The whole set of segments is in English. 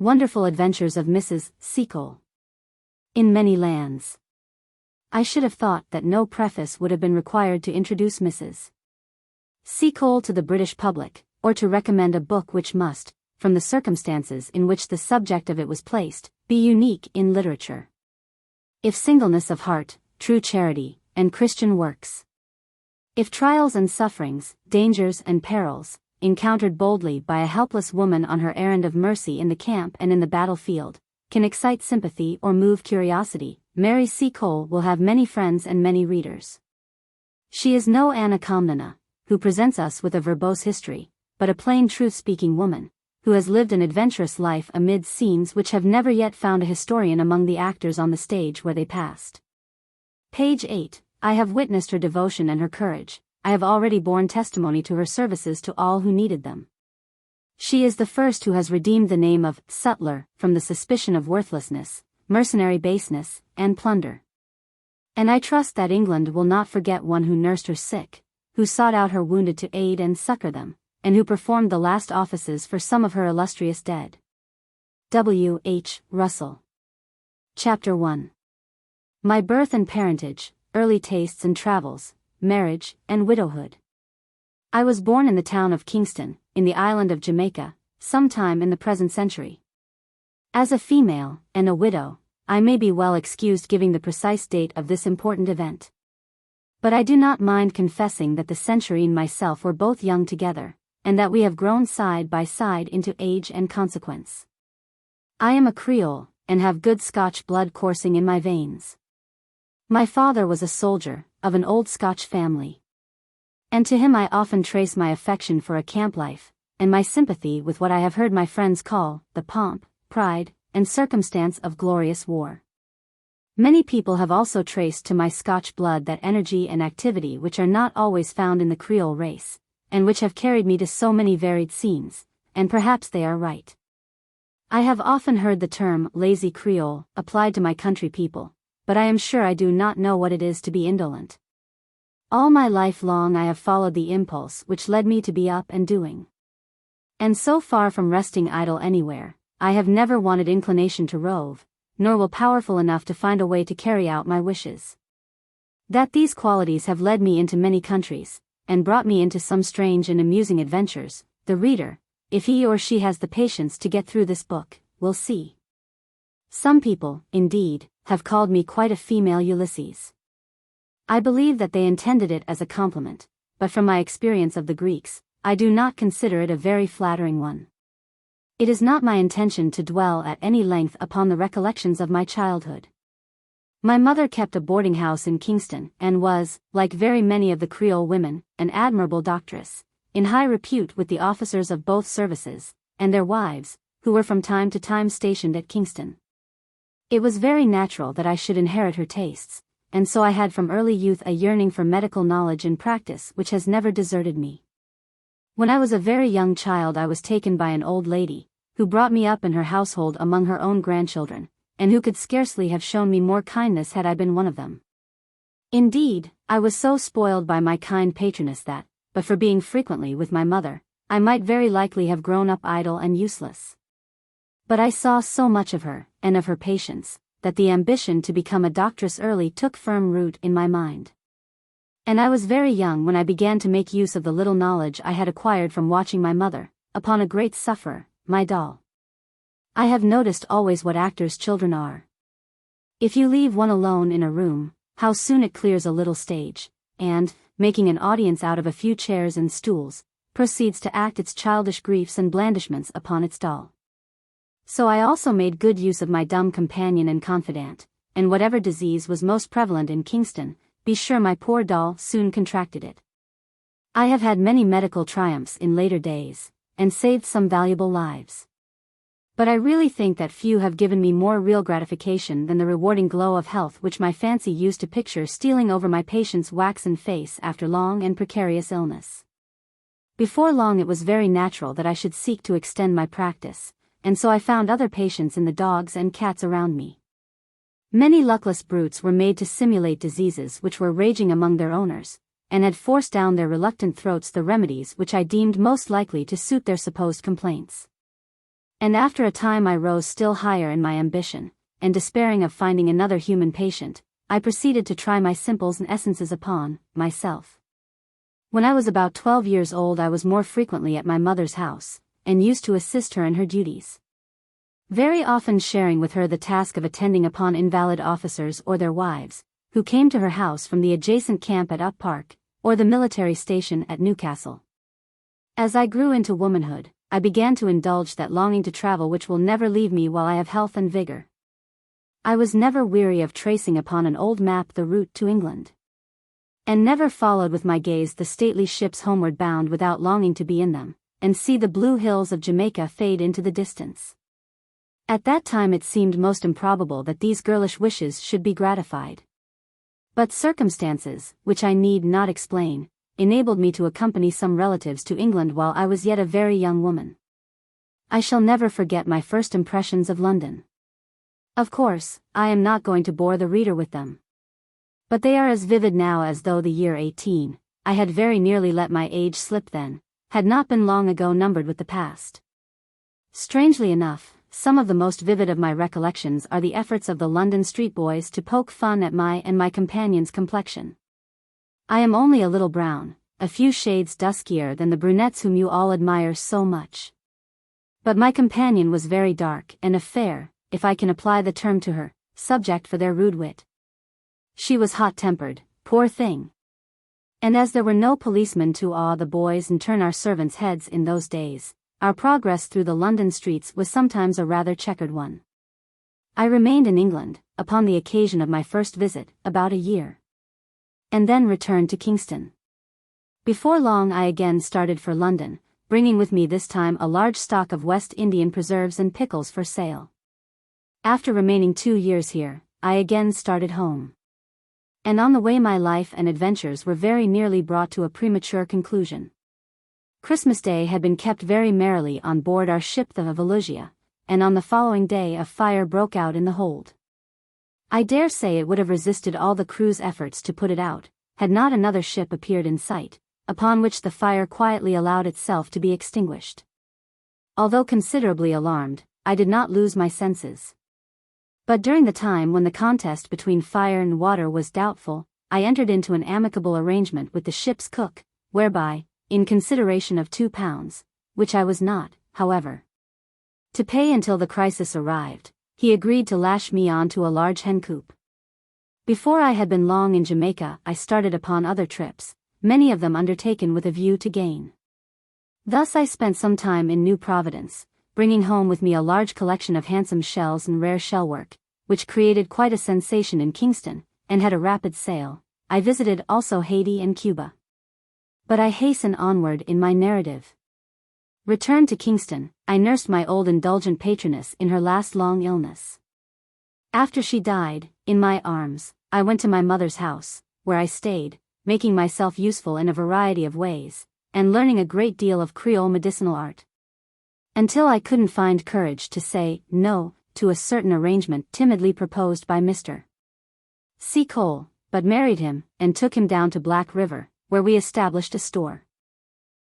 Wonderful Adventures of Mrs. Seacole. In Many Lands. I should have thought that no preface would have been required to introduce Mrs. Seacole to the British public, or to recommend a book which must, from the circumstances in which the subject of it was placed, be unique in literature. If singleness of heart, true charity, and Christian works. If trials and sufferings, dangers and perils, encountered boldly by a helpless woman on her errand of mercy in the camp and in the battlefield, can excite sympathy or move curiosity, Mary Seacole will have many friends and many readers. She is no Anna Karenina, who presents us with a verbose history, but a plain truth-speaking woman, who has lived an adventurous life amid scenes which have never yet found a historian among the actors on the stage where they passed. Page 8. I have witnessed her devotion and her courage. I have already borne testimony to her services to all who needed them. She is the first who has redeemed the name of sutler from the suspicion of worthlessness, mercenary baseness, and plunder. And I trust that England will not forget one who nursed her sick, who sought out her wounded to aid and succor them, and who performed the last offices for some of her illustrious dead. W. H. Russell. Chapter 1. My birth and parentage, early tastes and travels, marriage, and widowhood. I was born in the town of Kingston, in the island of Jamaica, sometime in the present century. As a female, and a widow, I may be well excused giving the precise date of this important event. But I do not mind confessing that the century and myself were both young together, and that we have grown side by side into age and consequence. I am a Creole, and have good Scotch blood coursing in my veins. My father was a soldier, of an old Scotch family. And to him I often trace my affection for a camp life, and my sympathy with what I have heard my friends call the pomp, pride, and circumstance of glorious war. Many people have also traced to my Scotch blood that energy and activity which are not always found in the Creole race, and which have carried me to so many varied scenes, and perhaps they are right. I have often heard the term lazy Creole applied to my country people, but I am sure I do not know what it is to be indolent. All my life long I have followed the impulse which led me to be up and doing. And so far from resting idle anywhere, I have never wanted inclination to rove, nor will powerful enough to find a way to carry out my wishes. That these qualities have led me into many countries, and brought me into some strange and amusing adventures, the reader, if he or she has the patience to get through this book, will see. Some people, indeed, have called me quite a female Ulysses. I believe that they intended it as a compliment, but from my experience of the Greeks, I do not consider it a very flattering one. It is not my intention to dwell at any length upon the recollections of my childhood. My mother kept a boarding house in Kingston, and was, like very many of the Creole women, an admirable doctress, in high repute with the officers of both services, and their wives, who were from time to time stationed at Kingston. It was very natural that I should inherit her tastes, and so I had from early youth a yearning for medical knowledge and practice which has never deserted me. When I was a very young child I was taken by an old lady, who brought me up in her household among her own grandchildren, and who could scarcely have shown me more kindness had I been one of them. Indeed, I was so spoiled by my kind patroness that, but for being frequently with my mother, I might very likely have grown up idle and useless. But I saw so much of her, and of her patience, that the ambition to become a doctress early took firm root in my mind. And I was very young when I began to make use of the little knowledge I had acquired from watching my mother, upon a great sufferer, my doll. I have noticed always what actors' children are. If you leave one alone in a room, how soon it clears a little stage, and, making an audience out of a few chairs and stools, proceeds to act its childish griefs and blandishments upon its doll. So I also made good use of my dumb companion and confidant, and whatever disease was most prevalent in Kingston, be sure my poor doll soon contracted it. I have had many medical triumphs in later days, and saved some valuable lives. But I really think that few have given me more real gratification than the rewarding glow of health which my fancy used to picture stealing over my patient's waxen face after long and precarious illness. Before long it was very natural that I should seek to extend my practice, and so I found other patients in the dogs and cats around me. Many luckless brutes were made to simulate diseases which were raging among their owners, and had forced down their reluctant throats the remedies which I deemed most likely to suit their supposed complaints. And after a time I rose still higher in my ambition, and despairing of finding another human patient, I proceeded to try my simples and essences upon myself. When I was about 12 years old I was more frequently at my mother's house, and used to assist her in her duties. Very often sharing with her the task of attending upon invalid officers or their wives, who came to her house from the adjacent camp at Up Park, or the military station at Newcastle. As I grew into womanhood, I began to indulge that longing to travel which will never leave me while I have health and vigor. I was never weary of tracing upon an old map the route to England, and never followed with my gaze the stately ships homeward bound without longing to be in them, and see the blue hills of Jamaica fade into the distance. At that time it seemed most improbable that these girlish wishes should be gratified. But circumstances, which I need not explain, enabled me to accompany some relatives to England while I was yet a very young woman. I shall never forget my first impressions of London. Of course, I am not going to bore the reader with them. But they are as vivid now as though the year 18, I had very nearly let my age slip then, had not been long ago numbered with the past. Strangely enough, some of the most vivid of my recollections are the efforts of the London street boys to poke fun at my and my companion's complexion. I am only a little brown, a few shades duskier than the brunettes whom you all admire so much. But my companion was very dark and a fair, if I can apply the term to her, subject for their rude wit. She was hot-tempered, poor thing. And as there were no policemen to awe the boys and turn our servants' heads in those days, our progress through the London streets was sometimes a rather checkered one. I remained in England, upon the occasion of my first visit, about a year, and then returned to Kingston. Before long I again started for London, bringing with me this time a large stock of West Indian preserves and pickles for sale. After remaining 2 years here, I again started home. And on the way my life and adventures were very nearly brought to a premature conclusion. Christmas Day had been kept very merrily on board our ship the Volusia, and on the following day a fire broke out in the hold. I dare say it would have resisted all the crew's efforts to put it out, had not another ship appeared in sight, upon which the fire quietly allowed itself to be extinguished. Although considerably alarmed, I did not lose my senses. But during the time when the contest between fire and water was doubtful, I entered into an amicable arrangement with the ship's cook, whereby, in consideration of £2, which I was not, however, to pay until the crisis arrived, he agreed to lash me on to a large hen coop. Before I had been long in Jamaica I started upon other trips, many of them undertaken with a view to gain. Thus I spent some time in New Providence, bringing home with me a large collection of handsome shells and rare shellwork, which created quite a sensation in Kingston, and had a rapid sale. I visited also Haiti and Cuba. But I hasten onward in my narrative. Returned to Kingston, I nursed my old indulgent patroness in her last long illness. After she died, in my arms, I went to my mother's house, where I stayed, making myself useful in a variety of ways, and learning a great deal of Creole medicinal art. Until I couldn't find courage to say no to a certain arrangement timidly proposed by Mr. Seacole, but married him, and took him down to Black River, where we established a store.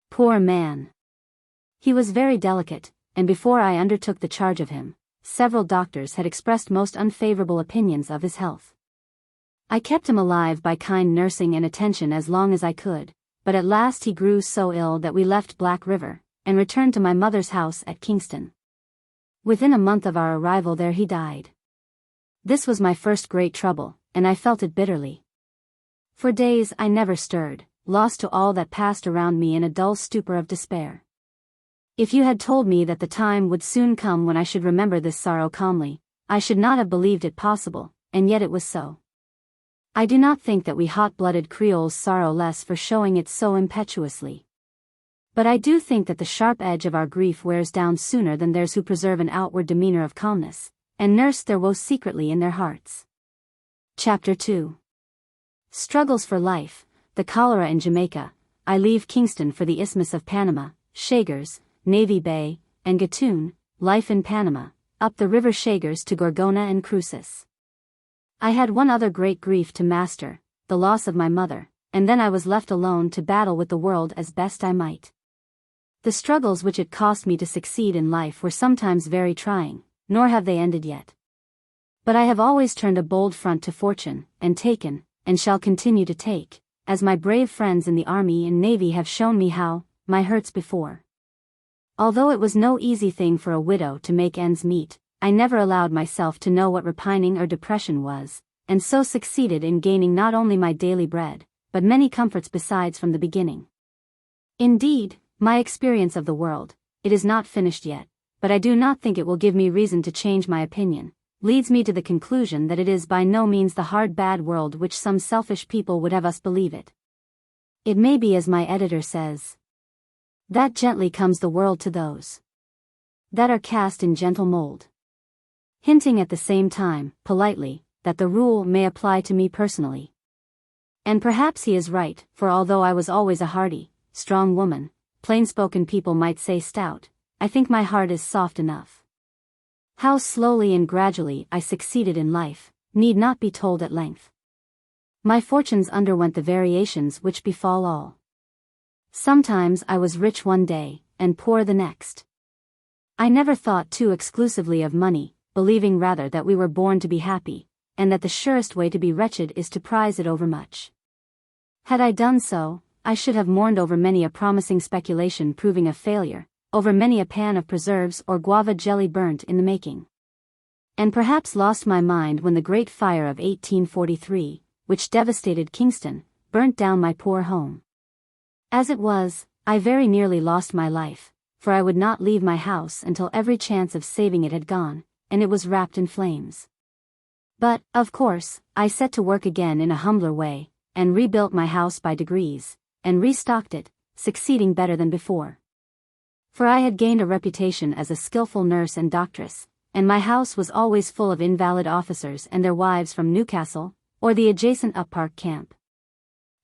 Poor man! He was very delicate, and before I undertook the charge of him, several doctors had expressed most unfavorable opinions of his health. I kept him alive by kind nursing and attention as long as I could, but at last he grew so ill that we left Black River, and returned to my mother's house at Kingston. Within a month of our arrival there he died. This was my first great trouble, and I felt it bitterly. For days I never stirred, lost to all that passed around me in a dull stupor of despair. If you had told me that the time would soon come when I should remember this sorrow calmly, I should not have believed it possible, and yet it was so. I do not think that we hot-blooded Creoles sorrow less for showing it so impetuously. But I do think that the sharp edge of our grief wears down sooner than theirs who preserve an outward demeanor of calmness, and nurse their woe secretly in their hearts. Chapter 2. Struggles for life, the cholera in Jamaica. I leave Kingston for the Isthmus of Panama, Chagres, Navy Bay, and Gatun, life in Panama, up the river Chagres to Gorgona and Cruces. I had one other great grief to master, the loss of my mother, and then I was left alone to battle with the world as best I might. The struggles which it cost me to succeed in life were sometimes very trying, nor have they ended yet. But I have always turned a bold front to fortune, and taken, and shall continue to take, as my brave friends in the Army and Navy have shown me how, my hurts before. Although it was no easy thing for a widow to make ends meet, I never allowed myself to know what repining or depression was, and so succeeded in gaining not only my daily bread, but many comforts besides from the beginning. Indeed, my experience of the world, it is not finished yet, but I do not think it will give me reason to change my opinion, leads me to the conclusion that it is by no means the hard bad world which some selfish people would have us believe it. It may be as my editor says, that gently comes the world to those that are cast in gentle mold. Hinting at the same time, politely, that the rule may apply to me personally. And perhaps he is right, for although I was always a hearty, strong woman, plain-spoken people might say stout, I think my heart is soft enough. How slowly and gradually I succeeded in life, need not be told at length. My fortunes underwent the variations which befall all. Sometimes I was rich one day, and poor the next. I never thought too exclusively of money, believing rather that we were born to be happy, and that the surest way to be wretched is to prize it overmuch. Had I done so, I should have mourned over many a promising speculation proving a failure, over many a pan of preserves or guava jelly burnt in the making. And perhaps lost my mind when the great fire of 1843, which devastated Kingston, burnt down my poor home. As it was, I very nearly lost my life, for I would not leave my house until every chance of saving it had gone, and it was wrapped in flames. But, of course, I set to work again in a humbler way, and rebuilt my house by degrees, and restocked it, succeeding better than before. For I had gained a reputation as a skillful nurse and doctress, and my house was always full of invalid officers and their wives from Newcastle, or the adjacent Uppark camp.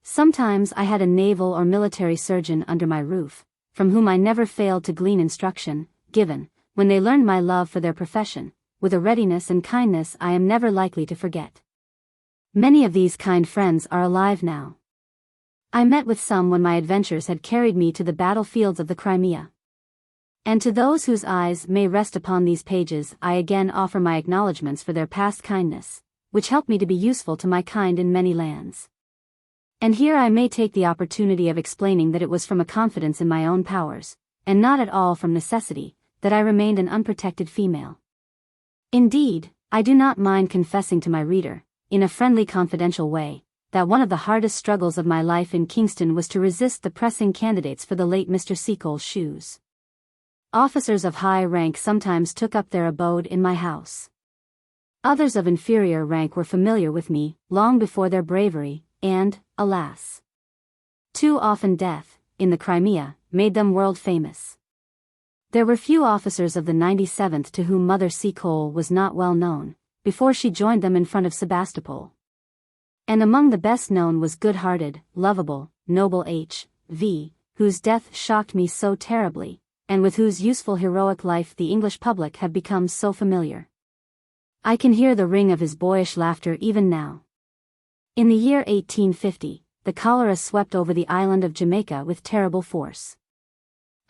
Sometimes I had a naval or military surgeon under my roof, from whom I never failed to glean instruction, given, when they learned my love for their profession, with a readiness and kindness I am never likely to forget. Many of these kind friends are alive now. I met with some when my adventures had carried me to the battlefields of the Crimea. And to those whose eyes may rest upon these pages I again offer my acknowledgments for their past kindness, which helped me to be useful to my kind in many lands. And here I may take the opportunity of explaining that it was from a confidence in my own powers, and not at all from necessity, that I remained an unprotected female. Indeed, I do not mind confessing to my reader, in a friendly confidential way, that one of the hardest struggles of my life in Kingston was to resist the pressing candidates for the late Mr. Seacole's shoes. Officers of high rank sometimes took up their abode in my house. Others of inferior rank were familiar with me, long before their bravery, and, alas, too often death, in the Crimea, made them world famous. There were few officers of the 97th to whom Mother Seacole was not well known, before she joined them in front of Sebastopol. And among the best known was good-hearted, lovable, noble H.V., whose death shocked me so terribly, and with whose useful heroic life the English public have become so familiar. I can hear the ring of his boyish laughter even now. In the year 1850, the cholera swept over the island of Jamaica with terrible force.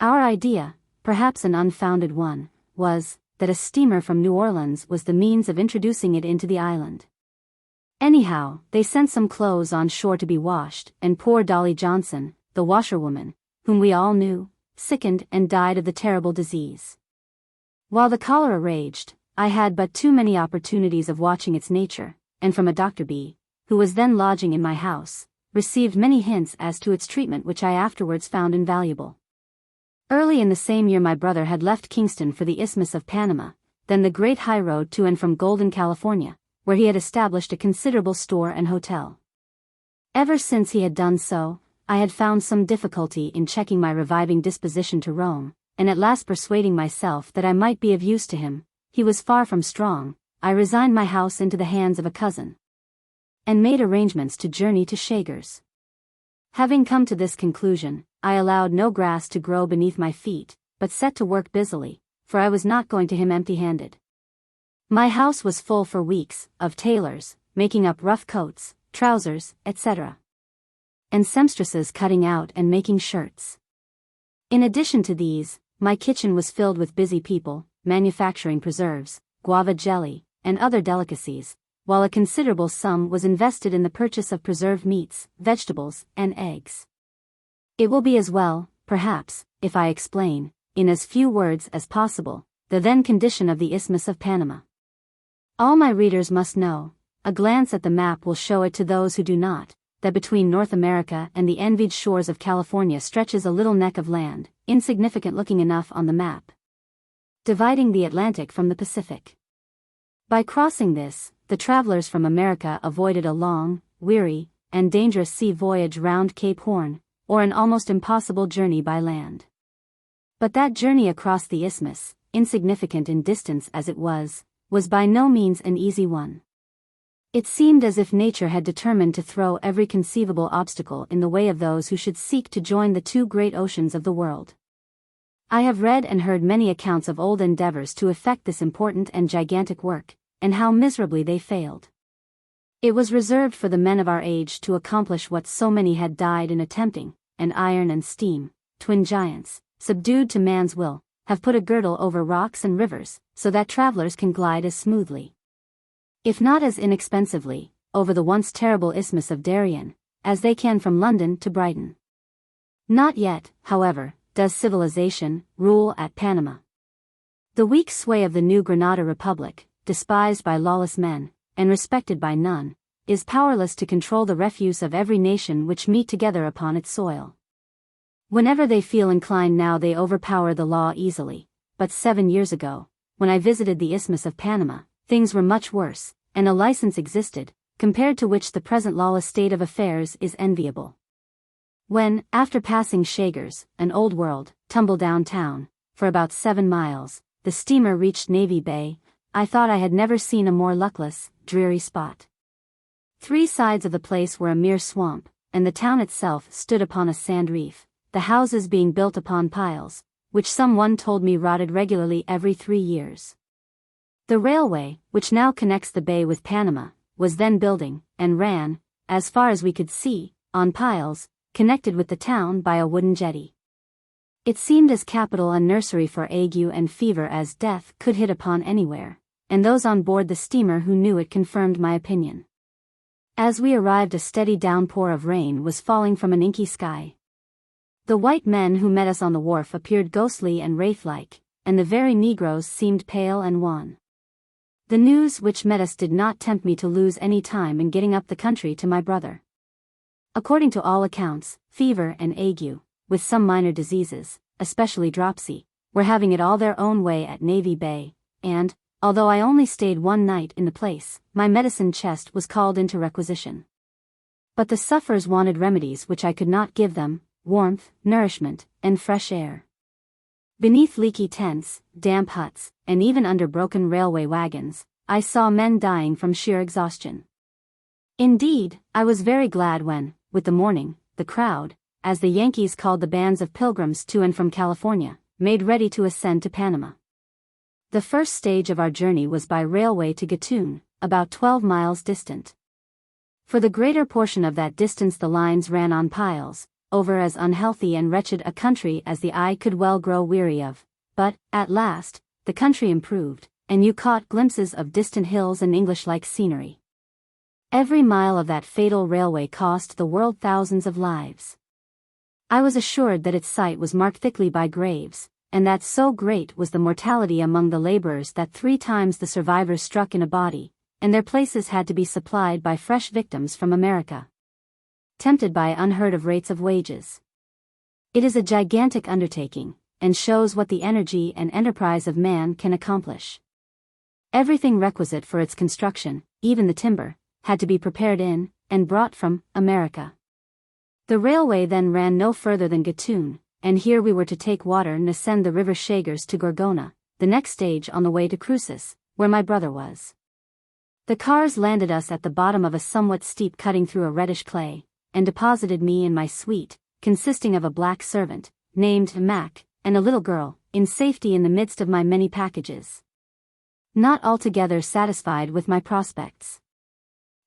Our idea, perhaps an unfounded one, was that a steamer from New Orleans was the means of introducing it into the island. Anyhow, they sent some clothes on shore to be washed, and poor Dolly Johnson, the washerwoman, whom we all knew, sickened and died of the terrible disease. While the cholera raged, I had but too many opportunities of watching its nature, and from a Dr. B., who was then lodging in my house, received many hints as to its treatment which I afterwards found invaluable. Early in the same year my brother had left Kingston for the Isthmus of Panama, then the great high road to and from Golden, California, where he had established a considerable store and hotel. Ever since he had done so, I had found some difficulty in checking my reviving disposition to roam, and at last persuading myself that I might be of use to him, he was far from strong, I resigned my house into the hands of a cousin, and made arrangements to journey to Shagers. Having come to this conclusion, I allowed no grass to grow beneath my feet, but set to work busily, for I was not going to him empty-handed. My house was full for weeks, of tailors, making up rough coats, trousers, etc., and seamstresses cutting out and making shirts. In addition to these, my kitchen was filled with busy people, manufacturing preserves, guava jelly, and other delicacies, while a considerable sum was invested in the purchase of preserved meats, vegetables, and eggs. It will be as well, perhaps, if I explain, in as few words as possible, the then condition of the Isthmus of Panama. All my readers must know, a glance at the map will show it to those who do not, that between North America and the envied shores of California stretches a little neck of land, insignificant looking enough on the map, dividing the Atlantic from the Pacific. By crossing this, the travelers from America avoided a long, weary, and dangerous sea voyage round Cape Horn, or an almost impossible journey by land. But that journey across the isthmus, insignificant in distance as it was by no means an easy one. It seemed as if nature had determined to throw every conceivable obstacle in the way of those who should seek to join the two great oceans of the world. I have read and heard many accounts of old endeavors to effect this important and gigantic work, and how miserably they failed. It was reserved for the men of our age to accomplish what so many had died in attempting, and iron and steam, twin giants, subdued to man's will, have put a girdle over rocks and rivers, so that travelers can glide as smoothly, if not as inexpensively, over the once terrible Isthmus of Darien, as they can from London to Brighton. Not yet, however, does civilization rule at Panama. The weak sway of the New Granada Republic, despised by lawless men, and respected by none, is powerless to control the refuse of every nation which meet together upon its soil. Whenever they feel inclined now they overpower the law easily, but 7 years ago, when I visited the Isthmus of Panama, things were much worse, and a license existed, compared to which the present lawless state of affairs is enviable. When, after passing Shagers, an old world, tumble-down town, for about 7 miles, the steamer reached Navy Bay, I thought I had never seen a more luckless, dreary spot. 3 sides of the place were a mere swamp, and the town itself stood upon a sand reef, the houses being built upon piles, which someone told me rotted regularly every 3 years. The railway, which now connects the bay with Panama, was then building, and ran, as far as we could see, on piles, connected with the town by a wooden jetty. It seemed as capital a nursery for ague and fever as death could hit upon anywhere, and those on board the steamer who knew it confirmed my opinion. As we arrived, a steady downpour of rain was falling from an inky sky. The white men who met us on the wharf appeared ghostly and wraith-like, and the very negroes seemed pale and wan. The news which met us did not tempt me to lose any time in getting up the country to my brother. According to all accounts, fever and ague, with some minor diseases, especially dropsy, were having it all their own way at Navy Bay, and, although I only stayed 1 night in the place, my medicine chest was called into requisition. But the sufferers wanted remedies which I could not give them: warmth, nourishment, and fresh air. Beneath leaky tents, damp huts, and even under broken railway wagons, I saw men dying from sheer exhaustion. Indeed, I was very glad when, with the morning, the crowd, as the Yankees called the bands of pilgrims to and from California, made ready to ascend to Panama. The first stage of our journey was by railway to Gatun, about 12 miles distant. For the greater portion of that distance the lines ran on piles, over as unhealthy and wretched a country as the eye could well grow weary of, but, at last, the country improved, and you caught glimpses of distant hills and English-like scenery. Every mile of that fatal railway cost the world thousands of lives. I was assured that its site was marked thickly by graves, and that so great was the mortality among the laborers that 3 times the survivors struck in a body, and their places had to be supplied by fresh victims from America, tempted by unheard-of rates of wages. It is a gigantic undertaking, and shows what the energy and enterprise of man can accomplish. Everything requisite for its construction, even the timber, had to be prepared in, and brought from, America. The railway then ran no further than Gatun, and here we were to take water and ascend the river Shagers to Gorgona, the next stage on the way to Cruces, where my brother was. The cars landed us at the bottom of a somewhat steep cutting through a reddish clay, and deposited me and my suite, consisting of a black servant, named Mac, and a little girl, in safety in the midst of my many packages. Not altogether satisfied with my prospects.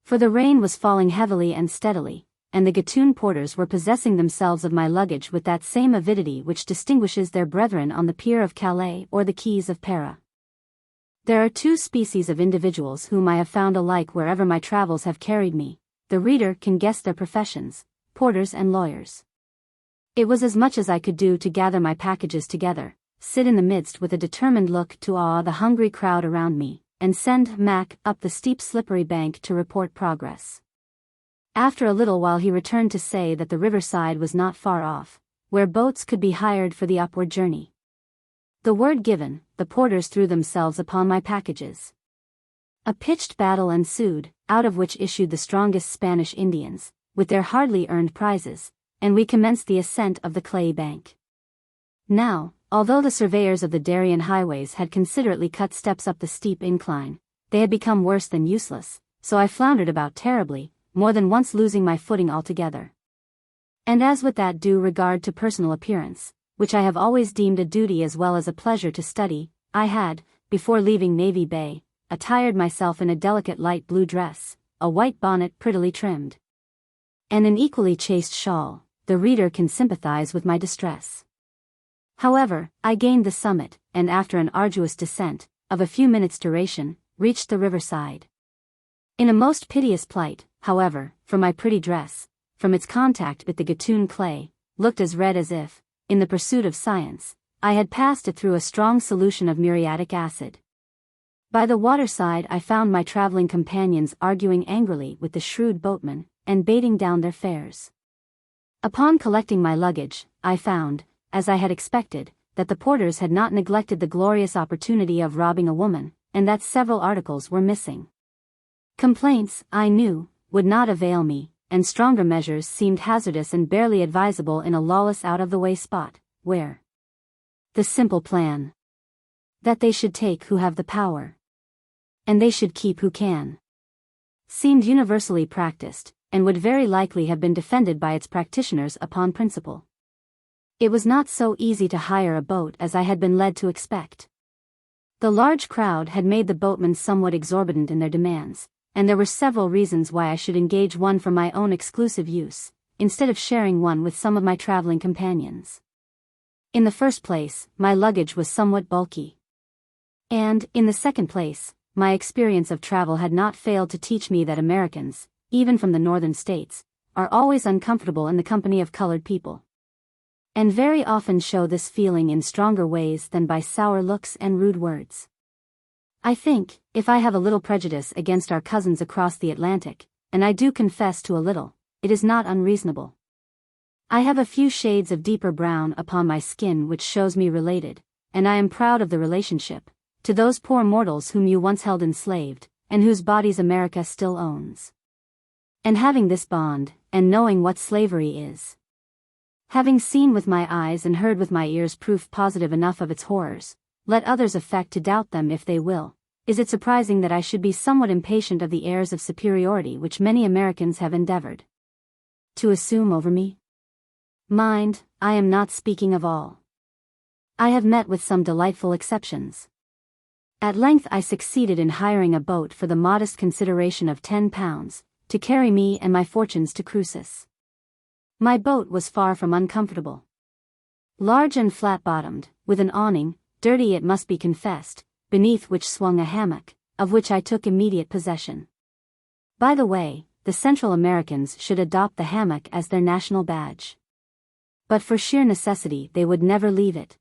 For the rain was falling heavily and steadily, and the Gatun porters were possessing themselves of my luggage with that same avidity which distinguishes their brethren on the pier of Calais or the quays of Pera. There are two species of individuals whom I have found alike wherever my travels have carried me. The reader can guess their professions: porters and lawyers. It was as much as I could do to gather my packages together, sit in the midst with a determined look to awe the hungry crowd around me, and send Mac up the steep slippery bank to report progress. After a little while he returned to say that the riverside was not far off, where boats could be hired for the upward journey. The word given, the porters threw themselves upon my packages. A pitched battle ensued, out of which issued the strongest Spanish Indians, with their hardly earned prizes, and we commenced the ascent of the clayey bank. Now, although the surveyors of the Darien highways had considerately cut steps up the steep incline, they had become worse than useless, so I floundered about terribly, more than once losing my footing altogether. And as with that due regard to personal appearance, which I have always deemed a duty as well as a pleasure to study, I had, before leaving Navy Bay, attired myself in a delicate light blue dress, a white bonnet prettily trimmed, and an equally chaste shawl. The reader can sympathize with my distress. However, I gained the summit, and after an arduous descent, of a few minutes' duration, reached the riverside. In a most piteous plight, however, for my pretty dress, from its contact with the Gatun clay, looked as red as if, in the pursuit of science, I had passed it through a strong solution of muriatic acid. By the waterside I found my traveling companions arguing angrily with the shrewd boatmen, and baiting down their fares. Upon collecting my luggage, I found, as I had expected, that the porters had not neglected the glorious opportunity of robbing a woman, and that several articles were missing. Complaints, I knew, would not avail me, and stronger measures seemed hazardous and barely advisable in a lawless out-of-the-way spot, where the simple plan that they should take who have the power, and they should keep who can, seemed universally practiced, and would very likely have been defended by its practitioners upon principle. It was not so easy to hire a boat as I had been led to expect. The large crowd had made the boatmen somewhat exorbitant in their demands, and there were several reasons why I should engage one for my own exclusive use, instead of sharing one with some of my traveling companions. In the first place, my luggage was somewhat bulky. And, in the second place, my experience of travel had not failed to teach me that Americans, even from the northern states, are always uncomfortable in the company of colored people, and very often show this feeling in stronger ways than by sour looks and rude words. I think, if I have a little prejudice against our cousins across the Atlantic, and I do confess to a little, it is not unreasonable. I have a few shades of deeper brown upon my skin which shows me related, and I am proud of the relationship, to those poor mortals whom you once held enslaved, and whose bodies America still owns. And having this bond, and knowing what slavery is, having seen with my eyes and heard with my ears proof positive enough of its horrors, let others affect to doubt them if they will. Is it surprising that I should be somewhat impatient of the airs of superiority which many Americans have endeavored to assume over me? Mind, I am not speaking of all. I have met with some delightful exceptions. At length I succeeded in hiring a boat for the modest consideration of £10, to carry me and my fortunes to Cruces. My boat was far from uncomfortable. Large and flat-bottomed, with an awning, dirty it must be confessed, beneath which swung a hammock, of which I took immediate possession. By the way, the Central Americans should adopt the hammock as their national badge. But for sheer necessity they would never leave it.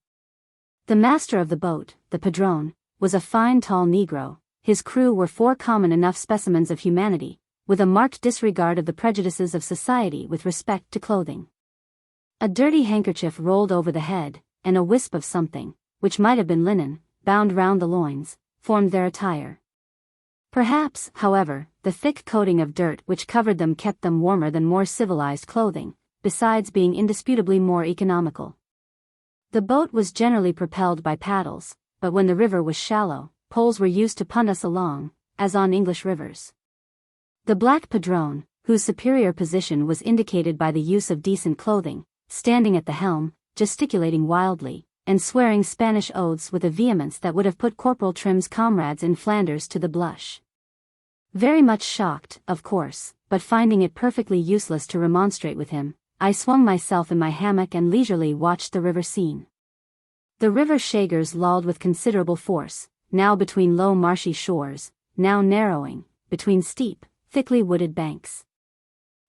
The master of the boat, the padrone, was a fine tall Negro. His crew were four common enough specimens of humanity, with a marked disregard of the prejudices of society with respect to clothing. A dirty handkerchief rolled over the head, and a wisp of something, which might have been linen, bound round the loins, formed their attire. Perhaps, however, the thick coating of dirt which covered them kept them warmer than more civilized clothing, besides being indisputably more economical. The boat was generally propelled by paddles, but when the river was shallow, poles were used to punt us along, as on English rivers. The black padrone, whose superior position was indicated by the use of decent clothing, standing at the helm, gesticulating wildly, and swearing Spanish oaths with a vehemence that would have put Corporal Trim's comrades in Flanders to the blush. Very much shocked, of course, but finding it perfectly useless to remonstrate with him, I swung myself in my hammock and leisurely watched the river scene. The river Shagers lolled with considerable force, now between low marshy shores, now narrowing, between steep, thickly wooded banks.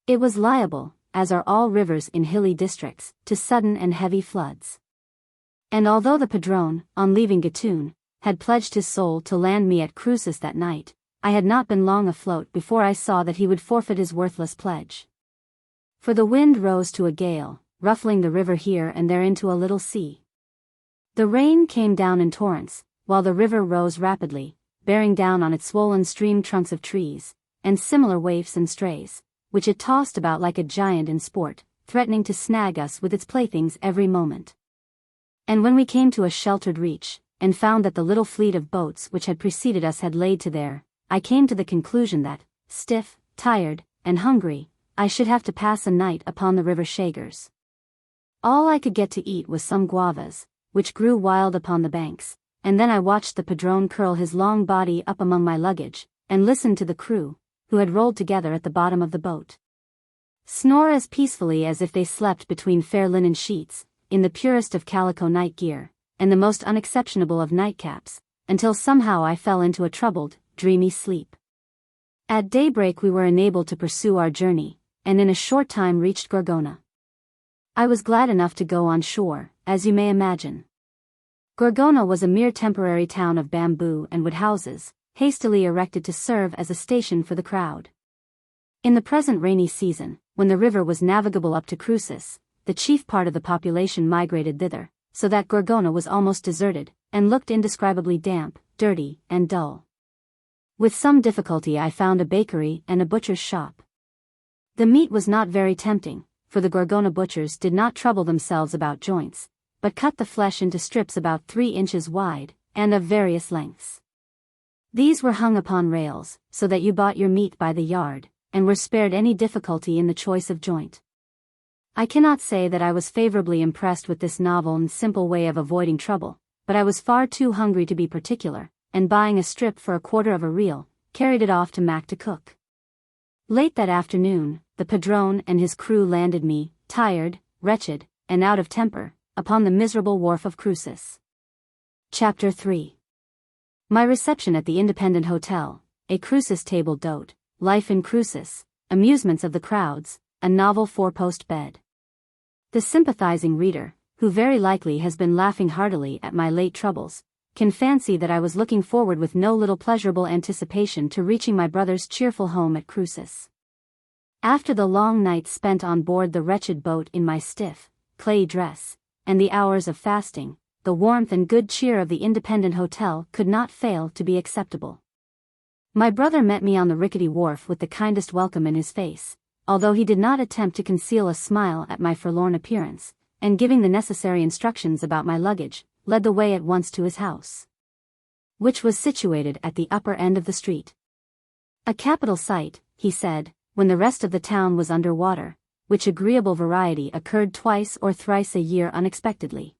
It was liable, as are all rivers in hilly districts, to sudden and heavy floods. And although the padrone, on leaving Gatun, had pledged his soul to land me at Cruces that night, I had not been long afloat before I saw that he would forfeit his worthless pledge. For the wind rose to a gale, ruffling the river here and there into a little sea. The rain came down in torrents, while the river rose rapidly, bearing down on its swollen stream trunks of trees, and similar waifs and strays, which it tossed about like a giant in sport, threatening to snag us with its playthings every moment. And when we came to a sheltered reach, and found that the little fleet of boats which had preceded us had laid to there, I came to the conclusion that, stiff, tired, and hungry, I should have to pass a night upon the river Shagers. All I could get to eat was some guavas, which grew wild upon the banks, and then I watched the padrone curl his long body up among my luggage, and listened to the crew, who had rolled together at the bottom of the boat, snore as peacefully as if they slept between fair linen sheets, in the purest of calico night gear, and the most unexceptionable of nightcaps, until somehow I fell into a troubled, dreamy sleep. At daybreak we were enabled to pursue our journey, and in a short time reached Gorgona. I was glad enough to go on shore, as you may imagine. Gorgona was a mere temporary town of bamboo and wood houses, hastily erected to serve as a station for the crowd. In the present rainy season, when the river was navigable up to Cruces, the chief part of the population migrated thither, so that Gorgona was almost deserted, and looked indescribably damp, dirty, and dull. With some difficulty I found a bakery and a butcher's shop. The meat was not very tempting, for the Gorgona butchers did not trouble themselves about joints, but cut the flesh into strips about 3 inches wide, and of various lengths. These were hung upon rails, so that you bought your meat by the yard, and were spared any difficulty in the choice of joint. I cannot say that I was favorably impressed with this novel and simple way of avoiding trouble, but I was far too hungry to be particular, and buying a strip for 1/4 of a real, carried it off to Mac to cook. Late that afternoon, the padrone and his crew landed me, tired, wretched, and out of temper, upon the miserable wharf of Cruces. Chapter 3. My reception at the Independent Hotel, a Cruces table d'hote, life in Cruces, amusements of the crowds, a novel 4-post bed. The sympathizing reader, who very likely has been laughing heartily at my late troubles, can fancy that I was looking forward with no little pleasurable anticipation to reaching my brother's cheerful home at Cruces. After the long nights spent on board the wretched boat in my stiff, clay dress, and the hours of fasting, the warmth and good cheer of the Independent Hotel could not fail to be acceptable. My brother met me on the rickety wharf with the kindest welcome in his face, although he did not attempt to conceal a smile at my forlorn appearance, and giving the necessary instructions about my luggage, led the way at once to his house, which was situated at the upper end of the street. A capital sight, he said, when the rest of the town was under water, which agreeable variety occurred twice or thrice a year unexpectedly.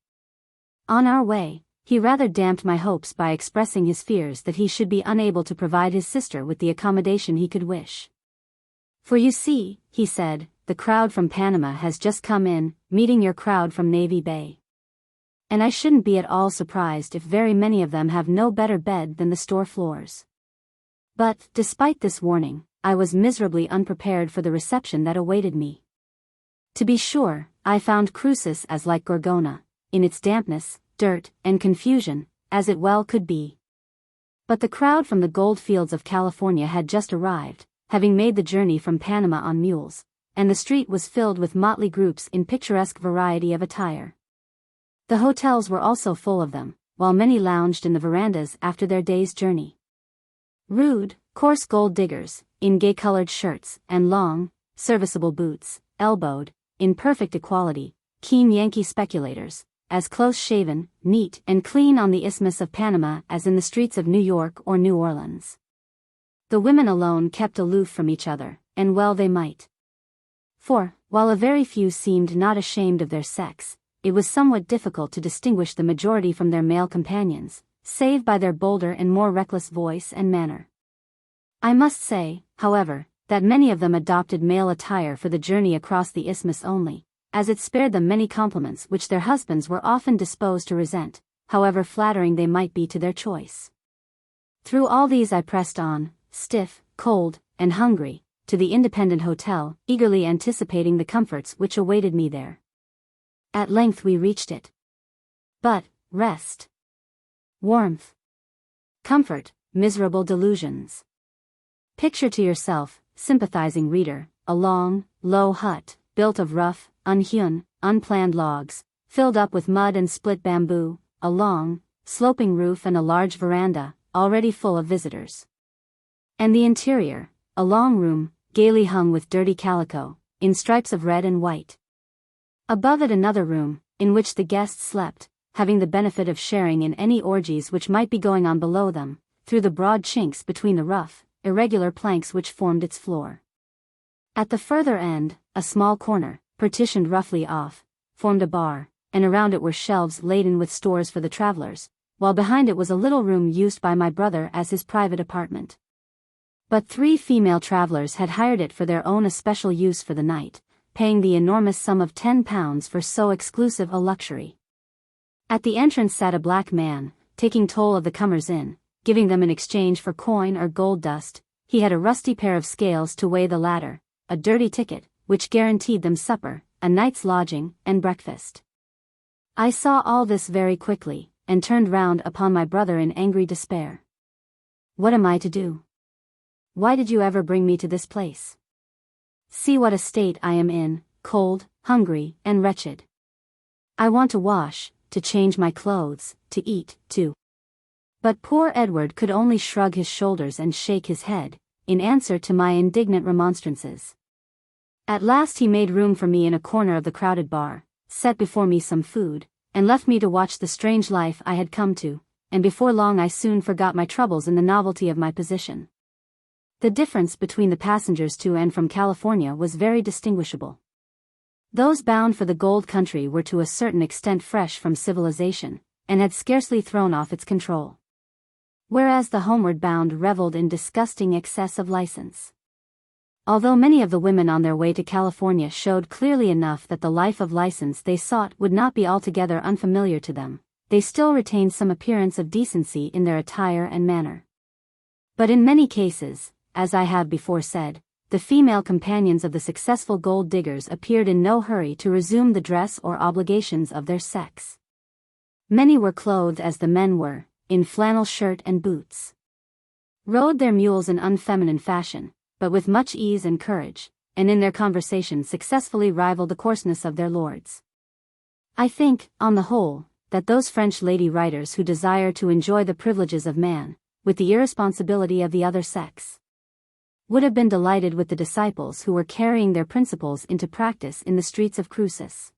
On our way, he rather damped my hopes by expressing his fears that he should be unable to provide his sister with the accommodation he could wish. For you see, he said, the crowd from Panama has just come in, meeting your crowd from Navy Bay. And I shouldn't be at all surprised if very many of them have no better bed than the store floors. But, despite this warning, I was miserably unprepared for the reception that awaited me. To be sure, I found Cruces as like Gorgona, in its dampness, dirt, and confusion, as it well could be. But the crowd from the gold fields of California had just arrived, having made the journey from Panama on mules, and the street was filled with motley groups in picturesque variety of attire. The hotels were also full of them, while many lounged in the verandas after their day's journey. Rude, coarse gold diggers, in gay-colored shirts and long, serviceable boots, elbowed, in perfect equality, keen Yankee speculators, as close-shaven, neat and clean on the Isthmus of Panama as in the streets of New York or New Orleans. The women alone kept aloof from each other, and well they might. For, while a very few seemed not ashamed of their sex, it was somewhat difficult to distinguish the majority from their male companions, save by their bolder and more reckless voice and manner. I must say, however, that many of them adopted male attire for the journey across the isthmus only, as it spared them many compliments which their husbands were often disposed to resent, however flattering they might be to their choice. Through all these I pressed on, stiff, cold, and hungry, to the Independent Hotel, eagerly anticipating the comforts which awaited me there. At length we reached it. But, rest, warmth, comfort, miserable delusions. Picture to yourself, sympathizing reader, a long, low hut, built of rough, unhewn, unplanned logs, filled up with mud and split bamboo, a long, sloping roof and a large veranda, already full of visitors. And the interior, a long room, gaily hung with dirty calico, in stripes of red and white. Above it another room, in which the guests slept, having the benefit of sharing in any orgies which might be going on below them, through the broad chinks between the rough, irregular planks which formed its floor. At the further end, a small corner, partitioned roughly off, formed a bar, and around it were shelves laden with stores for the travelers, while behind it was a little room used by my brother as his private apartment. But 3 female travelers had hired it for their own especial use for the night, paying the enormous sum of £10 for so exclusive a luxury. At the entrance sat a black man, taking toll of the comers in, giving them in exchange for coin or gold dust. He had a rusty pair of scales to weigh the latter, a dirty ticket, which guaranteed them supper, a night's lodging, and breakfast. I saw all this very quickly, and turned round upon my brother in angry despair. What am I to do? Why did you ever bring me to this place? See what a state I am in, cold, hungry, and wretched. I want to wash, to change my clothes, to eat, too. But poor Edward could only shrug his shoulders and shake his head, in answer to my indignant remonstrances. At last he made room for me in a corner of the crowded bar, set before me some food, and left me to watch the strange life I had come to, and before long I soon forgot my troubles in the novelty of my position. The difference between the passengers to and from California was very distinguishable. Those bound for the gold country were to a certain extent fresh from civilization, and had scarcely thrown off its control. Whereas the homeward bound reveled in disgusting excess of license. Although many of the women on their way to California showed clearly enough that the life of license they sought would not be altogether unfamiliar to them, they still retained some appearance of decency in their attire and manner. But in many cases, as I have before said, the female companions of the successful gold diggers appeared in no hurry to resume the dress or obligations of their sex. Many were clothed as the men were, in flannel shirt and boots. Rode their mules in unfeminine fashion, but with much ease and courage, and in their conversation successfully rivaled the coarseness of their lords. I think, on the whole, that those French lady writers who desire to enjoy the privileges of man, with the irresponsibility of the other sex, would have been delighted with the disciples who were carrying their principles into practice in the streets of Cruces.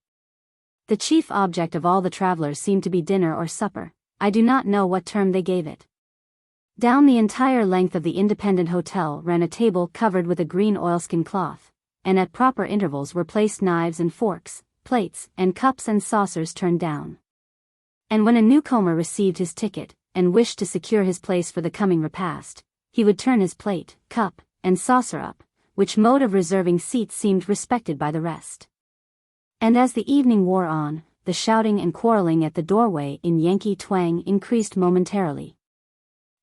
The chief object of all the travelers seemed to be dinner or supper, I do not know what term they gave it. Down the entire length of the Independent Hotel ran a table covered with a green oilskin cloth, and at proper intervals were placed knives and forks, plates, and cups and saucers turned down. And when a newcomer received his ticket, and wished to secure his place for the coming repast, he would turn his plate, cup, and saucer up, which mode of reserving seats seemed respected by the rest. And as the evening wore on, the shouting and quarreling at the doorway in Yankee twang increased momentarily.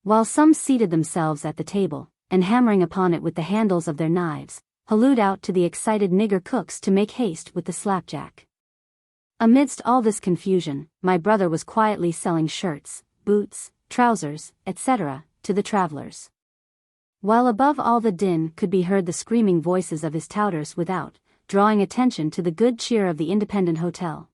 While some seated themselves at the table, and hammering upon it with the handles of their knives, hallooed out to the excited nigger cooks to make haste with the slapjack. Amidst all this confusion, my brother was quietly selling shirts, boots, trousers, etc., to the travelers. While above all the din could be heard the screaming voices of his touters without, drawing attention to the good cheer of the Independent Hotel.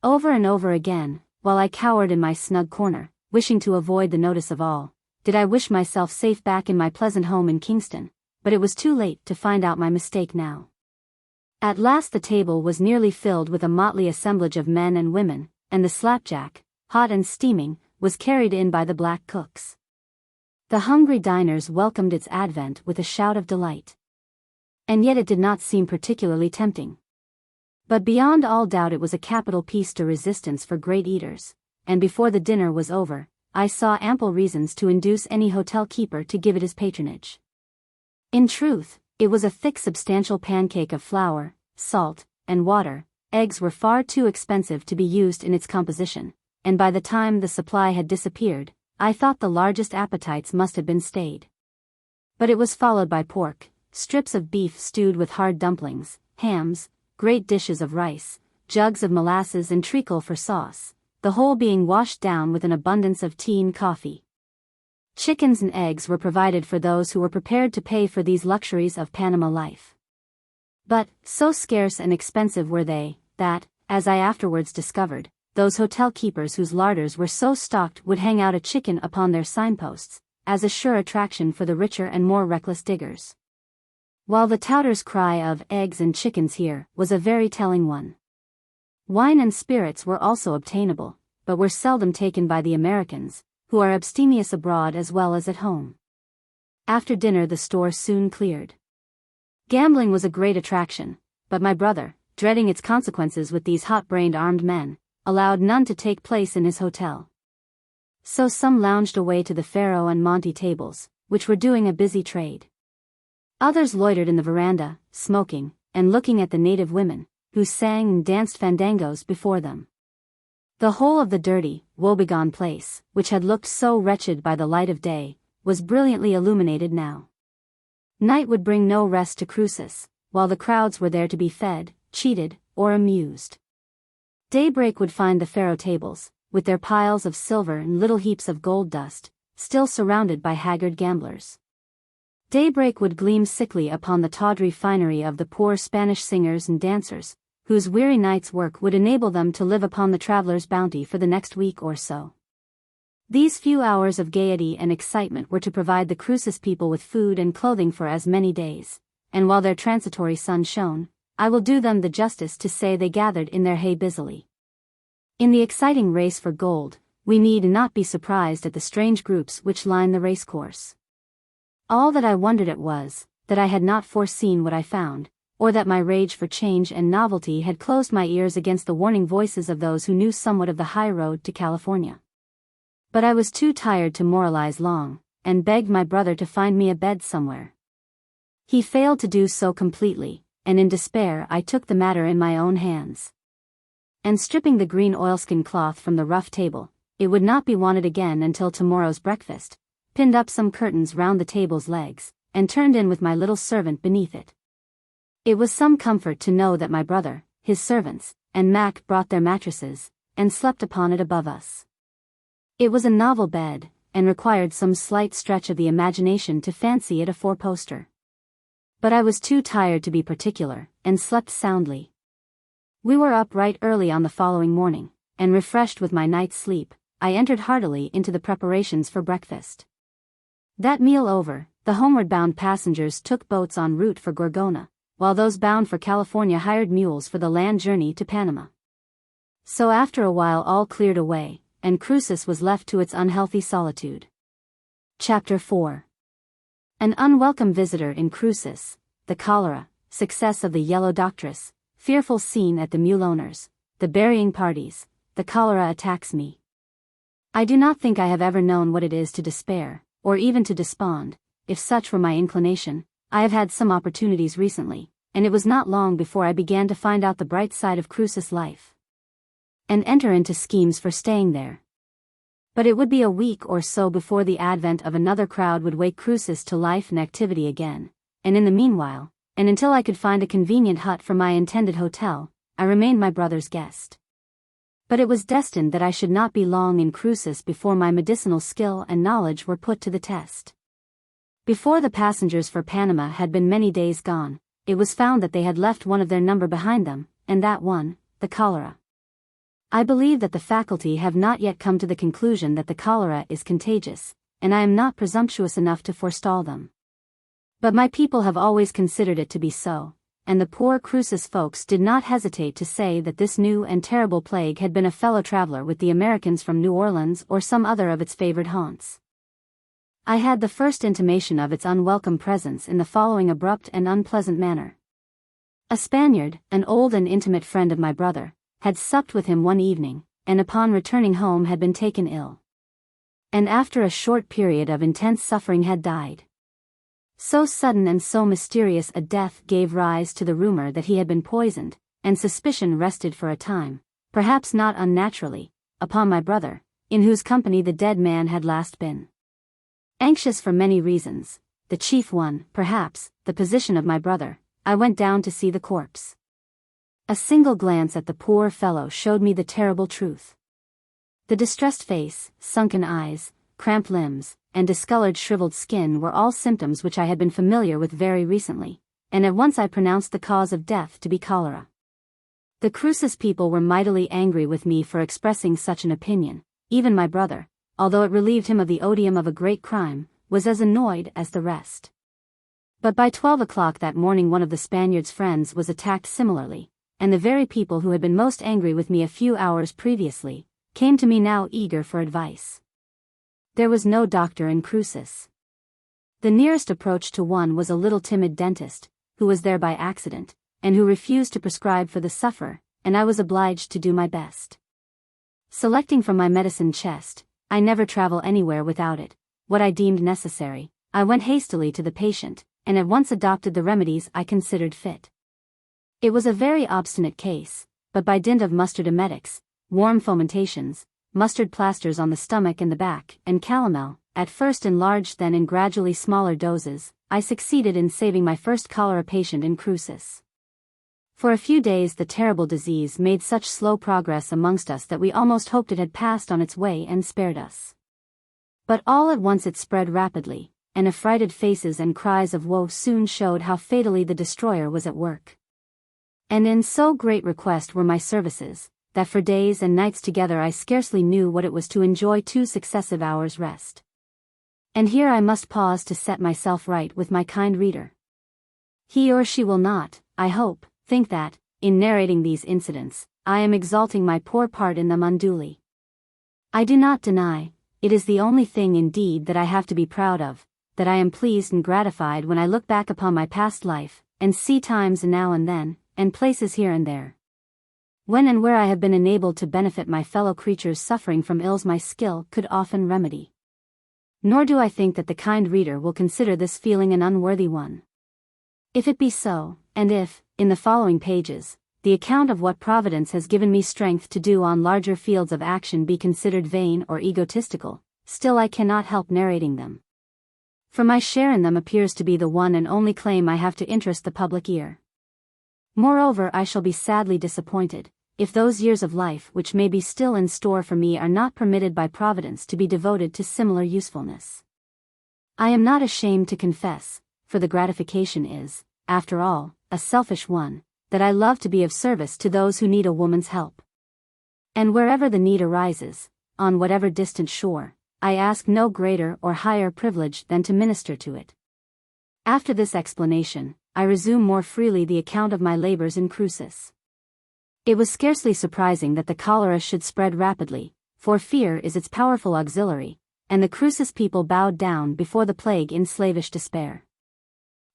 Over and over again, while I cowered in my snug corner, wishing to avoid the notice of all, did I wish myself safe back in my pleasant home in Kingston, but it was too late to find out my mistake now. At last the table was nearly filled with a motley assemblage of men and women, and the slapjack, hot and steaming, was carried in by the black cooks. The hungry diners welcomed its advent with a shout of delight. And yet it did not seem particularly tempting. But beyond all doubt it was a capital piece de resistance for great eaters, and before the dinner was over, I saw ample reasons to induce any hotel keeper to give it his patronage. In truth, It was a thick substantial pancake of flour, salt, and water. Eggs were far too expensive to be used in its composition, and by the time the supply had disappeared, I thought the largest appetites must have been stayed. But it was followed by pork, strips of beef stewed with hard dumplings, hams, great dishes of rice, jugs of molasses and treacle for sauce, the whole being washed down with an abundance of tea and coffee. Chickens and eggs were provided for those who were prepared to pay for these luxuries of Panama life. But, so scarce and expensive were they, that, as I afterwards discovered, those hotel keepers whose larders were so stocked would hang out a chicken upon their signposts, as a sure attraction for the richer and more reckless diggers. While the touter's cry of eggs and chickens here was a very telling one. Wine and spirits were also obtainable, but were seldom taken by the Americans, who are abstemious abroad as well as at home. After dinner the store soon cleared. Gambling was a great attraction, but my brother, dreading its consequences with these hot-brained armed men, allowed none to take place in his hotel. So some lounged away to the faro and Monte tables, which were doing a busy trade. Others loitered in the veranda, smoking, and looking at the native women, who sang and danced fandangos before them. The whole of the dirty, woebegone place, which had looked so wretched by the light of day, was brilliantly illuminated now. Night would bring no rest to Cruces, while the crowds were there to be fed, cheated, or amused. Daybreak would find the faro tables, with their piles of silver and little heaps of gold dust, still surrounded by haggard gamblers. Daybreak would gleam sickly upon the tawdry finery of the poor Spanish singers and dancers, whose weary night's work would enable them to live upon the traveler's bounty for the next week or so. These few hours of gaiety and excitement were to provide the Cruces people with food and clothing for as many days, and while their transitory sun shone, I will do them the justice to say they gathered in their hay busily. In the exciting race for gold, we need not be surprised at the strange groups which line the racecourse. All that I wondered at was, that I had not foreseen what I found, or that my rage for change and novelty had closed my ears against the warning voices of those who knew somewhat of the high road to California. But I was too tired to moralize long, and begged my brother to find me a bed somewhere. He failed to do so completely, and in despair I took the matter in my own hands. And stripping the green oilskin cloth from the rough table, it would not be wanted again until tomorrow's breakfast, pinned up some curtains round the table's legs, and turned in with my little servant beneath it. It was some comfort to know that my brother, his servants, and Mac brought their mattresses, and slept upon it above us. It was a novel bed, and required some slight stretch of the imagination to fancy it a four-poster. But I was too tired to be particular, and slept soundly. We were up right early on the following morning, and refreshed with my night's sleep, I entered heartily into the preparations for breakfast. That meal over, the homeward-bound passengers took boats en route for Gorgona, while those bound for California hired mules for the land journey to Panama. So after a while all cleared away, and Cruces was left to its unhealthy solitude. Chapter 4. An unwelcome visitor in Cruces, the cholera, success of the yellow doctress, fearful scene at the mule owners, the burying parties, the cholera attacks me. I do not think I have ever known what it is to despair, or even to despond. If such were my inclination, I have had some opportunities recently, and it was not long before I began to find out the bright side of Cruces life, and enter into schemes for staying there. But it would be a week or so before the advent of another crowd would wake Cruces to life and activity again, and in the meanwhile, and until I could find a convenient hut for my intended hotel, I remained my brother's guest. But it was destined that I should not be long in Cruces before my medicinal skill and knowledge were put to the test. Before the passengers for Panama had been many days gone, it was found that they had left one of their number behind them, and that one, the cholera. I believe that the faculty have not yet come to the conclusion that the cholera is contagious, and I am not presumptuous enough to forestall them. But my people have always considered it to be so, and the poor Cruces folks did not hesitate to say that this new and terrible plague had been a fellow traveler with the Americans from New Orleans or some other of its favored haunts. I had the first intimation of its unwelcome presence in the following abrupt and unpleasant manner. A Spaniard, an old and intimate friend of my brother, had supped with him one evening, and upon returning home had been taken ill. And after a short period of intense suffering had died. So sudden and so mysterious a death gave rise to the rumor that he had been poisoned, and suspicion rested for a time, perhaps not unnaturally, upon my brother, in whose company the dead man had last been. Anxious for many reasons, the chief one, perhaps, the position of my brother, I went down to see the corpse. A single glance at the poor fellow showed me the terrible truth. The distressed face, sunken eyes, cramped limbs, and discolored shriveled skin were all symptoms which I had been familiar with very recently, and at once I pronounced the cause of death to be cholera. The Cruces people were mightily angry with me for expressing such an opinion. Even my brother, although it relieved him of the odium of a great crime, was as annoyed as the rest. But by 12 o'clock that morning one of the Spaniard's friends was attacked similarly, and the very people who had been most angry with me a few hours previously, came to me now eager for advice. There was no doctor in Cruces. The nearest approach to one was a little timid dentist, who was there by accident, and who refused to prescribe for the sufferer, and I was obliged to do my best. Selecting from my medicine chest, I never travel anywhere without it, what I deemed necessary, I went hastily to the patient, and at once adopted the remedies I considered fit. It was a very obstinate case, but by dint of mustard emetics, warm fomentations, mustard plasters on the stomach and the back, and calomel, at first in large then in gradually smaller doses, I succeeded in saving my first cholera patient in Cruces. For a few days the terrible disease made such slow progress amongst us that we almost hoped it had passed on its way and spared us. But all at once it spread rapidly, and affrighted faces and cries of woe soon showed how fatally the destroyer was at work. And in so great request were my services, that for days and nights together I scarcely knew what it was to enjoy 2 successive hours' rest. And here I must pause to set myself right with my kind reader. He or she will not, I hope, think that, in narrating these incidents, I am exalting my poor part in them unduly. I do not deny, it is the only thing indeed that I have to be proud of, that I am pleased and gratified when I look back upon my past life, and see times now and then, and places here and there, when and where I have been enabled to benefit my fellow creatures suffering from ills my skill could often remedy. Nor do I think that the kind reader will consider this feeling an unworthy one. If it be so, and if, in the following pages, the account of what Providence has given me strength to do on larger fields of action be considered vain or egotistical, still I cannot help narrating them. For my share in them appears to be the one and only claim I have to interest the public ear. Moreover, I shall be sadly disappointed, if those years of life which may be still in store for me are not permitted by Providence to be devoted to similar usefulness. I am not ashamed to confess, for the gratification is, after all, a selfish one, that I love to be of service to those who need a woman's help. And wherever the need arises, on whatever distant shore, I ask no greater or higher privilege than to minister to it. After this explanation, I resume more freely the account of my labors in Cruces. It was scarcely surprising that the cholera should spread rapidly, for fear is its powerful auxiliary, and the Cruces people bowed down before the plague in slavish despair.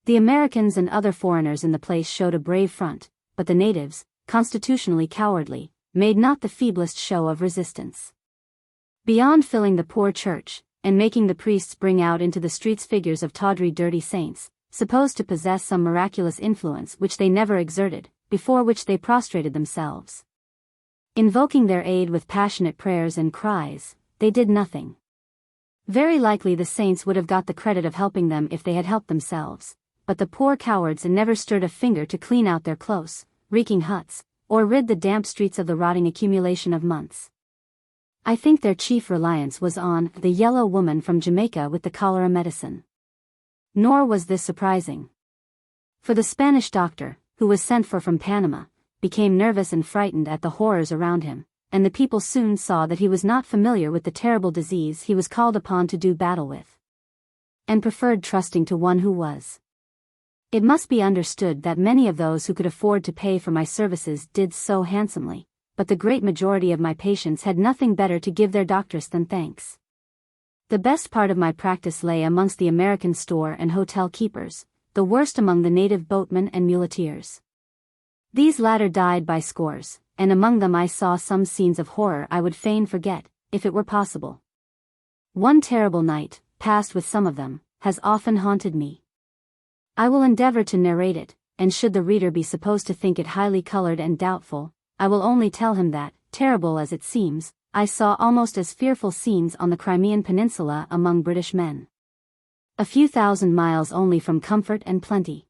The Americans and other foreigners in the place showed a brave front, but the natives, constitutionally cowardly, made not the feeblest show of resistance. Beyond filling the poor church, and making the priests bring out into the streets figures of tawdry dirty saints, supposed to possess some miraculous influence which they never exerted, before which they prostrated themselves, invoking their aid with passionate prayers and cries, they did nothing. Very likely the saints would have got the credit of helping them if they had helped themselves, but the poor cowards never stirred a finger to clean out their close, reeking huts, or rid the damp streets of the rotting accumulation of months. I think their chief reliance was on the yellow woman from Jamaica with the cholera medicine. Nor was this surprising. For the Spanish doctor, who was sent for from Panama, became nervous and frightened at the horrors around him, and the people soon saw that he was not familiar with the terrible disease he was called upon to do battle with, and preferred trusting to one who was. It must be understood that many of those who could afford to pay for my services did so handsomely, but the great majority of my patients had nothing better to give their doctors than thanks. The best part of my practice lay amongst the American store and hotel keepers, the worst among the native boatmen and muleteers. These latter died by scores, and among them I saw some scenes of horror I would fain forget, if it were possible. One terrible night, passed with some of them, has often haunted me. I will endeavor to narrate it, and should the reader be supposed to think it highly colored and doubtful, I will only tell him that, terrible as it seems, I saw almost as fearful scenes on the Crimean Peninsula among British men. A few thousand miles only from comfort and plenty.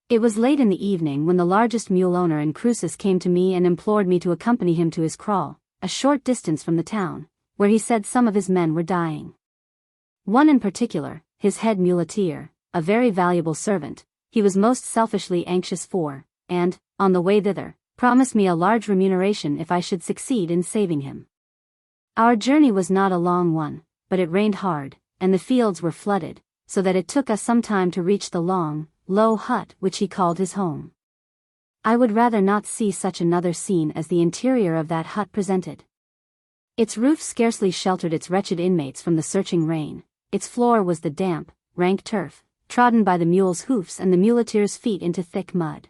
It was late in the evening when the largest mule owner in Cruces came to me and implored me to accompany him to his kraal, a short distance from the town, where he said some of his men were dying. One in particular, his head muleteer, a very valuable servant, he was most selfishly anxious for, and, on the way thither, promised me a large remuneration if I should succeed in saving him. Our journey was not a long one, but it rained hard, and the fields were flooded, so that it took us some time to reach the long, low hut which he called his home. I would rather not see such another scene as the interior of that hut presented. Its roof scarcely sheltered its wretched inmates from the searching rain, its floor was the damp, rank turf, trodden by the mule's hoofs and the muleteer's feet into thick mud.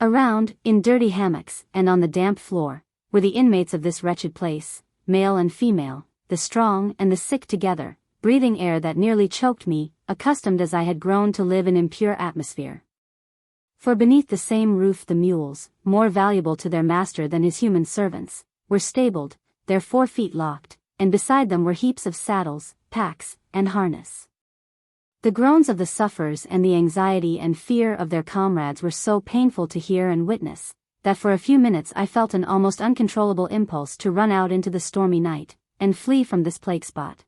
Around, in dirty hammocks, and on the damp floor, were the inmates of this wretched place, male and female, the strong and the sick together, breathing air that nearly choked me, accustomed as I had grown to live in impure atmosphere. For beneath the same roof the mules, more valuable to their master than his human servants, were stabled, their 4 feet locked, and beside them were heaps of saddles, packs, and harness. The groans of the sufferers and the anxiety and fear of their comrades were so painful to hear and witness, that for a few minutes I felt an almost uncontrollable impulse to run out into the stormy night, and flee from this plague spot.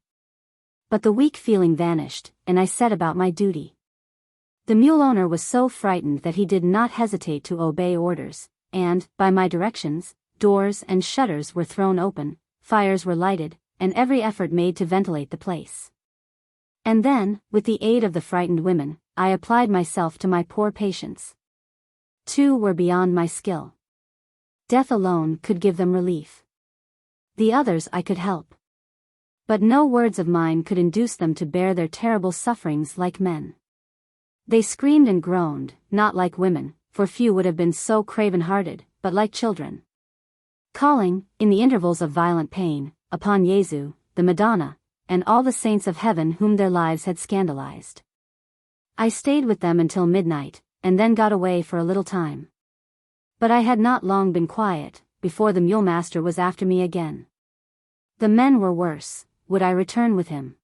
But the weak feeling vanished, and I set about my duty. The mule owner was so frightened that he did not hesitate to obey orders, and, by my directions, doors and shutters were thrown open, fires were lighted, and every effort made to ventilate the place. And then, with the aid of the frightened women, I applied myself to my poor patients. 2 were beyond my skill. Death alone could give them relief. The others I could help. But no words of mine could induce them to bear their terrible sufferings like men. They screamed and groaned, not like women, for few would have been so craven-hearted, but like children. Calling, in the intervals of violent pain, upon Jesu, the Madonna, and all the saints of heaven whom their lives had scandalized. I stayed with them until midnight, and then got away for a little time. But I had not long been quiet, before the mulemaster was after me again. The men were worse. Would I return with him?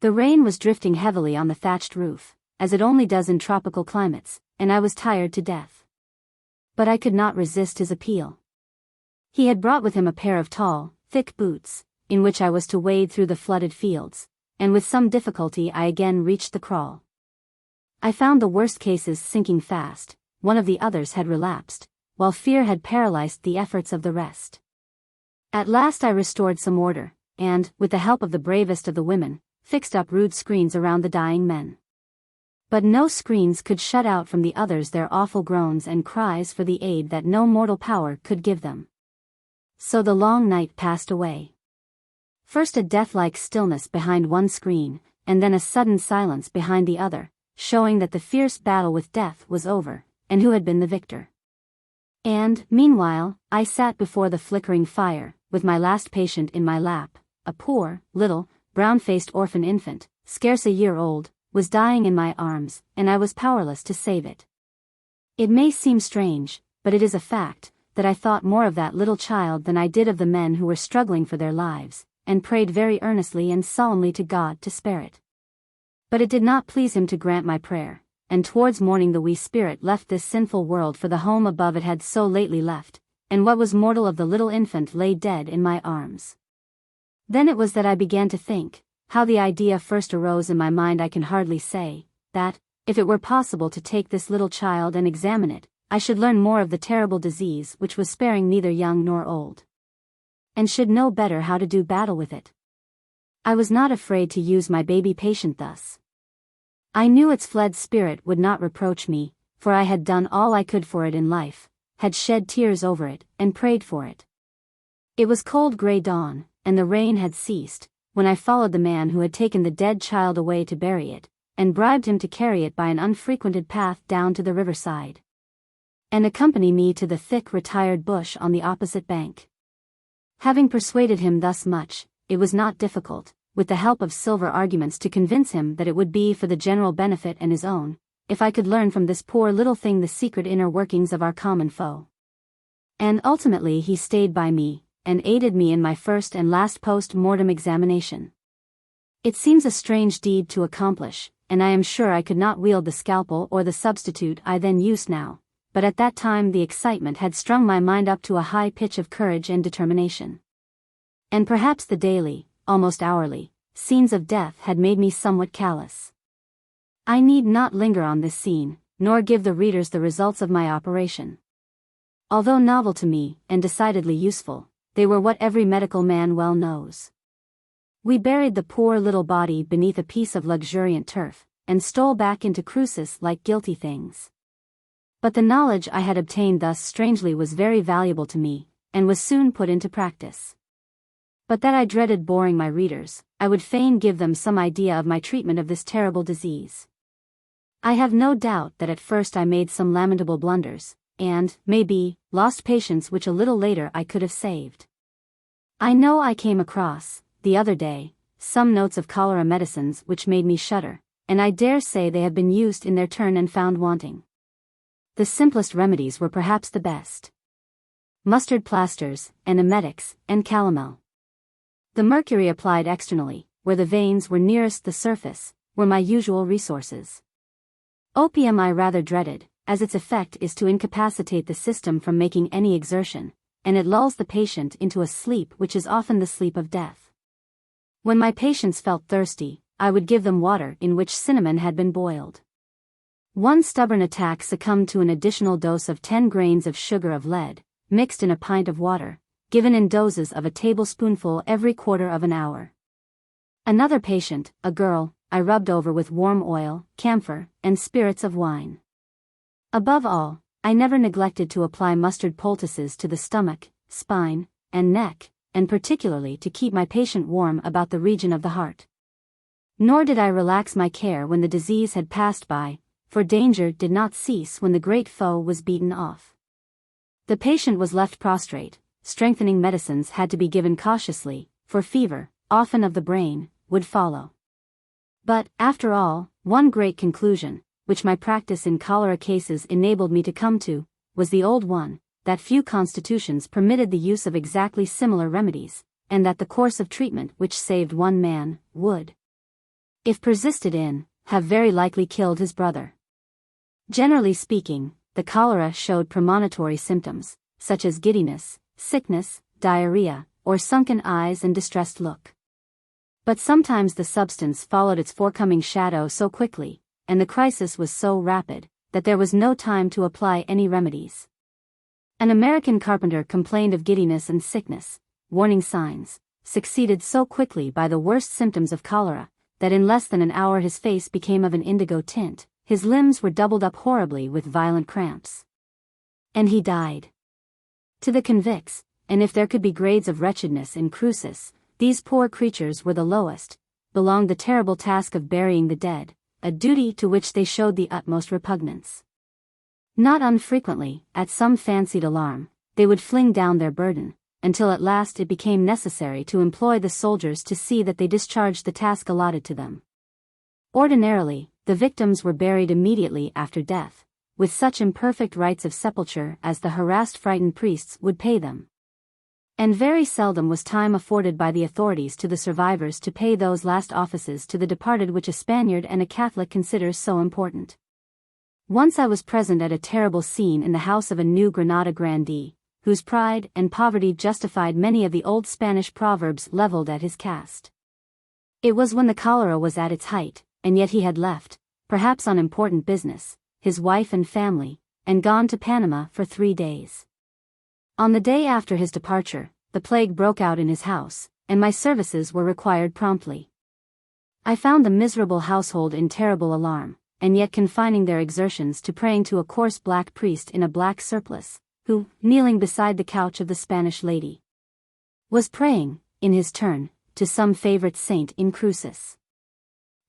The rain was drifting heavily on the thatched roof, as it only does in tropical climates, and I was tired to death. But I could not resist his appeal. He had brought with him a pair of tall, thick boots, in which I was to wade through the flooded fields, and with some difficulty I again reached the kraal. I found the worst cases sinking fast, one of the others had relapsed, while fear had paralyzed the efforts of the rest. At last I restored some order, and, with the help of the bravest of the women, fixed up rude screens around the dying men. But no screens could shut out from the others their awful groans and cries for the aid that no mortal power could give them. So the long night passed away. First a death-like stillness behind one screen, and then a sudden silence behind the other, showing that the fierce battle with death was over, and who had been the victor. And, meanwhile, I sat before the flickering fire, with my last patient in my lap, a poor, little, brown-faced orphan infant, scarce a year old, was dying in my arms, and I was powerless to save it. It may seem strange, but it is a fact, that I thought more of that little child than I did of the men who were struggling for their lives, and prayed very earnestly and solemnly to God to spare it. But it did not please him to grant my prayer, and towards morning the wee spirit left this sinful world for the home above it had so lately left, and what was mortal of the little infant lay dead in my arms. Then it was that I began to think, how the idea first arose in my mind I can hardly say, that, if it were possible to take this little child and examine it, I should learn more of the terrible disease which was sparing neither young nor old, and should know better how to do battle with it. I was not afraid to use my baby patient thus. I knew its fled spirit would not reproach me, for I had done all I could for it in life, had shed tears over it, and prayed for it. It was cold gray dawn, and the rain had ceased, when I followed the man who had taken the dead child away to bury it, and bribed him to carry it by an unfrequented path down to the riverside, and accompany me to the thick retired bush on the opposite bank. Having persuaded him thus much, it was not difficult, with the help of silver arguments to convince him that it would be for the general benefit and his own, if I could learn from this poor little thing the secret inner workings of our common foe. And ultimately he stayed by me, and aided me in my first and last post-mortem examination. It seems a strange deed to accomplish, and I am sure I could not wield the scalpel or the substitute I then used now, but at that time the excitement had strung my mind up to a high pitch of courage and determination. And perhaps the daily, almost hourly, scenes of death had made me somewhat callous. I need not linger on this scene, nor give the readers the results of my operation. Although novel to me, and decidedly useful, they were what every medical man well knows. We buried the poor little body beneath a piece of luxuriant turf, and stole back into Cruces like guilty things. But the knowledge I had obtained thus strangely was very valuable to me, and was soon put into practice. But that I dreaded boring my readers, I would fain give them some idea of my treatment of this terrible disease. I have no doubt that at first I made some lamentable blunders, and, maybe, lost patients which a little later I could have saved. I know I came across, the other day, some notes of cholera medicines which made me shudder, and I dare say they have been used in their turn and found wanting. The simplest remedies were perhaps the best. Mustard plasters, and emetics, and calomel. The mercury applied externally, where the veins were nearest the surface, were my usual resources. Opium I rather dreaded, as its effect is to incapacitate the system from making any exertion, and it lulls the patient into a sleep which is often the sleep of death. When my patients felt thirsty, I would give them water in which cinnamon had been boiled. One stubborn attack succumbed to an additional dose of 10 grains of sugar of lead, mixed in a pint of water, given in doses of a tablespoonful every quarter of an hour. Another patient, a girl, I rubbed over with warm oil, camphor, and spirits of wine. Above all, I never neglected to apply mustard poultices to the stomach, spine, and neck, and particularly to keep my patient warm about the region of the heart. Nor did I relax my care when the disease had passed by, for danger did not cease when the great foe was beaten off. The patient was left prostrate, strengthening medicines had to be given cautiously, for fever, often of the brain, would follow. But, after all, one great conclusion, which my practice in cholera cases enabled me to come to, was the old one, that few constitutions permitted the use of exactly similar remedies, and that the course of treatment which saved one man, would, if persisted in, have very likely killed his brother. Generally speaking, the cholera showed premonitory symptoms, such as giddiness, sickness, diarrhea, or sunken eyes and distressed look. But sometimes the substance followed its forecoming shadow so quickly, and the crisis was so rapid, that there was no time to apply any remedies. An American carpenter complained of giddiness and sickness, warning signs, succeeded so quickly by the worst symptoms of cholera, that in less than an hour his face became of an indigo tint, his limbs were doubled up horribly with violent cramps. And he died. To the convicts, and if there could be grades of wretchedness in Cruces, these poor creatures were the lowest, belonged the terrible task of burying the dead, a duty to which they showed the utmost repugnance. Not unfrequently, at some fancied alarm, they would fling down their burden, until at last it became necessary to employ the soldiers to see that they discharged the task allotted to them. Ordinarily, the victims were buried immediately after death, with such imperfect rites of sepulture as the harassed frightened priests would pay them. And very seldom was time afforded by the authorities to the survivors to pay those last offices to the departed which a Spaniard and a Catholic considers so important. Once I was present at a terrible scene in the house of a New Granada grandee, whose pride and poverty justified many of the old Spanish proverbs leveled at his caste. It was when the cholera was at its height, and yet he had left, perhaps on important business, his wife and family, and gone to Panama for 3 days. On the day after his departure, the plague broke out in his house, and my services were required promptly. I found the miserable household in terrible alarm, and yet confining their exertions to praying to a coarse black priest in a black surplice, who, kneeling beside the couch of the Spanish lady, was praying, in his turn, to some favorite saint in Cruces.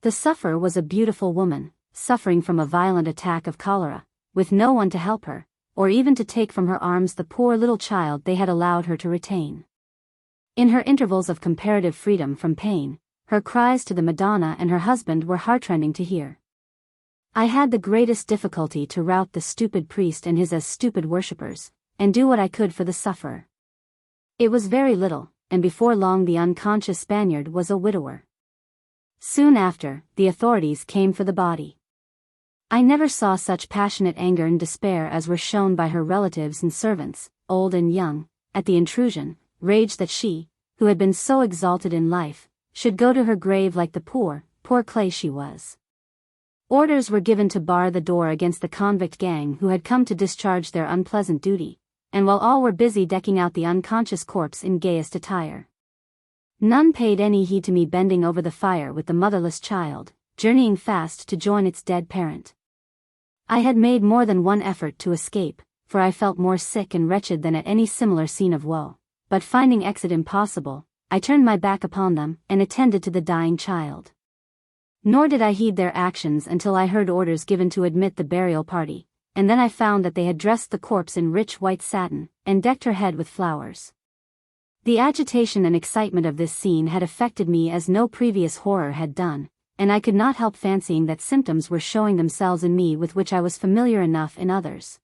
The sufferer was a beautiful woman, suffering from a violent attack of cholera, with no one to help her, or even to take from her arms the poor little child they had allowed her to retain. In her intervals of comparative freedom from pain, her cries to the Madonna and her husband were heartrending to hear. I had the greatest difficulty to rout the stupid priest and his as stupid worshippers, and do what I could for the sufferer. It was very little, and before long the unconscious Spaniard was a widower. Soon after, the authorities came for the body. I never saw such passionate anger and despair as were shown by her relatives and servants, old and young, at the intrusion, rage that she, who had been so exalted in life, should go to her grave like the poor clay she was. Orders were given to bar the door against the convict gang who had come to discharge their unpleasant duty, and while all were busy decking out the unconscious corpse in gayest attire, none paid any heed to me bending over the fire with the motherless child, journeying fast to join its dead parent. I had made more than one effort to escape, for I felt more sick and wretched than at any similar scene of woe, but finding exit impossible, I turned my back upon them and attended to the dying child. Nor did I heed their actions until I heard orders given to admit the burial party, and then I found that they had dressed the corpse in rich white satin, and decked her head with flowers. The agitation and excitement of this scene had affected me as no previous horror had done, and I could not help fancying that symptoms were showing themselves in me with which I was familiar enough in others.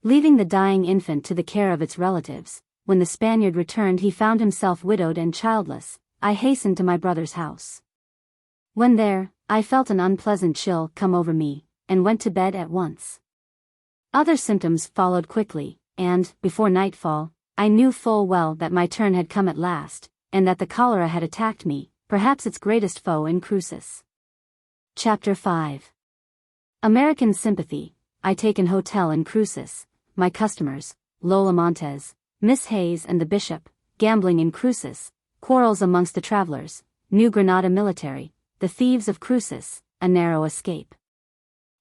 Leaving the dying infant to the care of its relatives, when the Spaniard returned he found himself widowed and childless. I hastened to my brother's house. When there, I felt an unpleasant chill come over me, and went to bed at once. Other symptoms followed quickly, and, before nightfall, I knew full well that my turn had come at last, and that the cholera had attacked me, perhaps its greatest foe in Cruces. Chapter 5. American Sympathy. I take an hotel in Cruces. My customers, Lola Montez, Miss Hayes and the Bishop, gambling in Cruces, quarrels amongst the travelers, New Granada military, the thieves of Cruces, a narrow escape.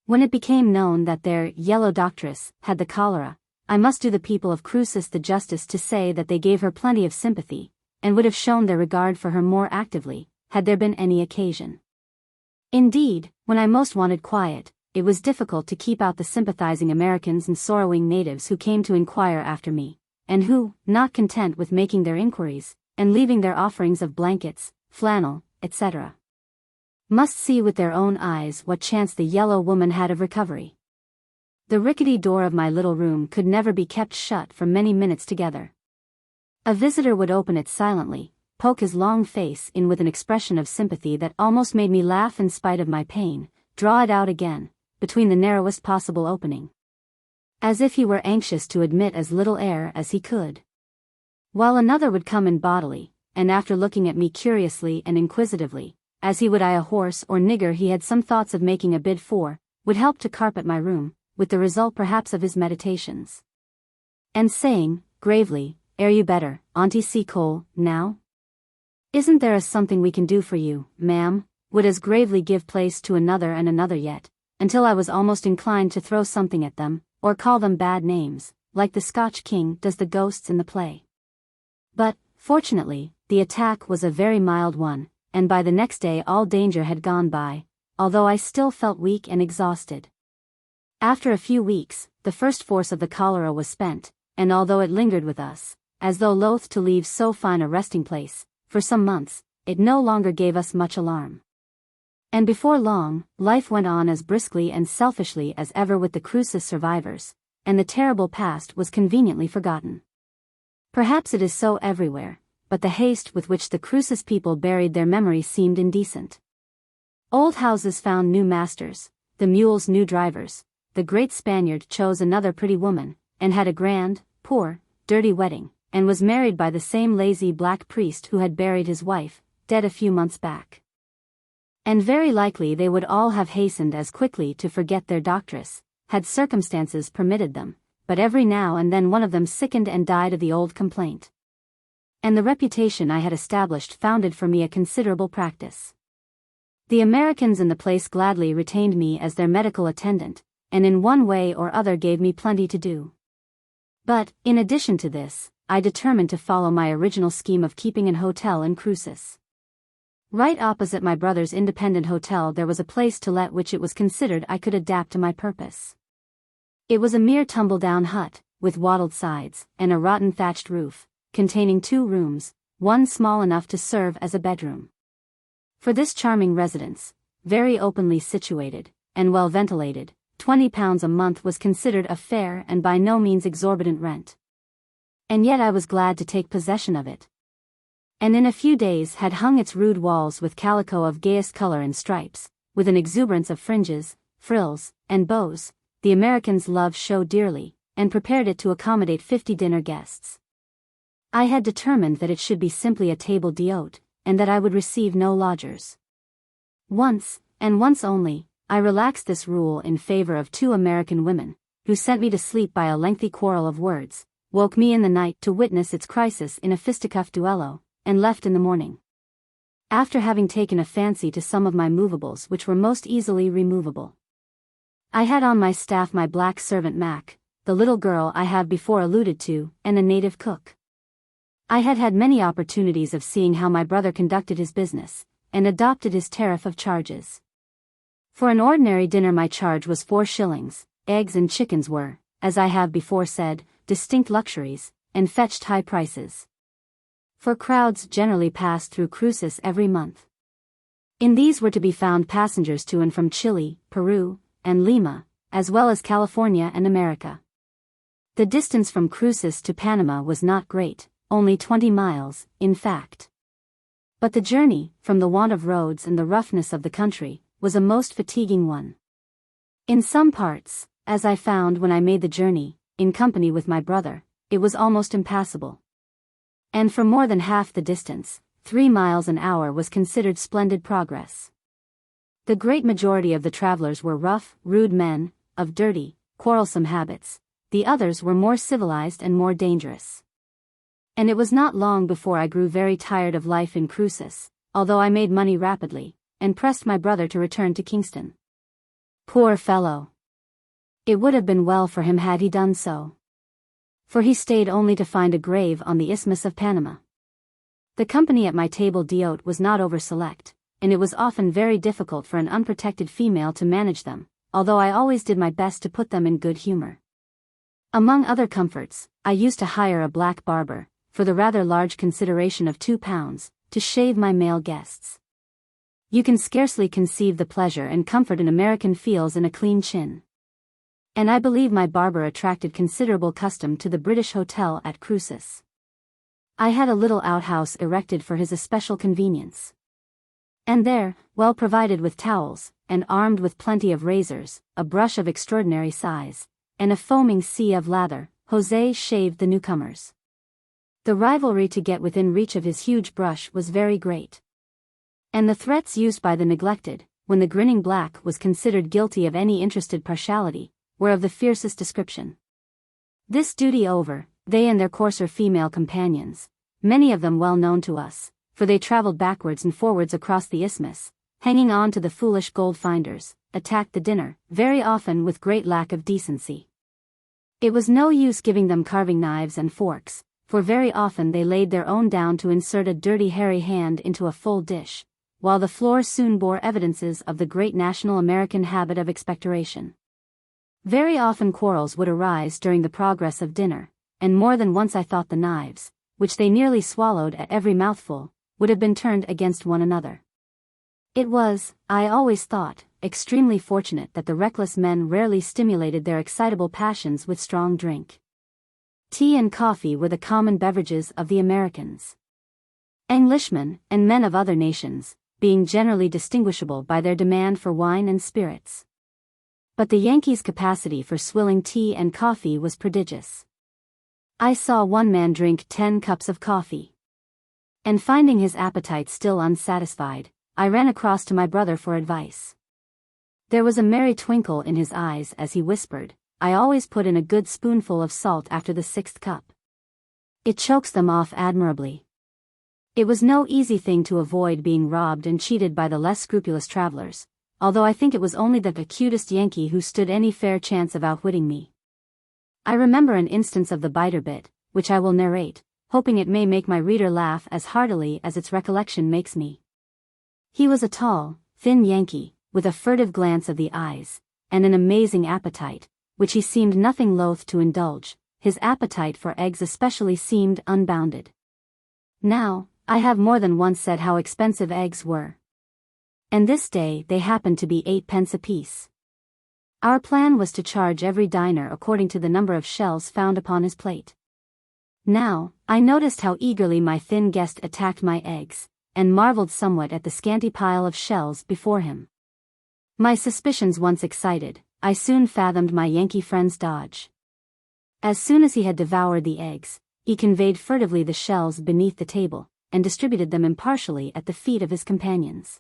When it became known that their yellow doctress had the cholera, I must do the people of Cruces the justice to say that they gave her plenty of sympathy, and would have shown their regard for her more actively, had there been any occasion. Indeed, when I most wanted quiet, it was difficult to keep out the sympathizing Americans and sorrowing natives who came to inquire after me, and who, not content with making their inquiries, and leaving their offerings of blankets, flannel, etc., must see with their own eyes what chance the yellow woman had of recovery. The rickety door of my little room could never be kept shut for many minutes together. A visitor would open it silently, poke his long face in with an expression of sympathy that almost made me laugh in spite of my pain, draw it out again, between the narrowest possible opening, as if he were anxious to admit as little air as he could. While another would come in bodily, and after looking at me curiously and inquisitively, as he would eye a horse or nigger he had some thoughts of making a bid for, would help to carpet my room, with the result perhaps of his meditations. And saying, gravely, "Are you better, Auntie Seacole, now? Isn't there a something we can do for you, ma'am?" would as gravely give place to another and another yet, until I was almost inclined to throw something at them, or call them bad names, like the Scotch king does the ghosts in the play. But, fortunately, the attack was a very mild one, and by the next day all danger had gone by, although I still felt weak and exhausted. After a few weeks, the first force of the cholera was spent, and although it lingered with us, as though loath to leave so fine a resting place, for some months, it no longer gave us much alarm. And before long, life went on as briskly and selfishly as ever with the Cruces survivors, and the terrible past was conveniently forgotten. Perhaps it is so everywhere, but the haste with which the Cruces people buried their memory seemed indecent. Old houses found new masters, the mules new drivers, the great Spaniard chose another pretty woman, and had a grand, poor, dirty wedding, and was married by the same lazy black priest who had buried his wife, dead a few months back. And very likely they would all have hastened as quickly to forget their doctress, had circumstances permitted them, but every now and then one of them sickened and died of the old complaint. And the reputation I had established founded for me a considerable practice. The Americans in the place gladly retained me as their medical attendant, and in one way or other gave me plenty to do. But, in addition to this, I determined to follow my original scheme of keeping an hotel in Cruces. Right opposite my brother's independent hotel there was a place to let which it was considered I could adapt to my purpose. It was a mere tumble-down hut, with wattled sides, and a rotten thatched roof, containing 2 rooms, one small enough to serve as a bedroom. For this charming residence, very openly situated, and well ventilated, £20 a month was considered a fair and by no means exorbitant rent. And yet I was glad to take possession of it. And in a few days had hung its rude walls with calico of gayest color and stripes, with an exuberance of fringes, frills, and bows, the Americans love show dearly, and prepared it to accommodate 50 dinner guests. I had determined that it should be simply a table d'hôte, and that I would receive no lodgers. Once, and once only, I relaxed this rule in favor of 2 American women, who sent me to sleep by a lengthy quarrel of words, woke me in the night to witness its crisis in a fisticuff duello, and left in the morning. After having taken a fancy to some of my movables which were most easily removable. I had on my staff my black servant Mac, the little girl I have before alluded to, and a native cook. I had had many opportunities of seeing how my brother conducted his business, and adopted his tariff of charges. For an ordinary dinner my charge was 4 shillings, eggs and chickens were, as I have before said, distinct luxuries, and fetched high prices. For crowds generally passed through cruces every month. In these were to be found passengers to and from Chile, Peru, and Lima, as well as California and America. The distance from Cruces to Panama was not great, only 20 miles, in fact. But the journey, from the want of roads and the roughness of the country, was a most fatiguing one. In some parts, as I found when I made the journey, in company with my brother, it was almost impassable. And for more than half the distance, 3 miles an hour was considered splendid progress. The great majority of the travelers were rough, rude men, of dirty, quarrelsome habits. The others were more civilized and more dangerous. And it was not long before I grew very tired of life in Cruces, although I made money rapidly, and pressed my brother to return to Kingston. Poor fellow! It would have been well for him had he done so. For he stayed only to find a grave on the Isthmus of Panama. The company at my table d'hôte was not over-select, and it was often very difficult for an unprotected female to manage them, although I always did my best to put them in good humor. Among other comforts, I used to hire a black barber, for the rather large consideration of £2, to shave my male guests. You can scarcely conceive the pleasure and comfort an American feels in a clean chin. And I believe my barber attracted considerable custom to the British Hotel at Cruces. I had a little outhouse erected for his especial convenience. And there, well provided with towels, and armed with plenty of razors, a brush of extraordinary size, and a foaming sea of lather, José shaved the newcomers. The rivalry to get within reach of his huge brush was very great. And the threats used by the neglected, when the grinning black was considered guilty of any interested partiality, were of the fiercest description. This duty over, they and their coarser female companions, many of them well known to us, for they traveled backwards and forwards across the isthmus, hanging on to the foolish gold finders, attacked the dinner, very often with great lack of decency. It was no use giving them carving knives and forks, for very often they laid their own down to insert a dirty hairy hand into a full dish, while the floor soon bore evidences of the great national American habit of expectoration. Very often quarrels would arise during the progress of dinner, and more than once I thought the knives, which they nearly swallowed at every mouthful, would have been turned against one another. It was, I always thought, extremely fortunate that the reckless men rarely stimulated their excitable passions with strong drink. Tea and coffee were the common beverages of the Americans. Englishmen, and men of other nations, being generally distinguishable by their demand for wine and spirits. But the Yankees' capacity for swilling tea and coffee was prodigious. I saw one man drink 10 cups of coffee. And finding his appetite still unsatisfied, I ran across to my brother for advice. There was a merry twinkle in his eyes as he whispered, "I always put in a good spoonful of salt after the 6th cup. It chokes them off admirably." It was no easy thing to avoid being robbed and cheated by the less scrupulous travelers, although I think it was only the acutest Yankee who stood any fair chance of outwitting me. I remember an instance of the biter bit, which I will narrate, hoping it may make my reader laugh as heartily as its recollection makes me. He was a tall, thin Yankee, with a furtive glance of the eyes, and an amazing appetite, which he seemed nothing loath to indulge. His appetite for eggs especially seemed unbounded. Now, I have more than once said how expensive eggs were. And this day they happened to be 8 pence apiece. Our plan was to charge every diner according to the number of shells found upon his plate. Now, I noticed how eagerly my thin guest attacked my eggs, and marveled somewhat at the scanty pile of shells before him. My suspicions once excited, I soon fathomed my Yankee friend's dodge. As soon as he had devoured the eggs, he conveyed furtively the shells beneath the table, and distributed them impartially at the feet of his companions.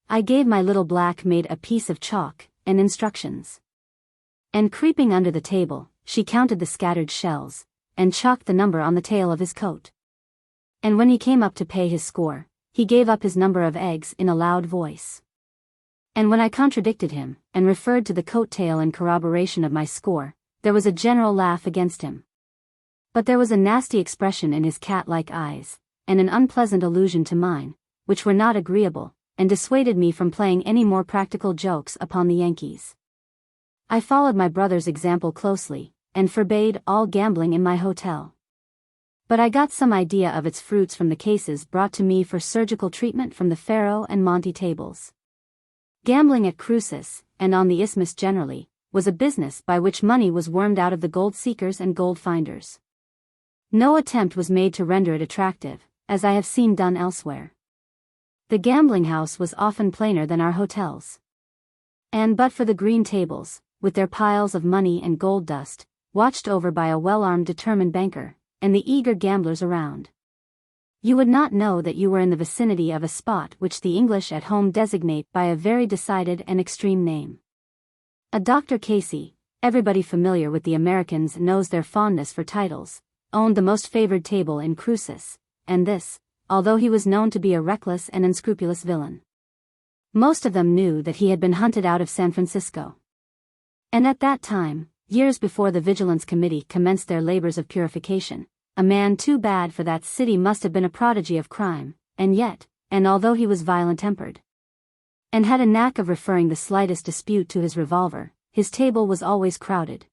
I gave my little black maid a piece of chalk, and instructions. And creeping under the table, she counted the scattered shells, and chalked the number on the tail of his coat. And when he came up to pay his score, he gave up his number of eggs in a loud voice. And when I contradicted him, and referred to the coat tail in corroboration of my score, there was a general laugh against him. But there was a nasty expression in his cat-like eyes, and an unpleasant allusion to mine, which were not agreeable, and dissuaded me from playing any more practical jokes upon the Yankees. I followed my brother's example closely, and forbade all gambling in my hotel. But I got some idea of its fruits from the cases brought to me for surgical treatment from the Faro and Monte tables. Gambling at Cruces, and on the Isthmus generally, was a business by which money was wormed out of the gold seekers and gold finders. No attempt was made to render it attractive, as I have seen done elsewhere. The gambling house was often plainer than our hotels. And but for the green tables, with their piles of money and gold dust, watched over by a well-armed determined banker, and the eager gamblers around, you would not know that you were in the vicinity of a spot which the English at home designate by a very decided and extreme name. A Dr. Casey, everybody familiar with the Americans knows their fondness for titles, owned the most favored table in Cruces, and this, although he was known to be a reckless and unscrupulous villain. Most of them knew that he had been hunted out of San Francisco. And at that time, years before the Vigilance Committee commenced their labors of purification, a man too bad for that city must have been a prodigy of crime, and yet, and although he was violent-tempered, and had a knack of referring the slightest dispute to his revolver, his table was always crowded.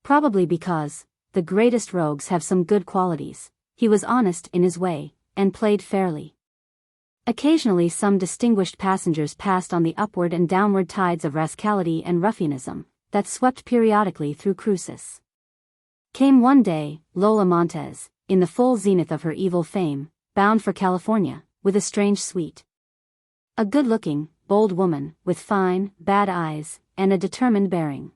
Probably because, the greatest rogues have some good qualities, he was honest in his way, and played fairly. Occasionally some distinguished passengers passed on the upward and downward tides of rascality and ruffianism, that swept periodically through Cruces. Came one day, Lola Montez, in the full zenith of her evil fame, bound for California, with a strange suite. A good-looking, bold woman, with fine, bad eyes, and a determined bearing.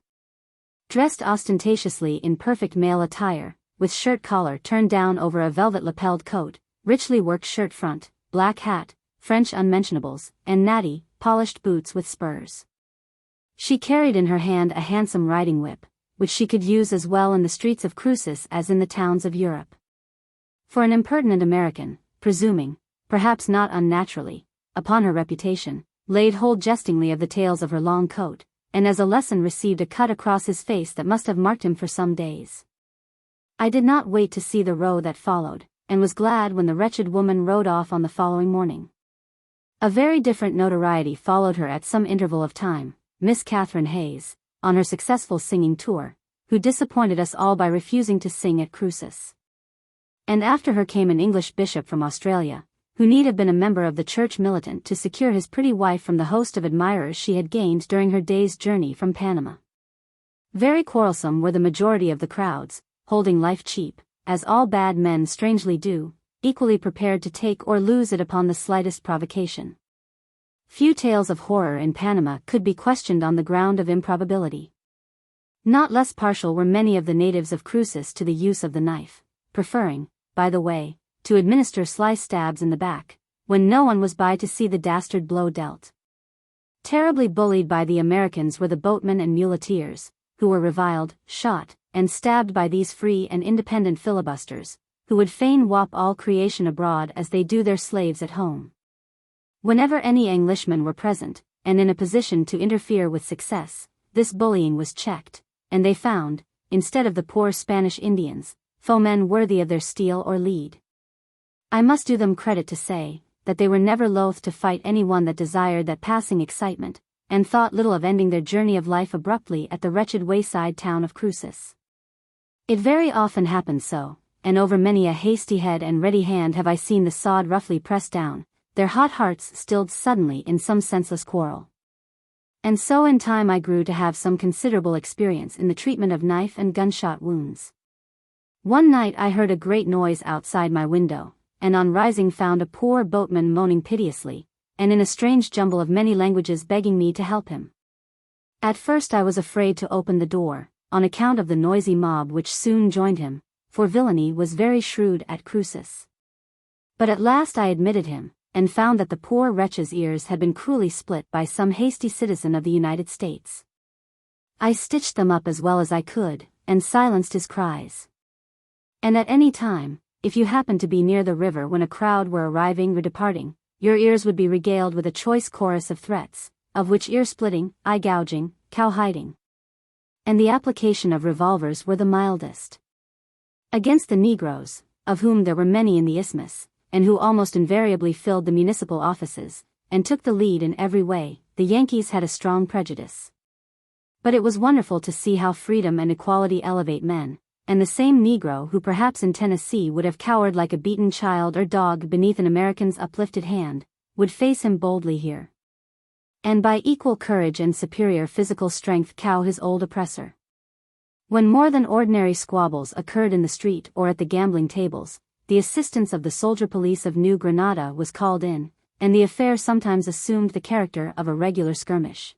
Dressed ostentatiously in perfect male attire, with shirt collar turned down over a velvet-lapelled coat, richly worked shirt front, black hat, French unmentionables, and natty, polished boots with spurs. She carried in her hand a handsome riding whip, which she could use as well in the streets of Cruces as in the towns of Europe. For an impertinent American, presuming, perhaps not unnaturally, upon her reputation, laid hold jestingly of the tails of her long coat, and as a lesson received a cut across his face that must have marked him for some days. I did not wait to see the row that followed, and was glad when the wretched woman rode off on the following morning. A very different notoriety followed her at some interval of time, Miss Catherine Hayes, on her successful singing tour, who disappointed us all by refusing to sing at Cruces. And after her came an English bishop from Australia, who need have been a member of the church militant to secure his pretty wife from the host of admirers she had gained during her day's journey from Panama. Very quarrelsome were the majority of the crowds, holding life cheap, as all bad men strangely do, equally prepared to take or lose it upon the slightest provocation. Few tales of horror in Panama could be questioned on the ground of improbability. Not less partial were many of the natives of Cruces to the use of the knife, preferring, by the way, to administer sly stabs in the back, when no one was by to see the dastard blow dealt. Terribly bullied by the Americans were the boatmen and muleteers, who were reviled, shot, and stabbed by these free and independent filibusters, who would fain whop all creation abroad as they do their slaves at home. Whenever any Englishmen were present, and in a position to interfere with success, this bullying was checked, and they found, instead of the poor Spanish Indians, foemen worthy of their steel or lead. I must do them credit to say, that they were never loath to fight any one that desired that passing excitement, and thought little of ending their journey of life abruptly at the wretched wayside town of Cruces. It very often happened so, and over many a hasty head and ready hand have I seen the sod roughly pressed down, their hot hearts stilled suddenly in some senseless quarrel. And so in time I grew to have some considerable experience in the treatment of knife and gunshot wounds. One night I heard a great noise outside my window, and on rising found a poor boatman moaning piteously, and in a strange jumble of many languages begging me to help him. At first I was afraid to open the door, on account of the noisy mob which soon joined him, for villainy was very shrewd at Cruces. But at last I admitted him, and found that the poor wretch's ears had been cruelly split by some hasty citizen of the United States. I stitched them up as well as I could, and silenced his cries. And at any time, if you happened to be near the river when a crowd were arriving or departing, your ears would be regaled with a choice chorus of threats, of which ear-splitting, eye-gouging, cow-hiding, and the application of revolvers were the mildest. Against the Negroes, of whom there were many in the Isthmus, and who almost invariably filled the municipal offices, and took the lead in every way, the Yankees had a strong prejudice. But it was wonderful to see how freedom and equality elevate men, and the same Negro who perhaps in Tennessee would have cowered like a beaten child or dog beneath an American's uplifted hand, would face him boldly here, and by equal courage and superior physical strength cow his old oppressor. When more than ordinary squabbles occurred in the street or at the gambling tables, the assistance of the soldier police of New Granada was called in, and the affair sometimes assumed the character of a regular skirmish.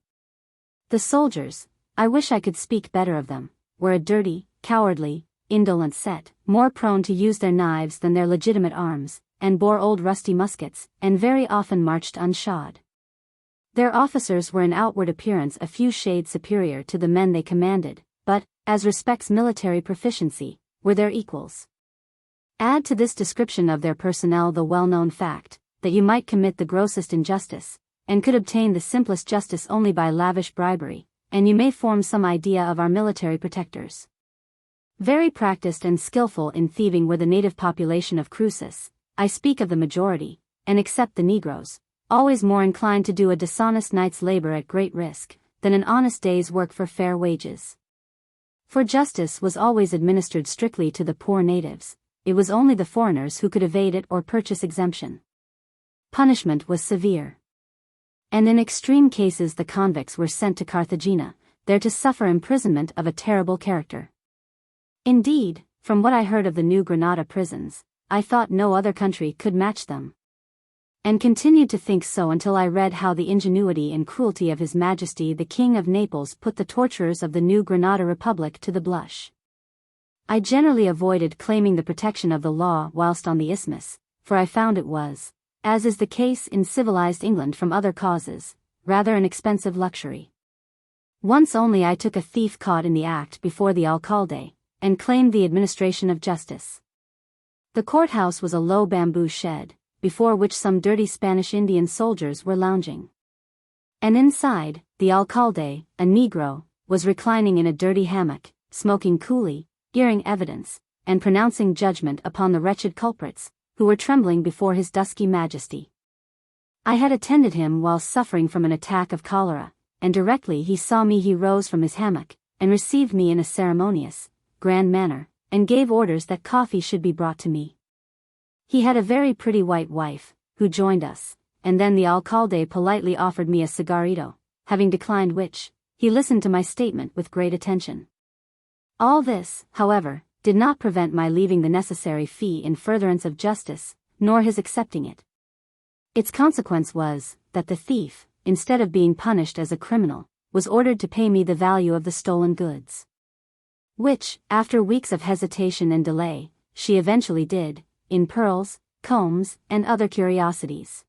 The soldiers, I wish I could speak better of them, were a dirty, cowardly, indolent set, more prone to use their knives than their legitimate arms, and bore old rusty muskets, and very often marched unshod. Their officers were in outward appearance a few shades superior to the men they commanded, but, as respects military proficiency, were their equals. Add to this description of their personnel the well-known fact, that you might commit the grossest injustice, and could obtain the simplest justice only by lavish bribery, and you may form some idea of our military protectors. Very practiced and skillful in thieving were the native population of Cruces, I speak of the majority, and except the Negroes, always more inclined to do a dishonest night's labor at great risk, than an honest day's work for fair wages. For justice was always administered strictly to the poor natives, it was only the foreigners who could evade it or purchase exemption. Punishment was severe. And in extreme cases the convicts were sent to Carthagena, there to suffer imprisonment of a terrible character. Indeed, from what I heard of the New Granada prisons, I thought no other country could match them. And continued to think so until I read how the ingenuity and cruelty of His Majesty the King of Naples put the torturers of the New Granada Republic to the blush. I generally avoided claiming the protection of the law whilst on the Isthmus, for I found it was, as is the case in civilized England from other causes, rather an expensive luxury. Once only I took a thief caught in the act before the alcalde, and claimed the administration of justice. The courthouse was a low bamboo shed, before which some dirty Spanish Indian soldiers were lounging. And inside, the alcalde, a Negro, was reclining in a dirty hammock, smoking coolly, hearing evidence, and pronouncing judgment upon the wretched culprits, who were trembling before his dusky majesty. I had attended him while suffering from an attack of cholera, and directly he saw me he rose from his hammock, and received me in a ceremonious, grand manner, and gave orders that coffee should be brought to me. He had a very pretty white wife, who joined us, and then the alcalde politely offered me a cigarrito, having declined which, he listened to my statement with great attention. All this, however, did not prevent my leaving the necessary fee in furtherance of justice, nor his accepting it. Its consequence was, that the thief, instead of being punished as a criminal, was ordered to pay me the value of the stolen goods. Which, after weeks of hesitation and delay, she eventually did, in pearls, combs, and other curiosities.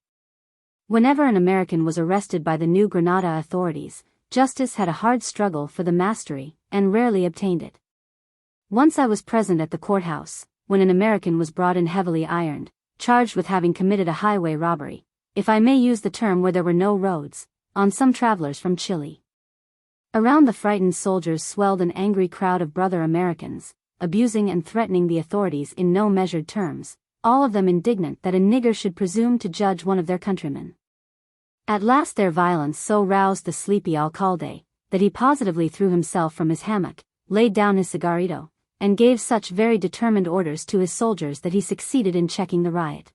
Whenever an American was arrested by the New Granada authorities, justice had a hard struggle for the mastery, and rarely obtained it. Once I was present at the courthouse, when an American was brought in heavily ironed, charged with having committed a highway robbery, if I may use the term where there were no roads, on some travelers from Chile. Around the frightened soldiers swelled an angry crowd of brother Americans, abusing and threatening the authorities in no measured terms, all of them indignant that a nigger should presume to judge one of their countrymen. At last their violence so roused the sleepy alcalde, that he positively threw himself from his hammock, laid down his cigarrito, and gave such very determined orders to his soldiers that he succeeded in checking the riot.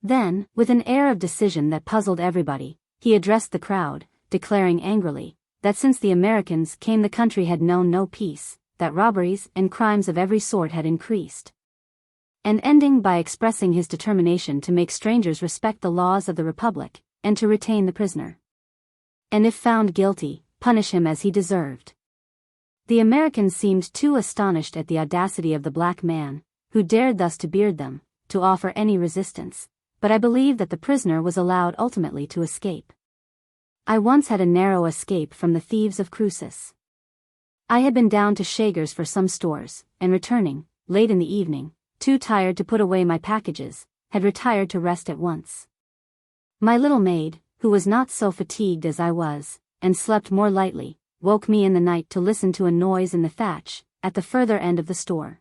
Then, with an air of decision that puzzled everybody, he addressed the crowd, declaring angrily that since the Americans came the country had known no peace, that robberies and crimes of every sort had increased. And ending by expressing his determination to make strangers respect the laws of the Republic, and to retain the prisoner. And if found guilty, punish him as he deserved. The Americans seemed too astonished at the audacity of the black man, who dared thus to beard them, to offer any resistance, but I believe that the prisoner was allowed ultimately to escape. I once had a narrow escape from the thieves of Cruces. I had been down to Shager's for some stores, and returning, late in the evening, too tired to put away my packages, had retired to rest at once. My little maid, who was not so fatigued as I was, and slept more lightly, woke me in the night to listen to a noise in the thatch, at the further end of the store.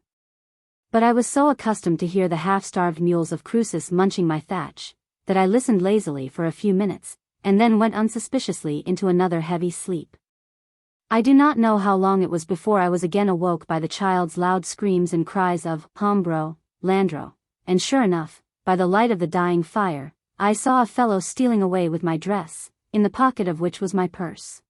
But I was so accustomed to hear the half-starved mules of Cruces munching my thatch, that I listened lazily for a few minutes, and then went unsuspiciously into another heavy sleep. I do not know how long it was before I was again awoke by the child's loud screams and cries of "Hombro, Landro," and sure enough, by the light of the dying fire, I saw a fellow stealing away with my dress, in the pocket of which was my purse.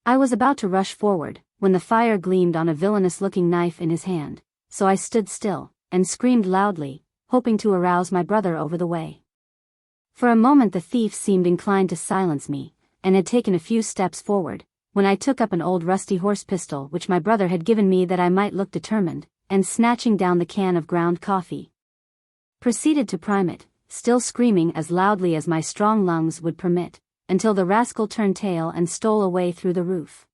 I was about to rush forward, when the fire gleamed on a villainous-looking knife in his hand, so I stood still, and screamed loudly, hoping to arouse my brother over the way. For a moment the thief seemed inclined to silence me, and had taken a few steps forward, when I took up an old rusty horse pistol which my brother had given me that I might look determined, and snatching down the can of ground coffee, proceeded to prime it, still screaming as loudly as my strong lungs would permit, until the rascal turned tail and stole away through the roof.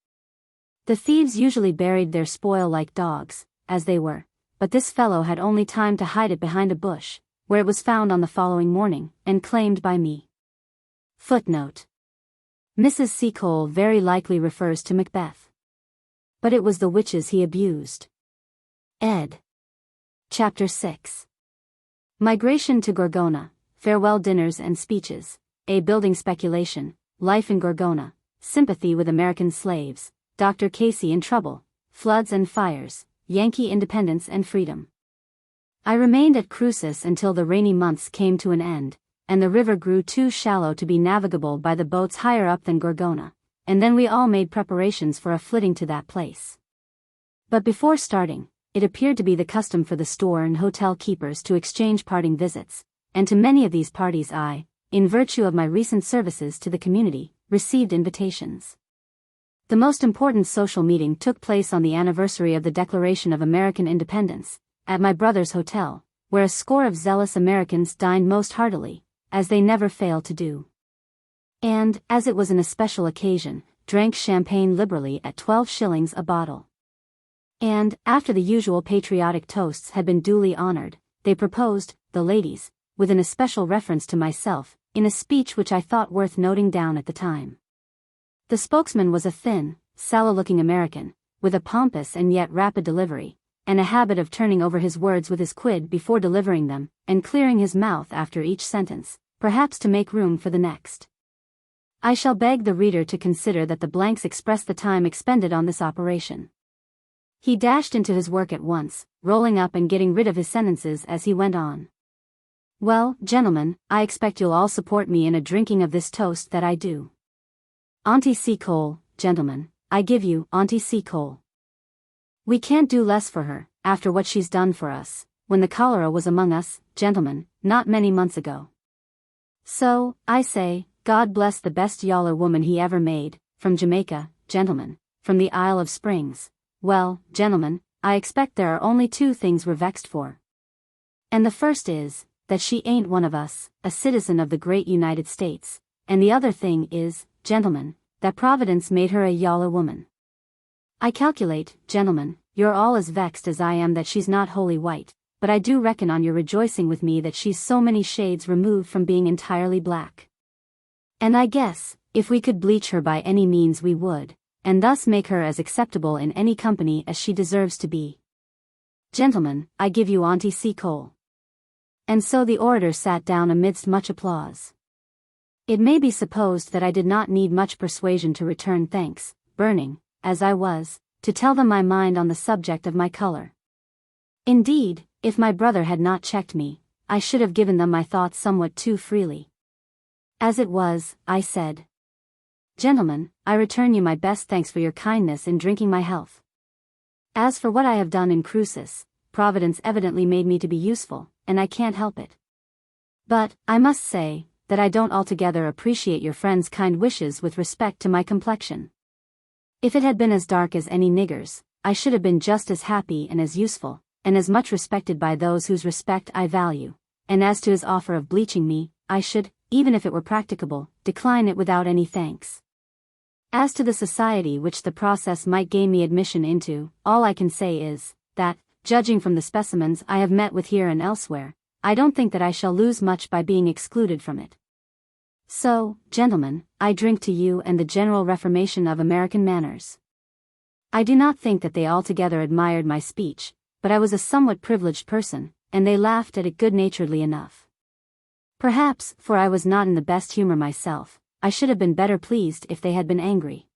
The thieves usually buried their spoil like dogs, as they were, but this fellow had only time to hide it behind a bush, where it was found on the following morning, and claimed by me. Footnote: Mrs. Seacole very likely refers to Macbeth. But it was the witches he abused. Ed. Chapter 6. Migration to Gorgona, farewell dinners and speeches, a building speculation, life in Gorgona, sympathy with American slaves, Dr. Casey in trouble, floods and fires, Yankee independence and freedom. I remained at Cruces until the rainy months came to an end, and the river grew too shallow to be navigable by the boats higher up than Gorgona, and then we all made preparations for a flitting to that place. But before starting, it appeared to be the custom for the store and hotel keepers to exchange parting visits, and to many of these parties I, in virtue of my recent services to the community, received invitations. The most important social meeting took place on the anniversary of the Declaration of American Independence, at my brother's hotel, where a score of zealous Americans dined most heartily, as they never failed to do. And, as it was an especial occasion, drank champagne liberally at 12 shillings a bottle. And, after the usual patriotic toasts had been duly honored, they proposed, the ladies, with an especial reference to myself, in a speech which I thought worth noting down at the time. The spokesman was a thin, sallow-looking American, with a pompous and yet rapid delivery, and a habit of turning over his words with his quid before delivering them, and clearing his mouth after each sentence, perhaps to make room for the next. I shall beg the reader to consider that the blanks express the time expended on this operation. He dashed into his work at once, rolling up and getting rid of his sentences as he went on. Well, gentlemen, I expect you'll all support me in a drinking of this toast that I do. Auntie Seacole, gentlemen, I give you, Auntie Seacole. We can't do less for her, after what she's done for us, when the cholera was among us, gentlemen, not many months ago. So, I say, God bless the best yaller woman he ever made, from Jamaica, gentlemen, from the Isle of Springs. Well, gentlemen, I expect there are only two things we're vexed for. And the first is, that she ain't one of us, a citizen of the great United States, and the other thing is, gentlemen, that Providence made her a yaller woman. I calculate, gentlemen, you're all as vexed as I am that she's not wholly white, but I do reckon on your rejoicing with me that she's so many shades removed from being entirely black. And I guess, if we could bleach her by any means we would, and thus make her as acceptable in any company as she deserves to be. Gentlemen, I give you Auntie Seacole. And so the orator sat down amidst much applause. It may be supposed that I did not need much persuasion to return thanks, burning, as I was, to tell them my mind on the subject of my color. Indeed, if my brother had not checked me, I should have given them my thoughts somewhat too freely. As it was, I said, "Gentlemen, I return you my best thanks for your kindness in drinking my health. As for what I have done in Cruces, Providence evidently made me to be useful, and I can't help it. But, I must say, that I don't altogether appreciate your friend's kind wishes with respect to my complexion. If it had been as dark as any nigger's, I should have been just as happy and as useful, and as much respected by those whose respect I value, and as to his offer of bleaching me, I should, even if it were practicable, decline it without any thanks. As to the society which the process might gain me admission into, all I can say is, that, judging from the specimens I have met with here and elsewhere, I don't think that I shall lose much by being excluded from it. So, gentlemen, I drink to you and the general reformation of American manners." I do not think that they altogether admired my speech, but I was a somewhat privileged person, and they laughed at it good-naturedly enough. Perhaps, for I was not in the best humor myself, I should have been better pleased if they had been angry.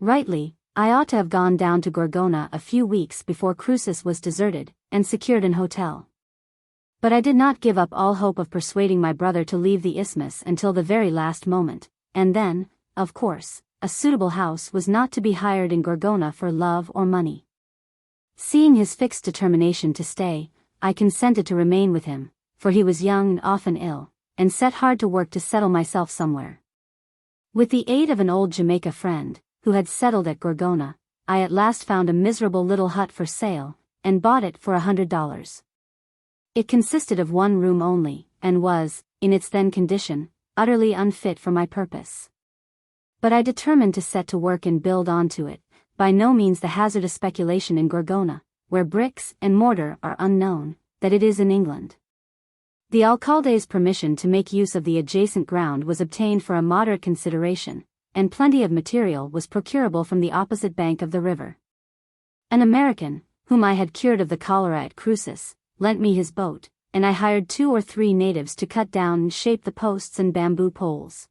Rightly, I ought to have gone down to Gorgona a few weeks before Cruces was deserted, and secured an hotel. But I did not give up all hope of persuading my brother to leave the isthmus until the very last moment, and then, of course, a suitable house was not to be hired in Gorgona for love or money. Seeing his fixed determination to stay, I consented to remain with him, for he was young and often ill, and set hard to work to settle myself somewhere. With the aid of an old Jamaica friend, who had settled at Gorgona, I at last found a miserable little hut for sale, and bought it for $100. It consisted of one room only, and was, in its then condition, utterly unfit for my purpose. But I determined to set to work and build onto it, by no means the hazardous speculation in Gorgona, where bricks and mortar are unknown, that it is in England. The alcalde's permission to make use of the adjacent ground was obtained for a moderate consideration, and plenty of material was procurable from the opposite bank of the river. An American, whom I had cured of the cholera at Cruces, lent me his boat, and I hired 2 or 3 natives to cut down and shape the posts and bamboo poles.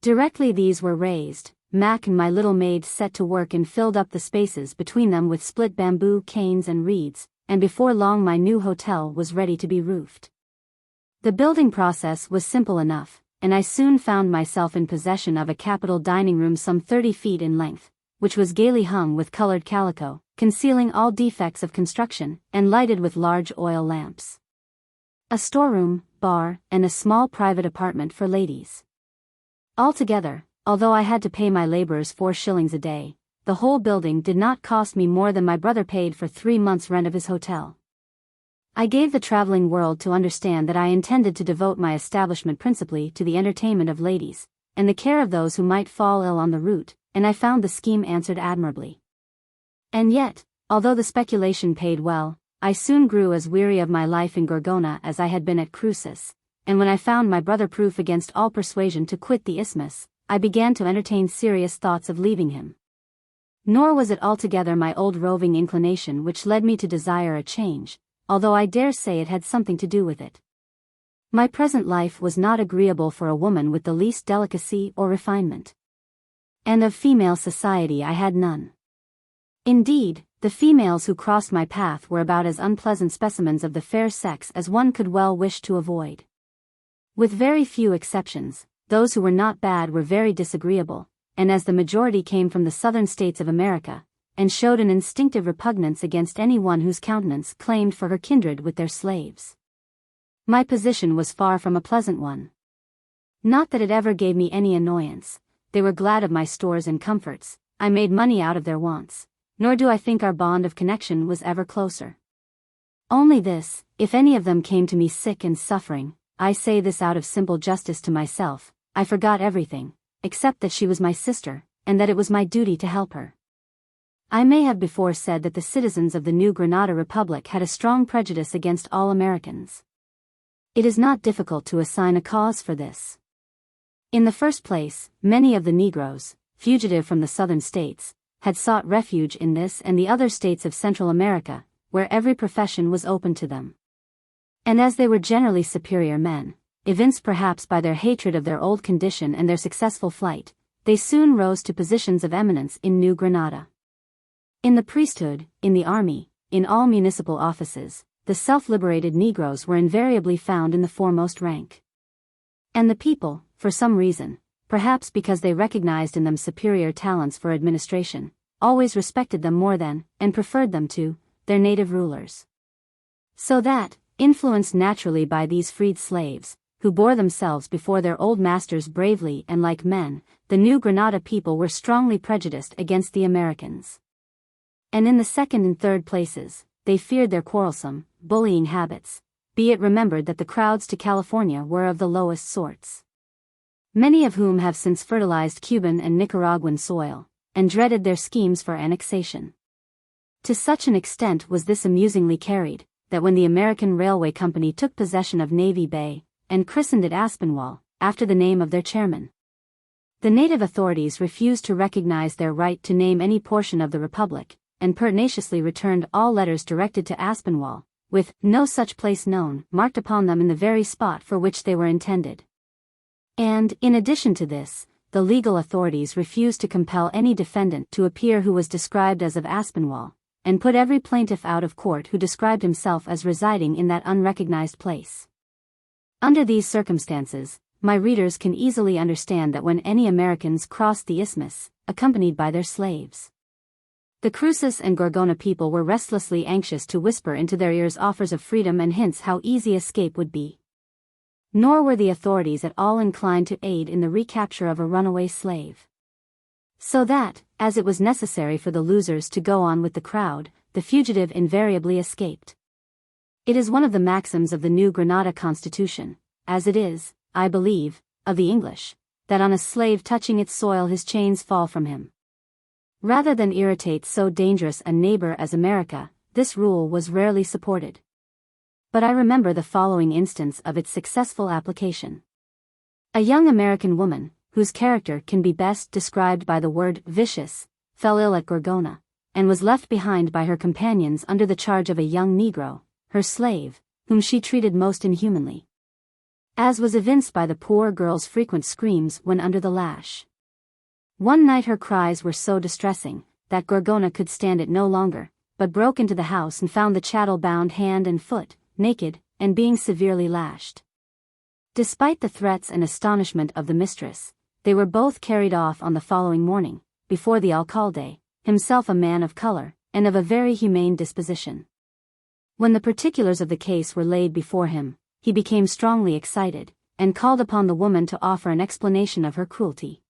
Directly these were raised, Mac and my little maid set to work and filled up the spaces between them with split bamboo canes and reeds, and before long my new hotel was ready to be roofed. The building process was simple enough, and I soon found myself in possession of a capital dining room some 30 feet in length, which was gaily hung with colored calico, concealing all defects of construction, and lighted with large oil lamps. A storeroom, bar, and a small private apartment for ladies. Altogether, although I had to pay my laborers 4 shillings a day, the whole building did not cost me more than my brother paid for 3 months' rent of his hotel. I gave the traveling world to understand that I intended to devote my establishment principally to the entertainment of ladies, and the care of those who might fall ill on the route, and I found the scheme answered admirably. And yet, although the speculation paid well, I soon grew as weary of my life in Gorgona as I had been at Cruces, and when I found my brother proof against all persuasion to quit the isthmus, I began to entertain serious thoughts of leaving him. Nor was it altogether my old roving inclination which led me to desire a change, although I dare say it had something to do with it. My present life was not agreeable for a woman with the least delicacy or refinement. And of female society I had none. Indeed, the females who crossed my path were about as unpleasant specimens of the fair sex as one could well wish to avoid. With very few exceptions, those who were not bad were very disagreeable, and as the majority came from the southern states of America, and showed an instinctive repugnance against any one whose countenance claimed for her kindred with their slaves. My position was far from a pleasant one. Not that it ever gave me any annoyance. They were glad of my stores and comforts, I made money out of their wants, nor do I think our bond of connection was ever closer. Only this, if any of them came to me sick and suffering, I say this out of simple justice to myself, I forgot everything, except that she was my sister, and that it was my duty to help her. I may have before said that the citizens of the New Granada Republic had a strong prejudice against all Americans. It is not difficult to assign a cause for this. In the first place, many of the Negroes, fugitive from the southern states, had sought refuge in this and the other states of Central America, where every profession was open to them. And as they were generally superior men, evinced perhaps by their hatred of their old condition and their successful flight, they soon rose to positions of eminence in New Granada. In the priesthood, in the army, in all municipal offices, the self-liberated Negroes were invariably found in the foremost rank. And the people, for some reason, perhaps because they recognized in them superior talents for administration, always respected them more than, and preferred them to, their native rulers. So that, influenced naturally by these freed slaves, who bore themselves before their old masters bravely and like men, the New Granada people were strongly prejudiced against the Americans. And in the second and third places, they feared their quarrelsome, bullying habits, be it remembered that the crowds to California were of the lowest sorts. Many of whom have since fertilized Cuban and Nicaraguan soil, and dreaded their schemes for annexation. To such an extent was this amusingly carried, that when the American Railway Company took possession of Navy Bay, and christened it Aspinwall, after the name of their chairman, the native authorities refused to recognize their right to name any portion of the Republic, and pertinaciously returned all letters directed to Aspinwall, with "no such place known" marked upon them in the very spot for which they were intended. And, in addition to this, the legal authorities refused to compel any defendant to appear who was described as of Aspinwall, and put every plaintiff out of court who described himself as residing in that unrecognized place. Under these circumstances, my readers can easily understand that when any Americans crossed the isthmus, accompanied by their slaves, the Cruces and Gorgona people were restlessly anxious to whisper into their ears offers of freedom and hints how easy escape would be. Nor were the authorities at all inclined to aid in the recapture of a runaway slave. So that, as it was necessary for the losers to go on with the crowd, the fugitive invariably escaped. It is one of the maxims of the New Granada Constitution, as it is, I believe, of the English, that on a slave touching its soil his chains fall from him. Rather than irritate so dangerous a neighbor as America, this rule was rarely supported. But I remember the following instance of its successful application. A young American woman, whose character can be best described by the word vicious, fell ill at Gorgona, and was left behind by her companions under the charge of a young Negro, her slave, whom she treated most inhumanly, as was evinced by the poor girl's frequent screams when under the lash. One night her cries were so distressing, that Gorgona could stand it no longer, but broke into the house and found the chattel bound hand and foot, naked, and being severely lashed. Despite the threats and astonishment of the mistress, they were both carried off on the following morning, before the alcalde, himself a man of color, and of a very humane disposition. When the particulars of the case were laid before him, he became strongly excited, and called upon the woman to offer an explanation of her cruelty.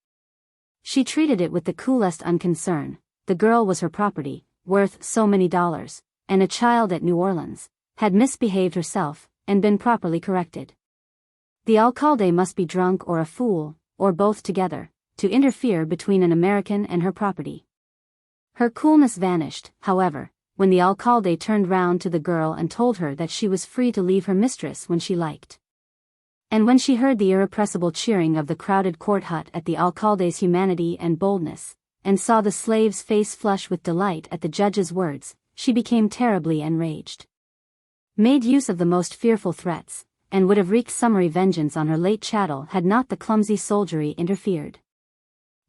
She treated it with the coolest unconcern. The girl was her property, worth so many dollars, and a child at New Orleans, had misbehaved herself, and been properly corrected. The alcalde must be drunk or a fool, or both together, to interfere between an American and her property. Her coolness vanished, however, when the alcalde turned round to the girl and told her that she was free to leave her mistress when she liked. And when she heard the irrepressible cheering of the crowded court hut at the alcalde's humanity and boldness, and saw the slave's face flush with delight at the judge's words, she became terribly enraged, made use of the most fearful threats, and would have wreaked summary vengeance on her late chattel had not the clumsy soldiery interfered.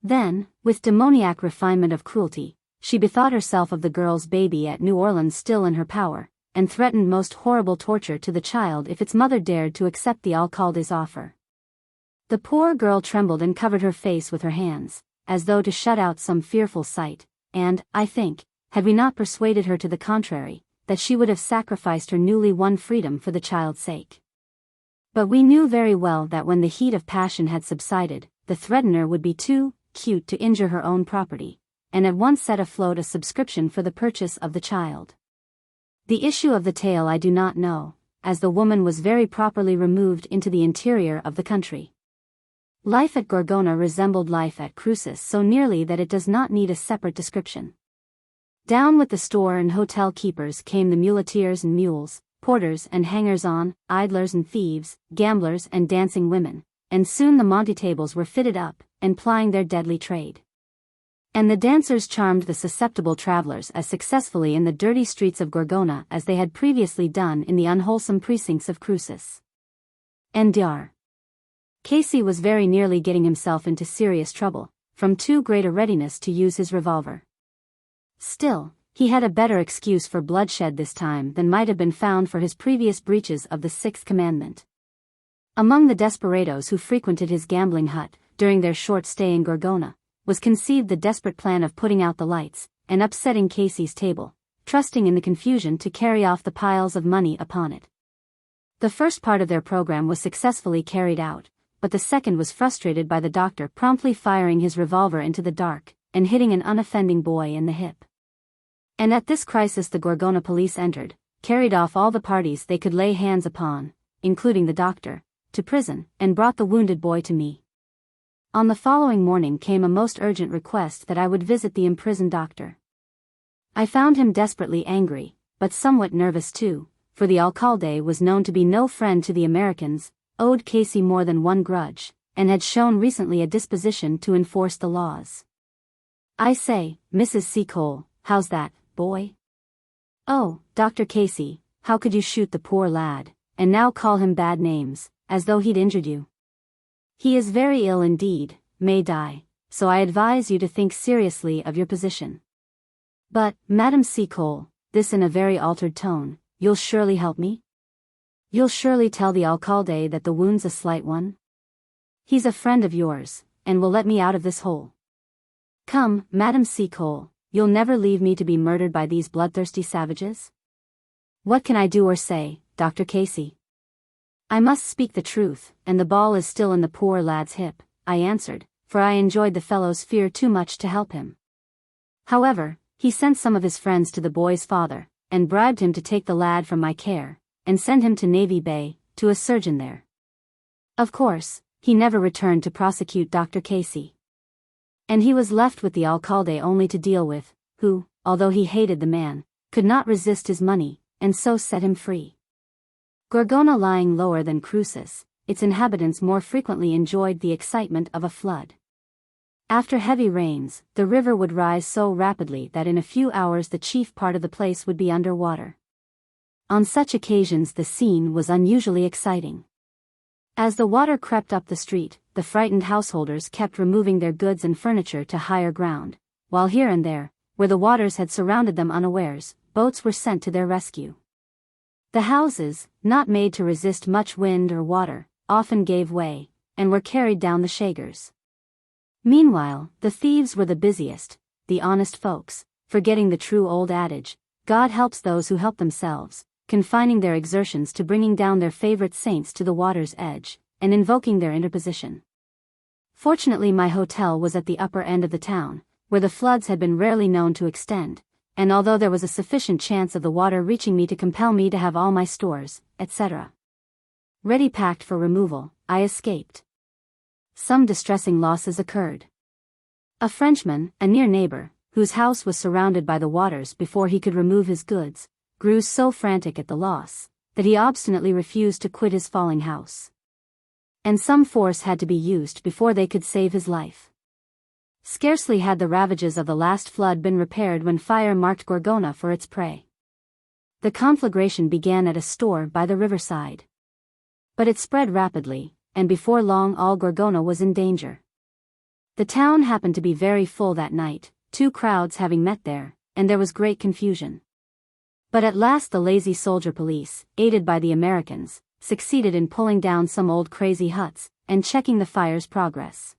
Then, with demoniac refinement of cruelty, she bethought herself of the girl's baby at New Orleans still in her power, and threatened most horrible torture to the child if its mother dared to accept the alcalde's offer. The poor girl trembled and covered her face with her hands, as though to shut out some fearful sight, and, I think, had we not persuaded her to the contrary, that she would have sacrificed her newly won freedom for the child's sake. But we knew very well that when the heat of passion had subsided, the threatener would be too cute to injure her own property, and at once set afloat a subscription for the purchase of the child. The issue of the tale I do not know, as the woman was very properly removed into the interior of the country. Life at Gorgona resembled life at Cruces so nearly that it does not need a separate description. Down with the store and hotel keepers came the muleteers and mules, porters and hangers-on, idlers and thieves, gamblers and dancing women, and soon the monte tables were fitted up, and plying their deadly trade. And the dancers charmed the susceptible travelers as successfully in the dirty streets of Gorgona as they had previously done in the unwholesome precincts of Cruces. And Dr. Casey was very nearly getting himself into serious trouble, from too great a readiness to use his revolver. Still, He had a better excuse for bloodshed this time than might have been found for his previous breaches of the sixth commandment. Among the desperadoes who frequented his gambling hut, during their short stay in Gorgona, was conceived the desperate plan of putting out the lights, and upsetting Casey's table, trusting in the confusion to carry off the piles of money upon it. The first part of their program was successfully carried out, but the second was frustrated by the doctor promptly firing his revolver into the dark, and hitting an unoffending boy in the hip. And at this crisis the Gorgona police entered, carried off all the parties they could lay hands upon, including the doctor, to prison, and brought the wounded boy to me. On the following morning came a most urgent request that I would visit the imprisoned doctor. I found him desperately angry, but somewhat nervous too, for the alcalde was known to be no friend to the Americans, owed Casey more than one grudge, and had shown recently a disposition to enforce the laws. "I say, Mrs. Seacole, how's that, boy?" "Oh, Dr. Casey, how could you shoot the poor lad, and now call him bad names, as though he'd injured you? He is very ill indeed, may die, so I advise you to think seriously of your position." "But, Madam Seacole," this in a very altered tone, "you'll surely help me? You'll surely tell the alcalde that the wound's a slight one? He's a friend of yours, and will let me out of this hole. Come, Madam Seacole, you'll never leave me to be murdered by these bloodthirsty savages?" "What can I do or say, Dr. Casey?" "I must speak the truth, and the ball is still in the poor lad's hip," I answered, for I enjoyed the fellow's fear too much to help him. However, he sent some of his friends to the boy's father, and bribed him to take the lad from my care, and send him to Navy Bay, to a surgeon there. Of course, he never returned to prosecute Dr. Casey. And he was left with the alcalde only to deal with, who, although he hated the man, could not resist his money, and so set him free. Gorgona lying lower than Cruces, its inhabitants more frequently enjoyed the excitement of a flood. After heavy rains, the river would rise so rapidly that in a few hours the chief part of the place would be under water. On such occasions the scene was unusually exciting. As the water crept up the street, the frightened householders kept removing their goods and furniture to higher ground, while here and there, where the waters had surrounded them unawares, boats were sent to their rescue. The houses, not made to resist much wind or water, often gave way, and were carried down the shagers. Meanwhile, the thieves were the busiest, the honest folks, forgetting the true old adage, God helps those who help themselves, confining their exertions to bringing down their favorite saints to the water's edge, and invoking their interposition. Fortunately my hotel was at the upper end of the town, where the floods had been rarely known to extend, and although there was a sufficient chance of the water reaching me to compel me to have all my stores, etc., ready packed for removal, I escaped. Some distressing losses occurred. A Frenchman, a near neighbor, whose house was surrounded by the waters before he could remove his goods, grew so frantic at the loss, that he obstinately refused to quit his falling house. And some force had to be used before they could save his life. Scarcely had the ravages of the last flood been repaired when fire marked Gorgona for its prey. The conflagration began at a store by the riverside. But it spread rapidly, and before long all Gorgona was in danger. The town happened to be very full that night, two crowds having met there, and there was great confusion. But at last the lazy soldier police, aided by the Americans, succeeded in pulling down some old crazy huts, and checking the fire's progress.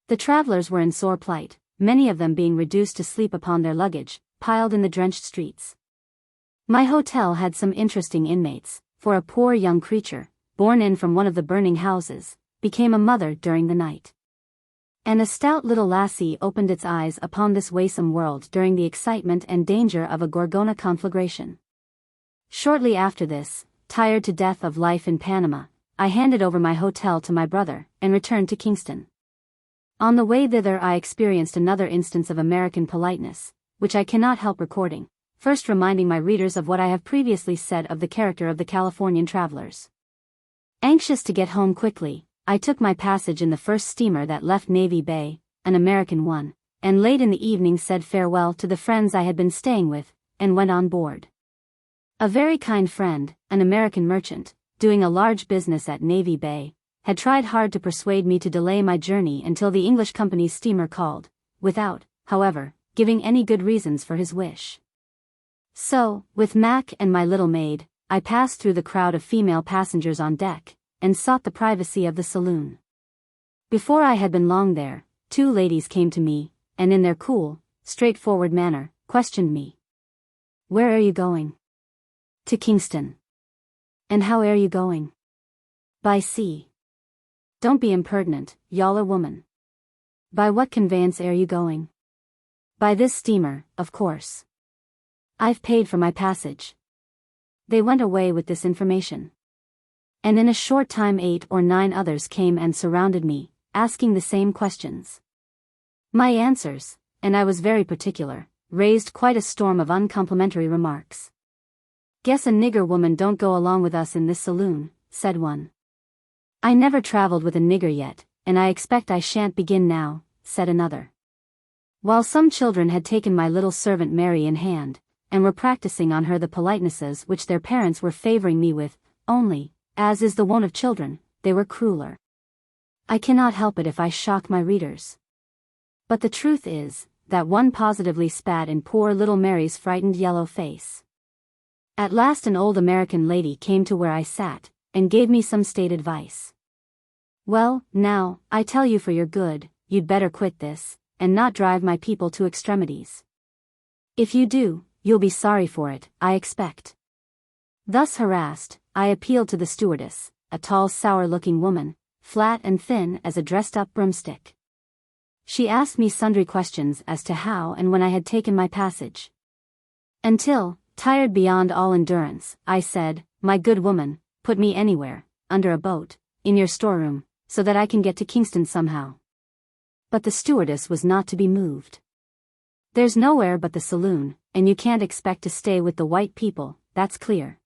The travelers were in sore plight, many of them being reduced to sleep upon their luggage, piled in the drenched streets. My hotel had some interesting inmates, for a poor young creature, born in from one of the burning houses, became a mother during the night. And a stout little lassie opened its eyes upon this waesome world during the excitement and danger of a Gorgona conflagration. Shortly after this, tired to death of life in Panama, I handed over my hotel to my brother, and returned to Kingston. On the way thither I experienced another instance of American politeness, which I cannot help recording, first reminding my readers of what I have previously said of the character of the Californian travelers. Anxious to get home quickly, I took my passage in the first steamer that left Navy Bay, an American one, and late in the evening said farewell to the friends I had been staying with, and went on board. A very kind friend, an American merchant, doing a large business at Navy Bay, had tried hard to persuade me to delay my journey until the English company's steamer called, without, however, giving any good reasons for his wish. So, with Mac and my little maid, I passed through the crowd of female passengers on deck, and sought the privacy of the saloon. Before I had been long there, two ladies came to me, and in their cool, straightforward manner, questioned me. "Where are you going?" "To Kingston." "And how are you going?" "By sea." "Don't be impertinent, y'all are woman." "By what conveyance are you going?" "By this steamer, of course." "I've paid for my passage." They went away with this information. And in a short time 8 or 9 others came and surrounded me, asking the same questions. My answers, and I was very particular, raised quite a storm of uncomplimentary remarks. "Guess a nigger woman don't go along with us in this saloon," said one. "I never traveled with a nigger yet, and I expect I shan't begin now," said another. While some children had taken my little servant Mary in hand, and were practicing on her the politenesses which their parents were favoring me with, only, as is the wont of children, they were crueler. I cannot help it if I shock my readers. But the truth is, that one positively spat in poor little Mary's frightened yellow face. At last an old American lady came to where I sat, and gave me some state advice. "Well, now, I tell you for your good, you'd better quit this, and not drive my people to extremities. If you do, you'll be sorry for it, I expect." Thus harassed, I appealed to the stewardess, a tall sour-looking woman, flat and thin as a dressed-up broomstick. She asked me sundry questions as to how and when I had taken my passage. Until, tired beyond all endurance, I said, "My good woman, put me anywhere, under a boat, in your storeroom, so that I can get to Kingston somehow." But the stewardess was not to be moved. "There's nowhere but the saloon, and you can't expect to stay with the white people, that's clear.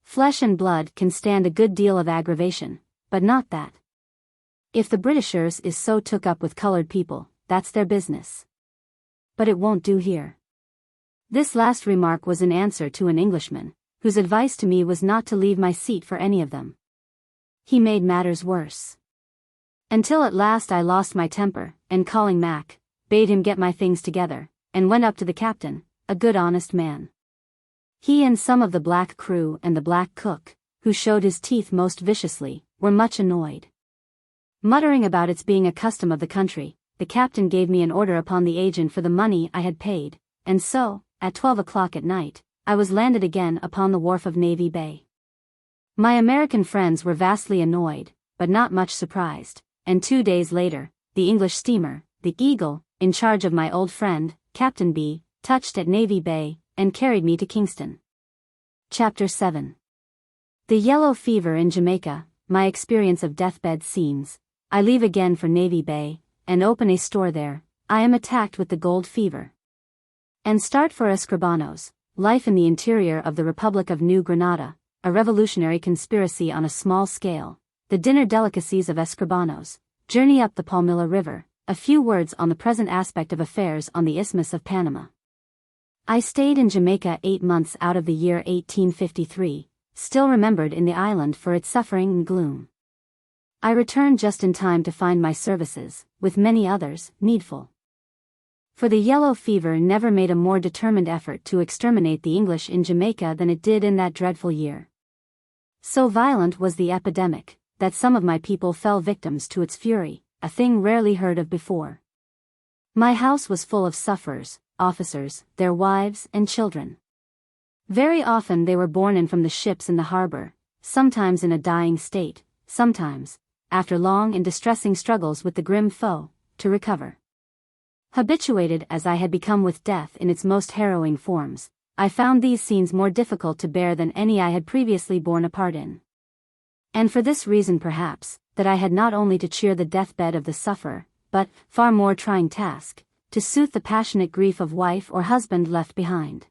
Flesh and blood can stand a good deal of aggravation, but not that. If the Britishers is so took up with colored people, that's their business. But it won't do here." This last remark was in answer to an Englishman, whose advice to me was not to leave my seat for any of them. He made matters worse. Until at last I lost my temper, and calling Mac, bade him get my things together, and went up to the captain, a good honest man. He and some of the black crew and the black cook, who showed his teeth most viciously, were much annoyed. Muttering about its being a custom of the country, the captain gave me an order upon the agent for the money I had paid, and so, at 12 o'clock at night, I was landed again upon the wharf of Navy Bay. My American friends were vastly annoyed, but not much surprised, and 2 days later, the English steamer, the Eagle, in charge of my old friend, Captain B, touched at Navy Bay, and carried me to Kingston. Chapter 7. The Yellow Fever in Jamaica, my experience of deathbed scenes. I leave again for Navy Bay, and open a store there. I am attacked with the gold fever. And start for Escribanos, life in the interior of the Republic of New Granada, a revolutionary conspiracy on a small scale, the dinner delicacies of Escribanos, journey up the Palmilla River, a few words on the present aspect of affairs on the Isthmus of Panama. I stayed in Jamaica 8 months out of the year 1853, still remembered in the island for its suffering and gloom. I returned just in time to find my services, with many others, needful. For the yellow fever never made a more determined effort to exterminate the English in Jamaica than it did in that dreadful year. So violent was the epidemic, that some of my people fell victims to its fury, a thing rarely heard of before. My house was full of sufferers, officers, their wives and children. Very often they were borne in from the ships in the harbor, sometimes in a dying state, sometimes, after long and distressing struggles with the grim foe, to recover. Habituated as I had become with death in its most harrowing forms, I found these scenes more difficult to bear than any I had previously borne a part in. And for this reason perhaps, that I had not only to cheer the deathbed of the sufferer, but, far more trying task, to soothe the passionate grief of wife or husband left behind.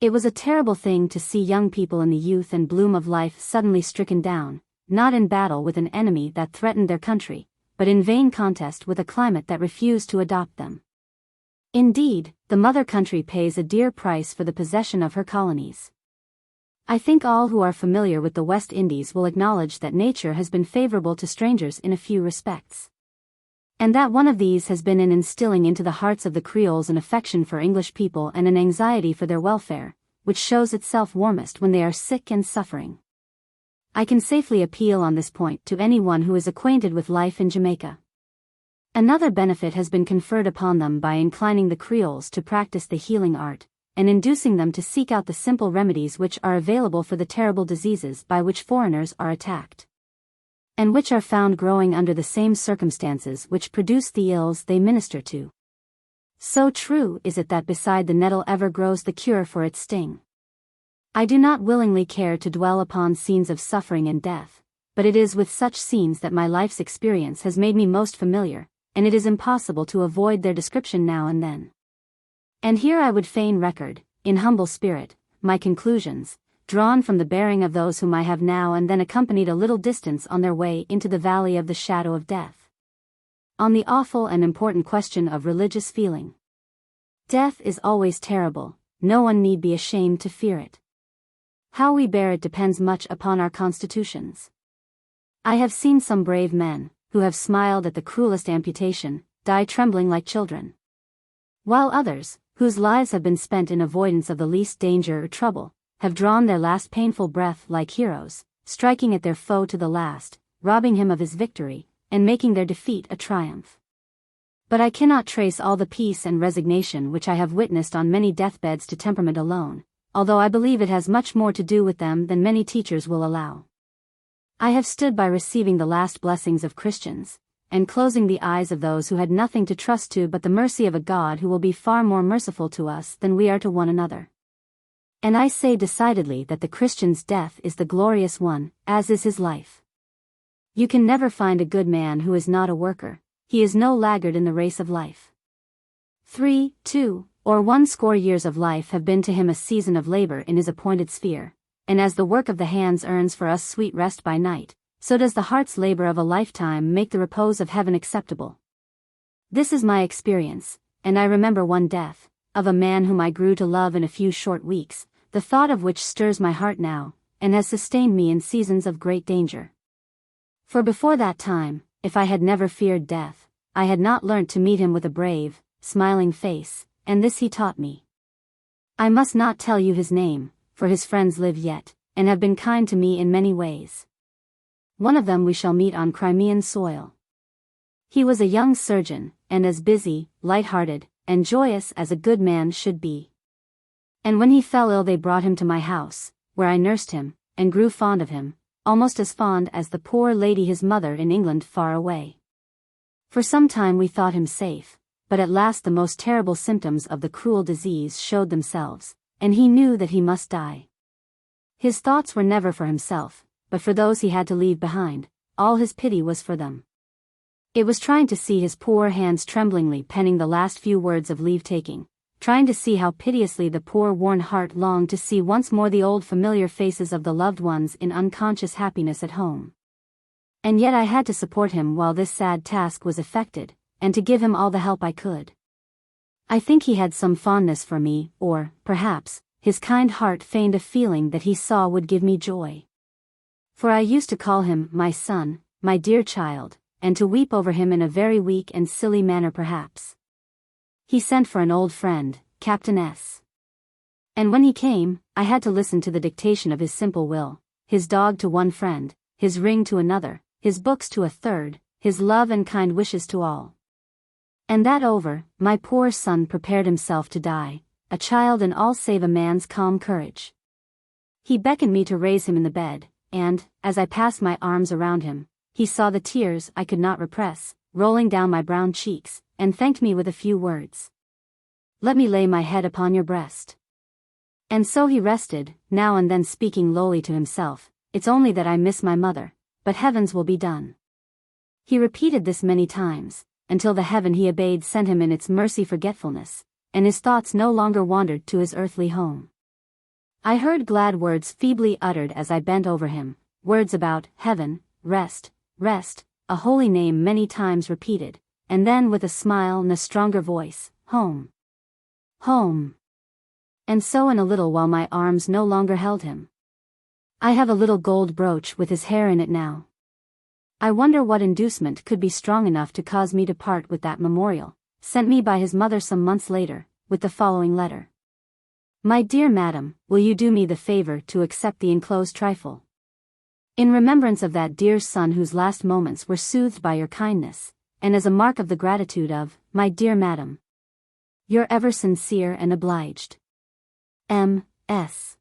It was a terrible thing to see young people in the youth and bloom of life suddenly stricken down, not in battle with an enemy that threatened their country, but in vain contest with a climate that refused to adopt them. Indeed, the mother country pays a dear price for the possession of her colonies. I think all who are familiar with the West Indies will acknowledge that nature has been favorable to strangers in a few respects. And that one of these has been in instilling into the hearts of the Creoles an affection for English people and an anxiety for their welfare, which shows itself warmest when they are sick and suffering. I can safely appeal on this point to anyone who is acquainted with life in Jamaica. Another benefit has been conferred upon them by inclining the Creoles to practice the healing art, and inducing them to seek out the simple remedies which are available for the terrible diseases by which foreigners are attacked, and which are found growing under the same circumstances which produce the ills they minister to. So true is it that beside the nettle ever grows the cure for its sting. I do not willingly care to dwell upon scenes of suffering and death, but it is with such scenes that my life's experience has made me most familiar, and it is impossible to avoid their description now and then. And here I would fain record, in humble spirit, my conclusions, drawn from the bearing of those whom I have now and then accompanied a little distance on their way into the valley of the shadow of death. On the awful and important question of religious feeling. Death is always terrible, no one need be ashamed to fear it. How we bear it depends much upon our constitutions. I have seen some brave men, who have smiled at the cruelest amputation, die trembling like children. While others, whose lives have been spent in avoidance of the least danger or trouble, have drawn their last painful breath like heroes, striking at their foe to the last, robbing him of his victory, and making their defeat a triumph. But I cannot trace all the peace and resignation which I have witnessed on many deathbeds to temperament alone, although I believe it has much more to do with them than many teachers will allow. I have stood by receiving the last blessings of Christians, and closing the eyes of those who had nothing to trust to but the mercy of a God who will be far more merciful to us than we are to one another. And I say decidedly that the Christian's death is the glorious one, as is his life. You can never find a good man who is not a worker, he is no laggard in the race of life. 3, 2, or 1 years of life have been to him a season of labor in his appointed sphere, and as the work of the hands earns for us sweet rest by night, so does the heart's labor of a lifetime make the repose of heaven acceptable. This is my experience, and I remember one death, of a man whom I grew to love in a few short weeks, the thought of which stirs my heart now, and has sustained me in seasons of great danger. For before that time, if I had never feared death, I had not learnt to meet him with a brave, smiling face, and this he taught me. I must not tell you his name, for his friends live yet, and have been kind to me in many ways. One of them we shall meet on Crimean soil. He was a young surgeon, and as busy, light-hearted, and joyous as a good man should be. And when he fell ill they brought him to my house, where I nursed him, and grew fond of him, almost as fond as the poor lady his mother in England far away. For some time we thought him safe, but at last the most terrible symptoms of the cruel disease showed themselves, and he knew that he must die. His thoughts were never for himself, but for those he had to leave behind, all his pity was for them. It was trying to see his poor hands tremblingly penning the last few words of leave-taking, trying to see how piteously the poor worn heart longed to see once more the old familiar faces of the loved ones in unconscious happiness at home. And yet I had to support him while this sad task was effected, and to give him all the help I could. I think he had some fondness for me, or, perhaps, his kind heart feigned a feeling that he saw would give me joy. For I used to call him my son, my dear child, and to weep over him in a very weak and silly manner perhaps. He sent for an old friend, Captain S. And when he came, I had to listen to the dictation of his simple will, his dog to one friend, his ring to another, his books to a third, his love and kind wishes to all. And that over, my poor son prepared himself to die, a child in all save a man's calm courage. He beckoned me to raise him in the bed, and, as I passed my arms around him, he saw the tears I could not repress, rolling down my brown cheeks, and thanked me with a few words. "Let me lay my head upon your breast." And so he rested, now and then speaking lowly to himself, "It's only that I miss my mother, but heaven's will be done." He repeated this many times, until the heaven he obeyed sent him in its mercy forgetfulness, and his thoughts no longer wandered to his earthly home. I heard glad words feebly uttered as I bent over him, words about heaven, rest, rest, a holy name many times repeated, and then with a smile and a stronger voice, home, home. And so in a little while my arms no longer held him. I have a little gold brooch with his hair in it now. I wonder what inducement could be strong enough to cause me to part with that memorial, sent me by his mother some months later, with the following letter. My dear madam, will you do me the favor to accept the enclosed trifle? In remembrance of that dear son whose last moments were soothed by your kindness, and as a mark of the gratitude of, my dear madam, your ever sincere and obliged M.S.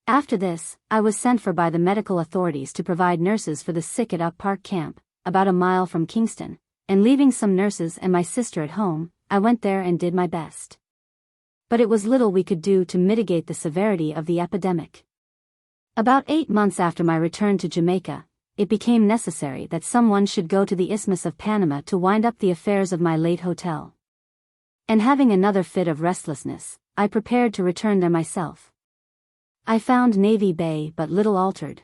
After this, I was sent for by the medical authorities to provide nurses for the sick at Up Park Camp, about a mile from Kingston, and leaving some nurses and my sister at home, I went there and did my best. But it was little we could do to mitigate the severity of the epidemic. About 8 months after my return to Jamaica, it became necessary that someone should go to the Isthmus of Panama to wind up the affairs of my late hotel. And having another fit of restlessness, I prepared to return there myself. I found Navy Bay but little altered.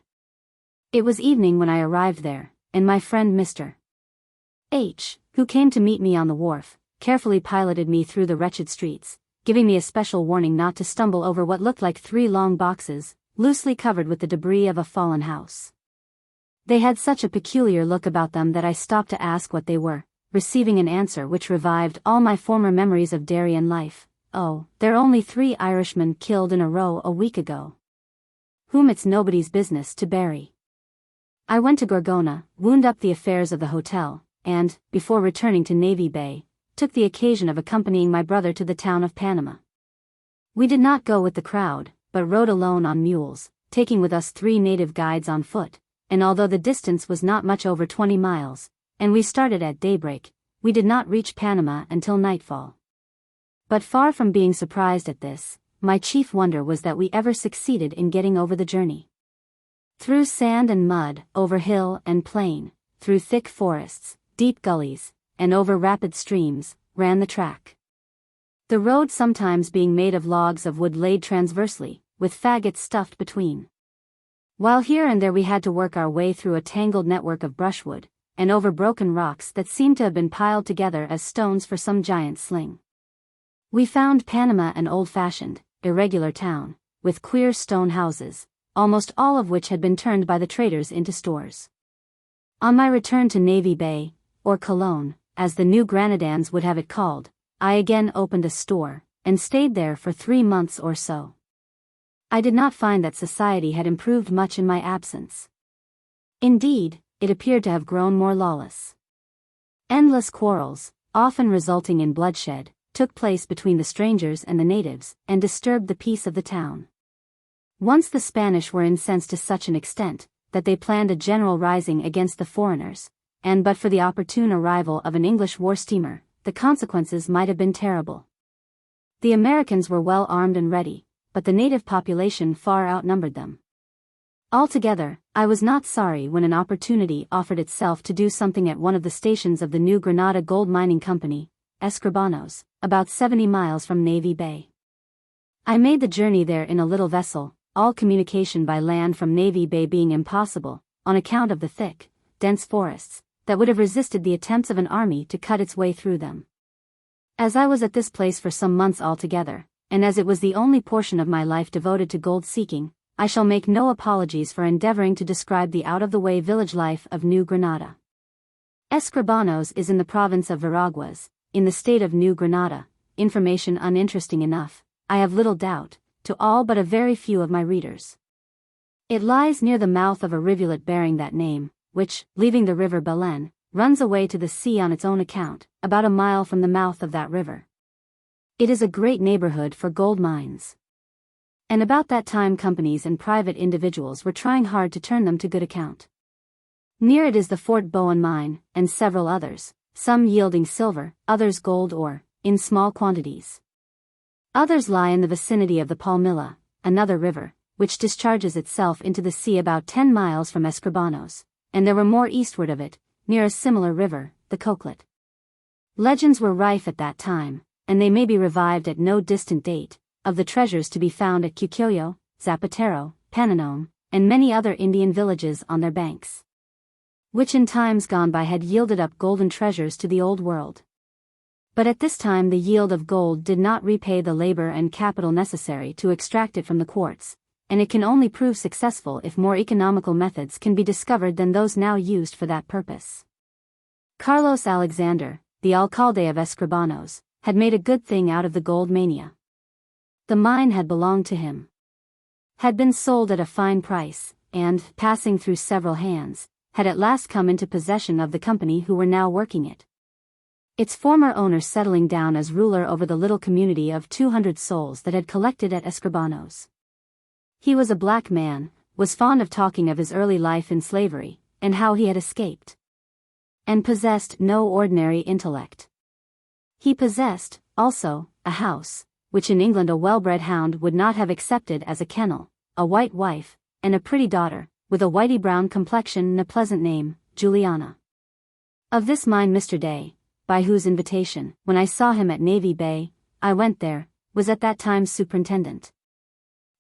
It was evening when I arrived there, and my friend Mr. H., who came to meet me on the wharf, carefully piloted me through the wretched streets, giving me a special warning not to stumble over what looked like 3 long boxes, loosely covered with the debris of a fallen house. They had such a peculiar look about them that I stopped to ask what they were, receiving an answer which revived all my former memories of Darien life. Oh, they're only 3 Irishmen killed in a row a week ago, whom it's nobody's business to bury. I went to Gorgona, wound up the affairs of the hotel, and, before returning to Navy Bay, took the occasion of accompanying my brother to the town of Panama. We did not go with the crowd, but rode alone on mules, taking with us 3 native guides on foot, and although the distance was not much over 20 miles, and we started at daybreak, we did not reach Panama until nightfall. But far from being surprised at this, my chief wonder was that we ever succeeded in getting over the journey. Through sand and mud, over hill and plain, through thick forests, deep gullies, and over rapid streams, ran the track. The road sometimes being made of logs of wood laid transversely, with faggots stuffed between. While here and there we had to work our way through a tangled network of brushwood, and over broken rocks that seemed to have been piled together as stones for some giant sling. We found Panama an old-fashioned, irregular town, with queer stone houses, almost all of which had been turned by the traders into stores. On my return to Navy Bay, or Cologne, as the New Granadans would have it called, I again opened a store, and stayed there for 3 months or so. I did not find that society had improved much in my absence. Indeed, it appeared to have grown more lawless. Endless quarrels, often resulting in bloodshed, took place between the strangers and the natives, and disturbed the peace of the town. Once the Spanish were incensed to such an extent, that they planned a general rising against the foreigners, and but for the opportune arrival of an English war steamer, the consequences might have been terrible. The Americans were well armed and ready, but the native population far outnumbered them. Altogether, I was not sorry when an opportunity offered itself to do something at one of the stations of the New Granada Gold Mining Company, Escribanos, about 70 miles from Navy Bay. I made the journey there in a little vessel, all communication by land from Navy Bay being impossible, on account of the thick, dense forests, that would have resisted the attempts of an army to cut its way through them. As I was at this place for some months altogether, and as it was the only portion of my life devoted to gold seeking, I shall make no apologies for endeavoring to describe the out-of-the-way village life of New Granada. Escribanos is in the province of Veraguas, in the state of New Granada, information uninteresting enough, I have little doubt, to all but a very few of my readers. It lies near the mouth of a rivulet bearing that name, which, leaving the river Belen, runs away to the sea on its own account, about a mile from the mouth of that river. It is a great neighborhood for gold mines. And about that time companies and private individuals were trying hard to turn them to good account. Near it is the Fort Bowen mine, and several others, some yielding silver, others gold ore, in small quantities. Others lie in the vicinity of the Palmilla, another river, which discharges itself into the sea about 10 miles from Escribanos, and there were more eastward of it, near a similar river, the Coquelet. Legends were rife at that time, and they may be revived at no distant date, of the treasures to be found at Cucuyo, Zapatero, Pananome, and many other Indian villages on their banks, which in times gone by had yielded up golden treasures to the old world. But at this time the yield of gold did not repay the labor and capital necessary to extract it from the quartz, and it can only prove successful if more economical methods can be discovered than those now used for that purpose. Carlos Alexander, the alcalde of Escribanos, had made a good thing out of the gold mania. The mine had belonged to him, had been sold at a fine price, and, passing through several hands, had at last come into possession of the company who were now working it. Its former owner settling down as ruler over the little community of 200 souls that had collected at Escribanos. He was a black man, was fond of talking of his early life in slavery, and how he had escaped, and possessed no ordinary intellect. He possessed, also, a house, which in England a well-bred hound would not have accepted as a kennel, a white wife, and a pretty daughter, with a whitey-brown complexion and a pleasant name, Juliana. Of this mine Mr. Day, by whose invitation, when I saw him at Navy Bay, I went there, was at that time superintendent.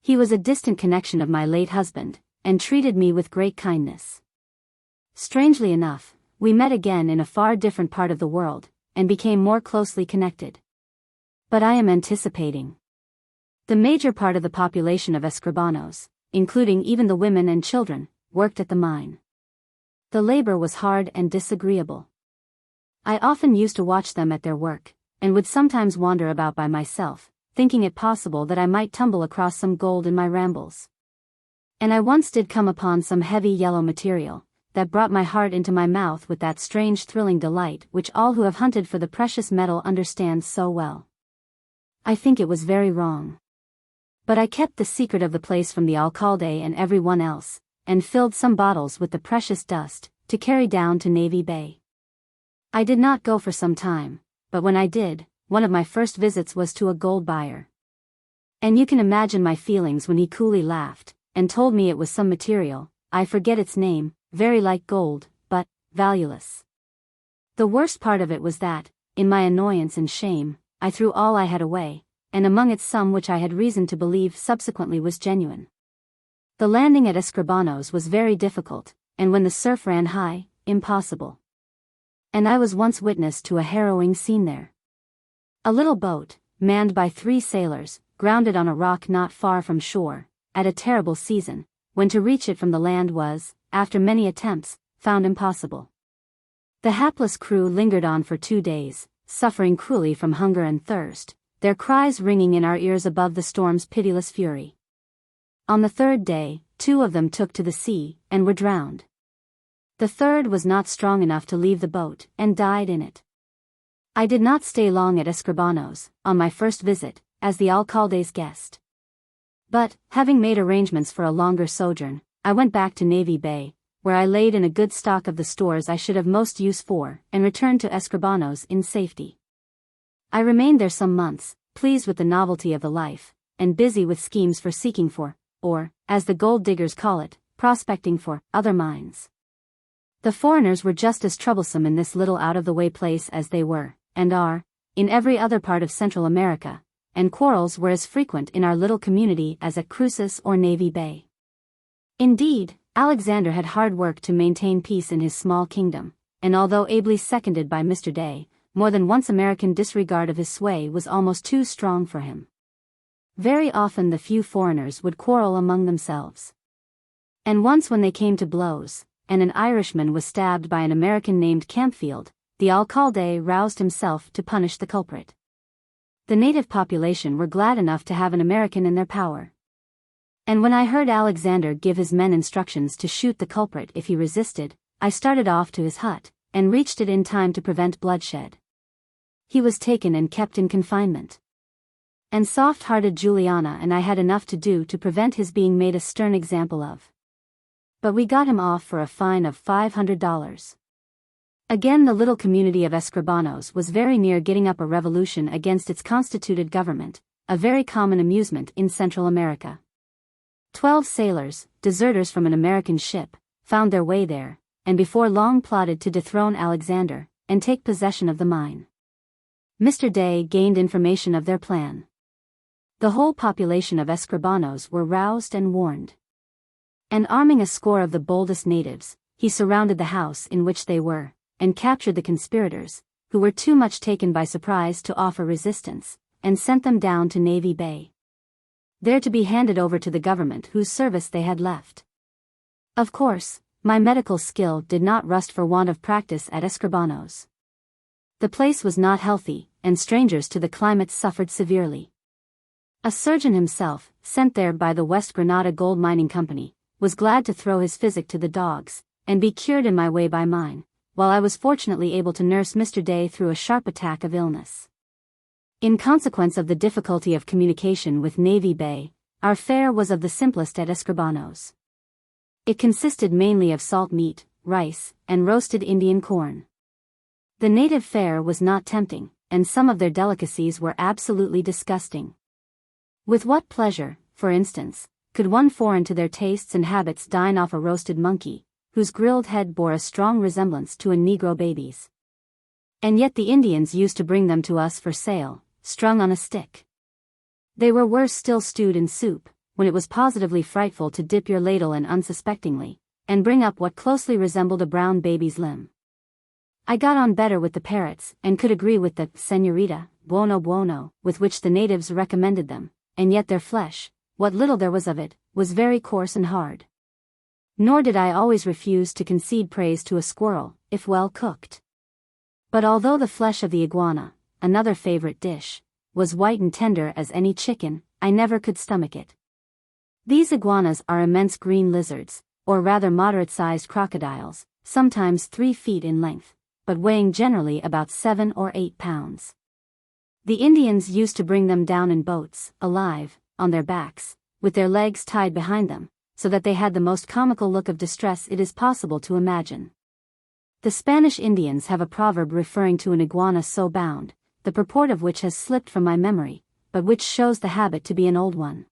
He was a distant connection of my late husband, and treated me with great kindness. Strangely enough, we met again in a far different part of the world, and became more closely connected. But I am anticipating. The major part of the population of Escribanos, including even the women and children, worked at the mine. The labor was hard and disagreeable. I often used to watch them at their work, and would sometimes wander about by myself, thinking it possible that I might tumble across some gold in my rambles. And I once did come upon some heavy yellow material, that brought my heart into my mouth with that strange thrilling delight which all who have hunted for the precious metal understand so well. I think it was very wrong. But I kept the secret of the place from the alcalde and everyone else, and filled some bottles with the precious dust, to carry down to Navy Bay. I did not go for some time, but when I did, one of my first visits was to a gold buyer. And you can imagine my feelings when he coolly laughed, and told me it was some material, I forget its name, very like gold, but valueless. The worst part of it was that, in my annoyance and shame, I threw all I had away, and among it some which I had reason to believe subsequently was genuine. The landing at Escribanos was very difficult, and when the surf ran high, impossible. And I was once witness to a harrowing scene there. A little boat, manned by 3 sailors, grounded on a rock not far from shore, at a terrible season, when to reach it from the land was, after many attempts, found impossible. The hapless crew lingered on for 2 days, suffering cruelly from hunger and thirst, their cries ringing in our ears above the storm's pitiless fury. On the 3rd day, 2 of them took to the sea, and were drowned. The 3rd was not strong enough to leave the boat, and died in it. I did not stay long at Escribanos, on my first visit, as the alcalde's guest. But, having made arrangements for a longer sojourn, I went back to Navy Bay, where I laid in a good stock of the stores I should have most use for, and returned to Escribanos in safety. I remained there some months, pleased with the novelty of the life, and busy with schemes for seeking for, or, as the gold diggers call it, prospecting for, other mines. The foreigners were just as troublesome in this little out-of-the-way place as they were, and are, in every other part of Central America, and quarrels were as frequent in our little community as at Cruces or Navy Bay. Indeed, Alexander had hard work to maintain peace in his small kingdom, and although ably seconded by Mr. Day, more than once American disregard of his sway was almost too strong for him. Very often the few foreigners would quarrel among themselves. And once when they came to blows, and an Irishman was stabbed by an American named Campfield, the alcalde roused himself to punish the culprit. The native population were glad enough to have an American in their power. And when I heard Alexander give his men instructions to shoot the culprit if he resisted, I started off to his hut, and reached it in time to prevent bloodshed. He was taken and kept in confinement. And soft-hearted Juliana and I had enough to do to prevent his being made a stern example of. But we got him off for a fine of $500. Again the little community of Escribanos was very near getting up a revolution against its constituted government, a very common amusement in Central America. 12 sailors, deserters from an American ship, found their way there, and before long plotted to dethrone Alexander, and take possession of the mine. Mr. Day gained information of their plan. The whole population of Escribanos were roused and warned. And arming a score of the boldest natives, he surrounded the house in which they were, and captured the conspirators, who were too much taken by surprise to offer resistance, and sent them down to Navy Bay. there to be handed over to the government whose service they had left. Of course, my medical skill did not rust for want of practice at Escribanos. The place was not healthy, and strangers to the climate suffered severely. A surgeon himself, sent there by the West Granada Gold Mining Company, was glad to throw his physic to the dogs, and be cured in my way by mine, while I was fortunately able to nurse Mr. Day through a sharp attack of illness. In consequence of the difficulty of communication with Navy Bay, our fare was of the simplest at Escribanos. It consisted mainly of salt meat, rice, and roasted Indian corn. The native fare was not tempting, and some of their delicacies were absolutely disgusting. With what pleasure, for instance, could one foreign to their tastes and habits dine off a roasted monkey, whose grilled head bore a strong resemblance to a Negro baby's? And yet the Indians used to bring them to us for sale, strung on a stick. They were worse still stewed in soup, when it was positively frightful to dip your ladle in unsuspectingly, and bring up what closely resembled a brown baby's limb. I got on better with the parrots, and could agree with the señorita, buono, with which the natives recommended them, and yet their flesh, what little there was of it, was very coarse and hard. Nor did I always refuse to concede praise to a squirrel, if well cooked. But although the flesh of the iguana, another favorite dish, was white and tender as any chicken, I never could stomach it. These iguanas are immense green lizards, or rather moderate-sized crocodiles, sometimes 3 feet in length, but weighing generally about 7 or 8 pounds. The Indians used to bring them down in boats, alive, on their backs, with their legs tied behind them, so that they had the most comical look of distress it is possible to imagine. The Spanish Indians have a proverb referring to an iguana so bound, the purport of which has slipped from my memory, but which shows the habit to be an old one.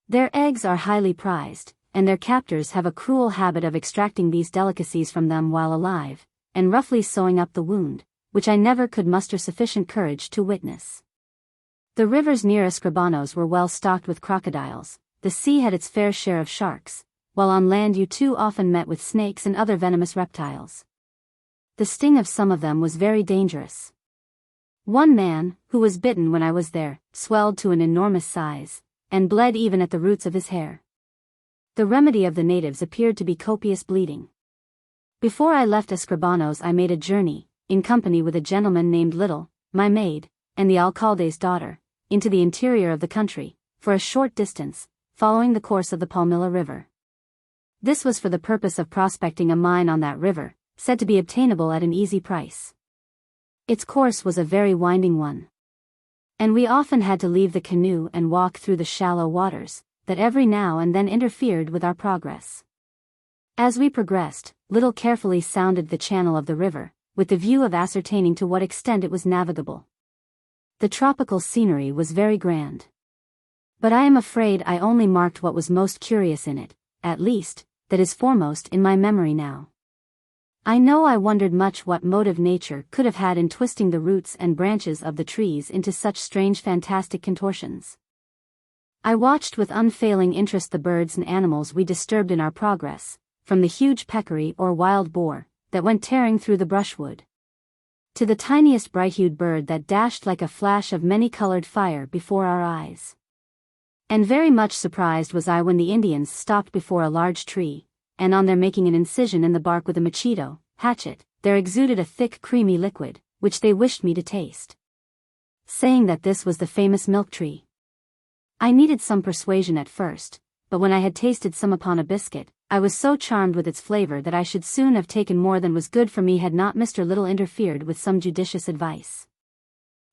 Their eggs are highly prized, and their captors have a cruel habit of extracting these delicacies from them while alive, and roughly sewing up the wound, which I never could muster sufficient courage to witness. The rivers near Escribanos were well stocked with crocodiles, the sea had its fair share of sharks, while on land you too often met with snakes and other venomous reptiles. The sting of some of them was very dangerous. One man, who was bitten when I was there, swelled to an enormous size, and bled even at the roots of his hair. The remedy of the natives appeared to be copious bleeding. Before I left Escribanos I made a journey, in company with a gentleman named Little, my maid, and the alcalde's daughter, into the interior of the country, for a short distance, following the course of the Palmilla River. This was for the purpose of prospecting a mine on that river, said to be obtainable at an easy price. Its course was a very winding one, and we often had to leave the canoe and walk through the shallow waters, that every now and then interfered with our progress. As we progressed, Little carefully sounded the channel of the river, with the view of ascertaining to what extent it was navigable. The tropical scenery was very grand. But I am afraid I only marked what was most curious in it, at least, that is foremost in my memory now. I know I wondered much what motive nature could have had in twisting the roots and branches of the trees into such strange fantastic contortions. I watched with unfailing interest the birds and animals we disturbed in our progress, from the huge peccary or wild boar, that went tearing through the brushwood, to the tiniest bright-hued bird that dashed like a flash of many-colored fire before our eyes. And very much surprised was I when the Indians stopped before a large tree, and on their making an incision in the bark with a machito, hatchet, there exuded a thick creamy liquid, which they wished me to taste, saying that this was the famous milk tree. I needed some persuasion at first, but when I had tasted some upon a biscuit, I was so charmed with its flavor that I should soon have taken more than was good for me had not Mr. Little interfered with some judicious advice.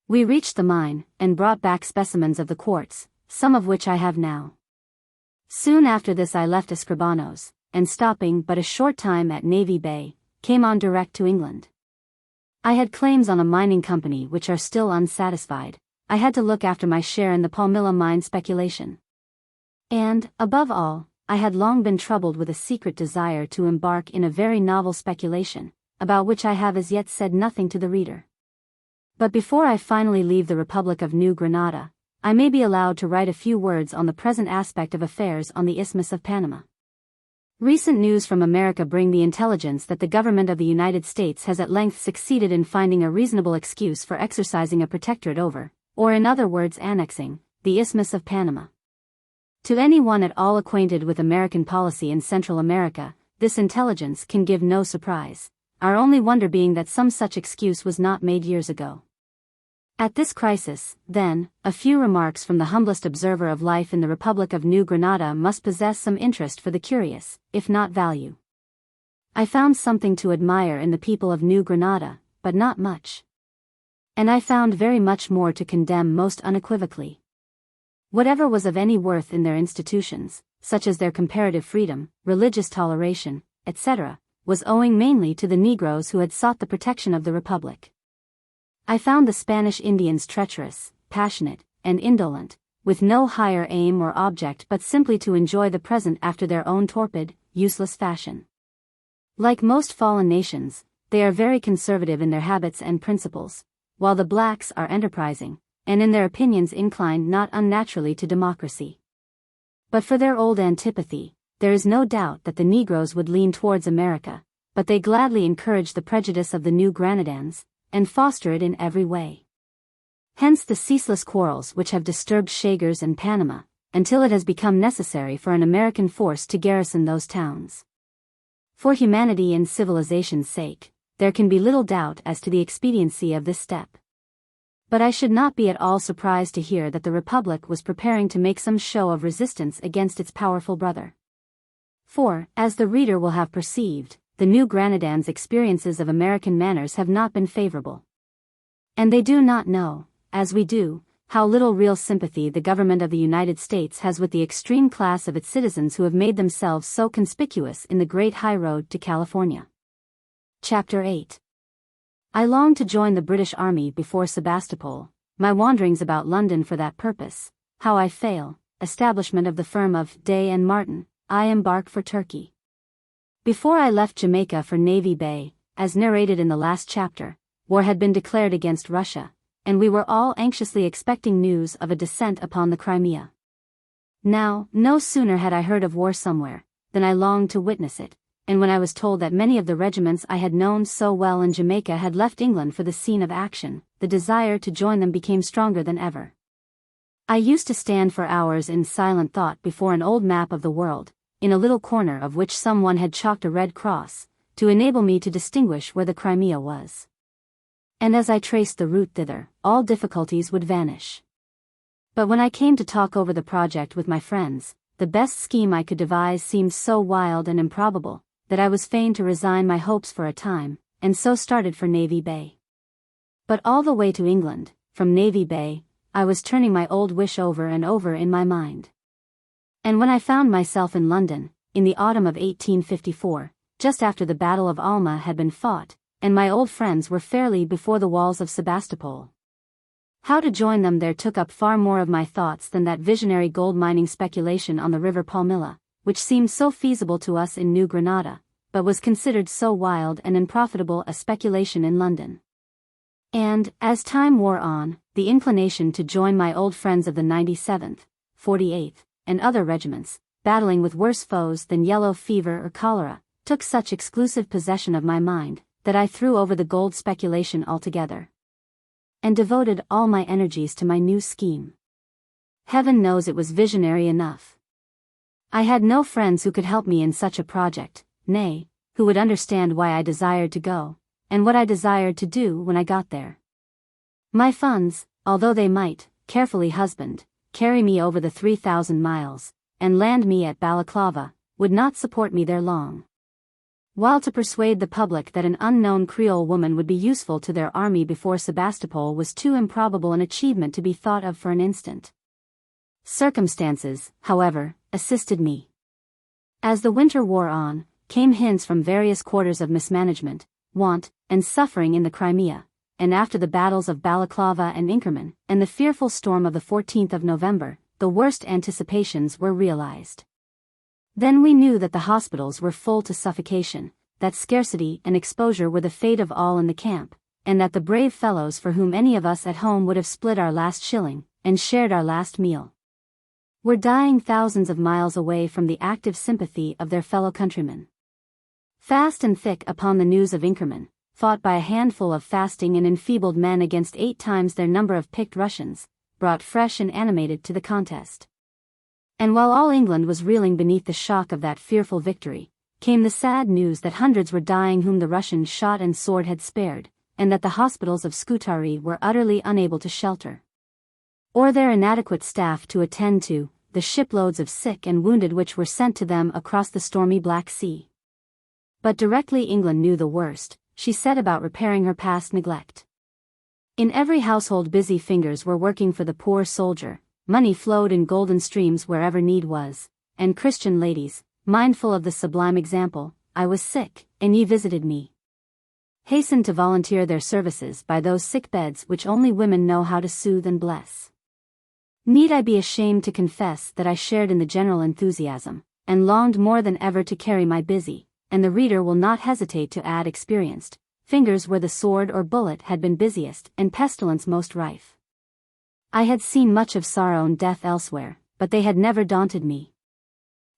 We reached the mine, and brought back specimens of the quartz, some of which I have now. Soon after this I left Escribanos, and stopping but a short time at Navy Bay, came on direct to England. I had claims on a mining company which are still unsatisfied. I had to look after my share in the Palmilla mine speculation. And, above all, I had long been troubled with a secret desire to embark in a very novel speculation, about which I have as yet said nothing to the reader. But before I finally leave the Republic of New Granada, I may be allowed to write a few words on the present aspect of affairs on the Isthmus of Panama. Recent news from America bring the intelligence that the government of the United States has at length succeeded in finding a reasonable excuse for exercising a protectorate over, or in other words annexing, the Isthmus of Panama. To anyone at all acquainted with American policy in Central America, this intelligence can give no surprise, our only wonder being that some such excuse was not made years ago. At this crisis, then, a few remarks from the humblest observer of life in the Republic of New Granada must possess some interest for the curious, if not value. I found something to admire in the people of New Granada, but not much. And I found very much more to condemn most unequivocally. Whatever was of any worth in their institutions, such as their comparative freedom, religious toleration, etc., was owing mainly to the Negroes who had sought the protection of the Republic. I found the Spanish Indians treacherous, passionate, and indolent, with no higher aim or object but simply to enjoy the present after their own torpid, useless fashion. Like most fallen nations, they are very conservative in their habits and principles, while the blacks are enterprising, and in their opinions inclined not unnaturally to democracy. But for their old antipathy, there is no doubt that the Negroes would lean towards America, but they gladly encourage the prejudice of the New Granadans, and foster it in every way. Hence the ceaseless quarrels which have disturbed Chagres and Panama, until it has become necessary for an American force to garrison those towns. For humanity and civilization's sake, there can be little doubt as to the expediency of this step. But I should not be at all surprised to hear that the Republic was preparing to make some show of resistance against its powerful brother. For, as the reader will have perceived, the New Granadans' experiences of American manners have not been favorable. And they do not know, as we do, how little real sympathy the government of the United States has with the extreme class of its citizens who have made themselves so conspicuous in the great high road to California. Chapter 8. I longed to join the British Army before Sebastopol, my wanderings about London for that purpose, how I fail, establishment of the firm of Day and Martin, I embark for Turkey. Before I left Jamaica for Navy Bay, as narrated in the last chapter, war had been declared against Russia, and we were all anxiously expecting news of a descent upon the Crimea. Now, no sooner had I heard of war somewhere, than I longed to witness it, and when I was told that many of the regiments I had known so well in Jamaica had left England for the scene of action, the desire to join them became stronger than ever. I used to stand for hours in silent thought before an old map of the world, in a little corner of which someone had chalked a red cross, to enable me to distinguish where the Crimea was. And as I traced the route thither, all difficulties would vanish. But when I came to talk over the project with my friends, the best scheme I could devise seemed so wild and improbable, that I was fain to resign my hopes for a time, and so started for Navy Bay. But all the way to England, from Navy Bay, I was turning my old wish over and over in my mind. And when I found myself in London, in the autumn of 1854, just after the Battle of Alma had been fought, and my old friends were fairly before the walls of Sebastopol, how to join them there took up far more of my thoughts than that visionary gold mining speculation on the river Palmilla, which seemed so feasible to us in New Granada, but was considered so wild and unprofitable a speculation in London. And, as time wore on, the inclination to join my old friends of the 97th, 48th, and other regiments, battling with worse foes than yellow fever or cholera, took such exclusive possession of my mind, that I threw over the gold speculation altogether, and devoted all my energies to my new scheme. Heaven knows it was visionary enough. I had no friends who could help me in such a project, nay, who would understand why I desired to go, and what I desired to do when I got there. My funds, although they might, carefully husbanded, carry me over the 3,000 miles, and land me at Balaclava, would not support me there long. While to persuade the public that an unknown Creole woman would be useful to their army before Sebastopol was too improbable an achievement to be thought of for an instant. Circumstances, however, assisted me. As the winter wore on, came hints from various quarters of mismanagement, want, and suffering in the Crimea, and after the battles of Balaclava and Inkerman, and the fearful storm of the 14th of November, the worst anticipations were realized. Then we knew that the hospitals were full to suffocation, that scarcity and exposure were the fate of all in the camp, and that the brave fellows for whom any of us at home would have split our last shilling, and shared our last meal, were dying thousands of miles away from the active sympathy of their fellow countrymen. Fast and thick upon the news of Inkerman, fought by a handful of fasting and enfeebled men against 8 times their number of picked Russians, brought fresh and animated to the contest. And while all England was reeling beneath the shock of that fearful victory, came the sad news that hundreds were dying whom the Russian shot and sword had spared, and that the hospitals of Scutari were utterly unable to shelter, or their inadequate staff to attend to, the shiploads of sick and wounded which were sent to them across the stormy Black Sea. But directly England knew the worst, she set about repairing her past neglect. In every household busy fingers were working for the poor soldier, money flowed in golden streams wherever need was, and Christian ladies, mindful of the sublime example, "I was sick, and ye visited me," hastened to volunteer their services by those sick beds which only women know how to soothe and bless. Need I be ashamed to confess that I shared in the general enthusiasm, and longed more than ever to carry my busy, and the reader will not hesitate to add experienced, fingers where the sword or bullet had been busiest and pestilence most rife. I had seen much of sorrow and death elsewhere, but they had never daunted me.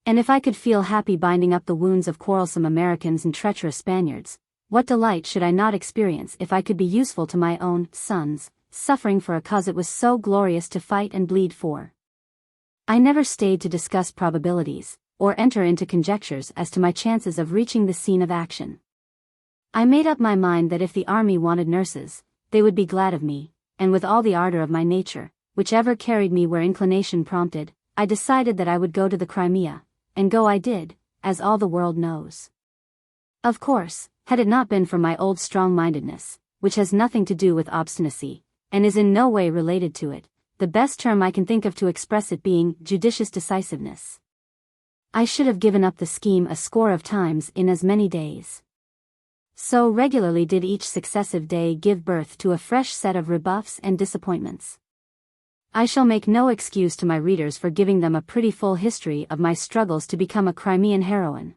And if I could feel happy binding up the wounds of quarrelsome Americans and treacherous Spaniards, what delight should I not experience if I could be useful to my own sons, suffering for a cause it was so glorious to fight and bleed for? I never stayed to discuss probabilities, or enter into conjectures as to my chances of reaching the scene of action. I made up my mind that if the army wanted nurses, they would be glad of me, and with all the ardor of my nature, which ever carried me where inclination prompted, I decided that I would go to the Crimea, and go I did, as all the world knows. Of course, had it not been for my old strong-mindedness, which has nothing to do with obstinacy, and is in no way related to it, the best term I can think of to express it being judicious decisiveness, I should have given up the scheme a score of times in as many days. So regularly did each successive day give birth to a fresh set of rebuffs and disappointments. I shall make no excuse to my readers for giving them a pretty full history of my struggles to become a Crimean heroine.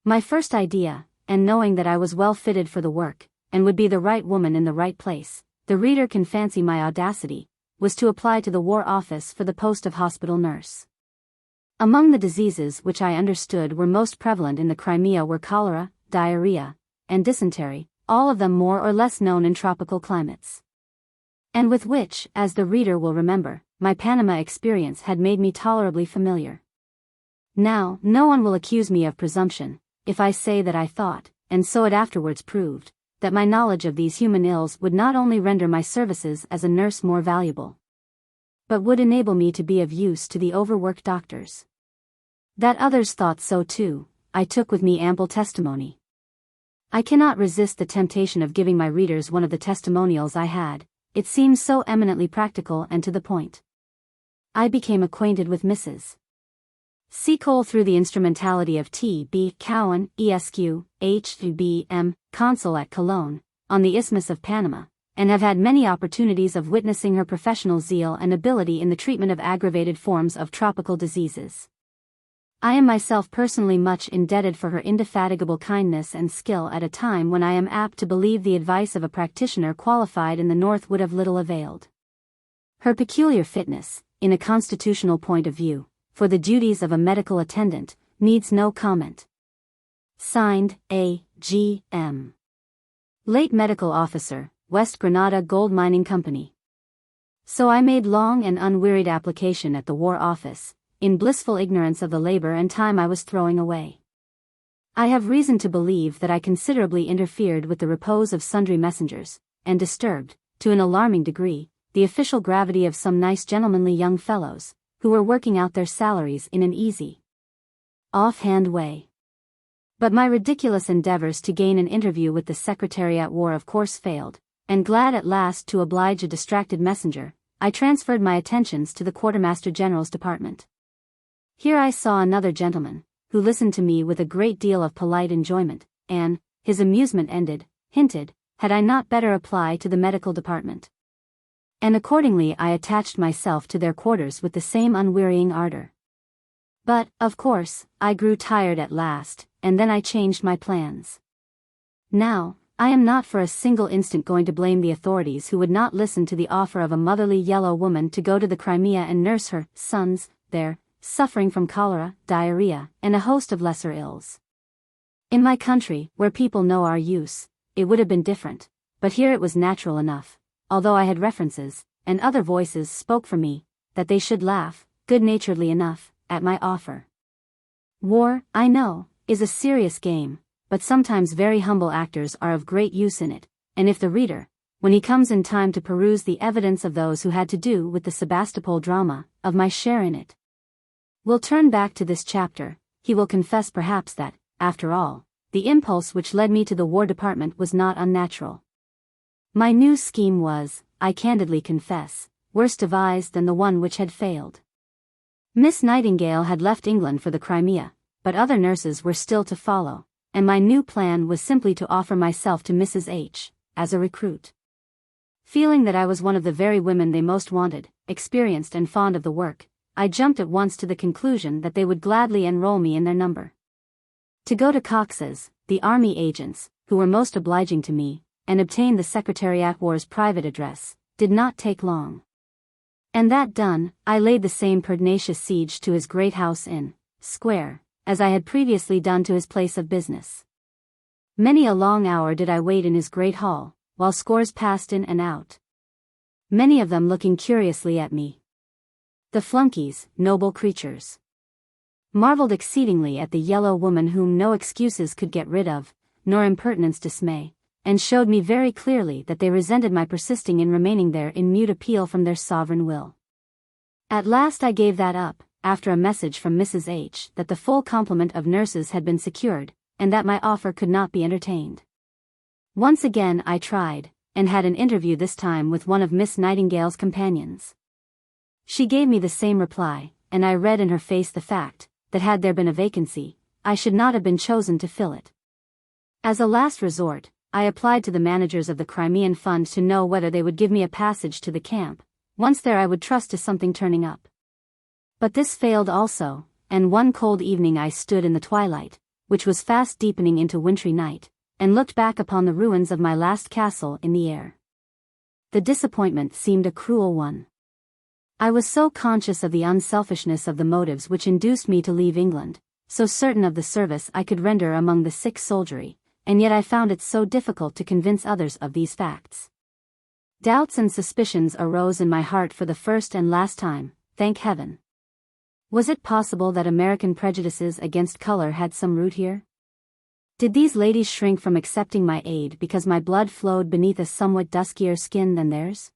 My first idea, and knowing that I was well fitted for the work, and would be the right woman in the right place, the reader can fancy my audacity, was to apply to the War Office for the post of hospital nurse. Among the diseases which I understood were most prevalent in the Crimea were cholera, diarrhea, and dysentery, all of them more or less known in tropical climates, and with which, as the reader will remember, my Panama experience had made me tolerably familiar. Now, no one will accuse me of presumption, if I say that I thought, and so it afterwards proved, that my knowledge of these human ills would not only render my services as a nurse more valuable, but would enable me to be of use to the overworked doctors. That others thought so too, I took with me ample testimony. I cannot resist the temptation of giving my readers one of the testimonials I had, it seems so eminently practical and to the point. I became acquainted with Mrs. Seacole through the instrumentality of T.B. Cowan, Esq., H.B.M., Consul at Cologne, on the Isthmus of Panama, and have had many opportunities of witnessing her professional zeal and ability in the treatment of aggravated forms of tropical diseases. I am myself personally much indebted for her indefatigable kindness and skill at a time when I am apt to believe the advice of a practitioner qualified in the North would have little availed. Her peculiar fitness, in a constitutional point of view, for the duties of a medical attendant, needs no comment. Signed, A. G. M. Late Medical Officer, West Granada Gold Mining Company. So I made long and unwearied application at the War Office, in blissful ignorance of the labor and time I was throwing away. I have reason to believe that I considerably interfered with the repose of sundry messengers, and disturbed, to an alarming degree, the official gravity of some nice gentlemanly young fellows, who were working out their salaries in an easy, off-hand way. But my ridiculous endeavors to gain an interview with the Secretary at War of course failed, and glad at last to oblige a distracted messenger, I transferred my attentions to the Quartermaster General's department. Here I saw another gentleman, who listened to me with a great deal of polite enjoyment, and, his amusement ended, hinted, had I not better apply to the medical department? And accordingly I attached myself to their quarters with the same unwearying ardor. But, of course, I grew tired at last, and then I changed my plans. Now, I am not for a single instant going to blame the authorities who would not listen to the offer of a motherly yellow woman to go to the Crimea and nurse her sons there, suffering from cholera, diarrhea, and a host of lesser ills. In my country, where people know our use, it would have been different, but here it was natural enough, although I had references, and other voices spoke for me, that they should laugh, good-naturedly enough, at my offer. War, I know, is a serious game, but sometimes very humble actors are of great use in it, and if the reader, when he comes in time to peruse the evidence of those who had to do with the Sebastopol drama, of my share in it, will turn back to this chapter, he will confess perhaps that, after all, the impulse which led me to the War Department was not unnatural. My new scheme was, I candidly confess, worse devised than the one which had failed. Miss Nightingale had left England for the Crimea, but other nurses were still to follow, and my new plan was simply to offer myself to Mrs. H. as a recruit. Feeling that I was one of the very women they most wanted, experienced and fond of the work, I jumped at once to the conclusion that they would gladly enroll me in their number. To go to Cox's, the army agents, who were most obliging to me, and obtain the Secretariat War's private address, did not take long. And that done, I laid the same pertinacious siege to his great house in Square, as I had previously done to his place of business. Many a long hour did I wait in his great hall, while scores passed in and out, many of them looking curiously at me. The flunkies, noble creatures, marveled exceedingly at the yellow woman whom no excuses could get rid of, nor impertinence dismay, and showed me very clearly that they resented my persisting in remaining there in mute appeal from their sovereign will. At last I gave that up, after a message from Mrs. H. that the full complement of nurses had been secured, and that my offer could not be entertained. Once again I tried, and had an interview this time with one of Miss Nightingale's companions. She gave me the same reply, and I read in her face the fact, that had there been a vacancy, I should not have been chosen to fill it. As a last resort, I applied to the managers of the Crimean Fund to know whether they would give me a passage to the camp. Once there I would trust to something turning up. But this failed also, and one cold evening I stood in the twilight, which was fast deepening into wintry night, and looked back upon the ruins of my last castle in the air. The disappointment seemed a cruel one. I was so conscious of the unselfishness of the motives which induced me to leave England, so certain of the service I could render among the sick soldiery, and yet I found it so difficult to convince others of these facts. Doubts and suspicions arose in my heart for the first and last time, thank heaven. Was it possible that American prejudices against color had some root here? Did these ladies shrink from accepting my aid because my blood flowed beneath a somewhat duskier skin than theirs?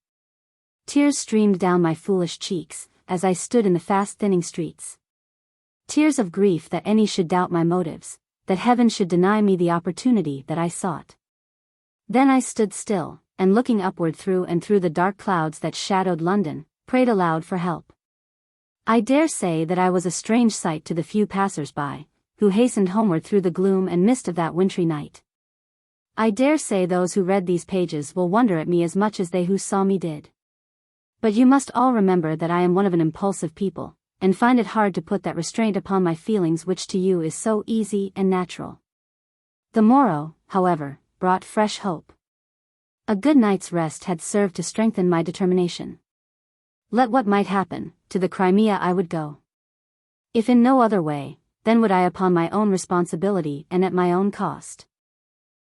Tears streamed down my foolish cheeks, as I stood in the fast-thinning streets. Tears of grief that any should doubt my motives, that heaven should deny me the opportunity that I sought. Then I stood still, and looking upward through and through the dark clouds that shadowed London, prayed aloud for help. I dare say that I was a strange sight to the few passers-by, who hastened homeward through the gloom and mist of that wintry night. I dare say those who read these pages will wonder at me as much as they who saw me did. But you must all remember that I am one of an impulsive people, and find it hard to put that restraint upon my feelings which to you is so easy and natural. The morrow, however, brought fresh hope. A good night's rest had served to strengthen my determination. Let what might happen, to the Crimea I would go. If in no other way, then would I upon my own responsibility and at my own cost.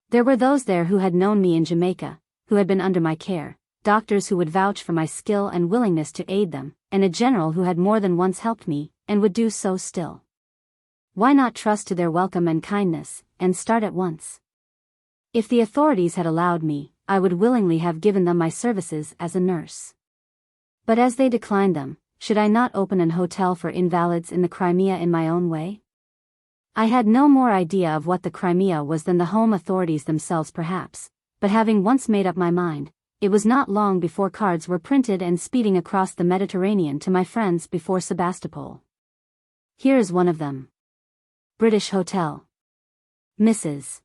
There were those there who had known me in Jamaica, who had been under my care, doctors who would vouch for my skill and willingness to aid them, and a general who had more than once helped me, and would do so still. Why not trust to their welcome and kindness, and start at once? If the authorities had allowed me, I would willingly have given them my services as a nurse. But as they declined them, should I not open an hotel for invalids in the Crimea in my own way? I had no more idea of what the Crimea was than the home authorities themselves perhaps, but having once made up my mind, it was not long before cards were printed and speeding across the Mediterranean to my friends before Sebastopol. Here is one of them. British Hotel. Mrs.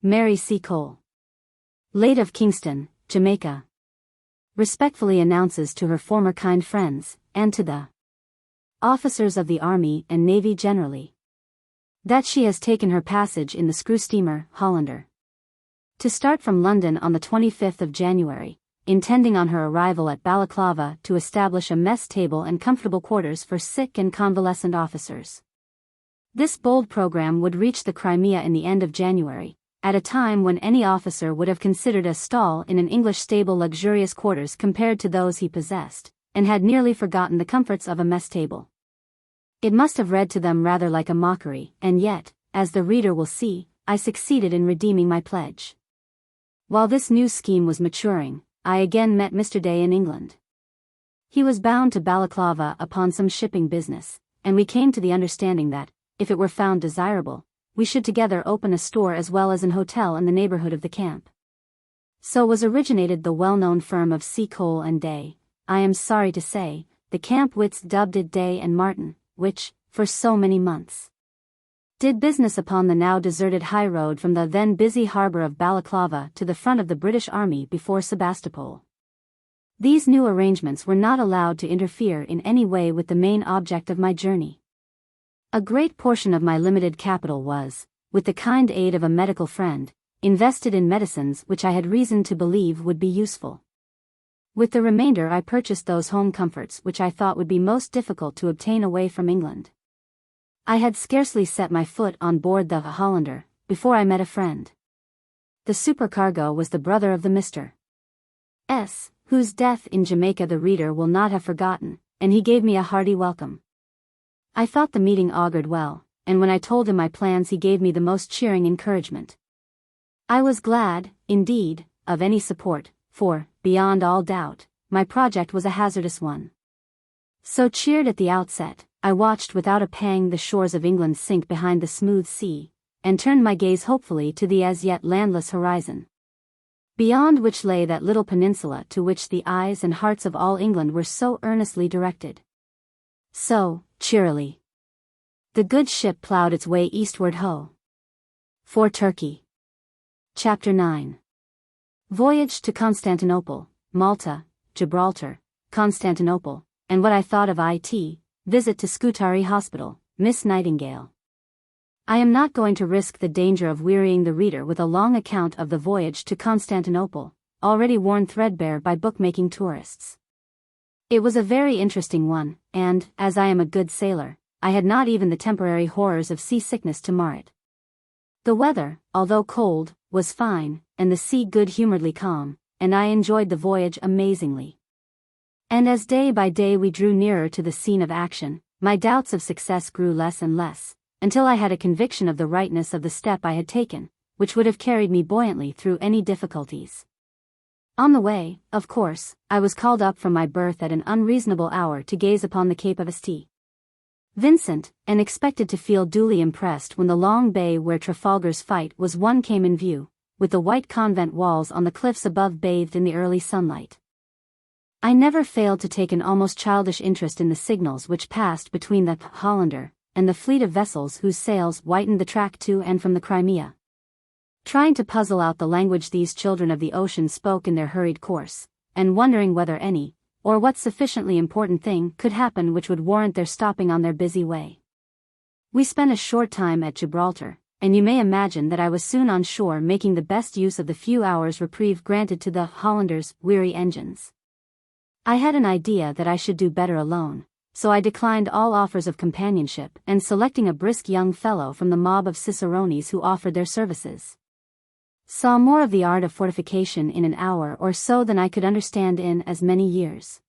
Mary Seacole, late of Kingston, Jamaica, respectfully announces to her former kind friends, and to the officers of the Army and Navy generally, that she has taken her passage in the screw steamer Hollander, to start from London on the 25th of January, intending on her arrival at Balaclava to establish a mess table and comfortable quarters for sick and convalescent officers. This bold program would reach the Crimea in the end of January, at a time when any officer would have considered a stall in an English stable luxurious quarters compared to those he possessed, and had nearly forgotten the comforts of a mess table. It must have read to them rather like a mockery, and yet, as the reader will see, I succeeded in redeeming my pledge. While this new scheme was maturing, I again met Mr. Day in England. He was bound to Balaclava upon some shipping business, and we came to the understanding that, if it were found desirable, we should together open a store as well as an hotel in the neighborhood of the camp. So was originated the well-known firm of Seacole and Day. I am sorry to say, the camp wits dubbed it Day and Martin, which, for so many months, did business upon the now deserted high road from the then busy harbor of Balaclava to the front of the British Army before Sebastopol. These new arrangements were not allowed to interfere in any way with the main object of my journey. A great portion of my limited capital was, with the kind aid of a medical friend, invested in medicines which I had reason to believe would be useful. With the remainder I purchased those home comforts which I thought would be most difficult to obtain away from England. I had scarcely set my foot on board the Hollander, before I met a friend. The supercargo was the brother of the Mr. S., whose death in Jamaica the reader will not have forgotten, and he gave me a hearty welcome. I thought the meeting augured well, and when I told him my plans he gave me the most cheering encouragement. I was glad, indeed, of any support, for, beyond all doubt, my project was a hazardous one. So cheered at the outset, I watched without a pang the shores of England sink behind the smooth sea, and turned my gaze hopefully to the as yet landless horizon, beyond which lay that little peninsula to which the eyes and hearts of all England were so earnestly directed. So, cheerily, the good ship ploughed its way eastward for Turkey. Chapter 9. Voyage to Constantinople, Malta, Gibraltar, Constantinople, and what I thought of it. Visit to Scutari Hospital, Miss Nightingale. I am not going to risk the danger of wearying the reader with a long account of the voyage to Constantinople, already worn threadbare by bookmaking tourists. It was a very interesting one, and, as I am a good sailor, I had not even the temporary horrors of seasickness to mar it. The weather, although cold, was fine, and the sea good-humoredly calm, and I enjoyed the voyage amazingly. And as day by day we drew nearer to the scene of action, my doubts of success grew less and less, until I had a conviction of the rightness of the step I had taken, which would have carried me buoyantly through any difficulties. On the way, of course, I was called up from my berth at an unreasonable hour to gaze upon the Cape of St. Vincent, and expected to feel duly impressed when the long bay where Trafalgar's fight was won came in view, with the white convent walls on the cliffs above bathed in the early sunlight. I never failed to take an almost childish interest in the signals which passed between the Hollander and the fleet of vessels whose sails whitened the track to and from the Crimea. Trying to puzzle out the language these children of the ocean spoke in their hurried course, and wondering whether any, or what sufficiently important thing could happen which would warrant their stopping on their busy way. We spent a short time at Gibraltar, and you may imagine that I was soon on shore making the best use of the few hours reprieve granted to the Hollander's weary engines. I had an idea that I should do better alone, so I declined all offers of companionship and selecting a brisk young fellow from the mob of cicerones who offered their services, saw more of the art of fortification in an hour or so than I could understand in as many years.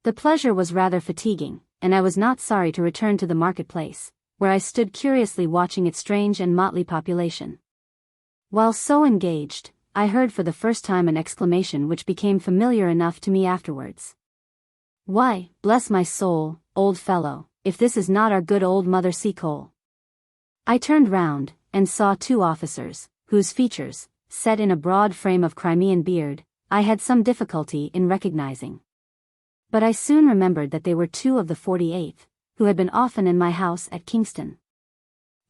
The pleasure was rather fatiguing, and I was not sorry to return to the marketplace, where I stood curiously watching its strange and motley population. While so engaged, I heard for the first time an exclamation which became familiar enough to me afterwards. "Why, bless my soul, old fellow, if this is not our good old Mother Seacole." I turned round, and saw two officers, whose features, set in a broad frame of Crimean beard, I had some difficulty in recognizing. But I soon remembered that they were two of the 48th, who had been often in my house at Kingston.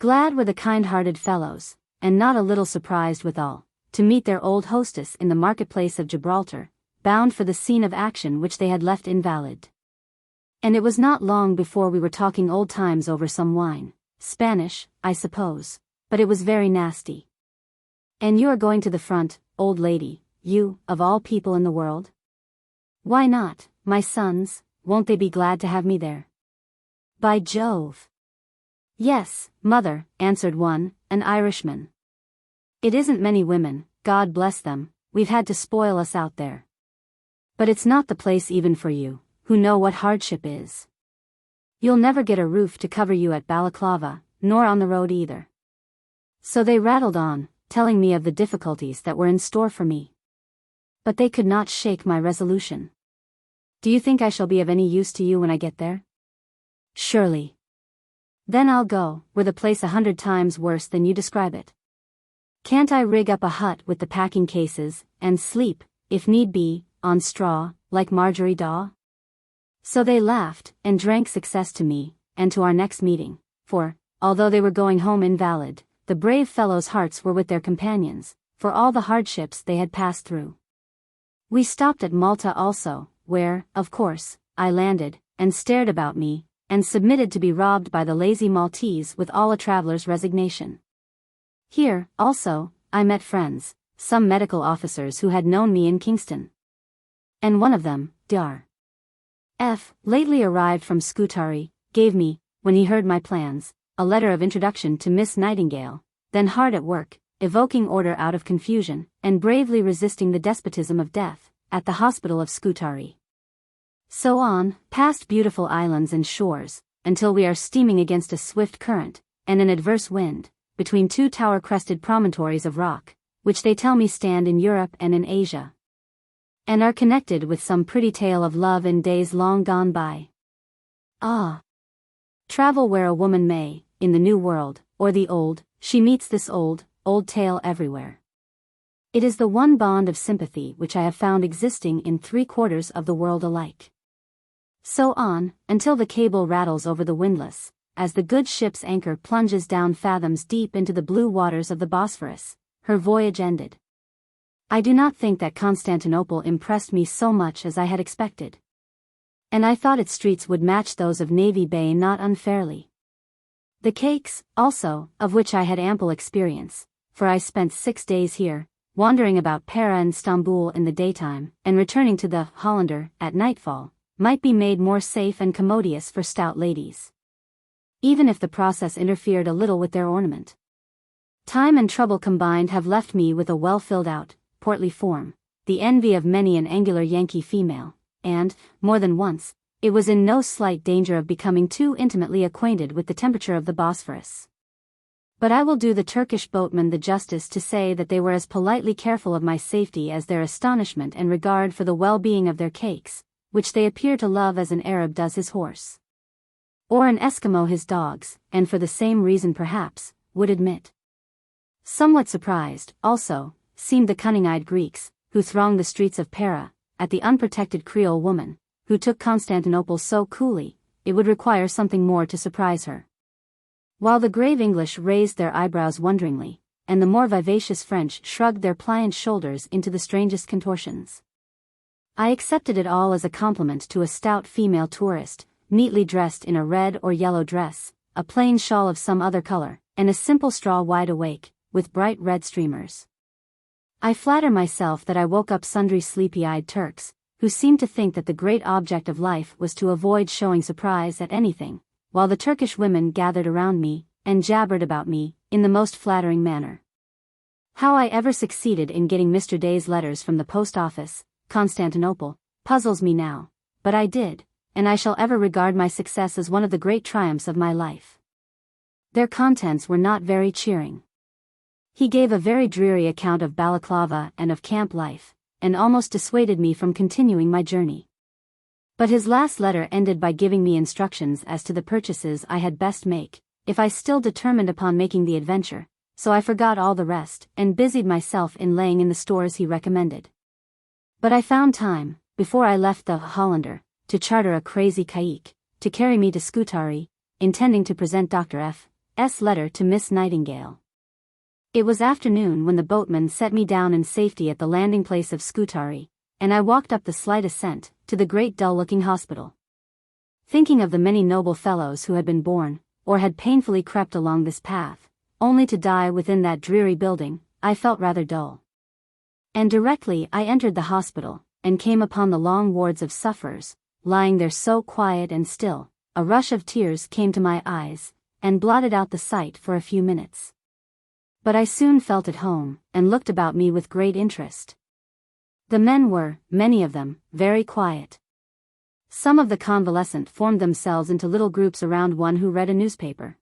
Glad were the kind-hearted fellows, and not a little surprised withal, to meet their old hostess in the marketplace of Gibraltar, bound for the scene of action which they had left invalid. And it was not long before we were talking old times over some wine, Spanish, I suppose, but it was very nasty. "And you are going to the front, old lady, you, of all people in the world?" "Why not, my sons, won't they be glad to have me there?" "By Jove!" "Yes, mother," answered one, an Irishman. "It isn't many women, God bless them, we've had to spoil us out there. But it's not the place even for you, who know what hardship is. You'll never get a roof to cover you at Balaclava, nor on the road either. So they rattled on, telling me of the difficulties that were in store for me. But they could not shake my resolution. Do you think I shall be of any use to you when I get there? Surely. Then I'll go, were the place 100 times worse than you describe it. Can't I rig up a hut with the packing cases, and sleep, if need be, on straw, like Marjorie Daw? So they laughed, and drank success to me, and to our next meeting, for, although they were going home invalid, the brave fellows' hearts were with their companions, for all the hardships they had passed through. We stopped at Malta also, where, of course, I landed, and stared about me, and submitted to be robbed by the lazy Maltese with all a traveler's resignation. Here, also, I met friends, some medical officers who had known me in Kingston. And one of them, Dr. F., lately arrived from Scutari, gave me, when he heard my plans, a letter of introduction to Miss Nightingale, then hard at work, evoking order out of confusion, and bravely resisting the despotism of death, at the hospital of Scutari. So on, past beautiful islands and shores, until we are steaming against a swift current, and an adverse wind, between two tower-crested promontories of rock, which they tell me stand in Europe and in Asia, and are connected with some pretty tale of love in days long gone by. Ah! Travel where a woman may, in the New World, or the Old, she meets this old tale everywhere. It is the one bond of sympathy which I have found existing in 3/4 of the world alike. So on, until the cable rattles over the windlass, as the good ship's anchor plunges down fathoms deep into the blue waters of the Bosphorus, her voyage ended. I do not think that Constantinople impressed me so much as I had expected. And I thought its streets would match those of Navy Bay not unfairly. The cakes, also, of which I had ample experience, for I spent 6 days here, wandering about Pera and Stamboul in the daytime, and returning to the Hollander at nightfall, might be made more safe and commodious for stout ladies, even if the process interfered a little with their ornament. Time and trouble combined have left me with a well-filled out, portly form, the envy of many an angular Yankee female, and, more than once, it was in no slight danger of becoming too intimately acquainted with the temperature of the Bosphorus. But I will do the Turkish boatmen the justice to say that they were as politely careful of my safety as their astonishment and regard for the well-being of their cakes, which they appear to love as an Arab does his horse, or an Eskimo his dogs, and for the same reason perhaps, would admit. Somewhat surprised, also, seemed the cunning-eyed Greeks, who thronged the streets of Pera, at the unprotected Creole woman, who took Constantinople so coolly, it would require something more to surprise her. While the grave English raised their eyebrows wonderingly, and the more vivacious French shrugged their pliant shoulders into the strangest contortions. I accepted it all as a compliment to a stout female tourist, neatly dressed in a red or yellow dress, a plain shawl of some other color, and a simple straw wide-awake, with bright red streamers. I flatter myself that I woke up sundry sleepy-eyed Turks, who seemed to think that the great object of life was to avoid showing surprise at anything, while the Turkish women gathered around me, and jabbered about me, in the most flattering manner. How I ever succeeded in getting Mr. Day's letters from the post office, Constantinople, puzzles me now, but I did, and I shall ever regard my success as one of the great triumphs of my life. Their contents were not very cheering. He gave a very dreary account of Balaclava and of camp life, and almost dissuaded me from continuing my journey. But his last letter ended by giving me instructions as to the purchases I had best make, if I still determined upon making the adventure, so I forgot all the rest, and busied myself in laying in the stores he recommended. But I found time, before I left the Hollander, to charter a crazy caïque, to carry me to Scutari, intending to present Dr. F.'s letter to Miss Nightingale. It was afternoon when the boatman set me down in safety at the landing place of Scutari, and I walked up the slight ascent, to the great dull-looking hospital. Thinking of the many noble fellows who had been born, or had painfully crept along this path, only to die within that dreary building, I felt rather dull. And directly I entered the hospital, and came upon the long wards of sufferers, lying there so quiet and still, a rush of tears came to my eyes, and blotted out the sight for a few minutes. But I soon felt at home, and looked about me with great interest. The men were, many of them, very quiet. Some of the convalescent formed themselves into little groups around one who read a newspaper.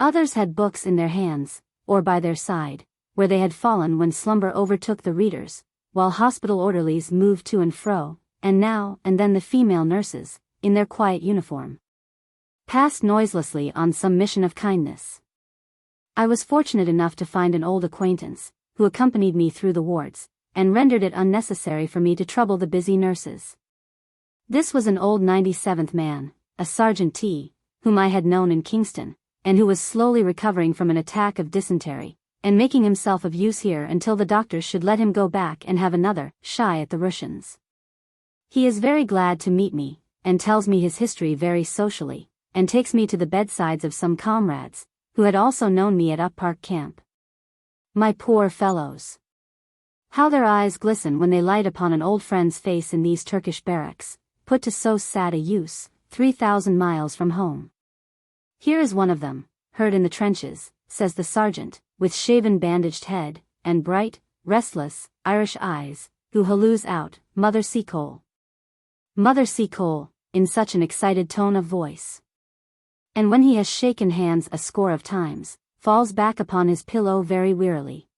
Others had books in their hands, or by their side, where they had fallen when slumber overtook the readers, while hospital orderlies moved to and fro, and now and then the female nurses, in their quiet uniform, passed noiselessly on some mission of kindness. I was fortunate enough to find an old acquaintance, who accompanied me through the wards, and rendered it unnecessary for me to trouble the busy nurses. This was an old 97th man, a Sergeant T, whom I had known in Kingston, and who was slowly recovering from an attack of dysentery, and making himself of use here until the doctors should let him go back and have another shy at the Russians. He is very glad to meet me, and tells me his history very socially, and takes me to the bedsides of some comrades, who had also known me at Up Park Camp. My poor fellows! How their eyes glisten when they light upon an old friend's face in these Turkish barracks, put to so sad a use, 3,000 miles from home. Here is one of them, hurt in the trenches, says the sergeant, with shaven bandaged head, and bright, restless, Irish eyes, who halloos out, Mother Seacole. Mother Seacole, in such an excited tone of voice. And when he has shaken hands a score of times, falls back upon his pillow very wearily.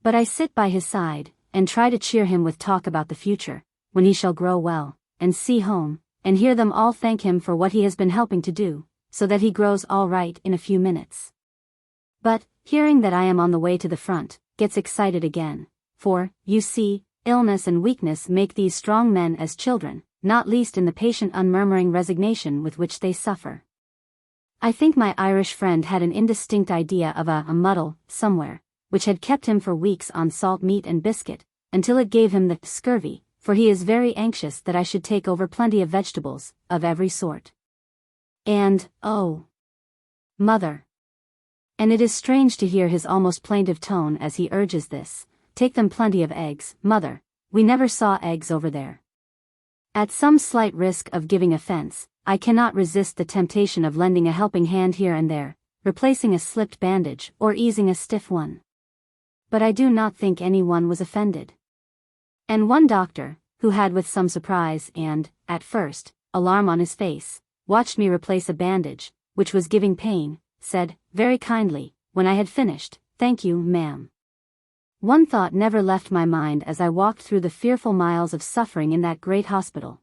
But I sit by his side, and try to cheer him with talk about the future, when he shall grow well, and see home, and hear them all thank him for what he has been helping to do, so that he grows all right in a few minutes. But, hearing that I am on the way to the front, gets excited again, for, you see, illness and weakness make these strong men as children, not least in the patient unmurmuring resignation with which they suffer. I think my Irish friend had an indistinct idea of a muddle, somewhere, which had kept him for weeks on salt meat and biscuit, until it gave him the scurvy, for he is very anxious that I should take over plenty of vegetables, of every sort. And, oh, Mother! And it is strange to hear his almost plaintive tone as he urges this, take them plenty of eggs, Mother, we never saw eggs over there. At some slight risk of giving offense, I cannot resist the temptation of lending a helping hand here and there, replacing a slipped bandage or easing a stiff one. But I do not think anyone was offended. And one doctor, who had with some surprise and, at first, alarm on his face, watched me replace a bandage, which was giving pain, said, very kindly, when I had finished, thank you, ma'am. One thought never left my mind as I walked through the fearful miles of suffering in that great hospital.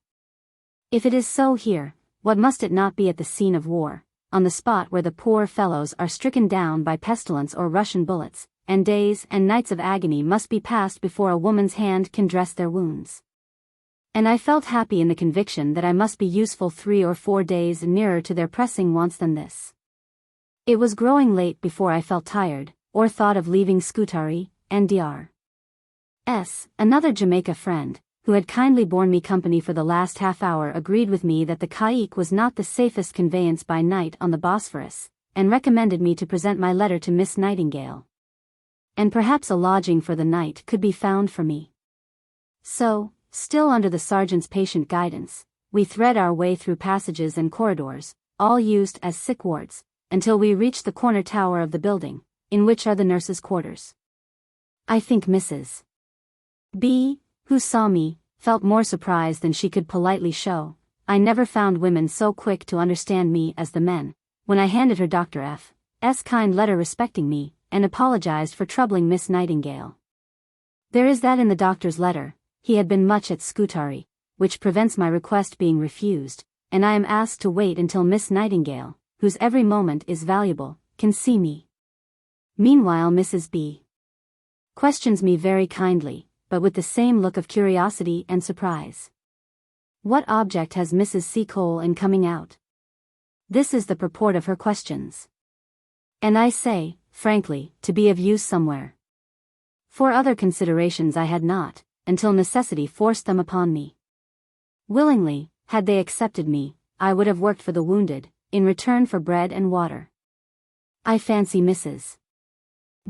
If it is so here, what must it not be at the scene of war, on the spot where the poor fellows are stricken down by pestilence or Russian bullets, and days and nights of agony must be passed before a woman's hand can dress their wounds. And I felt happy in the conviction that I must be useful 3 or 4 days nearer to their pressing wants than this. It was growing late before I felt tired, or thought of leaving Scutari, and Dr.'s, another Jamaica friend, who had kindly borne me company for the last half-hour, agreed with me that the caique was not the safest conveyance by night on the Bosphorus, and recommended me to present my letter to Miss Nightingale. And perhaps a lodging for the night could be found for me. So, still under the sergeant's patient guidance, we thread our way through passages and corridors, all used as sick wards, until we reach the corner tower of the building, in which are the nurses' quarters. I think Mrs. B., who saw me, felt more surprise than she could politely show. I never found women so quick to understand me as the men, when I handed her Dr. F.'s kind letter respecting me, and apologized for troubling Miss Nightingale. There is that in the doctor's letter, he had been much at Scutari, which prevents my request being refused, and I am asked to wait until Miss Nightingale, whose every moment is valuable, can see me. Meanwhile Mrs. B. questions me very kindly, but with the same look of curiosity and surprise. What object has Mrs. Seacole in coming out? This is the purport of her questions. And I say, frankly, to be of use somewhere. For other considerations I had not, until necessity forced them upon me. Willingly, had they accepted me, I would have worked for the wounded, in return for bread and water. I fancy Mrs.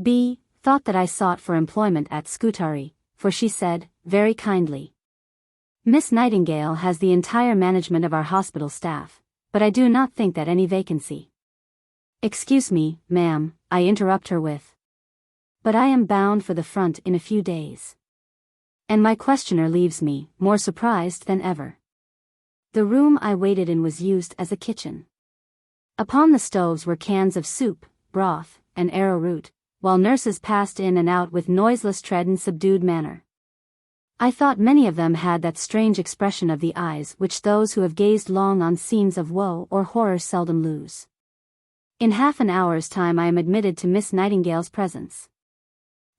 B. thought that I sought for employment at Scutari, for she said, very kindly, Miss Nightingale has the entire management of our hospital staff, but I do not think that any vacancy. Excuse me, ma'am, I interrupt her with. But I am bound for the front in a few days. And my questioner leaves me, more surprised than ever. The room I waited in was used as a kitchen. Upon the stoves were cans of soup, broth, and arrowroot, while nurses passed in and out with noiseless tread and subdued manner. I thought many of them had that strange expression of the eyes which those who have gazed long on scenes of woe or horror seldom lose. In half an hour's time I am admitted to Miss Nightingale's presence.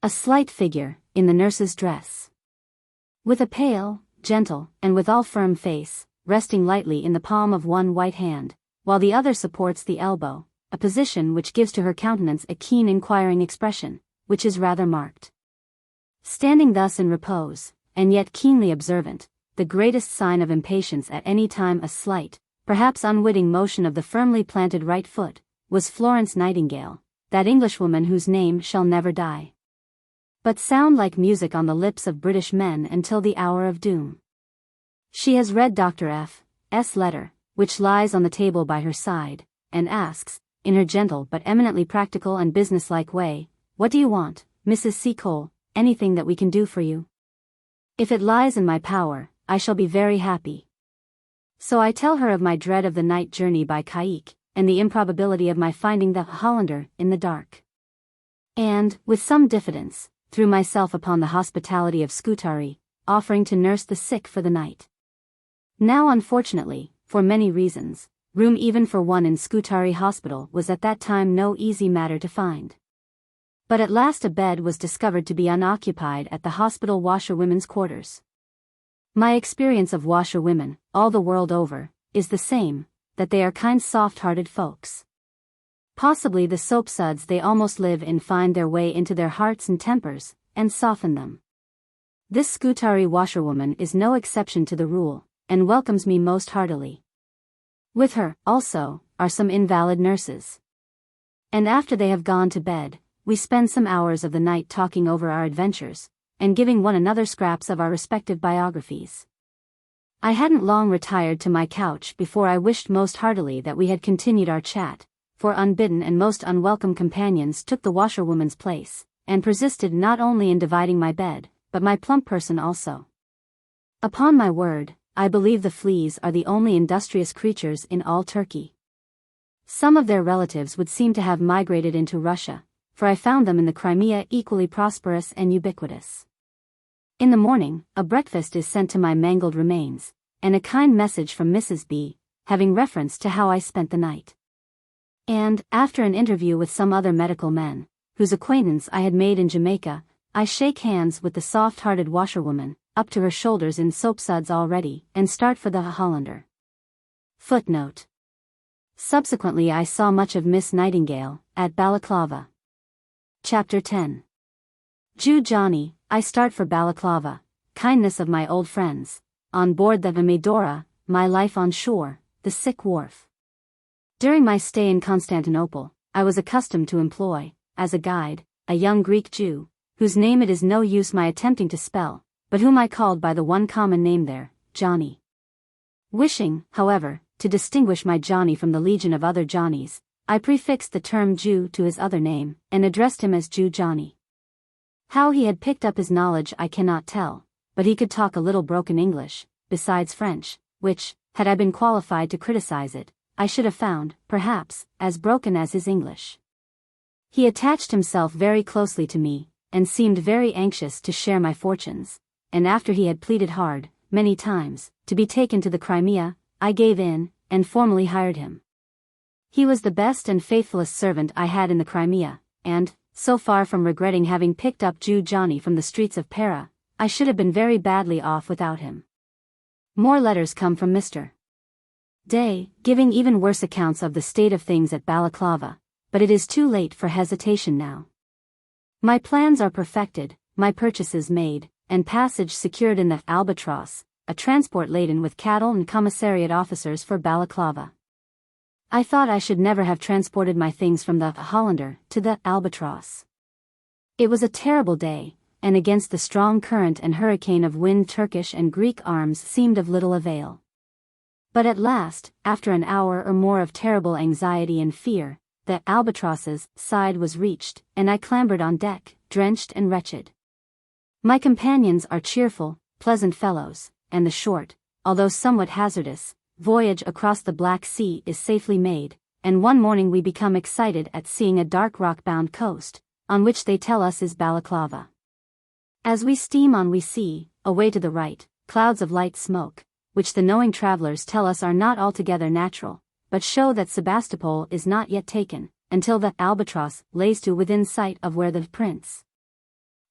A slight figure, in the nurse's dress. With a pale, gentle, and withal firm face, resting lightly in the palm of one white hand, while the other supports the elbow, a position which gives to her countenance a keen inquiring expression, which is rather marked. Standing thus in repose, and yet keenly observant, the greatest sign of impatience at any time a slight, perhaps unwitting motion of the firmly planted right foot, was Florence Nightingale, that Englishwoman whose name shall never die, but sound like music on the lips of British men until the hour of doom. She has read Dr. F.'s letter, which lies on the table by her side, and asks, in her gentle but eminently practical and businesslike way, "What do you want, Mrs. Seacole? Anything that we can do for you? If it lies in my power, I shall be very happy." So I tell her of my dread of the night journey by caïque, and the improbability of my finding the Hollander in the dark. And, with some diffidence, threw myself upon the hospitality of Scutari, offering to nurse the sick for the night. Now unfortunately, for many reasons, room even for one in Scutari Hospital was at that time no easy matter to find. But at last a bed was discovered to be unoccupied at the hospital washerwomen's quarters. My experience of washerwomen, all the world over, is the same, that they are kind soft-hearted folks. Possibly the soapsuds they almost live in find their way into their hearts and tempers, and soften them. This Scutari washerwoman is no exception to the rule, and welcomes me most heartily. With her, also, are some invalid nurses. And after they have gone to bed, we spend some hours of the night talking over our adventures, and giving one another scraps of our respective biographies. I hadn't long retired to my couch before I wished most heartily that we had continued our chat, for unbidden and most unwelcome companions took the washerwoman's place, and persisted not only in dividing my bed, but my plump person also. Upon my word, I believe the fleas are the only industrious creatures in all Turkey. Some of their relatives would seem to have migrated into Russia, for I found them in the Crimea equally prosperous and ubiquitous. In the morning, a breakfast is sent to my mangled remains, and a kind message from Mrs. B, having reference to how I spent the night. And, after an interview with some other medical men, whose acquaintance I had made in Jamaica, I shake hands with the soft-hearted washerwoman, up to her shoulders in soapsuds already, and start for the Hollander. Footnote. Subsequently I saw much of Miss Nightingale, at Balaclava. Chapter 10. Jew Johnny, I start for Balaclava, kindness of my old friends, on board the Medora, my life on shore, the sick wharf. During my stay in Constantinople, I was accustomed to employ, as a guide, a young Greek Jew, whose name it is no use my attempting to spell, but whom I called by the one common name there, Johnny. Wishing, however, to distinguish my Johnny from the legion of other Johnnies, I prefixed the term Jew to his other name, and addressed him as Jew Johnny. How he had picked up his knowledge I cannot tell, but he could talk a little broken English, besides French, which, had I been qualified to criticize it, I should have found, perhaps, as broken as his English. He attached himself very closely to me, and seemed very anxious to share my fortunes, and after he had pleaded hard, many times, to be taken to the Crimea, I gave in, and formally hired him. He was the best and faithfulest servant I had in the Crimea, and, so far from regretting having picked up Jew Johnny from the streets of Pera, I should have been very badly off without him. More letters come from Mr. Day, giving even worse accounts of the state of things at Balaclava, but it is too late for hesitation now. My plans are perfected, my purchases made, and passage secured in the Albatross, a transport laden with cattle and commissariat officers for Balaclava. I thought I should never have transported my things from the Hollander to the Albatross. It was a terrible day, and against the strong current and hurricane of wind Turkish and Greek arms seemed of little avail. But at last, after an hour or more of terrible anxiety and fear, the Albatross's side was reached, and I clambered on deck, drenched and wretched. My companions are cheerful, pleasant fellows, and the short, although somewhat hazardous, voyage across the Black Sea is safely made, and one morning we become excited at seeing a dark rock-bound coast, on which they tell us is Balaclava. As we steam on we see, away to the right, clouds of light smoke, which the knowing travelers tell us are not altogether natural, but show that Sebastopol is not yet taken, until the Albatross lays to within sight of where the Prince,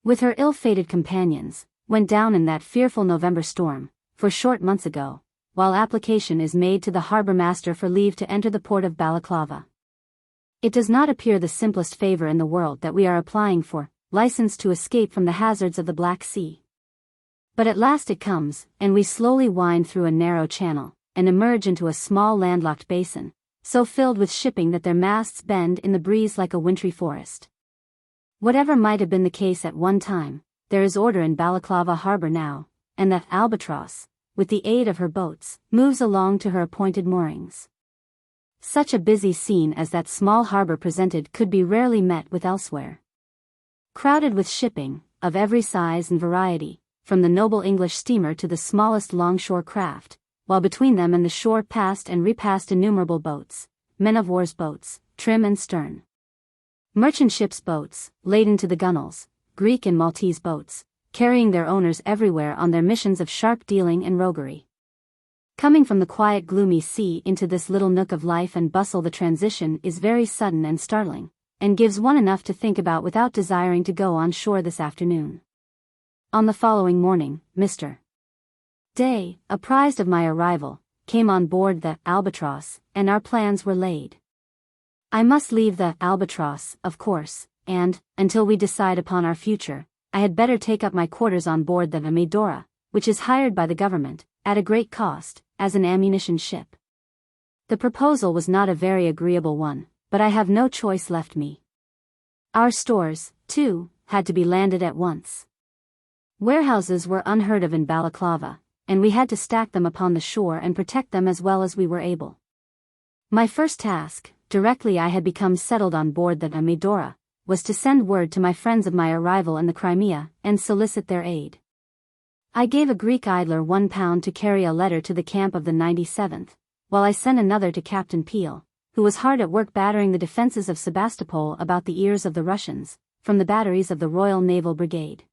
with her ill-fated companions, went down in that fearful November storm, 4 short months ago, while application is made to the harbour master for leave to enter the port of Balaclava. It does not appear the simplest favour in the world that we are applying for, license to escape from the hazards of the Black Sea. But at last it comes, and we slowly wind through a narrow channel, and emerge into a small landlocked basin, so filled with shipping that their masts bend in the breeze like a wintry forest. Whatever might have been the case at one time, there is order in Balaclava harbour now, and that Albatross, with the aid of her boats, moves along to her appointed moorings. Such a busy scene as that small harbour presented could be rarely met with elsewhere. Crowded with shipping, of every size and variety, from the noble English steamer to the smallest longshore craft, while between them and the shore passed and repassed innumerable boats, men-of-war's boats, trim and stern, merchant ships' boats, laden to the gunwales, Greek and Maltese boats, carrying their owners everywhere on their missions of sharp dealing and roguery. Coming from the quiet gloomy sea into this little nook of life and bustle, the transition is very sudden and startling, and gives one enough to think about without desiring to go on shore this afternoon. On the following morning, Mr. Day, apprised of my arrival, came on board the Albatross, and our plans were laid. I must leave the Albatross, of course, and, until we decide upon our future, I had better take up my quarters on board the Medora, which is hired by the government, at a great cost, as an ammunition ship. The proposal was not a very agreeable one, but I have no choice left me. Our stores, too, had to be landed at once. Warehouses were unheard of in Balaclava, and we had to stack them upon the shore and protect them as well as we were able. My first task, directly I had become settled on board the Medora, was to send word to my friends of my arrival in the Crimea, and solicit their aid. I gave a Greek idler £1 to carry a letter to the camp of the 97th, while I sent another to Captain Peel, who was hard at work battering the defences of Sebastopol about the ears of the Russians, from the batteries of the Royal Naval Brigade.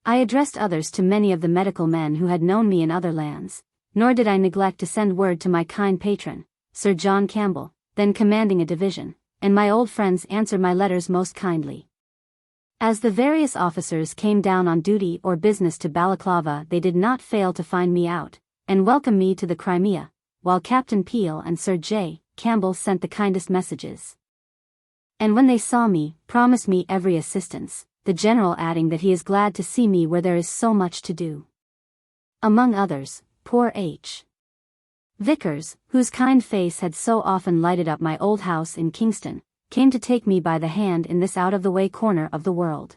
I addressed others to many of the medical men who had known me in other lands, nor did I neglect to send word to my kind patron, Sir John Campbell, then commanding a division, and my old friends answered my letters most kindly. As the various officers came down on duty or business to Balaclava, they did not fail to find me out, and welcome me to the Crimea, while Captain Peel and Sir J. Campbell sent the kindest messages. And when they saw me, promised me every assistance, the General adding that he is glad to see me where there is so much to do. Among others, poor H. Vickers, whose kind face had so often lighted up my old house in Kingston, came to take me by the hand in this out-of-the-way corner of the world.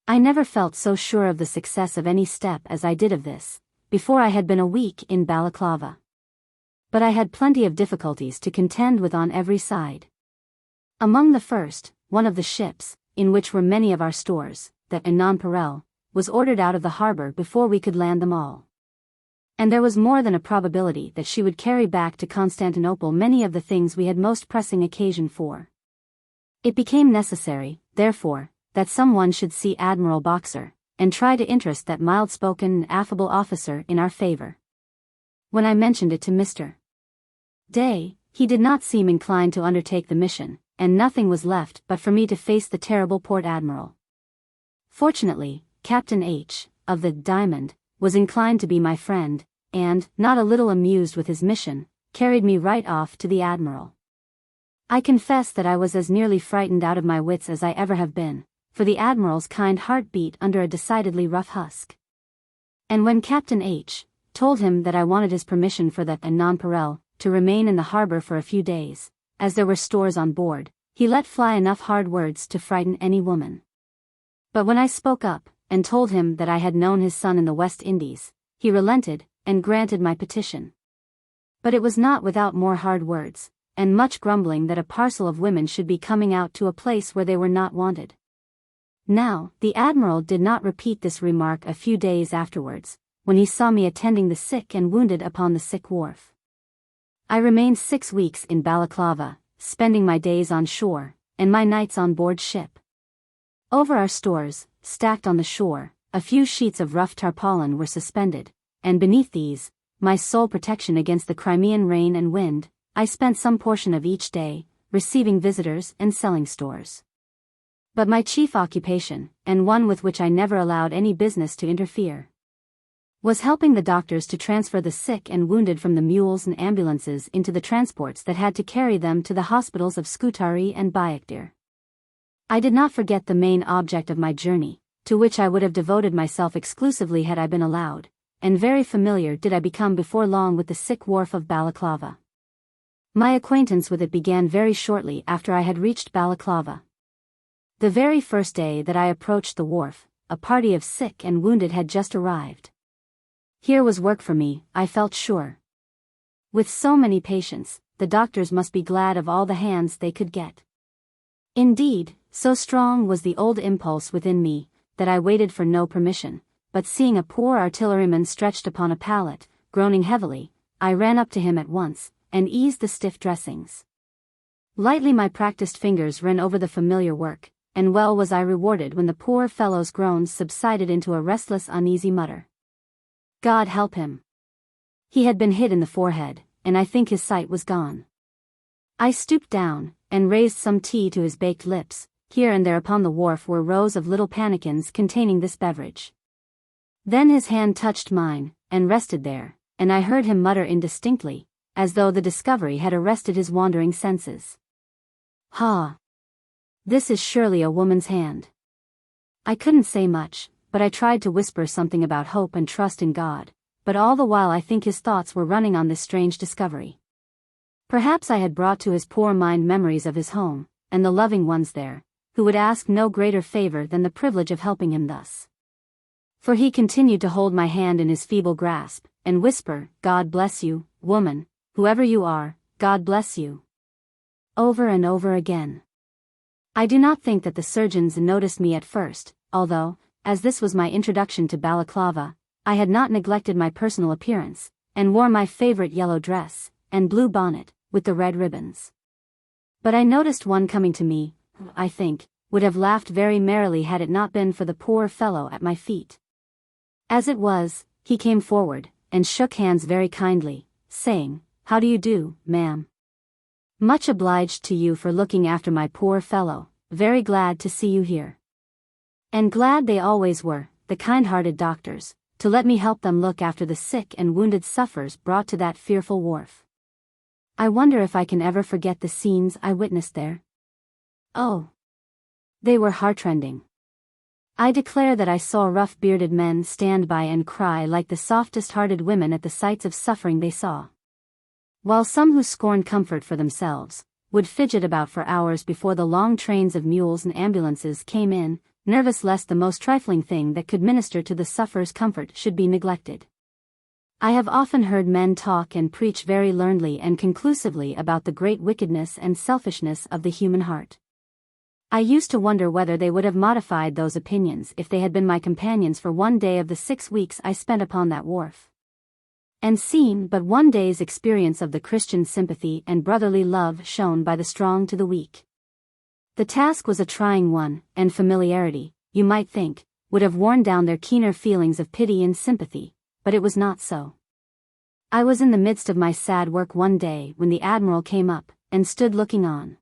I never felt so sure of the success of any step as I did of this, before I had been a week in Balaclava. But I had plenty of difficulties to contend with on every side. Among the first, one of the ships, in which were many of our stores, the Nonpareil, was ordered out of the harbour before we could land them all. And there was more than a probability that she would carry back to Constantinople many of the things we had most pressing occasion for. It became necessary, therefore, that someone should see Admiral Boxer, and try to interest that mild-spoken and affable officer in our favour. When I mentioned it to Mr. Day, he did not seem inclined to undertake the mission, and nothing was left but for me to face the terrible Port Admiral. Fortunately, Captain H., of the Diamond, was inclined to be my friend, and, not a little amused with his mission, carried me right off to the Admiral. I confess that I was as nearly frightened out of my wits as I ever have been, for the Admiral's kind heart beat under a decidedly rough husk. And when Captain H. told him that I wanted his permission for the Nonpareil to remain in the harbour for a few days, as there were stores on board, he let fly enough hard words to frighten any woman. But when I spoke up, and told him that I had known his son in the West Indies, he relented, and granted my petition. But it was not without more hard words, and much grumbling that a parcel of women should be coming out to a place where they were not wanted. Now, the Admiral did not repeat this remark a few days afterwards, when he saw me attending the sick and wounded upon the sick wharf. I remained 6 weeks in Balaclava, spending my days on shore, and my nights on board ship. Over our stores, stacked on the shore, a few sheets of rough tarpaulin were suspended, and beneath these, my sole protection against the Crimean rain and wind, I spent some portion of each day, receiving visitors and selling stores. But my chief occupation, and one with which I never allowed any business to interfere, was helping the doctors to transfer the sick and wounded from the mules and ambulances into the transports that had to carry them to the hospitals of Scutari and VIII. I did not forget the main object of my journey, to which I would have devoted myself exclusively had I been allowed, and very familiar did I become before long with the sick wharf of Balaclava. My acquaintance with it began very shortly after I had reached Balaclava. The very first day that I approached the wharf, a party of sick and wounded had just arrived. Here was work for me, I felt sure. With so many patients, the doctors must be glad of all the hands they could get. Indeed, so strong was the old impulse within me, that I waited for no permission, but seeing a poor artilleryman stretched upon a pallet, groaning heavily, I ran up to him at once, and eased the stiff dressings. Lightly my practiced fingers ran over the familiar work, and well was I rewarded when the poor fellow's groans subsided into a restless uneasy mutter. God help him! He had been hit in the forehead, and I think his sight was gone. I stooped down, and raised some tea to his baked lips. Here and there upon the wharf were rows of little pannikins containing this beverage. Then his hand touched mine, and rested there, and I heard him mutter indistinctly, as though the discovery had arrested his wandering senses. "Ha! This is surely a woman's hand." I couldn't say much, but I tried to whisper something about hope and trust in God, but all the while I think his thoughts were running on this strange discovery. Perhaps I had brought to his poor mind memories of his home, and the loving ones there, who would ask no greater favor than the privilege of helping him thus. For he continued to hold my hand in his feeble grasp, and whisper, "God bless you, woman, whoever you are, God bless you," over and over again. I do not think that the surgeons noticed me at first, although, as this was my introduction to Balaclava, I had not neglected my personal appearance, and wore my favorite yellow dress, and blue bonnet, with the red ribbons. But I noticed one coming to me, who, I think, would have laughed very merrily had it not been for the poor fellow at my feet. As it was, he came forward, and shook hands very kindly, saying, "How do you do, ma'am? Much obliged to you for looking after my poor fellow, very glad to see you here." And glad they always were, the kind-hearted doctors, to let me help them look after the sick and wounded sufferers brought to that fearful wharf. I wonder if I can ever forget the scenes I witnessed there. Oh! They were heartrending. I declare that I saw rough-bearded men stand by and cry like the softest-hearted women at the sights of suffering they saw, while some who scorned comfort for themselves, would fidget about for hours before the long trains of mules and ambulances came in, nervous lest the most trifling thing that could minister to the sufferer's comfort should be neglected. I have often heard men talk and preach very learnedly and conclusively about the great wickedness and selfishness of the human heart. I used to wonder whether they would have modified those opinions if they had been my companions for one day of the 6 weeks I spent upon that wharf, and seen but one day's experience of the Christian sympathy and brotherly love shown by the strong to the weak. The task was a trying one, and familiarity, you might think, would have worn down their keener feelings of pity and sympathy, but it was not so. I was in the midst of my sad work one day when the Admiral came up, and stood looking on.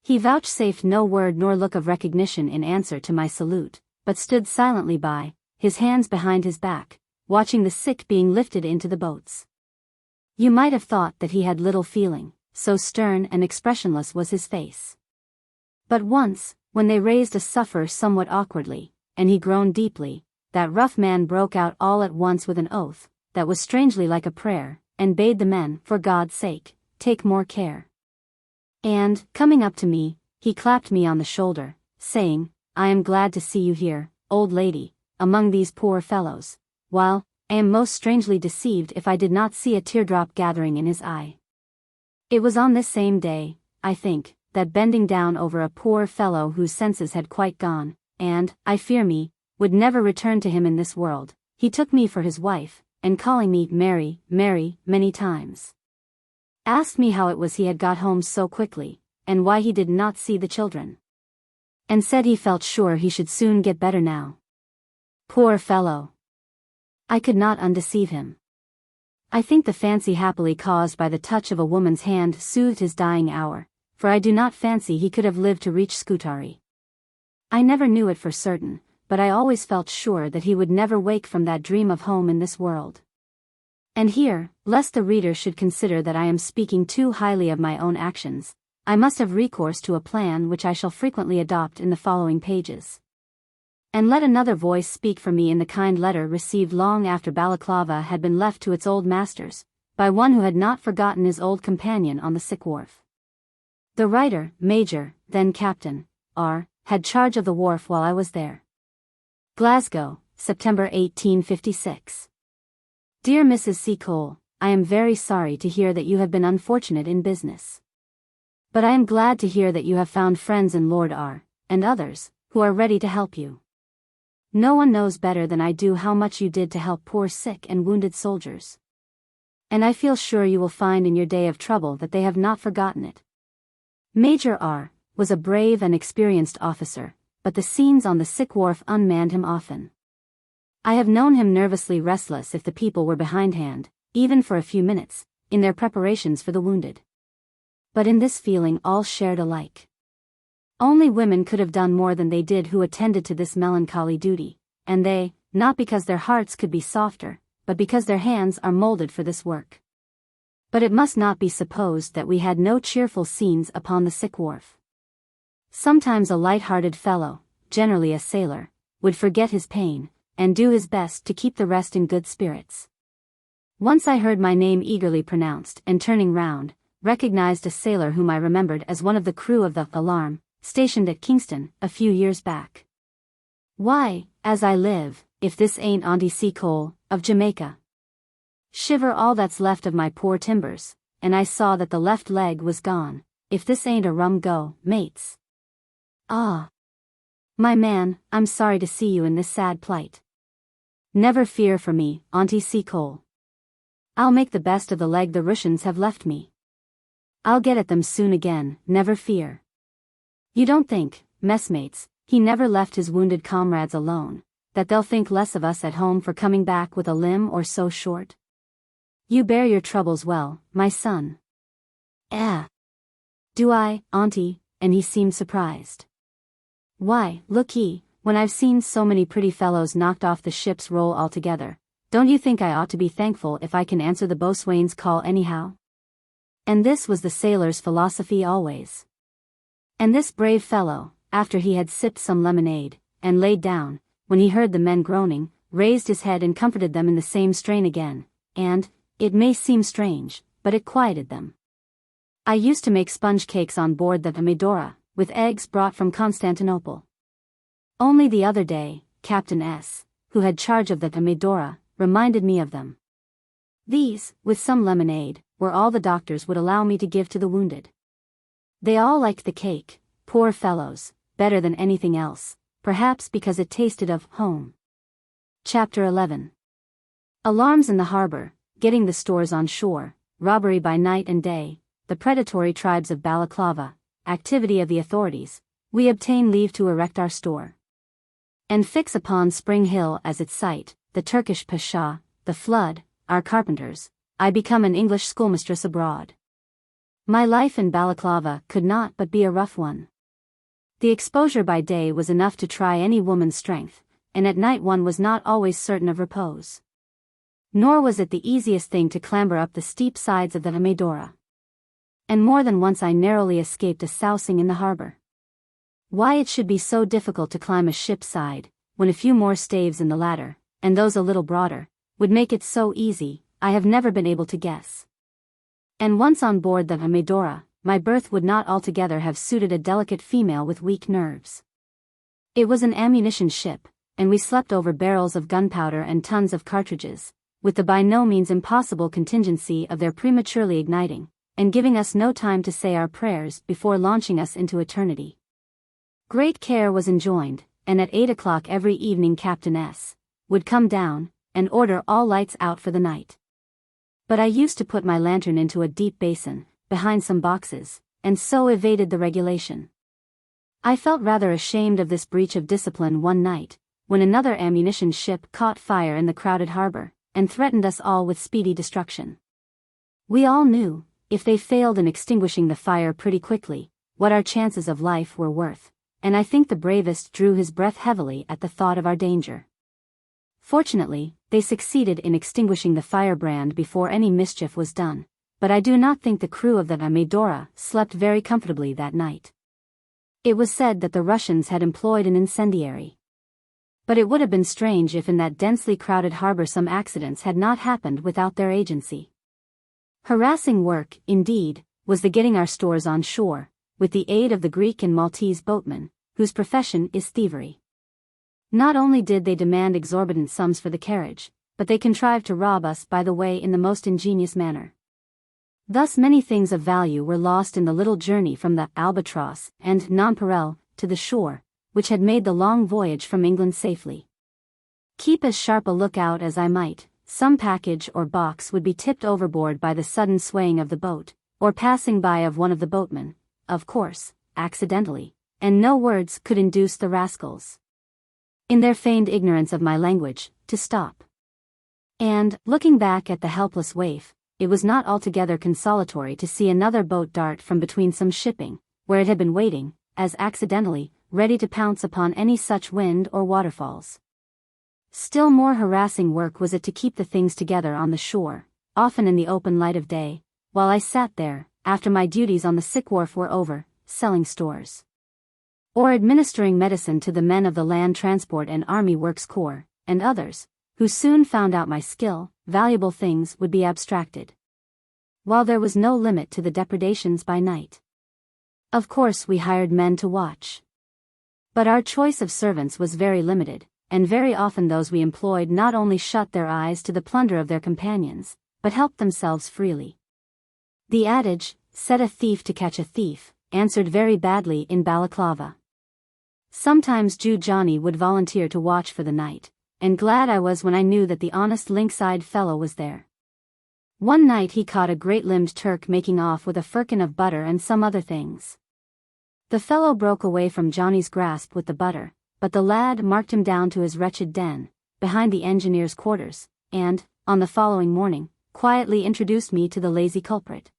He vouchsafed no word nor look of recognition in answer to my salute, but stood silently by, his hands behind his back, watching the sick being lifted into the boats. You might have thought that he had little feeling, so stern and expressionless was his face. But once, when they raised a sufferer somewhat awkwardly, and he groaned deeply, that rough man broke out all at once with an oath, that was strangely like a prayer, and bade the men, for God's sake, take more care. And, coming up to me, he clapped me on the shoulder, saying, "I am glad to see you here, old lady, among these poor fellows, while, I am most strangely deceived if I did not see a teardrop gathering in his eye." It was on this same day, I think, that bending down over a poor fellow whose senses had quite gone, and, I fear me, would never return to him in this world, he took me for his wife, and calling me Mary, Mary, many times, Asked me how it was he had got home so quickly, and why he did not see the children. And said he felt sure he should soon get better now. Poor fellow! I could not undeceive him. I think the fancy happily caused by the touch of a woman's hand soothed his dying hour, for I do not fancy he could have lived to reach Scutari. I never knew it for certain, but I always felt sure that he would never wake from that dream of home in this world. And here, lest the reader should consider that I am speaking too highly of my own actions, I must have recourse to a plan which I shall frequently adopt in the following pages. And let another voice speak for me in the kind letter received long after Balaclava had been left to its old masters, by one who had not forgotten his old companion on the sick wharf. The writer, Major, then Captain, R., had charge of the wharf while I was there. Glasgow, September 1856. Dear Mrs. Seacole, I am very sorry to hear that you have been unfortunate in business. But I am glad to hear that you have found friends in Lord R., and others, who are ready to help you. No one knows better than I do how much you did to help poor sick and wounded soldiers. And I feel sure you will find in your day of trouble that they have not forgotten it. Major R. was a brave and experienced officer, but the scenes on the sick wharf unmanned him often. I have known him nervously restless if the people were behindhand, even for a few minutes, in their preparations for the wounded. But in this feeling all shared alike. Only women could have done more than they did who attended to this melancholy duty, and they, not because their hearts could be softer, but because their hands are molded for this work. But it must not be supposed that we had no cheerful scenes upon the sick wharf. Sometimes a light-hearted fellow, generally a sailor, would forget his pain, and do his best to keep the rest in good spirits. Once I heard my name eagerly pronounced, and turning round, recognized a sailor whom I remembered as one of the crew of the Alarm, stationed at Kingston, a few years back. Why, as I live, if this ain't Auntie Seacole, of Jamaica. Shiver all that's left of my poor timbers, and I saw that the left leg was gone, if this ain't a rum go, mates. Ah! My man, I'm sorry to see you in this sad plight. Never fear for me, Auntie Seacole. I'll make the best of the leg the Russians have left me. I'll get at them soon again, never fear. You don't think, messmates, he never left his wounded comrades alone, that they'll think less of us at home for coming back with a limb or so short? You bear your troubles well, my son. Do I, Auntie? And he seemed surprised. Why, look-ye, when I've seen so many pretty fellows knocked off the ship's roll altogether, don't you think I ought to be thankful if I can answer the boatswain's call anyhow? And this was the sailor's philosophy always. And this brave fellow, after he had sipped some lemonade, and laid down, when he heard the men groaning, raised his head and comforted them in the same strain again, and, it may seem strange, but it quieted them. I used to make sponge cakes on board the Medora, with eggs brought from Constantinople. Only the other day, Captain S., who had charge of the Medora, reminded me of them. These, with some lemonade, were all the doctors would allow me to give to the wounded. They all liked the cake, poor fellows, better than anything else, perhaps because it tasted of home. Chapter 11. Alarms in the harbor, getting the stores on shore, robbery by night and day, the predatory tribes of Balaclava, activity of the authorities, we obtain leave to erect our store. And fix upon Spring Hill as its site, the Turkish Pasha, the flood, our carpenters, I become an English schoolmistress abroad. My life in Balaclava could not but be a rough one. The exposure by day was enough to try any woman's strength, and at night one was not always certain of repose. Nor was it the easiest thing to clamber up the steep sides of the Medora. And more than once I narrowly escaped a sousing in the harbor. Why it should be so difficult to climb a ship's side, when a few more staves in the ladder, and those a little broader, would make it so easy, I have never been able to guess. And once on board the Medora, my berth would not altogether have suited a delicate female with weak nerves. It was an ammunition ship, and we slept over barrels of gunpowder and tons of cartridges, with the by no means impossible contingency of their prematurely igniting, and giving us no time to say our prayers before launching us into eternity. Great care was enjoined, and at 8 o'clock every evening Captain S. would come down, and order all lights out for the night. But I used to put my lantern into a deep basin, behind some boxes, and so evaded the regulation. I felt rather ashamed of this breach of discipline one night, when another ammunition ship caught fire in the crowded harbor, and threatened us all with speedy destruction. We all knew, if they failed in extinguishing the fire pretty quickly, what our chances of life were worth, and I think the bravest drew his breath heavily at the thought of our danger. Fortunately, they succeeded in extinguishing the firebrand before any mischief was done, but I do not think the crew of the Amadora slept very comfortably that night. It was said that the Russians had employed an incendiary. But it would have been strange if in that densely crowded harbor some accidents had not happened without their agency. Harassing work, indeed, was the getting our stores on shore, with the aid of the Greek and Maltese boatmen, whose profession is thievery. Not only did they demand exorbitant sums for the carriage, but they contrived to rob us by the way in the most ingenious manner. Thus many things of value were lost in the little journey from the Albatross and Nonpareil to the shore, which had made the long voyage from England safely. Keep as sharp a lookout as I might, some package or box would be tipped overboard by the sudden swaying of the boat, or passing by of one of the boatmen, of course, accidentally, and no words could induce the rascals, in their feigned ignorance of my language, to stop. And, looking back at the helpless waif, it was not altogether consolatory to see another boat dart from between some shipping, where it had been waiting, as accidentally, ready to pounce upon any such wind or waterfalls. Still more harassing work was it to keep the things together on the shore, often in the open light of day, while I sat there, after my duties on the sick wharf were over, selling stores, or administering medicine to the men of the Land Transport and Army Works Corps, and others, who soon found out my skill. Valuable things would be abstracted, while there was no limit to the depredations by night. Of course we hired men to watch. But our choice of servants was very limited, and very often those we employed not only shut their eyes to the plunder of their companions, but helped themselves freely. The adage, set a thief to catch a thief, answered very badly in Balaclava. Sometimes Jew Johnny would volunteer to watch for the night, and glad I was when I knew that the honest lynx-eyed fellow was there. One night he caught a great-limbed Turk making off with a firkin of butter and some other things. The fellow broke away from Johnny's grasp with the butter, but the lad marked him down to his wretched den, behind the engineer's quarters, and, on the following morning, quietly introduced me to the lazy culprit,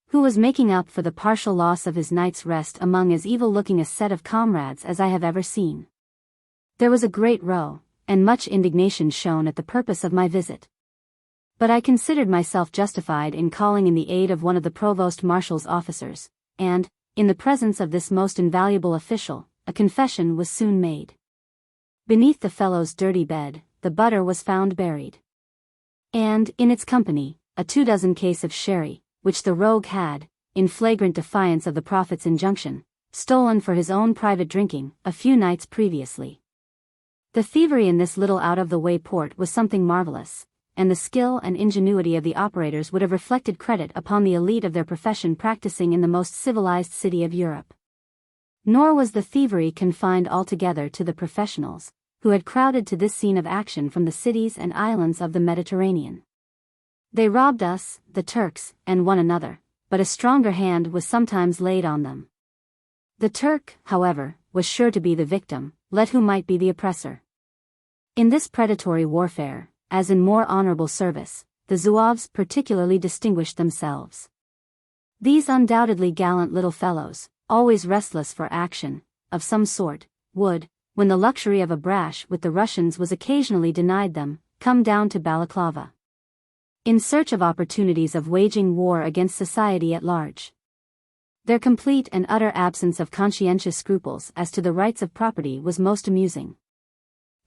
who was making up for the partial loss of his night's rest among as evil-looking a set of comrades as I have ever seen. There was a great row, and much indignation shown at the purpose of my visit. But I considered myself justified in calling in the aid of one of the provost marshal's officers, and, in the presence of this most invaluable official, a confession was soon made. Beneath the fellow's dirty bed, the butter was found buried. And, in its company, a 24 case of sherry, which the rogue had, in flagrant defiance of the prophet's injunction, stolen for his own private drinking, a few nights previously. The thievery in this little out-of-the-way port was something marvelous, and the skill and ingenuity of the operators would have reflected credit upon the elite of their profession practicing in the most civilized city of Europe. Nor was the thievery confined altogether to the professionals, who had crowded to this scene of action from the cities and islands of the Mediterranean. They robbed us, the Turks, and one another, but a stronger hand was sometimes laid on them. The Turk, however, was sure to be the victim, let who might be the oppressor. In this predatory warfare, as in more honorable service, the Zouaves particularly distinguished themselves. These undoubtedly gallant little fellows, always restless for action, of some sort, would, when the luxury of a brash with the Russians was occasionally denied them, come down to Balaclava, in search of opportunities of waging war against society at large. Their complete and utter absence of conscientious scruples as to the rights of property was most amusing.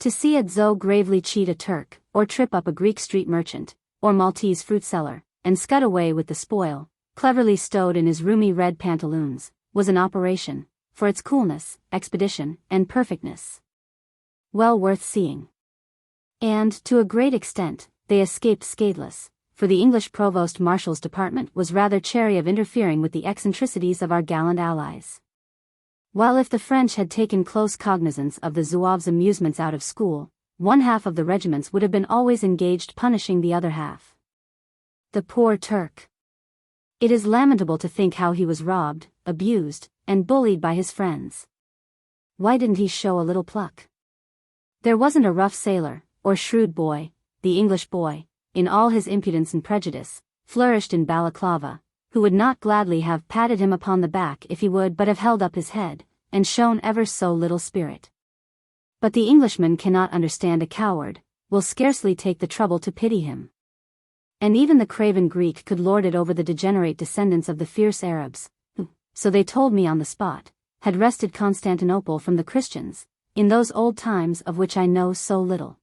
To see a Zo gravely cheat a Turk, or trip up a Greek street merchant, or Maltese fruit seller, and scud away with the spoil, cleverly stowed in his roomy red pantaloons, was an operation, for its coolness, expedition, and perfectness, well worth seeing. And, to a great extent, they escaped scatheless, for the English Provost Marshal's department was rather chary of interfering with the eccentricities of our gallant allies. While if the French had taken close cognizance of the Zouaves' amusements out of school, one half of the regiments would have been always engaged punishing the other half. The poor Turk. It is lamentable to think how he was robbed, abused, and bullied by his friends. Why didn't he show a little pluck? There wasn't a rough sailor, or shrewd boy, the English boy, in all his impudence and prejudice, flourished in Balaclava, who would not gladly have patted him upon the back if he would but have held up his head, and shown ever so little spirit. But the Englishman cannot understand a coward, will scarcely take the trouble to pity him. And even the craven Greek could lord it over the degenerate descendants of the fierce Arabs, who, so they told me on the spot, had wrested Constantinople from the Christians, in those old times of which I know so little.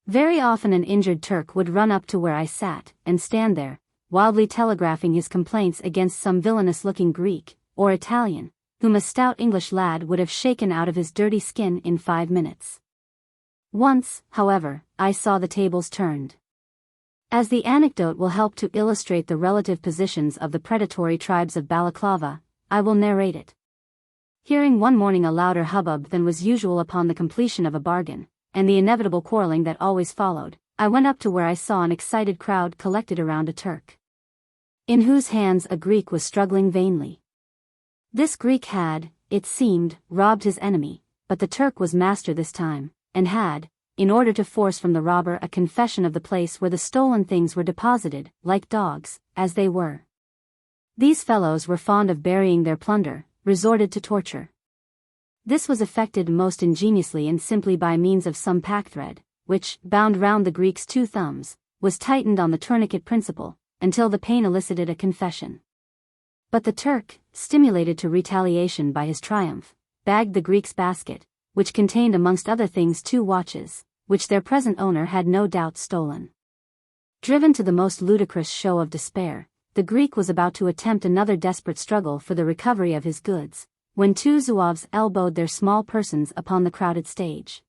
Very often an injured Turk would run up to where I sat, and stand there, wildly telegraphing his complaints against some villainous-looking Greek, or Italian, whom a stout English lad would have shaken out of his dirty skin in 5 minutes. Once, however, I saw the tables turned. As the anecdote will help to illustrate the relative positions of the predatory tribes of Balaclava, I will narrate it. Hearing one morning a louder hubbub than was usual upon the completion of a bargain, and the inevitable quarreling that always followed, I went up to where I saw an excited crowd collected around a Turk, in whose hands a Greek was struggling vainly. This Greek had, it seemed, robbed his enemy, but the Turk was master this time, and had, in order to force from the robber a confession of the place where the stolen things were deposited, like dogs, as they were. These fellows were fond of burying their plunder, resorted to torture. This was effected most ingeniously and simply by means of some packthread, which, bound round the Greek's 2 thumbs, was tightened on the tourniquet principle, until the pain elicited a confession. But the Turk, stimulated to retaliation by his triumph, bagged the Greek's basket, which contained amongst other things 2 watches, which their present owner had no doubt stolen. Driven to the most ludicrous show of despair, the Greek was about to attempt another desperate struggle for the recovery of his goods, when 2 Zouaves elbowed their small persons upon the crowded stage,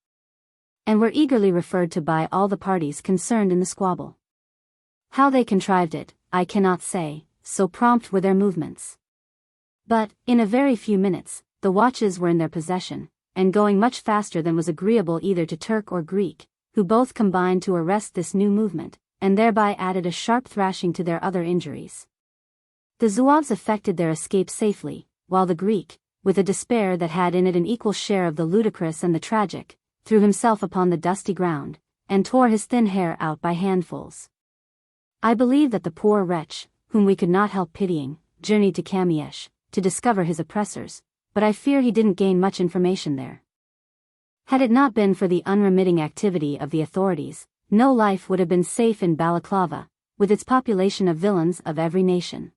and were eagerly referred to by all the parties concerned in the squabble. How they contrived it, I cannot say, so prompt were their movements. But, in a very few minutes, the watches were in their possession, and going much faster than was agreeable either to Turk or Greek, who both combined to arrest this new movement, and thereby added a sharp thrashing to their other injuries. The Zouaves effected their escape safely, while the Greek, with a despair that had in it an equal share of the ludicrous and the tragic, threw himself upon the dusty ground, and tore his thin hair out by handfuls. I believe that the poor wretch, whom we could not help pitying, journeyed to Kamiesh, to discover his oppressors, but I fear he didn't gain much information there. Had it not been for the unremitting activity of the authorities, no life would have been safe in Balaclava, with its population of villains of every nation.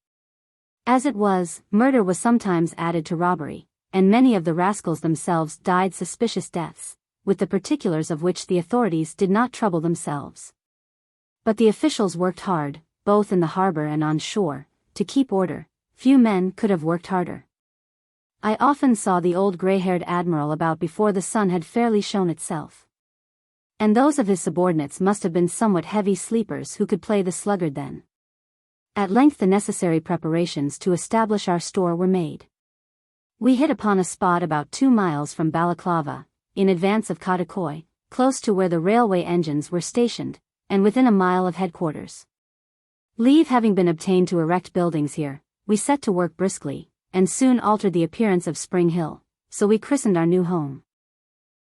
As it was, murder was sometimes added to robbery, and many of the rascals themselves died suspicious deaths, with the particulars of which the authorities did not trouble themselves. But the officials worked hard, both in the harbor and on shore, to keep order. Few men could have worked harder. I often saw the old gray-haired admiral about before the sun had fairly shown itself. And those of his subordinates must have been somewhat heavy sleepers who could play the sluggard then. At length the necessary preparations to establish our store were made. We hit upon a spot about 2 miles from Balaclava, in advance of Kadikoy, close to where the railway engines were stationed, and within a mile of headquarters. Leave having been obtained to erect buildings here, we set to work briskly, and soon altered the appearance of Spring Hill, so we christened our new home.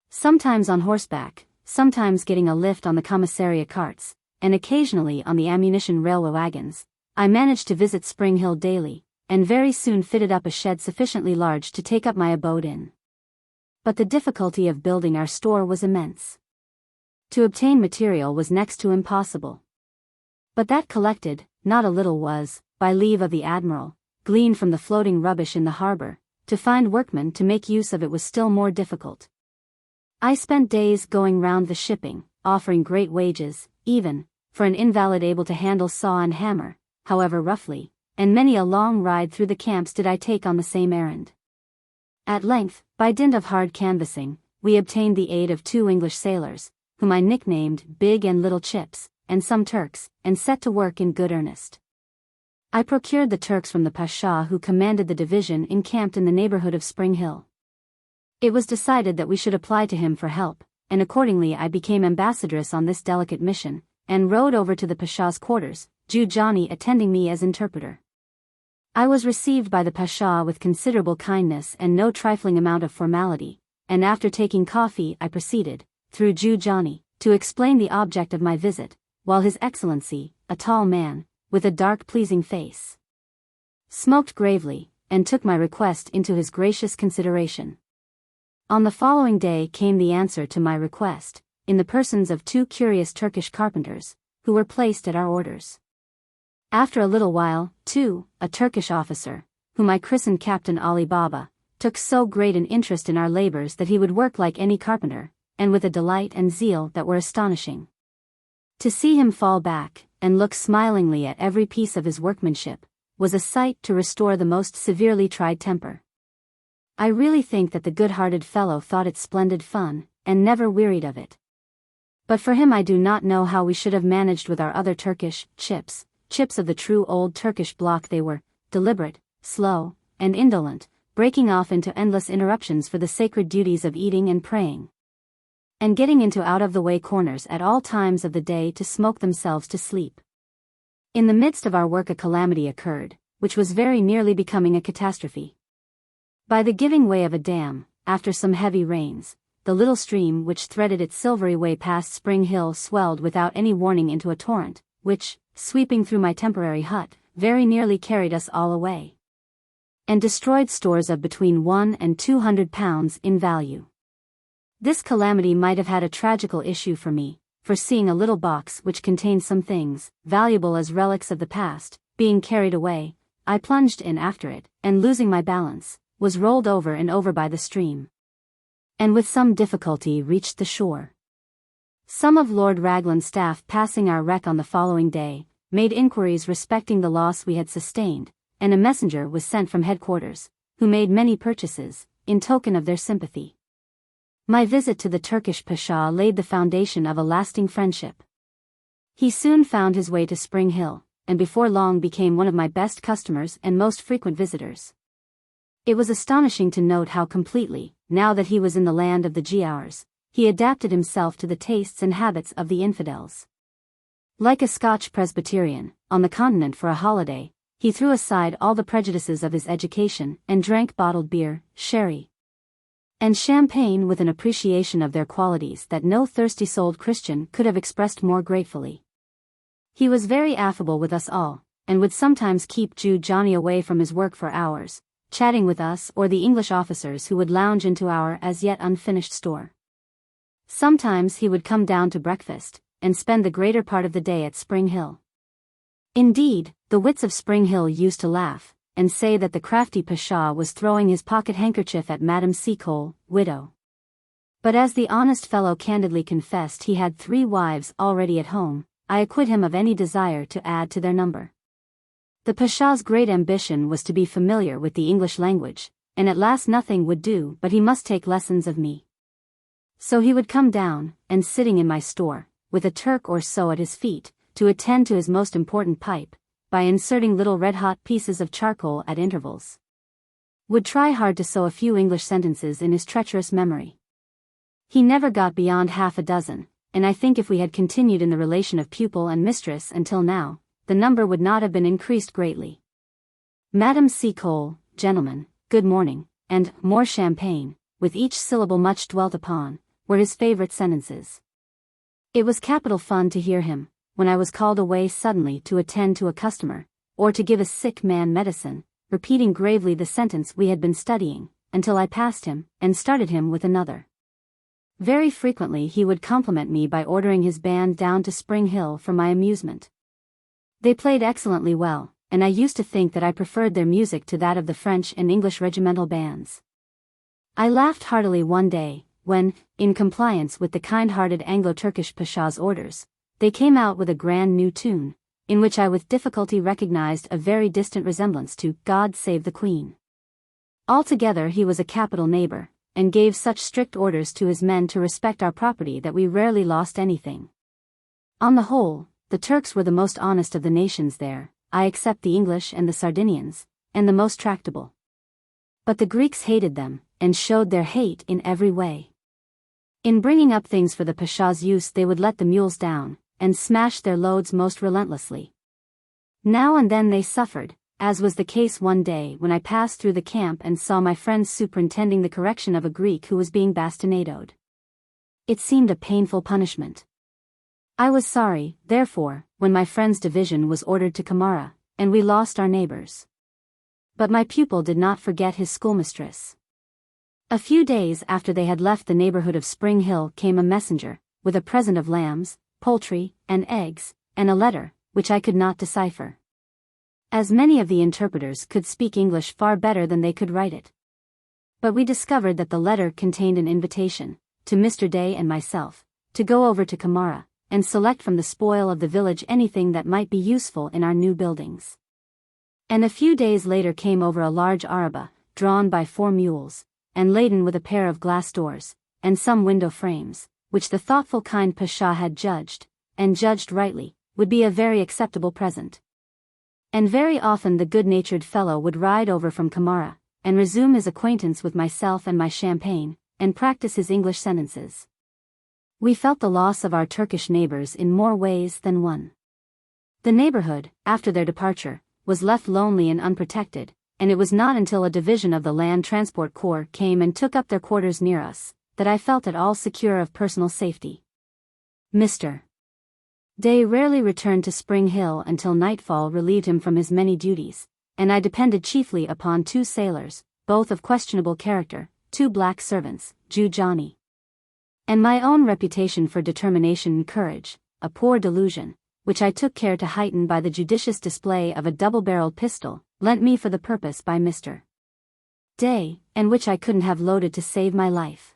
Sometimes on horseback, sometimes getting a lift on the commissariat carts, and occasionally on the ammunition railway wagons, I managed to visit Spring Hill daily, and very soon fitted up a shed sufficiently large to take up my abode in. But the difficulty of building our store was immense. To obtain material was next to impossible. But that collected, not a little was, by leave of the admiral, gleaned from the floating rubbish in the harbor. To find workmen to make use of it was still more difficult. I spent days going round the shipping, offering great wages, even, for an invalid able to handle saw and hammer, however roughly, and many a long ride through the camps did I take on the same errand. At length, by dint of hard canvassing, we obtained the aid of 2 English sailors, whom I nicknamed Big and Little Chips, and some Turks, and set to work in good earnest. I procured the Turks from the Pasha who commanded the division encamped in the neighborhood of Spring Hill. It was decided that we should apply to him for help, and accordingly I became ambassadress on this delicate mission, and rode over to the Pasha's quarters, Jew Johnny attending me as interpreter. I was received by the Pasha with considerable kindness and no trifling amount of formality, and after taking coffee I proceeded, through Jew Johnny, to explain the object of my visit, while His Excellency, a tall man, with a dark pleasing face, smoked gravely, and took my request into his gracious consideration. On the following day came the answer to my request, in the persons of 2 curious Turkish carpenters, who were placed at our orders. After a little while, too, a Turkish officer, whom I christened Captain Ali Baba, took so great an interest in our labors that he would work like any carpenter, and with a delight and zeal that were astonishing. To see him fall back, and look smilingly at every piece of his workmanship, was a sight to restore the most severely tried temper. I really think that the good-hearted fellow thought it splendid fun, and never wearied of it. But for him I do not know how we should have managed with our other Turkish chips of the true old Turkish block. They were deliberate, slow, and indolent, breaking off into endless interruptions for the sacred duties of eating and praying, and getting into out-of-the-way corners at all times of the day to smoke themselves to sleep. In the midst of our work a calamity occurred, which was very nearly becoming a catastrophe. By the giving way of a dam, after some heavy rains, the little stream which threaded its silvery way past Spring Hill swelled without any warning into a torrent, which, sweeping through my temporary hut, very nearly carried us all away, and destroyed stores of between £100 and £200 in value. This calamity might have had a tragical issue for me, for seeing a little box which contained some things, valuable as relics of the past, being carried away, I plunged in after it, and losing my balance, was rolled over and over by the stream, and with some difficulty reached the shore. Some of Lord Raglan's staff passing our wreck on the following day, made inquiries respecting the loss we had sustained, and a messenger was sent from headquarters, who made many purchases, in token of their sympathy. My visit to the Turkish Pasha laid the foundation of a lasting friendship. He soon found his way to Spring Hill, and before long became one of my best customers and most frequent visitors. It was astonishing to note how completely, now that he was in the land of the Giaours, he adapted himself to the tastes and habits of the infidels. Like a Scotch Presbyterian, on the continent for a holiday, he threw aside all the prejudices of his education and drank bottled beer, sherry, and champagne with an appreciation of their qualities that no thirsty-souled Christian could have expressed more gratefully. He was very affable with us all, and would sometimes keep Jew Johnny away from his work for hours, chatting with us or the English officers who would lounge into our as yet unfinished store. Sometimes he would come down to breakfast, and spend the greater part of the day at Spring Hill. Indeed, the wits of Spring Hill used to laugh, and say that the crafty Pasha was throwing his pocket-handkerchief at Madame Seacole, widow. But as the honest fellow candidly confessed he had 3 wives already at home, I acquit him of any desire to add to their number. The Pasha's great ambition was to be familiar with the English language, and at last nothing would do but he must take lessons of me. So he would come down, and sitting in my store, with a Turk or so at his feet, to attend to his most important pipe, by inserting little red-hot pieces of charcoal at intervals, would try hard to sew a few English sentences in his treacherous memory. He never got beyond half a dozen, and I think if we had continued in the relation of pupil and mistress until now, the number would not have been increased greatly. Madame Seacole, gentlemen, good morning, and more champagne, with each syllable much dwelt upon, were his favorite sentences. It was capital fun to hear him, when I was called away suddenly to attend to a customer, or to give a sick man medicine, repeating gravely the sentence we had been studying, until I passed him, and started him with another. Very frequently he would compliment me by ordering his band down to Spring Hill for my amusement. They played excellently well, and I used to think that I preferred their music to that of the French and English regimental bands. I laughed heartily one day, when, in compliance with the kind-hearted Anglo-Turkish Pasha's orders, they came out with a grand new tune, in which I with difficulty recognized a very distant resemblance to God Save the Queen. Altogether he was a capital neighbor, and gave such strict orders to his men to respect our property that we rarely lost anything. On the whole, the Turks were the most honest of the nations there, I except the English and the Sardinians, and the most tractable. But the Greeks hated them, and showed their hate in every way. In bringing up things for the Pasha's use they would let the mules down, and smash their loads most relentlessly. Now and then they suffered, as was the case one day when I passed through the camp and saw my friends superintending the correction of a Greek who was being bastinadoed. It seemed a painful punishment. I was sorry, therefore, when my friend's division was ordered to Camara, and we lost our neighbors. But my pupil did not forget his schoolmistress. A few days after they had left the neighborhood of Spring Hill came a messenger, with a present of lambs, poultry, and eggs, and a letter, which I could not decipher, as many of the interpreters could speak English far better than they could write it. But we discovered that the letter contained an invitation, to Mr. Day and myself, to go over to Camara, and select from the spoil of the village anything that might be useful in our new buildings. And a few days later came over a large araba, drawn by 4 mules, and laden with a pair of glass doors, and some window frames, which the thoughtful kind Pasha had judged, and judged rightly, would be a very acceptable present. And very often the good-natured fellow would ride over from Camara, and resume his acquaintance with myself and my champagne, and practice his English sentences. We felt the loss of our Turkish neighbors in more ways than one. The neighborhood, after their departure, was left lonely and unprotected, and it was not until a division of the Land Transport Corps came and took up their quarters near us, that I felt at all secure of personal safety. Mr. Day rarely returned to Spring Hill until nightfall relieved him from his many duties, and I depended chiefly upon 2 sailors, both of questionable character, 2 black servants, Jew Johnny, and my own reputation for determination and courage, a poor delusion, which I took care to heighten by the judicious display of a double-barreled pistol, lent me for the purpose by Mr. Day, and which I couldn't have loaded to save my life.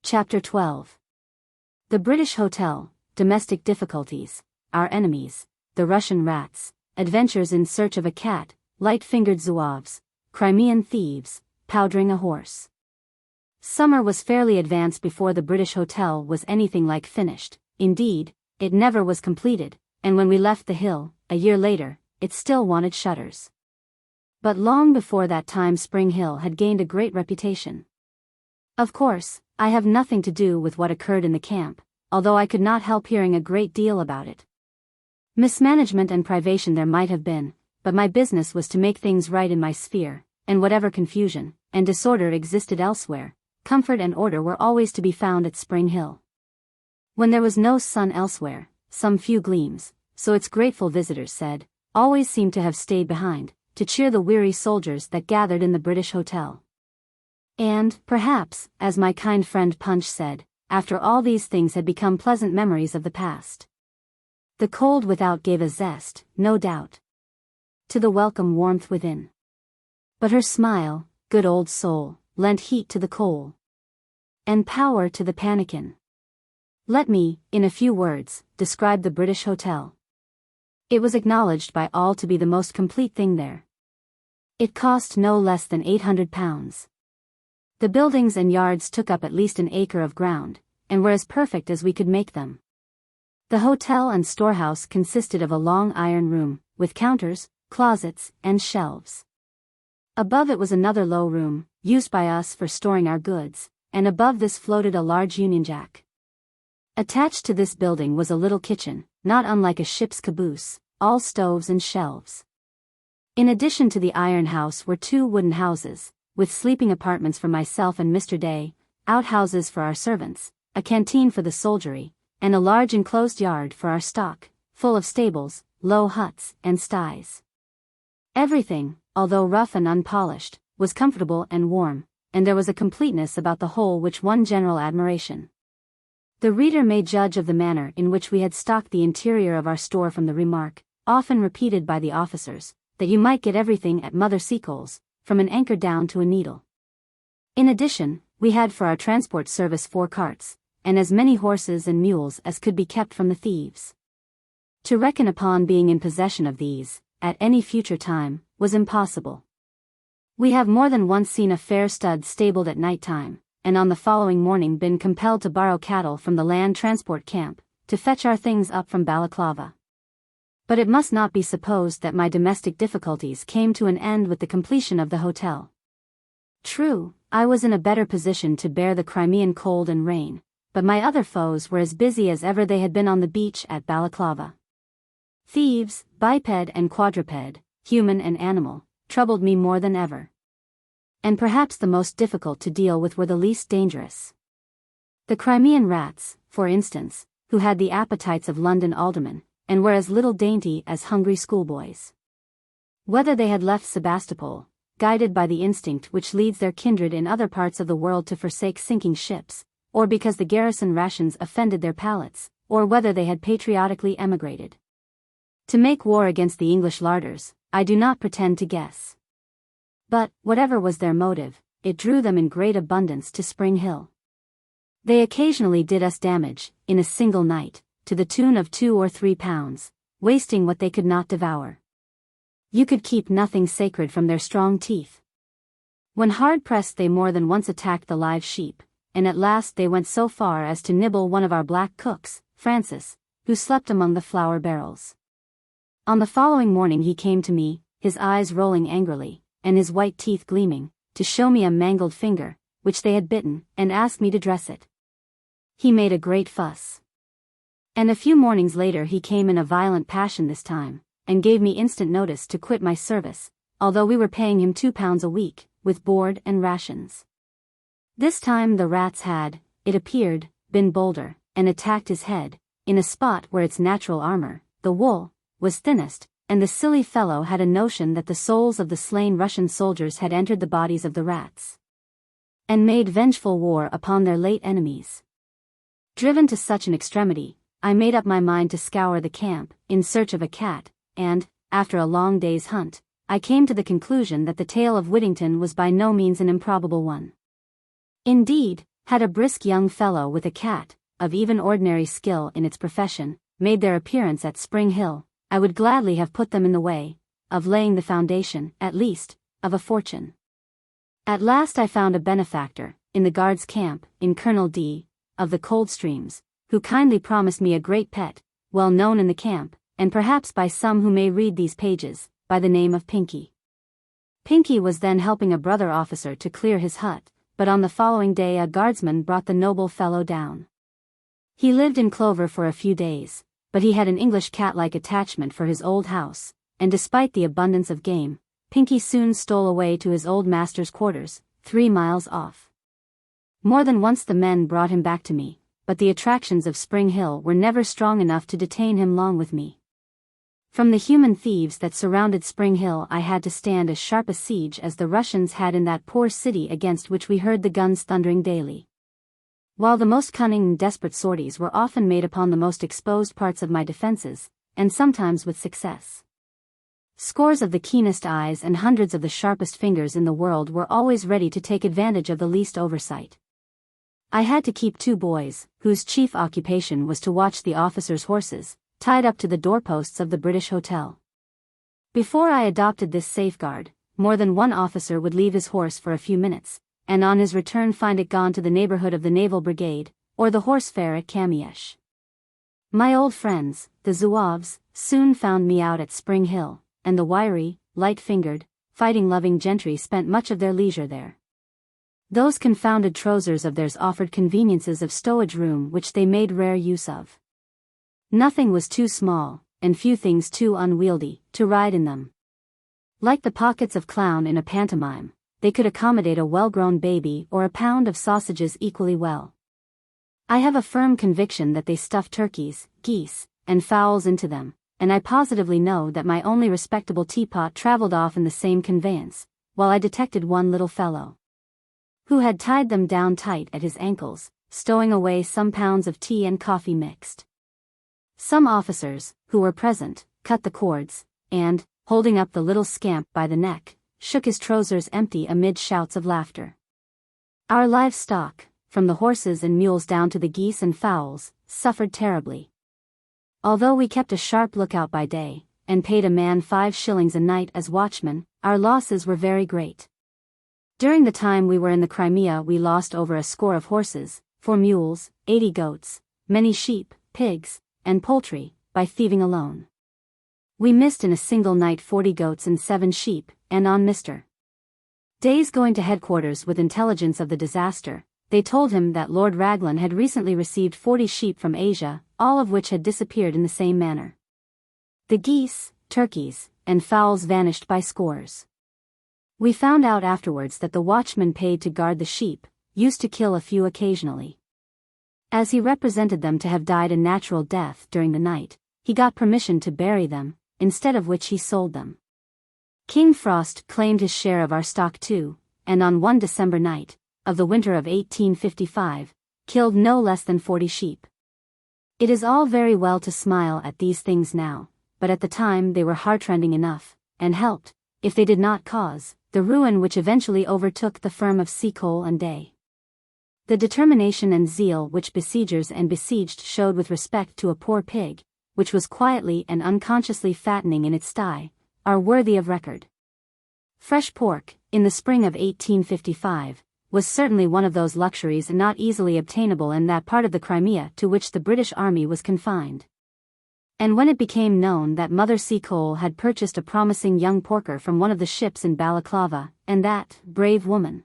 Chapter 12. The British Hotel, Domestic Difficulties, Our Enemies, The Russian Rats, Adventures in Search of a Cat, Light-Fingered Zouaves, Crimean Thieves, Powdering a Horse. Summer was fairly advanced before the British Hotel was anything like finished. Indeed, it never was completed, and when we left the hill, a year later, it still wanted shutters. But long before that time Spring Hill had gained a great reputation. Of course, I have nothing to do with what occurred in the camp, although I could not help hearing a great deal about it. Mismanagement and privation there might have been, but my business was to make things right in my sphere, and whatever confusion and disorder existed elsewhere, comfort and order were always to be found at Spring Hill. When there was no sun elsewhere, some few gleams, so its grateful visitors said, always seemed to have stayed behind, to cheer the weary soldiers that gathered in the British Hotel. And, perhaps, as my kind friend Punch said, after all these things had become pleasant memories of the past. The cold without gave a zest, no doubt, to the welcome warmth within. But her smile, good old soul, lent heat to the coal, and power to the pannikin. Let me, in a few words, describe the British Hotel. It was acknowledged by all to be the most complete thing there. It cost no less than £800. The buildings and yards took up at least an acre of ground, and were as perfect as we could make them. The hotel and storehouse consisted of a long iron room, with counters, closets, and shelves. Above it was another low room, used by us for storing our goods, and above this floated a large Union Jack. Attached to this building was a little kitchen, not unlike a ship's caboose, all stoves and shelves. In addition to the iron house were 2 wooden houses, with sleeping apartments for myself and Mr. Day, outhouses for our servants, a canteen for the soldiery, and a large enclosed yard for our stock, full of stables, low huts, and sties. Everything, although rough and unpolished, was comfortable and warm, and there was a completeness about the whole which won general admiration. The reader may judge of the manner in which we had stocked the interior of our store from the remark, often repeated by the officers, that you might get everything at Mother Seacole's, from an anchor down to a needle. In addition, we had for our transport service 4 carts, and as many horses and mules as could be kept from the thieves. To reckon upon being in possession of these, at any future time, was impossible. We have more than once seen a fair stud stabled at night time, and on the following morning been compelled to borrow cattle from the land transport camp, to fetch our things up from Balaclava. But it must not be supposed that my domestic difficulties came to an end with the completion of the hotel. True, I was in a better position to bear the Crimean cold and rain, but my other foes were as busy as ever they had been on the beach at Balaclava. Thieves, biped and quadruped, human and animal, troubled me more than ever. And perhaps the most difficult to deal with were the least dangerous. The Crimean rats, for instance, who had the appetites of London aldermen, and were as little dainty as hungry schoolboys. Whether they had left Sebastopol, guided by the instinct which leads their kindred in other parts of the world to forsake sinking ships, or because the garrison rations offended their palates, or whether they had patriotically emigrated to make war against the English larders, I do not pretend to guess. But, whatever was their motive, it drew them in great abundance to Spring Hill. They occasionally did us damage, in a single night, to the tune of 2 or 3 pounds, wasting what they could not devour. You could keep nothing sacred from their strong teeth. When hard-pressed they more than once attacked the live sheep, and at last they went so far as to nibble one of our black cooks, Francis, who slept among the flour barrels. On the following morning he came to me, his eyes rolling angrily, and his white teeth gleaming, to show me a mangled finger, which they had bitten, and asked me to dress it. He made a great fuss. And a few mornings later he came in a violent passion this time, and gave me instant notice to quit my service, although we were paying him £2 a week, with board and rations. This time the rats had, it appeared, been bolder, and attacked his head, in a spot where its natural armor, the wool, was thinnest, and the silly fellow had a notion that the souls of the slain Russian soldiers had entered the bodies of the rats, and made vengeful war upon their late enemies. Driven to such an extremity, I made up my mind to scour the camp, in search of a cat, and, after a long day's hunt, I came to the conclusion that the tale of Whittington was by no means an improbable one. Indeed, had a brisk young fellow with a cat, of even ordinary skill in its profession, made their appearance at Spring Hill, I would gladly have put them in the way, of laying the foundation, at least, of a fortune. At last I found a benefactor, in the guards' camp, in Colonel D., of the Coldstreams, who kindly promised me a great pet, well known in the camp, and perhaps by some who may read these pages, by the name of Pinky. Pinky was then helping a brother officer to clear his hut, but on the following day a guardsman brought the noble fellow down. He lived in clover for a few days, but he had an English cat-like attachment for his old house, and despite the abundance of game, Pinky soon stole away to his old master's quarters, 3 miles off. More than once the men brought him back to me, but the attractions of Spring Hill were never strong enough to detain him long with me. From the human thieves that surrounded Spring Hill I had to stand as sharp a siege as the Russians had in that poor city against which we heard the guns thundering daily. While the most cunning and desperate sorties were often made upon the most exposed parts of my defenses, and sometimes with success. Scores of the keenest eyes and hundreds of the sharpest fingers in the world were always ready to take advantage of the least oversight. I had to keep 2 boys, whose chief occupation was to watch the officers' horses, tied up to the doorposts of the British Hotel. Before I adopted this safeguard, more than one officer would leave his horse for a few minutes, and on his return find it gone to the neighborhood of the Naval Brigade, or the horse fair at Kamiesh. My old friends, the Zouaves, soon found me out at Spring Hill, and the wiry, light-fingered, fighting-loving gentry spent much of their leisure there. Those confounded trousers of theirs offered conveniences of stowage room which they made rare use of. Nothing was too small, and few things too unwieldy, to ride in them. Like the pockets of clown in a pantomime, they could accommodate a well-grown baby or a pound of sausages equally well. I have a firm conviction that they stuffed turkeys, geese, and fowls into them, and I positively know that my only respectable teapot traveled off in the same conveyance, while I detected one little fellow who had tied them down tight at his ankles, stowing away some pounds of tea and coffee mixed. Some officers, who were present, cut the cords, and, holding up the little scamp by the neck, shook his trousers empty amid shouts of laughter. Our livestock, from the horses and mules down to the geese and fowls, suffered terribly. Although we kept a sharp lookout by day, and paid a man 5 shillings a night as watchman, our losses were very great. During the time we were in the Crimea we lost over a score of horses, 4 mules, 80 goats, many sheep, pigs, and poultry, by thieving alone. We missed in a single night 40 goats and 7 sheep, and on Mr. Day's going to headquarters with intelligence of the disaster, they told him that Lord Raglan had recently received 40 sheep from Asia, all of which had disappeared in the same manner. The geese, turkeys, and fowls vanished by scores. We found out afterwards that the watchman paid to guard the sheep used to kill a few occasionally. As he represented them to have died a natural death during the night, he got permission to bury them, instead of which he sold them. King Frost claimed his share of our stock too, and on one December night, of the winter of 1855, killed no less than 40 sheep. It is all very well to smile at these things now, but at the time they were heartrending enough, and helped, if they did not cause, the ruin which eventually overtook the firm of Seacole and Day. The determination and zeal which besiegers and besieged showed with respect to a poor pig, which was quietly and unconsciously fattening in its sty, are worthy of record. Fresh pork, in the spring of 1855, was certainly one of those luxuries not easily obtainable in that part of the Crimea to which the British Army was confined. And when it became known that Mother Seacole had purchased a promising young porker from one of the ships in Balaclava, and that, brave woman,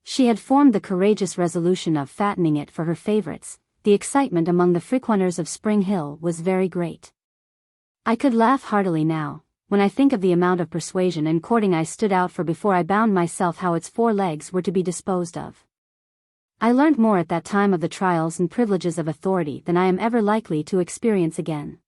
she had formed the courageous resolution of fattening it for her favorites, the excitement among the frequenters of Spring Hill was very great. I could laugh heartily now, when I think of the amount of persuasion and courting I stood out for before I bound myself how its 4 legs were to be disposed of. I learned more at that time of the trials and privileges of authority than I am ever likely to experience again.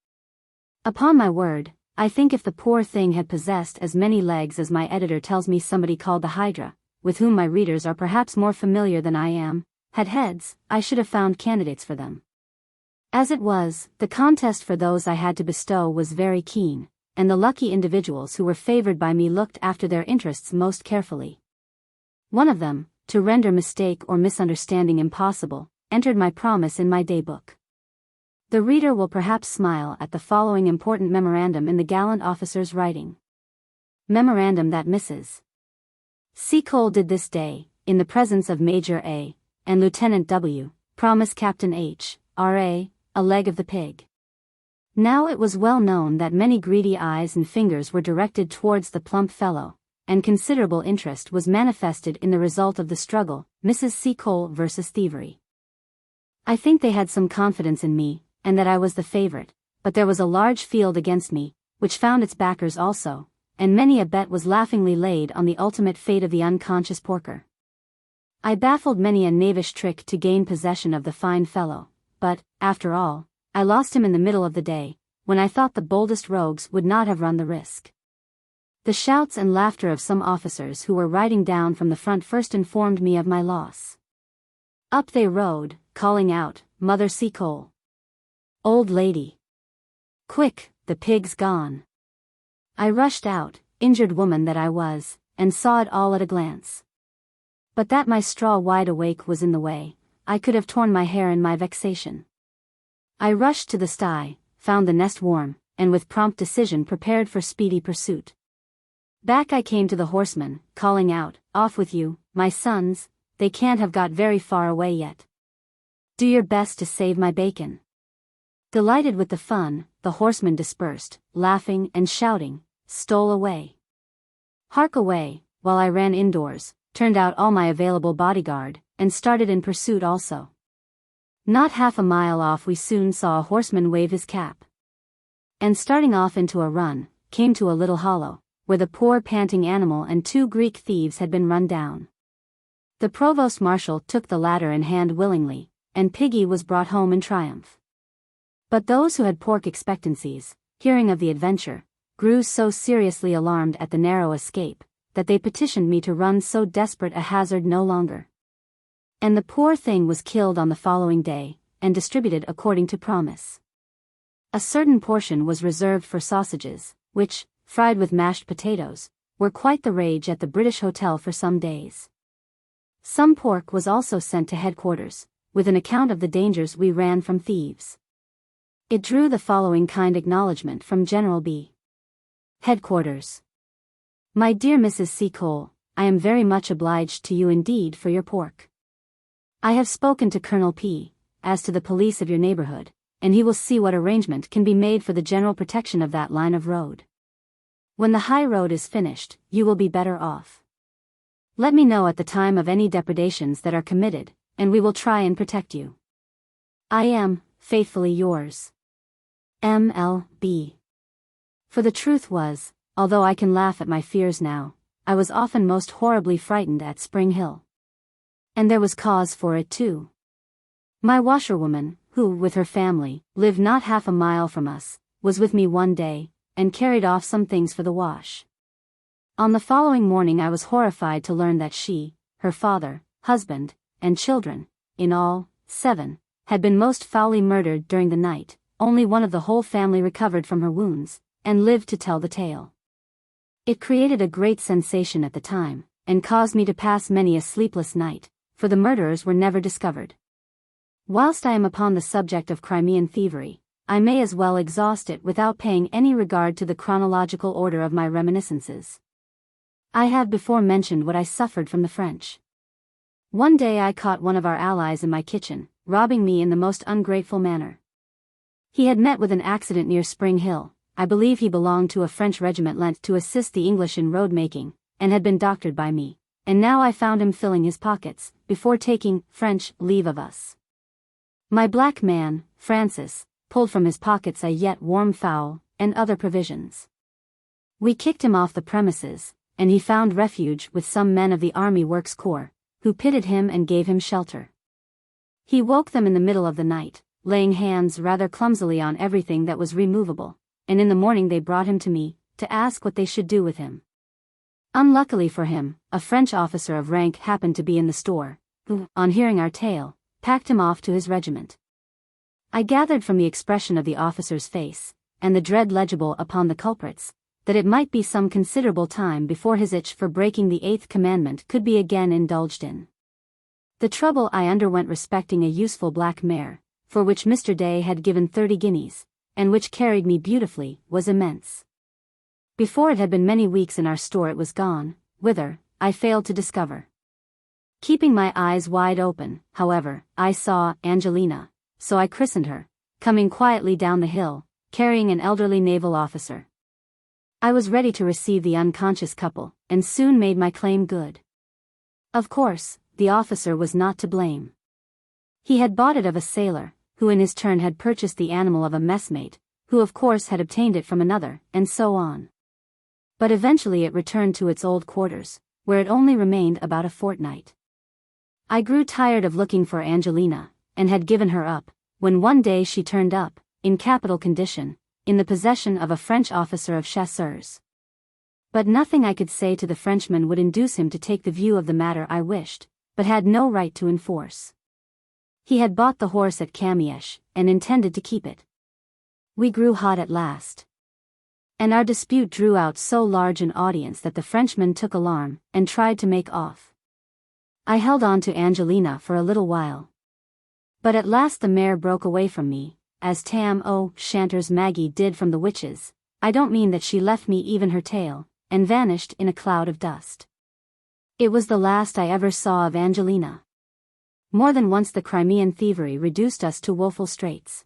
Upon my word, I think if the poor thing had possessed as many legs as my editor tells me somebody called the Hydra, with whom my readers are perhaps more familiar than I am, had heads, I should have found candidates for them. As it was, the contest for those I had to bestow was very keen, and the lucky individuals who were favored by me looked after their interests most carefully. One of them, to render mistake or misunderstanding impossible, entered my promise in my daybook. The reader will perhaps smile at the following important memorandum in the gallant officer's writing. Memorandum that Mrs. Seacole did this day, in the presence of Major A. and Lieutenant W., promise Captain H. R.A. a leg of the pig. Now it was well known that many greedy eyes and fingers were directed towards the plump fellow, and considerable interest was manifested in the result of the struggle, Mrs. Seacole versus thievery. I think they had some confidence in me, and that I was the favorite, but there was a large field against me, which found its backers also, and many a bet was laughingly laid on the ultimate fate of the unconscious porker. I baffled many a knavish trick to gain possession of the fine fellow, but, after all, I lost him in the middle of the day, when I thought the boldest rogues would not have run the risk. The shouts and laughter of some officers who were riding down from the front first informed me of my loss. Up they rode, calling out, "Mother Seacole! Old lady! Quick, the pig's gone!" I rushed out, injured woman that I was, and saw it all at a glance. But that my straw wide awake was in the way, I could have torn my hair in my vexation. I rushed to the sty, found the nest warm, and with prompt decision prepared for speedy pursuit. Back I came to the horsemen, calling out, "Off with you, my sons, they can't have got very far away yet. Do your best to save my bacon." Delighted with the fun, the horsemen dispersed, laughing and shouting, stole away. Hark away, while I ran indoors, turned out all my available bodyguard, and started in pursuit also. Not half a mile off we soon saw a horseman wave his cap, and starting off into a run, came to a little hollow, where the poor panting animal and 2 Greek thieves had been run down. The provost marshal took the latter in hand willingly, and Piggy was brought home in triumph. But those who had pork expectancies, hearing of the adventure, grew so seriously alarmed at the narrow escape, that they petitioned me to run so desperate a hazard no longer. And the poor thing was killed on the following day, and distributed according to promise. A certain portion was reserved for sausages, which, fried with mashed potatoes, were quite the rage at the British Hotel for some days. Some pork was also sent to headquarters, with an account of the dangers we ran from thieves. It drew the following kind acknowledgment from General B. Headquarters. "My dear Mrs. Seacole, I am very much obliged to you indeed for your pork. I have spoken to Colonel P. as to the police of your neighborhood, and he will see what arrangement can be made for the general protection of that line of road. When the high road is finished, you will be better off. Let me know at the time of any depredations that are committed, and we will try and protect you. I am, faithfully yours, M.L.B. For the truth was, although I can laugh at my fears now, I was often most horribly frightened at Spring Hill. And there was cause for it too. My washerwoman, who, with her family, lived not half a mile from us, was with me one day, and carried off some things for the wash. On the following morning I was horrified to learn that she, her father, husband, and children, in all, 7, had been most foully murdered during the night. Only one of the whole family recovered from her wounds, and lived to tell the tale. It created a great sensation at the time, and caused me to pass many a sleepless night, for the murderers were never discovered. Whilst I am upon the subject of Crimean thievery, I may as well exhaust it without paying any regard to the chronological order of my reminiscences. I have before mentioned what I suffered from the French. One day I caught one of our allies in my kitchen, robbing me in the most ungrateful manner. He had met with an accident near Spring Hill. I believe he belonged to a French regiment lent to assist the English in road making, and had been doctored by me, and now I found him filling his pockets, before taking French leave of us. My black man, Francis, pulled from his pockets a yet warm fowl, and other provisions. We kicked him off the premises, and he found refuge with some men of the Army Works Corps, who pitied him and gave him shelter. He woke them in the middle of the night, laying hands rather clumsily on everything that was removable, and in the morning they brought him to me, to ask what they should do with him. Unluckily for him, a French officer of rank happened to be in the store, who, on hearing our tale, packed him off to his regiment. I gathered from the expression of the officer's face, and the dread legible upon the culprits, that it might be some considerable time before his itch for breaking the 8th commandment could be again indulged in. The trouble I underwent respecting a useful black mare, for which Mr. Day had given 30 guineas, and which carried me beautifully, was immense. Before it had been many weeks in our store it was gone, whither, I failed to discover. Keeping my eyes wide open, however, I saw Angelina, so I christened her, coming quietly down the hill, carrying an elderly naval officer. I was ready to receive the unconscious couple, and soon made my claim good. Of course, the officer was not to blame. He had bought it of a sailor, who in his turn had purchased the animal of a messmate, who of course had obtained it from another, and so on. But eventually it returned to its old quarters, where it only remained about a fortnight. I grew tired of looking for Angelina, and had given her up, when one day she turned up, in capital condition, in the possession of a French officer of chasseurs. But nothing I could say to the Frenchman would induce him to take the view of the matter I wished, but had no right to enforce. He had bought the horse at Crimea, and intended to keep it. We grew hot at last. And our dispute drew out so large an audience that the Frenchman took alarm, and tried to make off. I held on to Angelina for a little while. But at last the mare broke away from me, as Tam O'Shanter's Maggie did from the witches. I don't mean that she left me even her tail, and vanished in a cloud of dust. It was the last I ever saw of Angelina. More than once the Crimean thievery reduced us to woeful straits.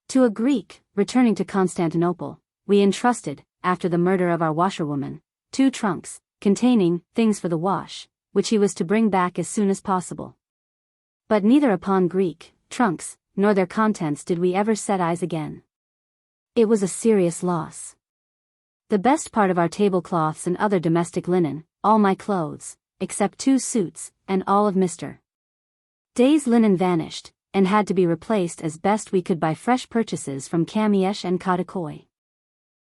To a Greek, returning to Constantinople, we entrusted, after the murder of our washerwoman, 2 trunks, containing things for the wash, which he was to bring back as soon as possible. But neither upon Greek trunks, nor their contents did we ever set eyes again. It was a serious loss. The best part of our tablecloths and other domestic linen, all my clothes, except 2 suits, and all of Mr. Day's linen vanished, and had to be replaced as best we could by fresh purchases from Kamiesh and Kadikoy.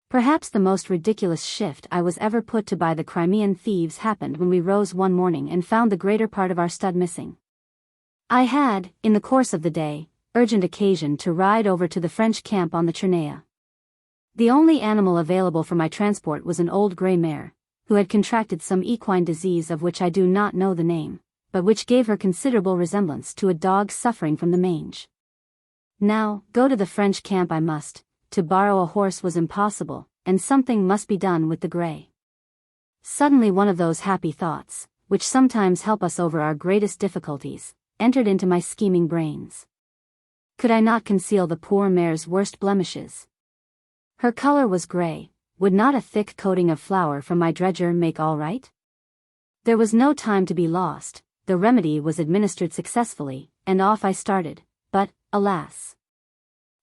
Perhaps the most ridiculous shift I was ever put to by the Crimean thieves happened when we rose one morning and found the greater part of our stud missing. I had, in the course of the day, urgent occasion to ride over to the French camp on the Crimea. The only animal available for my transport was an old grey mare, who had contracted some equine disease of which I do not know the name, but which gave her considerable resemblance to a dog suffering from the mange. Now, go to the French camp I must. To borrow a horse was impossible, and something must be done with the grey. Suddenly one of those happy thoughts, which sometimes help us over our greatest difficulties, entered into my scheming brains. Could I not conceal the poor mare's worst blemishes? Her color was grey. Would not a thick coating of flour from my dredger make all right? There was no time to be lost. The remedy was administered successfully, and off I started, but, alas!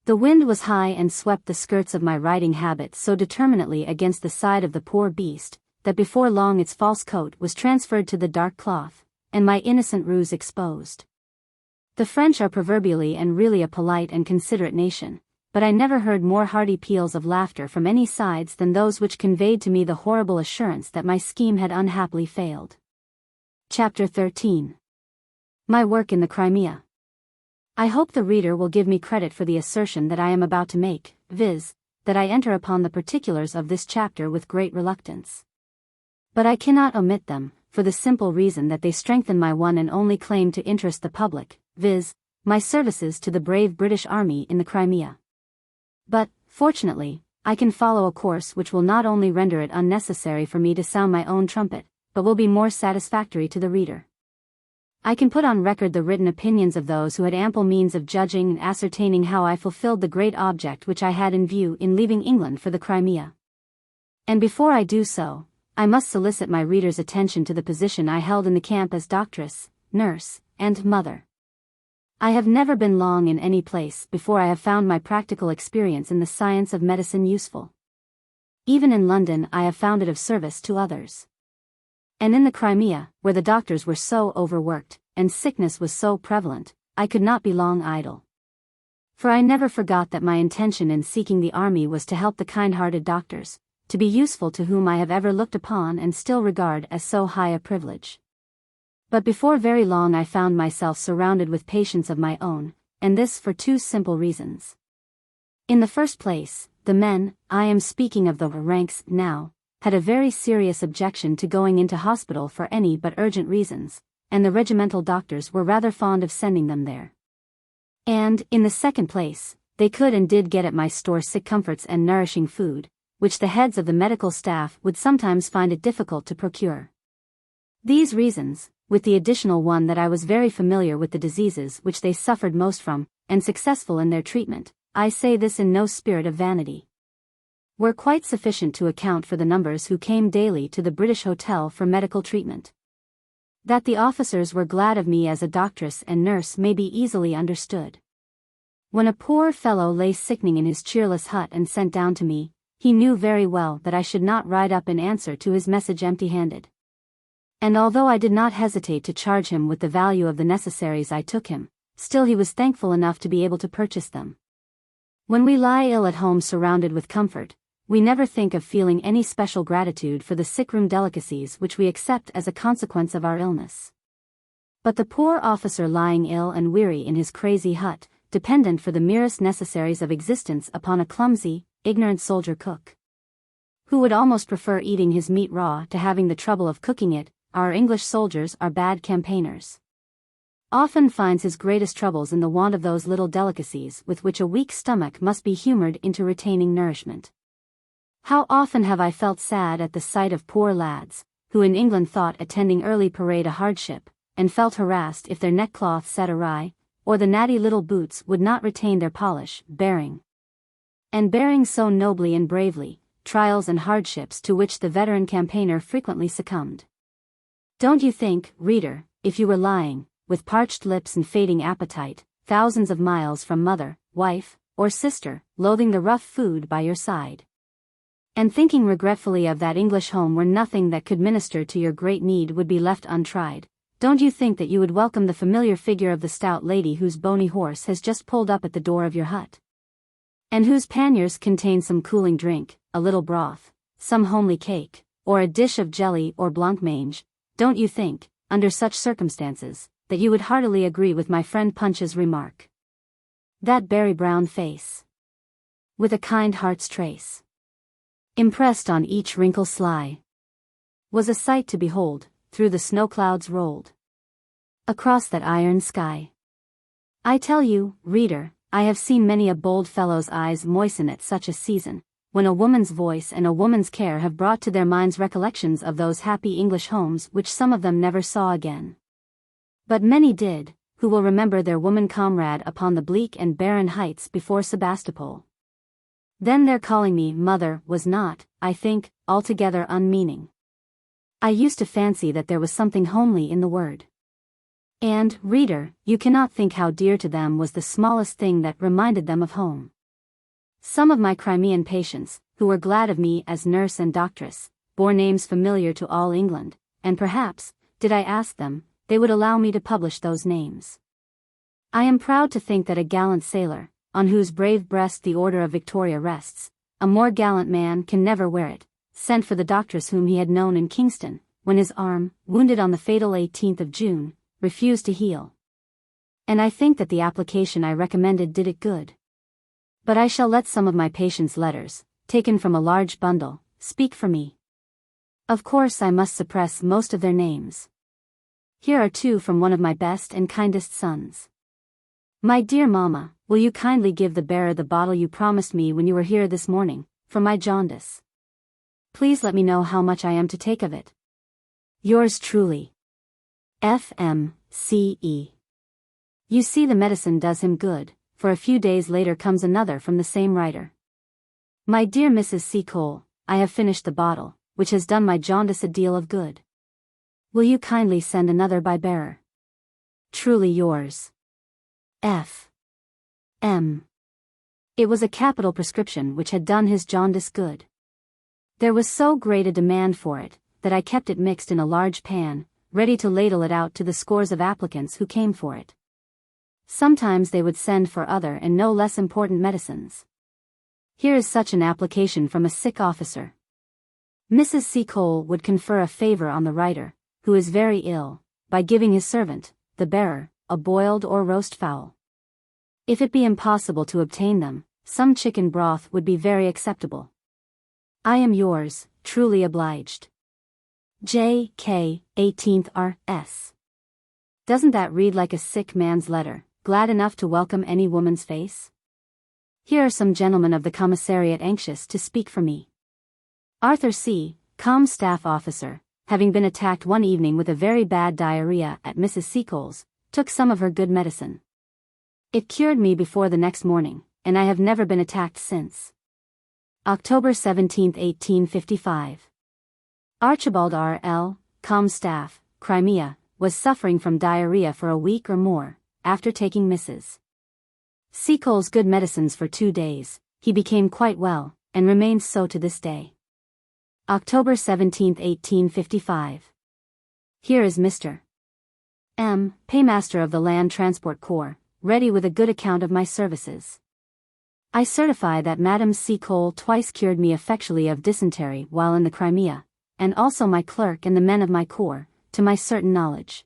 The wind was high and swept the skirts of my riding habit so determinately against the side of the poor beast, that before long its false coat was transferred to the dark cloth, and my innocent ruse exposed. The French are proverbially and really a polite and considerate nation, but I never heard more hearty peals of laughter from any sides than those which conveyed to me the horrible assurance that my scheme had unhappily failed. Chapter 13. My work in the Crimea. I hope the reader will give me credit for the assertion that I am about to make, viz., that I enter upon the particulars of this chapter with great reluctance. But I cannot omit them, for the simple reason that they strengthen my one and only claim to interest the public, viz., my services to the brave British Army in the Crimea. But, fortunately, I can follow a course which will not only render it unnecessary for me to sound my own trumpet, but will be more satisfactory to the reader. I can put on record the written opinions of those who had ample means of judging and ascertaining how I fulfilled the great object which I had in view in leaving England for the Crimea. And before I do so, I must solicit my reader's attention to the position I held in the camp as doctress, nurse, and mother. I have never been long in any place before I have found my practical experience in the science of medicine useful. Even in London I have found it of service to others. And in the Crimea, where the doctors were so overworked, and sickness was so prevalent, I could not be long idle. For I never forgot that my intention in seeking the army was to help the kind-hearted doctors, to be useful to whom I have ever looked upon and still regard as so high a privilege. But before very long I found myself surrounded with patients of my own, and this for two simple reasons. In the first place, the men, I am speaking of the ranks now, had a very serious objection to going into hospital for any but urgent reasons, and the regimental doctors were rather fond of sending them there. And, in the second place, they could and did get at my store sick comforts and nourishing food, which the heads of the medical staff would sometimes find it difficult to procure. These reasons, with the additional one that I was very familiar with the diseases which they suffered most from, and successful in their treatment, I say this in no spirit of vanity, were quite sufficient to account for the numbers who came daily to the British Hotel for medical treatment. That the officers were glad of me as a doctress and nurse may be easily understood. When a poor fellow lay sickening in his cheerless hut and sent down to me, he knew very well that I should not ride up in answer to his message empty-handed. And although I did not hesitate to charge him with the value of the necessaries I took him, still he was thankful enough to be able to purchase them. When we lie ill at home surrounded with comfort, we never think of feeling any special gratitude for the sick-room delicacies which we accept as a consequence of our illness. But the poor officer lying ill and weary in his crazy hut, dependent for the merest necessaries of existence upon a clumsy, ignorant soldier cook, who would almost prefer eating his meat raw to having the trouble of cooking it, our English soldiers are bad campaigners, often finds his greatest troubles in the want of those little delicacies with which a weak stomach must be humored into retaining nourishment. How often have I felt sad at the sight of poor lads, who in England thought attending early parade a hardship, and felt harassed if their neckcloth sat awry, or the natty little boots would not retain their polish, bearing so nobly and bravely, trials and hardships to which the veteran campaigner frequently succumbed. Don't you think, reader, if you were lying, with parched lips and fading appetite, thousands of miles from mother, wife, or sister, loathing the rough food by your side, and thinking regretfully of that English home where nothing that could minister to your great need would be left untried, don't you think that you would welcome the familiar figure of the stout lady whose bony horse has just pulled up at the door of your hut, and whose panniers contain some cooling drink, a little broth, some homely cake, or a dish of jelly or blancmange? Don't you think, under such circumstances, that you would heartily agree with my friend Punch's remark? That berry-brown face, with a kind heart's trace impressed on each wrinkle sly, was a sight to behold, through the snow clouds rolled across that iron sky. I tell you, reader, I have seen many a bold fellow's eyes moisten at such a season, when a woman's voice and a woman's care have brought to their minds recollections of those happy English homes which some of them never saw again. But many did, who will remember their woman comrade upon the bleak and barren heights before Sebastopol. Then their calling me mother was not, I think, altogether unmeaning. I used to fancy that there was something homely in the word. And, reader, you cannot think how dear to them was the smallest thing that reminded them of home. Some of my Crimean patients, who were glad of me as nurse and doctress, bore names familiar to all England, and perhaps, did I ask them, they would allow me to publish those names. I am proud to think that a gallant sailor, on whose brave breast the Order of Victoria rests, a more gallant man can never wear it, sent for the doctress whom he had known in Kingston, when his arm, wounded on the fatal 18th of June, refused to heal. And I think that the application I recommended did it good. But I shall let some of my patients' letters, taken from a large bundle, speak for me. Of course I must suppress most of their names. Here are two from one of my best and kindest sons. My dear Mamma, will you kindly give the bearer the bottle you promised me when you were here this morning, for my jaundice? Please let me know how much I am to take of it. Yours truly. F.M.C.E. You see, the medicine does him good, for a few days later comes another from the same writer. My dear Mrs. Seacole, I have finished the bottle, which has done my jaundice a deal of good. Will you kindly send another by bearer? Truly yours. F. M. It was a capital prescription which had done his jaundice good. There was so great a demand for it, that I kept it mixed in a large pan, ready to ladle it out to the scores of applicants who came for it. Sometimes they would send for other and no less important medicines. Here is such an application from a sick officer. Mrs. Seacole would confer a favor on the writer, who is very ill, by giving his servant, the bearer, a boiled or roast fowl. If it be impossible to obtain them, some chicken broth would be very acceptable. I am yours, truly obliged. J. K. 18th R.S. Doesn't that read like a sick man's letter, glad enough to welcome any woman's face? Here are some gentlemen of the commissariat anxious to speak for me. Arthur C., Com. Staff Officer, having been attacked one evening with a very bad diarrhea at Mrs. Seacole's, took some of her good medicine. It cured me before the next morning, and I have never been attacked since. October 17, 1855. Archibald R. L., Com. Staff, Crimea, was suffering from diarrhea for a week or more, after taking Mrs. Seacole's good medicines for 2 days, he became quite well, and remains so to this day. October 17, 1855. Here is Mr. M., Paymaster of the Land Transport Corps, ready with a good account of my services. I certify that Madame Seacole twice cured me effectually of dysentery while in the Crimea, and also my clerk and the men of my corps, to my certain knowledge.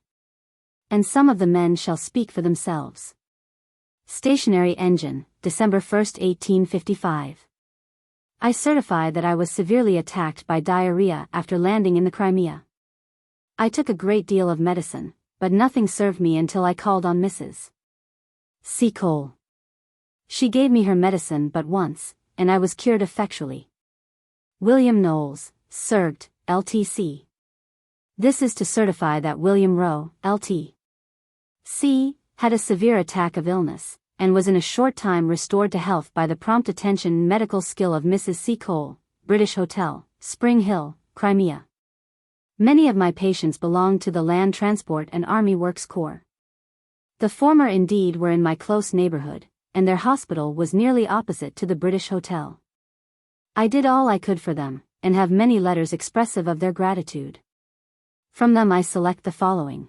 And some of the men shall speak for themselves. Stationary Engine, December 1, 1855. I certify that I was severely attacked by diarrhea after landing in the Crimea. I took a great deal of medicine, but nothing served me until I called on Mrs. Seacole. She gave me her medicine but once, and I was cured effectually. William Knowles, Surgt, L.T.C. This is to certify that William Rowe, L.T.C., had a severe attack of illness, and was in a short time restored to health by the prompt attention and medical skill of Mrs. Seacole, British Hotel, Spring Hill, Crimea. Many of my patients belonged to the Land Transport and Army Works Corps. The former indeed were in my close neighborhood, and their hospital was nearly opposite to the British Hotel. I did all I could for them, and have many letters expressive of their gratitude. From them I select the following.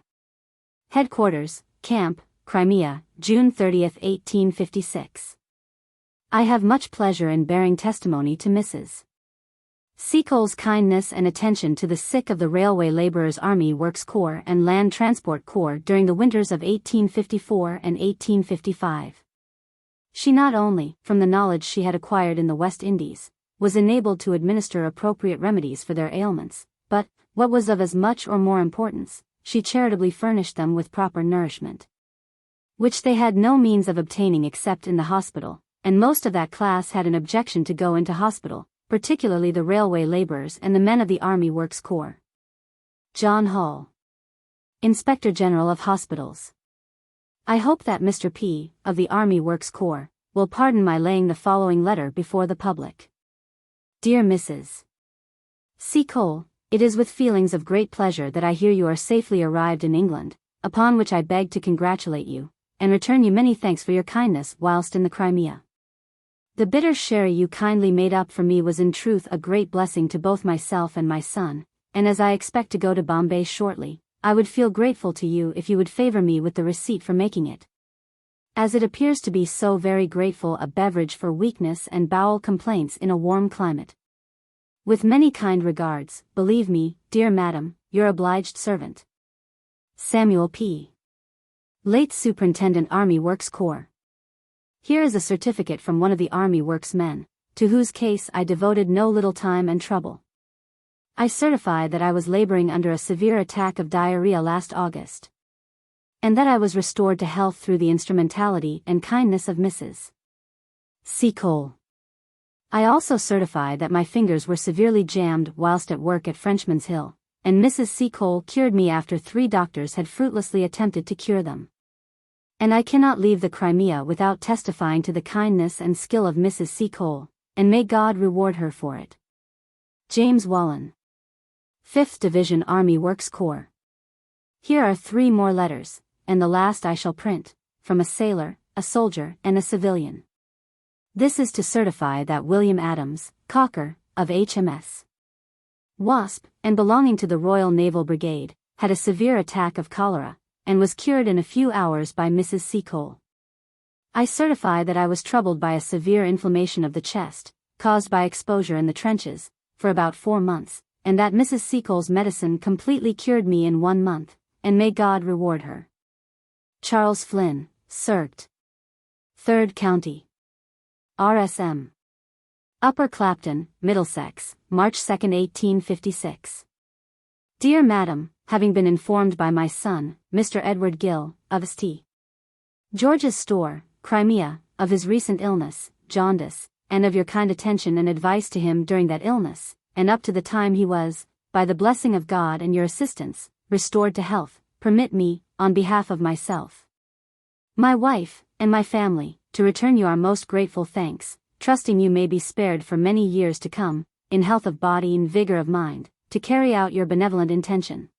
Headquarters, Camp, Crimea, June 30, 1856. I have much pleasure in bearing testimony to Mrs. Seacole's kindness and attention to the sick of the Railway Labourers Army Works Corps and Land Transport Corps during the winters of 1854 and 1855. She not only, from the knowledge she had acquired in the West Indies, was enabled to administer appropriate remedies for their ailments, but, what was of as much or more importance, she charitably furnished them with proper nourishment, which they had no means of obtaining except in the hospital, and most of that class had an objection to go into hospital, particularly the railway laborers and the men of the Army Works Corps. John Hall, Inspector General of Hospitals. I hope that Mr. P., of the Army Works Corps, will pardon my laying the following letter before the public. Dear Mrs. Seacole, it is with feelings of great pleasure that I hear you are safely arrived in England, upon which I beg to congratulate you, and return you many thanks for your kindness whilst in the Crimea. The bitter sherry you kindly made up for me was in truth a great blessing to both myself and my son, and as I expect to go to Bombay shortly, I would feel grateful to you if you would favor me with the receipt for making it. As it appears to be so very grateful a beverage for weakness and bowel complaints in a warm climate. With many kind regards, believe me, dear madam, your obliged servant. Samuel P. Late Superintendent Army Works Corps. Here is a certificate from one of the Army Works men, to whose case I devoted no little time and trouble. I certify that I was laboring under a severe attack of diarrhea last August, and that I was restored to health through the instrumentality and kindness of Mrs. Seacole. I also certify that my fingers were severely jammed whilst at work at Frenchman's Hill, and Mrs. Seacole cured me after 3 doctors had fruitlessly attempted to cure them. And I cannot leave the Crimea without testifying to the kindness and skill of Mrs. Seacole, and may God reward her for it. James Wallen. 5th Division Army Works Corps. Here are 3 more letters, and the last I shall print, from a sailor, a soldier, and a civilian. This is to certify that William Adams, caulker, of HMS Wasp, and belonging to the Royal Naval Brigade, had a severe attack of cholera, and was cured in a few hours by Mrs. Seacole. I certify that I was troubled by a severe inflammation of the chest, caused by exposure in the trenches, for about 4 months, and that Mrs. Seacole's medicine completely cured me in 1 month, and may God reward her. Charles Flynn, Circt. 3rd County. RSM. Upper Clapton, Middlesex, March 2, 1856. Dear Madam, having been informed by my son, Mr. Edward Gill, of St. George's Store, Crimea, of his recent illness, jaundice, and of your kind attention and advice to him during that illness, and up to the time he was, by the blessing of God and your assistance, restored to health, permit me, on behalf of myself, my wife, and my family, to return you our most grateful thanks, trusting you may be spared for many years to come, in health of body and vigor of mind, to carry out your benevolent intention.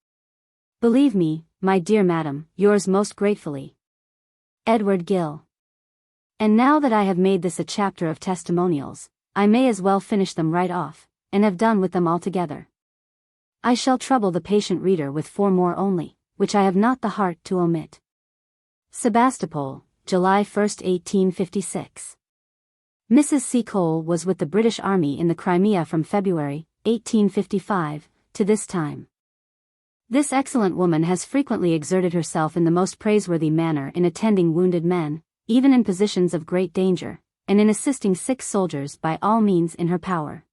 Believe me, my dear madam, yours most gratefully, Edward Gill. And now that I have made this a chapter of testimonials, I may as well finish them right off, and have done with them altogether. I shall trouble the patient reader with 4 more only, which I have not the heart to omit. Sebastopol, July 1, 1856. Mrs. Seacole was with the British Army in the Crimea from February, 1855, to this time. This excellent woman has frequently exerted herself in the most praiseworthy manner in attending wounded men, even in positions of great danger, and in assisting sick soldiers by all means in her power.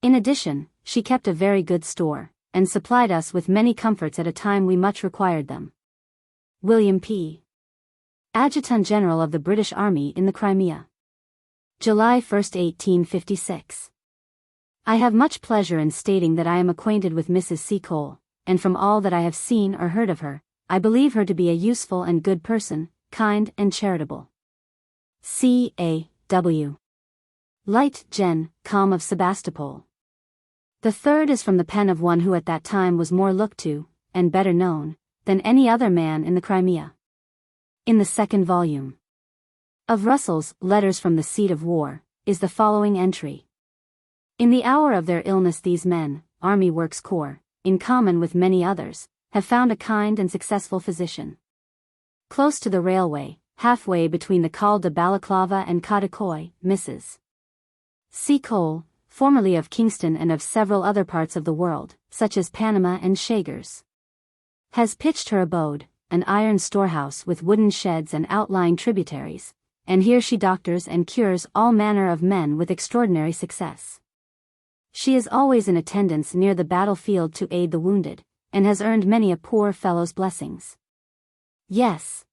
In addition, she kept a very good store, and supplied us with many comforts at a time we much required them. William P. Adjutant General of the British Army in the Crimea. July 1, 1856. I have much pleasure in stating that I am acquainted with Mrs. Seacole, and from all that I have seen or heard of her, I believe her to be a useful and good person, kind and charitable. C.A.W. Light Gen. Com. of Sebastopol. The third is from the pen of one who at that time was more looked to, and better known, than any other man in the Crimea. In the 2nd volume of Russell's Letters from the Seat of War, is the following entry. In the hour of their illness these men, Army Works Corps, in common with many others, have found a kind and successful physician. Close to the railway, halfway between the Col de Balaclava and Kadikoy, Mrs. Seacole, formerly of Kingston and of several other parts of the world, such as Panama and Chagres, has pitched her abode, an iron storehouse with wooden sheds and outlying tributaries, and here she doctors and cures all manner of men with extraordinary success. She is always in attendance near the battlefield to aid the wounded, and has earned many a poor fellow's blessings. Yes.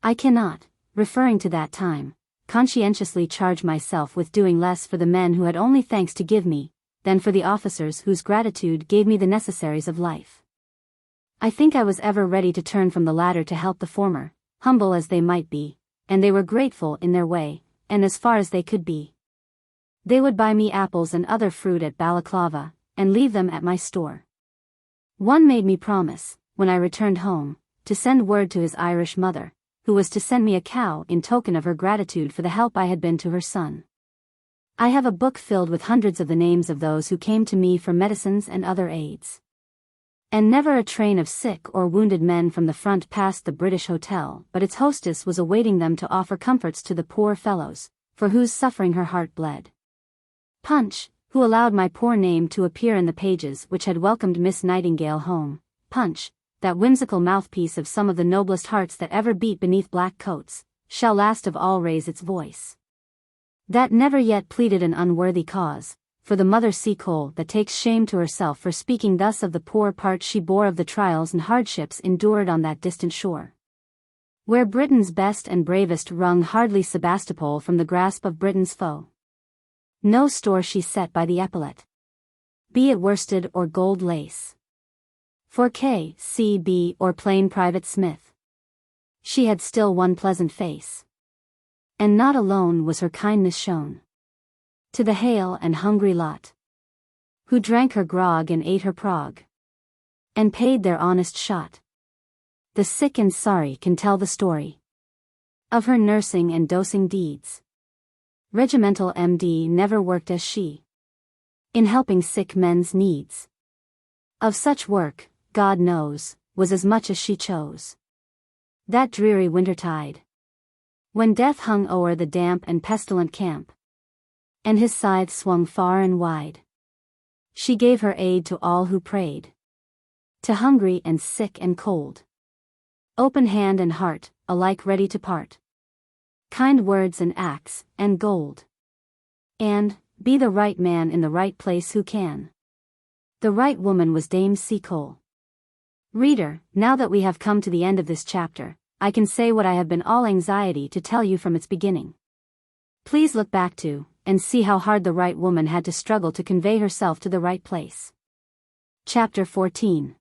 I cannot, referring to that time, conscientiously charge myself with doing less for the men who had only thanks to give me, than for the officers whose gratitude gave me the necessaries of life. I think I was ever ready to turn from the latter to help the former, humble as they might be, and they were grateful in their way, and as far as they could be. They would buy me apples and other fruit at Balaclava, and leave them at my store. One made me promise, when I returned home, to send word to his Irish mother, who was to send me a cow in token of her gratitude for the help I had been to her son. I have a book filled with hundreds of the names of those who came to me for medicines and other aids. And never a train of sick or wounded men from the front passed the British Hotel, but its hostess was awaiting them to offer comforts to the poor fellows, for whose suffering her heart bled. Punch, who allowed my poor name to appear in the pages which had welcomed Miss Nightingale home, Punch, that whimsical mouthpiece of some of the noblest hearts that ever beat beneath black coats, shall last of all raise its voice. That never yet pleaded an unworthy cause, for the mother Seacole that takes shame to herself for speaking thus of the poor part she bore of the trials and hardships endured on that distant shore, where Britain's best and bravest wrung hardly Sebastopol from the grasp of Britain's foe. No store she set by the epaulet, be it worsted or gold lace, for K.C.B. or plain Private Smith. She had still one pleasant face, and not alone was her kindness shown to the hale and hungry lot, who drank her grog and ate her prog, and paid their honest shot. The sick and sorry can tell the story of her nursing and dosing deeds. Regimental MD never worked as she, in helping sick men's needs. Of such work, God knows, was as much as she chose. That dreary wintertide, when death hung o'er the damp and pestilent camp, and his scythe swung far and wide, she gave her aid to all who prayed, to hungry and sick and cold, open hand and heart, alike ready to part, kind words and acts, and gold, and, be the right man in the right place who can. The right woman was Dame Seacole. Reader, now that we have come to the end of this chapter, I can say what I have been all anxiety to tell you from its beginning. Please look back to, and see how hard the right woman had to struggle to convey herself to the right place. Chapter 14.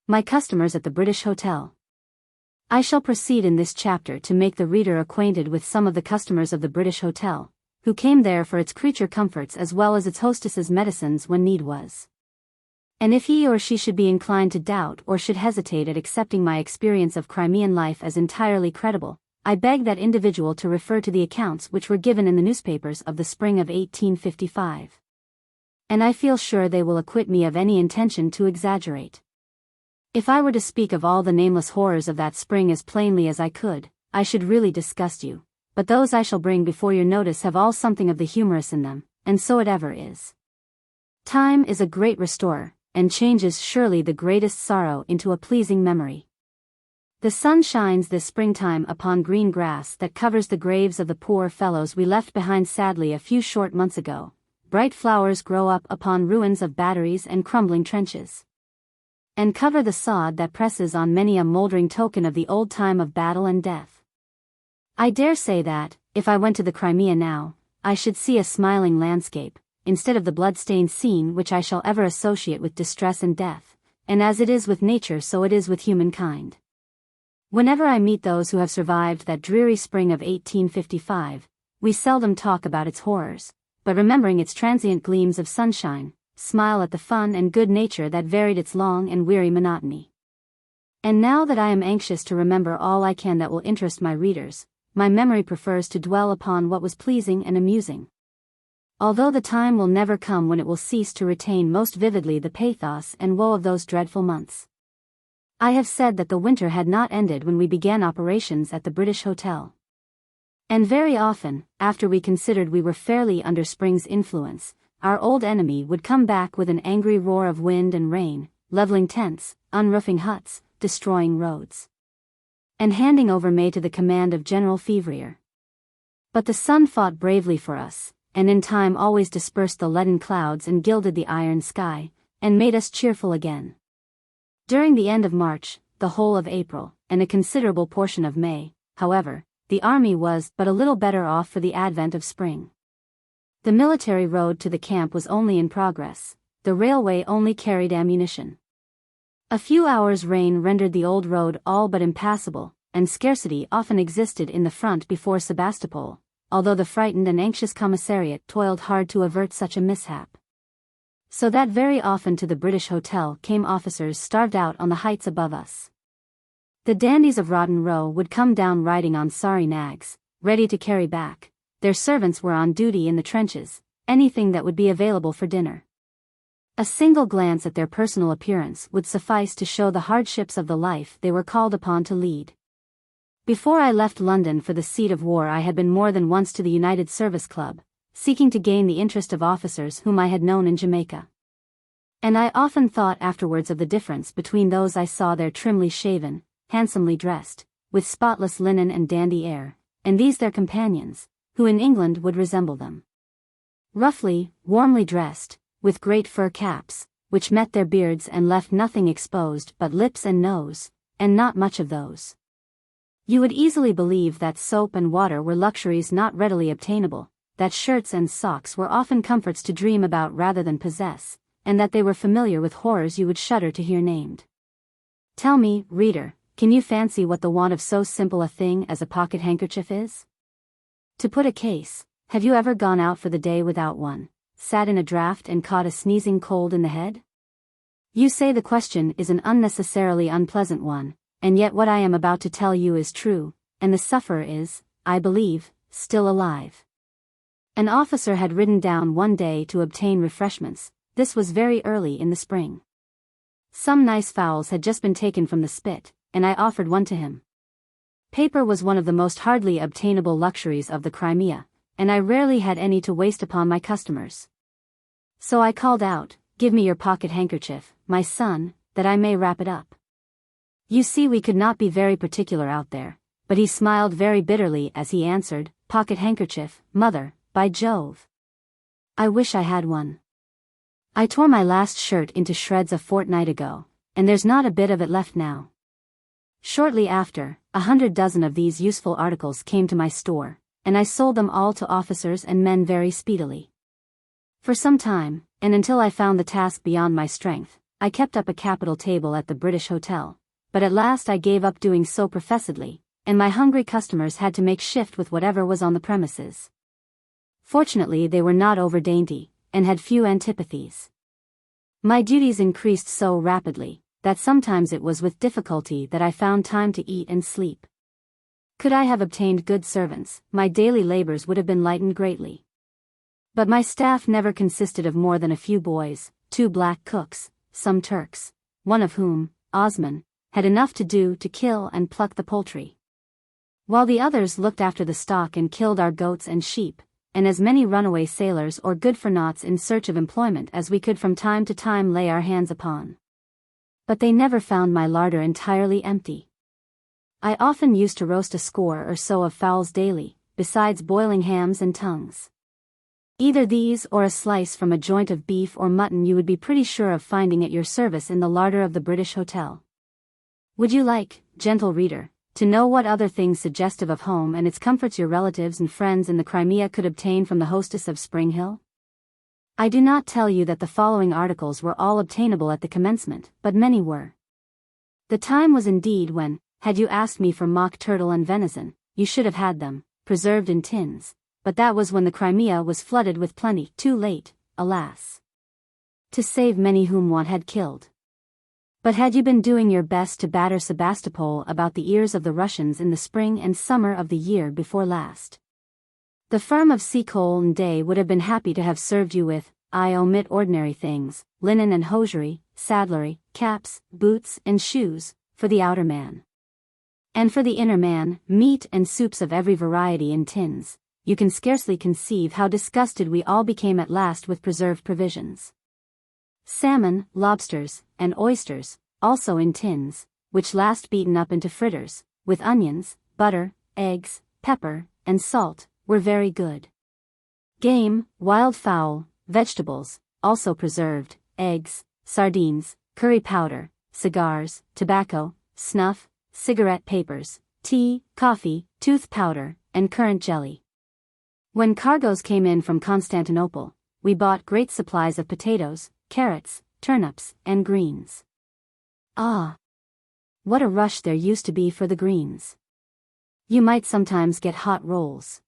My customers at the British Hotel. I shall proceed in this chapter to make the reader acquainted with some of the customers of the British Hotel, who came there for its creature comforts as well as its hostess's medicines when need was. And if he or she should be inclined to doubt or should hesitate at accepting my experience of Crimean life as entirely credible, I beg that individual to refer to the accounts which were given in the newspapers of the spring of 1855. And I feel sure they will acquit me of any intention to exaggerate. If I were to speak of all the nameless horrors of that spring as plainly as I could, I should really disgust you, but those I shall bring before your notice have all something of the humorous in them, and so it ever is. Time is a great restorer, and changes surely the greatest sorrow into a pleasing memory. The sun shines this springtime upon green grass that covers the graves of the poor fellows we left behind sadly a few short months ago. Bright flowers grow up upon ruins of batteries and crumbling trenches, and cover the sod that presses on many a mouldering token of the old time of battle and death. I dare say that, if I went to the Crimea now, I should see a smiling landscape, instead of the blood-stained scene which I shall ever associate with distress and death, and as it is with nature so it is with humankind. Whenever I meet those who have survived that dreary spring of 1855, we seldom talk about its horrors, but remembering its transient gleams of sunshine, smile at the fun and good nature that varied its long and weary monotony. And now that I am anxious to remember all I can that will interest my readers, my memory prefers to dwell upon what was pleasing and amusing. Although the time will never come when it will cease to retain most vividly the pathos and woe of those dreadful months. I have said that the winter had not ended when we began operations at the British Hotel. And very often, after we considered we were fairly under spring's influence, our old enemy would come back with an angry roar of wind and rain, leveling tents, unroofing huts, destroying roads, and handing over May to the command of General Fevrier. But the sun fought bravely for us, and in time always dispersed the leaden clouds and gilded the iron sky, and made us cheerful again. During the end of March, the whole of April, and a considerable portion of May, however, the army was but a little better off for the advent of spring. The military road to the camp was only in progress, the railway only carried ammunition. A few hours' rain rendered the old road all but impassable, and scarcity often existed in the front before Sebastopol, although the frightened and anxious commissariat toiled hard to avert such a mishap. So that very often to the British Hotel came officers starved out on the heights above us. The dandies of Rotten Row would come down riding on sorry nags, ready to carry back. Their servants were on duty in the trenches, anything that would be available for dinner. A single glance at their personal appearance would suffice to show the hardships of the life they were called upon to lead. Before I left London for the seat of war, I had been more than once to the United Service Club, seeking to gain the interest of officers whom I had known in Jamaica. And I often thought afterwards of the difference between those I saw there trimly shaven, handsomely dressed, with spotless linen and dandy air, and these their companions, who in England would resemble them. Roughly, warmly dressed, with great fur caps, which met their beards and left nothing exposed but lips and nose, and not much of those. You would easily believe that soap and water were luxuries not readily obtainable, that shirts and socks were often comforts to dream about rather than possess, and that they were familiar with horrors you would shudder to hear named. Tell me, reader, can you fancy what the want of so simple a thing as a pocket handkerchief is? To put a case, have you ever gone out for the day without one, sat in a draught and caught a sneezing cold in the head? You say the question is an unnecessarily unpleasant one, and yet what I am about to tell you is true, and the sufferer is, I believe, still alive. An officer had ridden down one day to obtain refreshments. This was very early in the spring. Some nice fowls had just been taken from the spit, and I offered one to him. Paper was one of the most hardly obtainable luxuries of the Crimea, and I rarely had any to waste upon my customers. So I called out, "Give me your pocket handkerchief, my son, that I may wrap it up." You see, we could not be very particular out there, but he smiled very bitterly as he answered, "Pocket handkerchief, mother, by Jove! I wish I had one. I tore my last shirt into shreds a fortnight ago, and there's not a bit of it left now." Shortly after, 100 dozen of these useful articles came to my store, and I sold them all to officers and men very speedily. For some time, and until I found the task beyond my strength, I kept up a capital table at the British Hotel, but at last I gave up doing so professedly, and my hungry customers had to make shift with whatever was on the premises. Fortunately, they were not over dainty, and had few antipathies. My duties increased so rapidly, that sometimes it was with difficulty that I found time to eat and sleep. Could I have obtained good servants, my daily labors would have been lightened greatly. But my staff never consisted of more than a few boys, 2 black cooks, some Turks, one of whom, Osman, had enough to do to kill and pluck the poultry, while the others looked after the stock and killed our goats and sheep, and as many runaway sailors or good-for-noughts in search of employment as we could from time to time lay our hands upon. But they never found my larder entirely empty. I often used to roast a score or so of fowls daily, besides boiling hams and tongues. Either these or a slice from a joint of beef or mutton you would be pretty sure of finding at your service in the larder of the British Hotel. Would you like, gentle reader, to know what other things suggestive of home and its comforts your relatives and friends in the Crimea could obtain from the hostess of Spring Hill? I do not tell you that the following articles were all obtainable at the commencement, but many were. The time was indeed when, had you asked me for mock turtle and venison, you should have had them, preserved in tins, but that was when the Crimea was flooded with plenty, too late, alas, to save many whom want had killed. But had you been doing your best to batter Sebastopol about the ears of the Russians in the spring and summer of the year before last, the firm of SEACOLE and Day would have been happy to have served you with, I omit ordinary things, linen and hosiery, saddlery, caps, boots and shoes, for the outer man. And for the inner man, meat and soups of every variety in tins. You can scarcely conceive how disgusted we all became at last with preserved provisions. Salmon, lobsters, and oysters, also in tins, which last beaten up into fritters, with onions, butter, eggs, pepper, and salt, were very good. Game, wild fowl, vegetables, also preserved, eggs, sardines, curry powder, cigars, tobacco, snuff, cigarette papers, tea, coffee, tooth powder, and currant jelly. When cargoes came in from Constantinople, we bought great supplies of potatoes, carrots, turnips, and greens. Ah! What a rush there used to be for the greens. You might sometimes get hot rolls.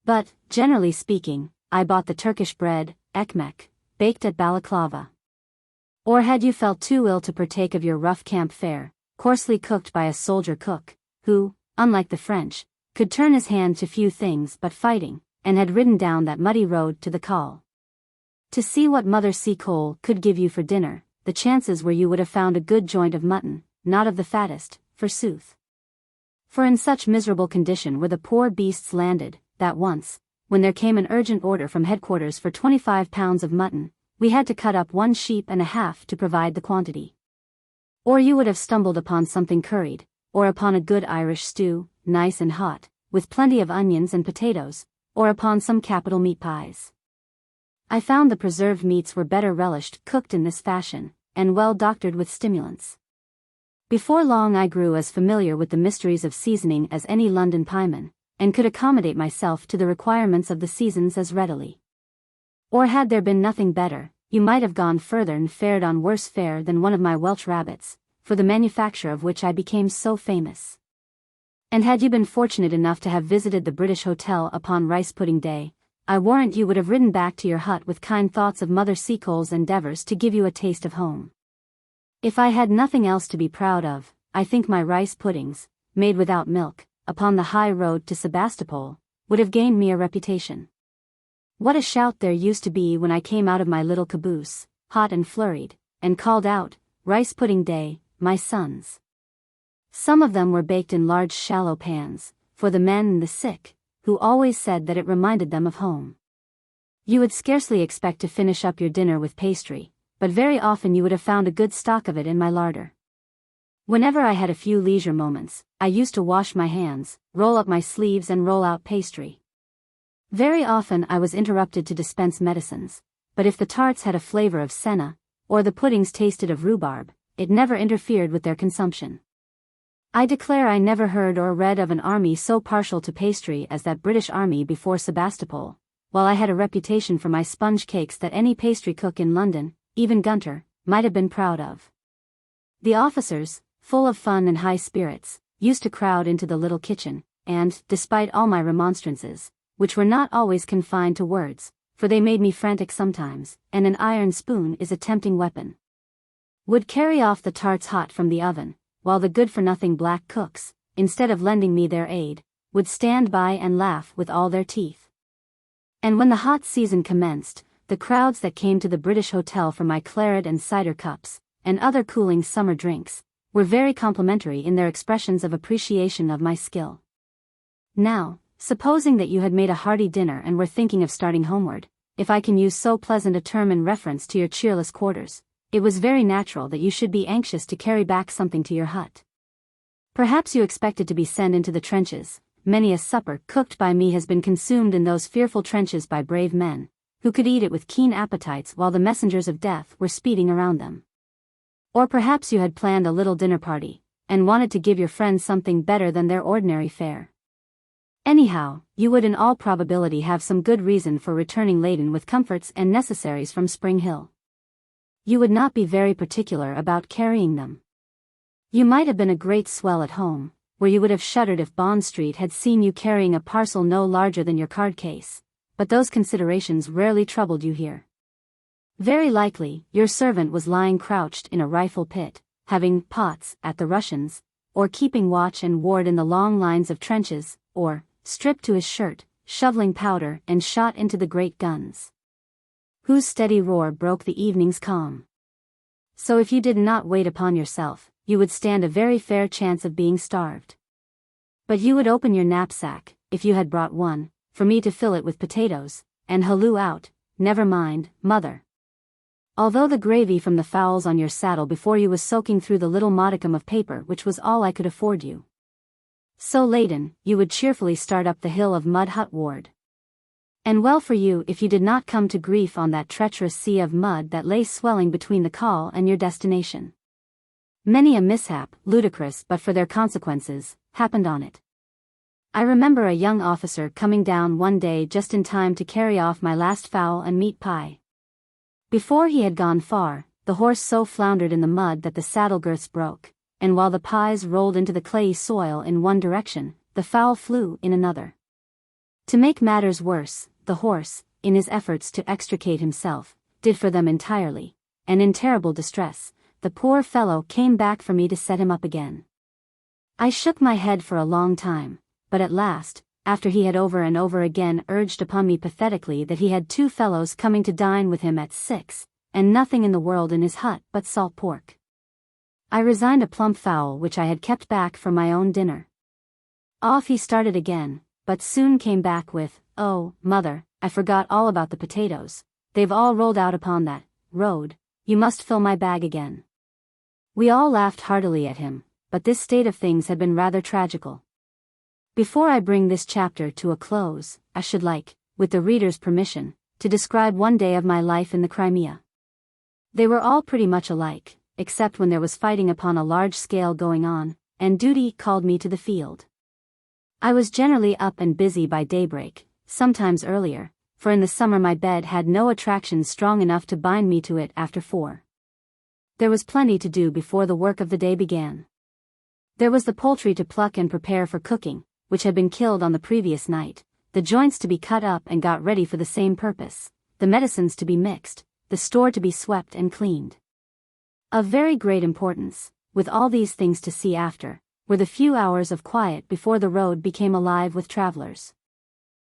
But, generally speaking, I bought the Turkish bread, ekmek, baked at Balaclava. Or had you felt too ill to partake of your rough camp fare, coarsely cooked by a soldier cook, who, unlike the French, could turn his hand to few things but fighting, and had ridden down that muddy road to the call. To see what Mother Seacole could give you for dinner, the chances were you would have found a good joint of mutton, not of the fattest, forsooth. For in such miserable condition were the poor beasts landed, that once, when there came an urgent order from headquarters for 25 pounds of mutton, we had to cut up 1 sheep and a half to provide the quantity. Or you would have stumbled upon something curried, or upon a good Irish stew, nice and hot, with plenty of onions and potatoes, or upon some capital meat pies. I found the preserved meats were better relished cooked in this fashion, and well doctored with stimulants. Before long I grew as familiar with the mysteries of seasoning as any London pieman, and could accommodate myself to the requirements of the seasons as readily. Or had there been nothing better, you might have gone further and fared on worse fare than one of my Welsh rabbits, for the manufacture of which I became so famous. And had you been fortunate enough to have visited the British Hotel upon Rice Pudding Day, I warrant you would have ridden back to your hut with kind thoughts of Mother Seacole's endeavours to give you a taste of home. If I had nothing else to be proud of, I think my rice puddings, made without milk, upon the high road to Sebastopol, would have gained me a reputation. What a shout there used to be when I came out of my little caboose, hot and flurried, and called out, "Rice Pudding Day, my sons." Some of them were baked in large shallow pans, for the men and the sick, who always said that it reminded them of home. You would scarcely expect to finish up your dinner with pastry, but very often you would have found a good stock of it in my larder. Whenever I had a few leisure moments, I used to wash my hands, roll up my sleeves and roll out pastry. Very often I was interrupted to dispense medicines, but if the tarts had a flavor of senna, or the puddings tasted of rhubarb, it never interfered with their consumption. I declare I never heard or read of an army so partial to pastry as that British army before Sebastopol, while I had a reputation for my sponge cakes that any pastry cook in London, even Gunter, might have been proud of. The officers, full of fun and high spirits, used to crowd into the little kitchen, and, despite all my remonstrances, which were not always confined to words, for they made me frantic sometimes, and an iron spoon is a tempting weapon, would carry off the tarts hot from the oven, while the good-for-nothing black cooks, instead of lending me their aid, would stand by and laugh with all their teeth. And when the hot season commenced, the crowds that came to the British Hotel for my claret and cider cups, and other cooling summer drinks, were very complimentary in their expressions of appreciation of my skill. Now, supposing that you had made a hearty dinner and were thinking of starting homeward, if I can use so pleasant a term in reference to your cheerless quarters, it was very natural that you should be anxious to carry back something to your hut. Perhaps you expected to be sent into the trenches. Many a supper cooked by me has been consumed in those fearful trenches by brave men, who could eat it with keen appetites while the messengers of death were speeding around them. Or perhaps you had planned a little dinner party, and wanted to give your friends something better than their ordinary fare. Anyhow, you would in all probability have some good reason for returning laden with comforts and necessaries from Spring Hill. You would not be very particular about carrying them. You might have been a great swell at home, where you would have shuddered if Bond Street had seen you carrying a parcel no larger than your card case, but those considerations rarely troubled you here. Very likely, your servant was lying crouched in a rifle pit, having pots at the Russians, or keeping watch and ward in the long lines of trenches, or, stripped to his shirt, shoveling powder and shot into the great guns, whose steady roar broke the evening's calm. So if you did not wait upon yourself, you would stand a very fair chance of being starved. But you would open your knapsack, if you had brought one, for me to fill it with potatoes, and halloo out, "Never mind, mother." Although the gravy from the fowls on your saddle before you was soaking through the little modicum of paper which was all I could afford you. So laden, you would cheerfully start up the hill of Mud Hut Ward. And well for you if you did not come to grief on that treacherous sea of mud that lay swelling between the call and your destination. Many a mishap, ludicrous but for their consequences, happened on it. I remember a young officer coming down one day just in time to carry off my last fowl and meat pie. Before he had gone far, the horse so floundered in the mud that the saddle girths broke, and while the pies rolled into the clayey soil in one direction, the fowl flew in another. To make matters worse, the horse, in his efforts to extricate himself, did for them entirely, and in terrible distress, the poor fellow came back for me to set him up again. I shook my head for a long time, but at last, after he had over and over again urged upon me pathetically that he had 2 fellows coming to dine with him at 6, and nothing in the world in his hut but salt pork, I resigned a plump fowl which I had kept back for my own dinner. Off he started again, but soon came back with, "Oh, mother, I forgot all about the potatoes. They've all rolled out upon that road. You must fill my bag again." We all laughed heartily at him, but this state of things had been rather tragical. Before I bring this chapter to a close, I should like, with the reader's permission, to describe one day of my life in the Crimea. They were all pretty much alike, except when there was fighting upon a large scale going on, and duty called me to the field. I was generally up and busy by daybreak, sometimes earlier, for in the summer my bed had no attractions strong enough to bind me to it after 4. There was plenty to do before the work of the day began. There was the poultry to pluck and prepare for cooking, which had been killed on the previous night, the joints to be cut up and got ready for the same purpose, the medicines to be mixed, the store to be swept and cleaned. Of very great importance, with all these things to see after, were the few hours of quiet before the road became alive with travelers.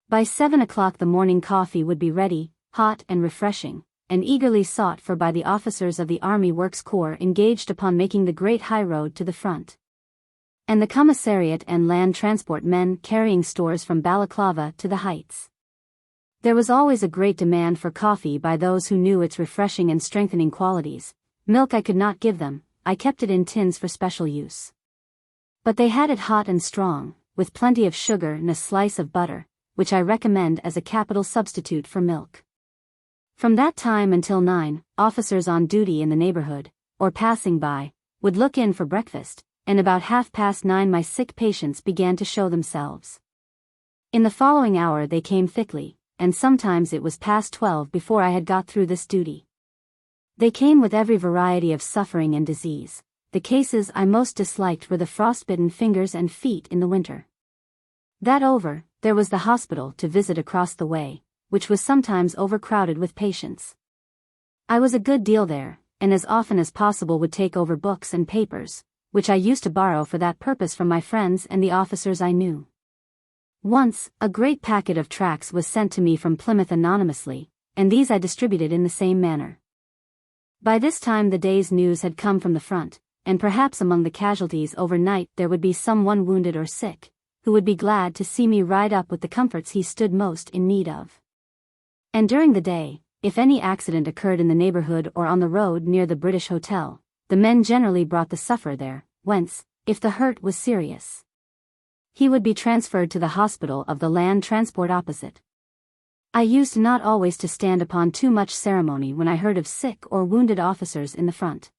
By 7 o'clock the morning coffee would be ready, hot and refreshing, and eagerly sought for by the officers of the Army Works Corps engaged upon making the great high road to the front, and the commissariat and land transport men carrying stores from Balaclava to the heights. There was always a great demand for coffee by those who knew its refreshing and strengthening qualities. Milk I could not give them, I kept it in tins for special use. But they had it hot and strong, with plenty of sugar and a slice of butter, which I recommend as a capital substitute for milk. From that time until 9, officers on duty in the neighborhood, or passing by, would look in for breakfast, and about 9:30 my sick patients began to show themselves. In the following hour they came thickly, and sometimes it was past 12 before I had got through this duty. They came with every variety of suffering and disease. The cases I most disliked were the frostbitten fingers and feet in the winter. That over, there was the hospital to visit across the way, which was sometimes overcrowded with patients. I was a good deal there, and as often as possible would take over books and papers, which I used to borrow for that purpose from my friends and the officers I knew. Once, a great packet of tracts was sent to me from Plymouth anonymously, and these I distributed in the same manner. By this time the day's news had come from the front, and perhaps among the casualties overnight there would be some one wounded or sick, who would be glad to see me ride up with the comforts he stood most in need of. And during the day, if any accident occurred in the neighborhood or on the road near the British Hotel, the men generally brought the sufferer there, whence, if the hurt was serious, he would be transferred to the hospital of the land transport opposite. I used not always to stand upon too much ceremony when I heard of sick or wounded officers in the front.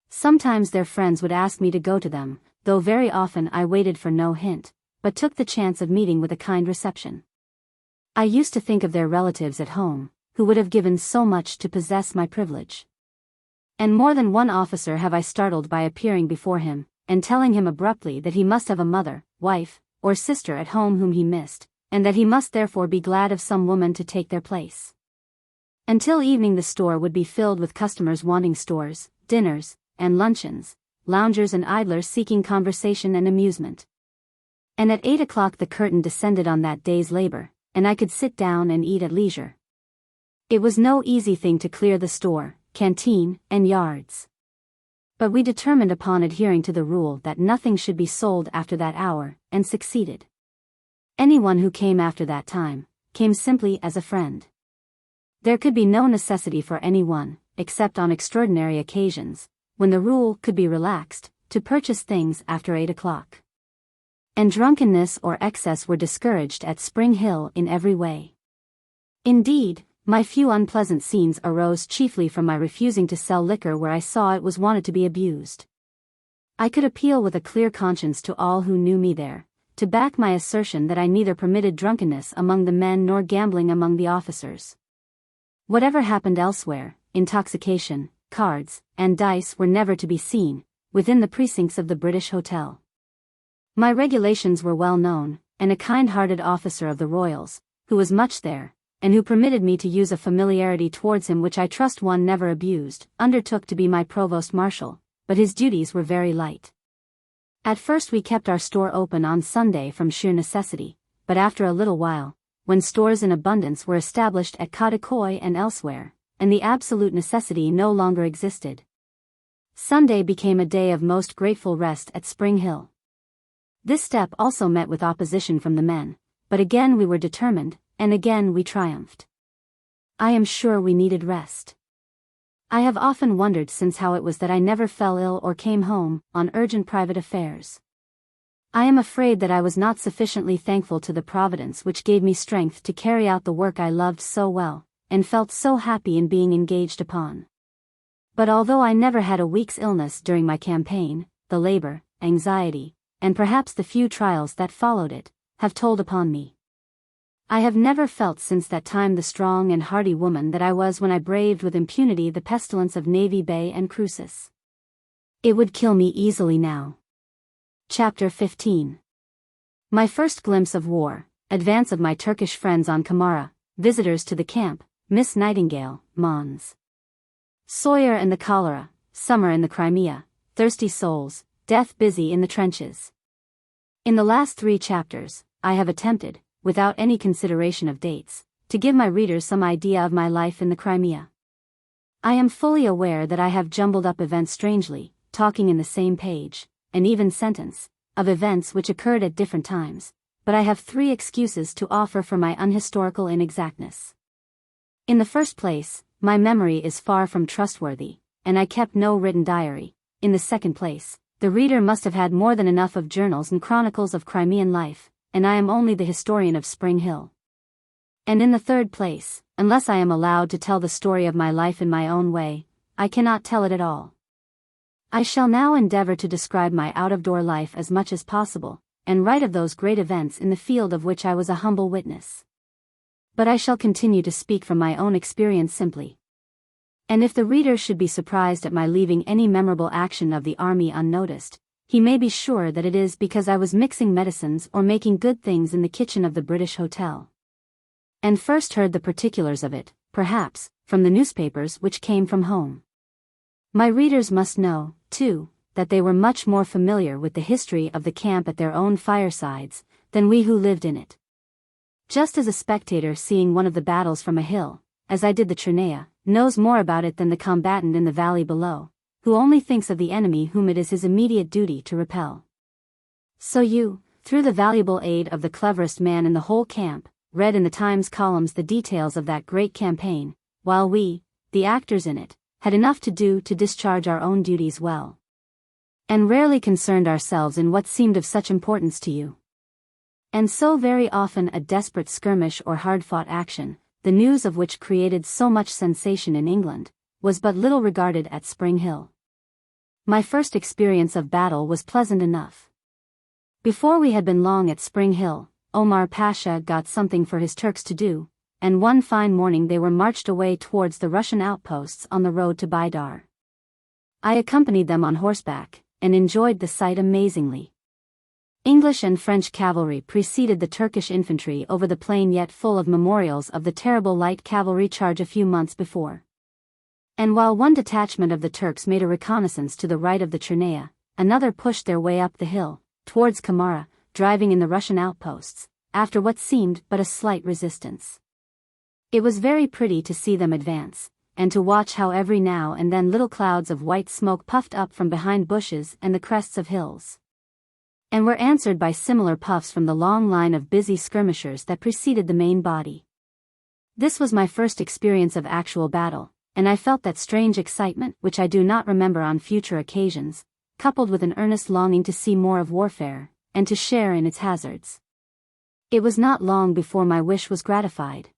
Sometimes their friends would ask me to go to them, though very often I waited for no hint, but took the chance of meeting with a kind reception. I used to think of their relatives at home, who would have given so much to possess my privilege. And more than one officer have I startled by appearing before him, and telling him abruptly that he must have a mother, wife, or sister at home whom he missed, and that he must therefore be glad of some woman to take their place. Until evening the store would be filled with customers wanting stores, dinners, and luncheons, loungers and idlers seeking conversation and amusement. And at 8 o'clock the curtain descended on that day's labor, and I could sit down and eat at leisure. It was no easy thing to clear the store, canteen, and yards. But we determined upon adhering to the rule that nothing should be sold after that hour, and succeeded. Anyone who came after that time, came simply as a friend. There could be no necessity for anyone, except on extraordinary occasions, when the rule could be relaxed, to purchase things after 8 o'clock. And drunkenness or excess were discouraged at Spring Hill in every way. Indeed, my few unpleasant scenes arose chiefly from my refusing to sell liquor where I saw it was wanted to be abused. I could appeal with a clear conscience to all who knew me there, to back my assertion that I neither permitted drunkenness among the men nor gambling among the officers. Whatever happened elsewhere, intoxication, cards, and dice were never to be seen, within the precincts of the British Hotel. My regulations were well known, and a kind-hearted officer of the Royals, who was much there, and who permitted me to use a familiarity towards him which I trust one never abused, undertook to be my provost marshal, but his duties were very light. At first we kept our store open on Sunday from sheer necessity, but after a little while, when stores in abundance were established at Kadikoy and elsewhere, and the absolute necessity no longer existed, Sunday became a day of most grateful rest at Spring Hill. This step also met with opposition from the men, but again we were determined, and again we triumphed. I am sure we needed rest. I have often wondered since how it was that I never fell ill or came home on urgent private affairs. I am afraid that I was not sufficiently thankful to the Providence which gave me strength to carry out the work I loved so well, and felt so happy in being engaged upon. But although I never had a week's illness during my campaign, the labor, anxiety, and perhaps the few trials that followed it, have told upon me. I have never felt since that time the strong and hardy woman that I was when I braved with impunity the pestilence of Navy Bay and Cruces. It would kill me easily now. Chapter 15. My first glimpse of war, advance of my Turkish friends on Kamara, visitors to the camp, Miss Nightingale, Mons. Sawyer and the cholera, summer in the Crimea, thirsty souls, death busy in the trenches. In the last 3 chapters, I have attempted, without any consideration of dates, to give my readers some idea of my life in the Crimea. I am fully aware that I have jumbled up events strangely, talking in the same page, and even sentence, of events which occurred at different times, but I have 3 excuses to offer for my unhistorical inexactness. In the first place, my memory is far from trustworthy, and I kept no written diary. In the second place, the reader must have had more than enough of journals and chronicles of Crimean life, and I am only the historian of Spring Hill. And in the third place, unless I am allowed to tell the story of my life in my own way, I cannot tell it at all. I shall now endeavor to describe my out-of-door life as much as possible, and write of those great events in the field of which I was a humble witness. But I shall continue to speak from my own experience simply. And if the reader should be surprised at my leaving any memorable action of the army unnoticed, he may be sure that it is because I was mixing medicines or making good things in the kitchen of the British Hotel. And first heard the particulars of it, perhaps, from the newspapers which came from home. My readers must know, too, that they were much more familiar with the history of the camp at their own firesides, than we who lived in it. Just as a spectator seeing one of the battles from a hill, as I did the Crimea, knows more about it than the combatant in the valley below, who only thinks of the enemy whom it is his immediate duty to repel. So you, through the valuable aid of the cleverest man in the whole camp, read in the Times columns the details of that great campaign, while we, the actors in it, had enough to do to discharge our own duties well, and rarely concerned ourselves in what seemed of such importance to you. And so very often a desperate skirmish or hard-fought action, the news of which created so much sensation in England, was but little regarded at Spring Hill. My first experience of battle was pleasant enough. Before we had been long at Spring Hill, Omar Pasha got something for his Turks to do, and one fine morning they were marched away towards the Russian outposts on the road to Baidar. I accompanied them on horseback, and enjoyed the sight amazingly. English and French cavalry preceded the Turkish infantry over the plain, yet full of memorials of the terrible light cavalry charge a few months before. And while one detachment of the Turks made a reconnaissance to the right of the Crimea, another pushed their way up the hill, towards Kamara, driving in the Russian outposts, after what seemed but a slight resistance. It was very pretty to see them advance, and to watch how every now and then little clouds of white smoke puffed up from behind bushes and the crests of hills, and were answered by similar puffs from the long line of busy skirmishers that preceded the main body. This was my first experience of actual battle, and I felt that strange excitement which I do not remember on future occasions, coupled with an earnest longing to see more of warfare, and to share in its hazards. It was not long before my wish was gratified.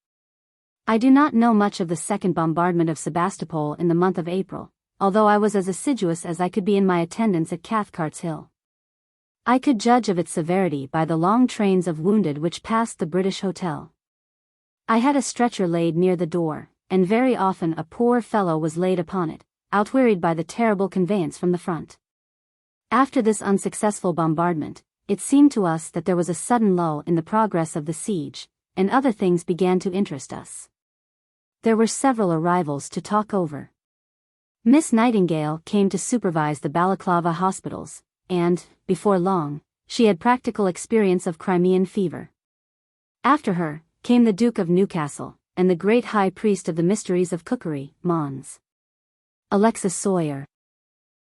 I do not know much of the second bombardment of Sebastopol in the month of April, although I was as assiduous as I could be in my attendance at Cathcart's Hill. I could judge of its severity by the long trains of wounded which passed the British Hotel. I had a stretcher laid near the door, and very often a poor fellow was laid upon it, outwearied by the terrible conveyance from the front. After this unsuccessful bombardment, it seemed to us that there was a sudden lull in the progress of the siege, and other things began to interest us. There were several arrivals to talk over. Miss Nightingale came to supervise the Balaclava hospitals, and, before long, she had practical experience of Crimean fever. After her, came the Duke of Newcastle, and the great high priest of the mysteries of cookery, Mons. Alexis Sawyer.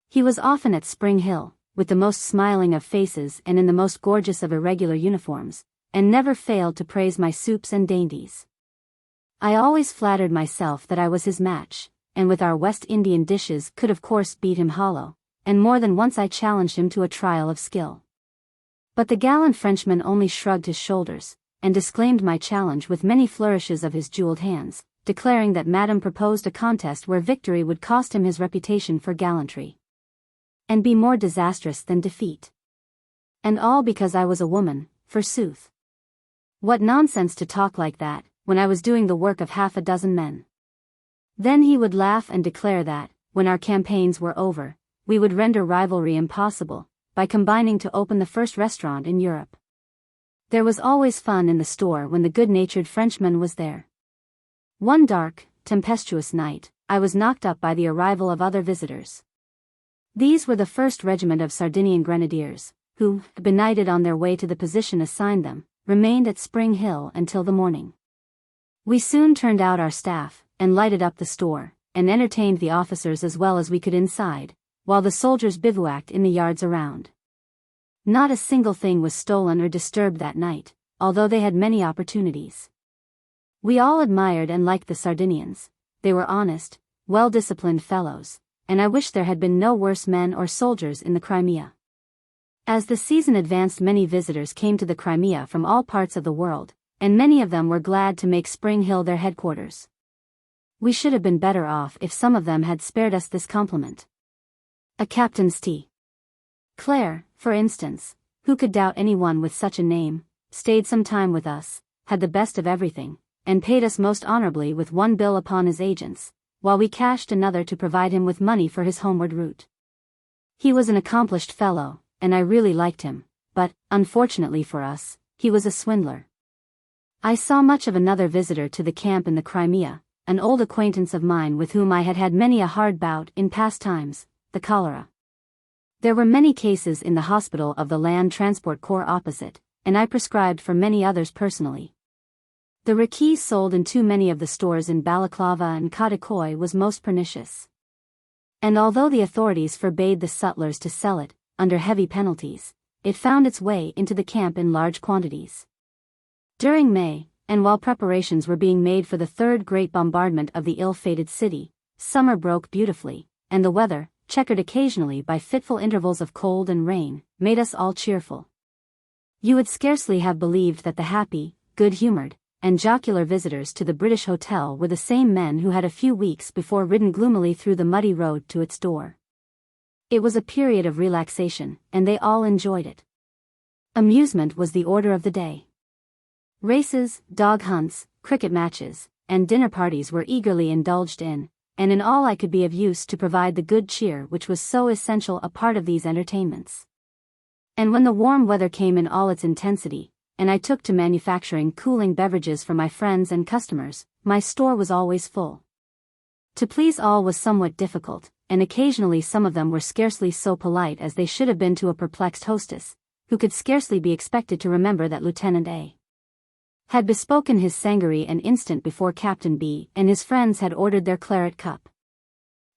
He was often at Spring Hill, with the most smiling of faces and in the most gorgeous of irregular uniforms, and never failed to praise my soups and dainties. I always flattered myself that I was his match, and with our West Indian dishes could of course beat him hollow, and more than once I challenged him to a trial of skill. But the gallant Frenchman only shrugged his shoulders, and disclaimed my challenge with many flourishes of his jeweled hands, declaring that Madame proposed a contest where victory would cost him his reputation for gallantry, and be more disastrous than defeat. And all because I was a woman, forsooth. What nonsense to talk like that, when I was doing the work of half a dozen men. Then he would laugh and declare that, when our campaigns were over, we would render rivalry impossible, by combining to open the first restaurant in Europe. There was always fun in the store when the good-natured Frenchman was there. One dark, tempestuous night, I was knocked up by the arrival of other visitors. These were the 1st Regiment of Sardinian Grenadiers, who, benighted on their way to the position assigned them, remained at Spring Hill until the morning. We soon turned out our staff, and lighted up the store, and entertained the officers as well as we could inside, while the soldiers bivouacked in the yards around. Not a single thing was stolen or disturbed that night, although they had many opportunities. We all admired and liked the Sardinians. They were honest, well-disciplined fellows, and I wish there had been no worse men or soldiers in the Crimea. As the season advanced, many visitors came to the Crimea from all parts of the world, and many of them were glad to make Spring Hill their headquarters. We should have been better off if some of them had spared us this compliment. A Captain St. Clair, for instance, who could doubt anyone with such a name, stayed some time with us, had the best of everything, and paid us most honorably with one bill upon his agents, while we cashed another to provide him with money for his homeward route. He was an accomplished fellow, and I really liked him, but, unfortunately for us, he was a swindler. I saw much of another visitor to the camp in the Crimea, an old acquaintance of mine with whom I had had many a hard bout in past times, the cholera. There were many cases in the hospital of the Land Transport Corps opposite, and I prescribed for many others personally. The raki sold in too many of the stores in Balaclava and Kadikoy was most pernicious. And although the authorities forbade the sutlers to sell it, under heavy penalties, it found its way into the camp in large quantities. During May, and while preparations were being made for the 3rd great bombardment of the ill-fated city, summer broke beautifully, and the weather, checkered occasionally by fitful intervals of cold and rain, made us all cheerful. You would scarcely have believed that the happy, good-humored, and jocular visitors to the British Hotel were the same men who had a few weeks before ridden gloomily through the muddy road to its door. It was a period of relaxation, and they all enjoyed it. Amusement was the order of the day. Races, dog hunts, cricket matches, and dinner parties were eagerly indulged in, and in all I could be of use to provide the good cheer which was so essential a part of these entertainments. And when the warm weather came in all its intensity, and I took to manufacturing cooling beverages for my friends and customers, my store was always full. To please all was somewhat difficult, and occasionally some of them were scarcely so polite as they should have been to a perplexed hostess, who could scarcely be expected to remember that Lieutenant A. had bespoken his sangaree an instant before Captain B. and his friends had ordered their claret cup.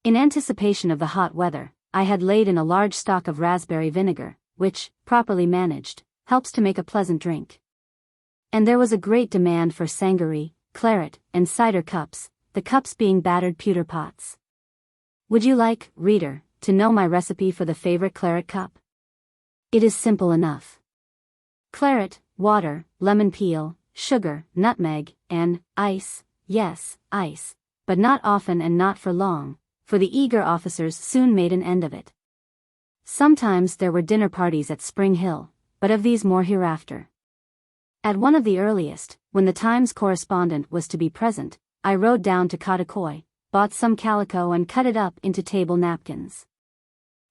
In anticipation of the hot weather, I had laid in a large stock of raspberry vinegar, which, properly managed, helps to make a pleasant drink. And there was a great demand for sangaree, claret, and cider cups, the cups being battered pewter pots. Would you like, reader, to know my recipe for the favorite claret cup? It is simple enough. Claret, water, lemon peel, sugar, nutmeg, and ice, yes, ice, but not often and not for long, for the eager officers soon made an end of it. Sometimes there were dinner parties at Spring Hill, but of these more hereafter. At one of the earliest, when the Times correspondent was to be present, I rode down to Kadikoy, bought some calico and cut it up into table napkins.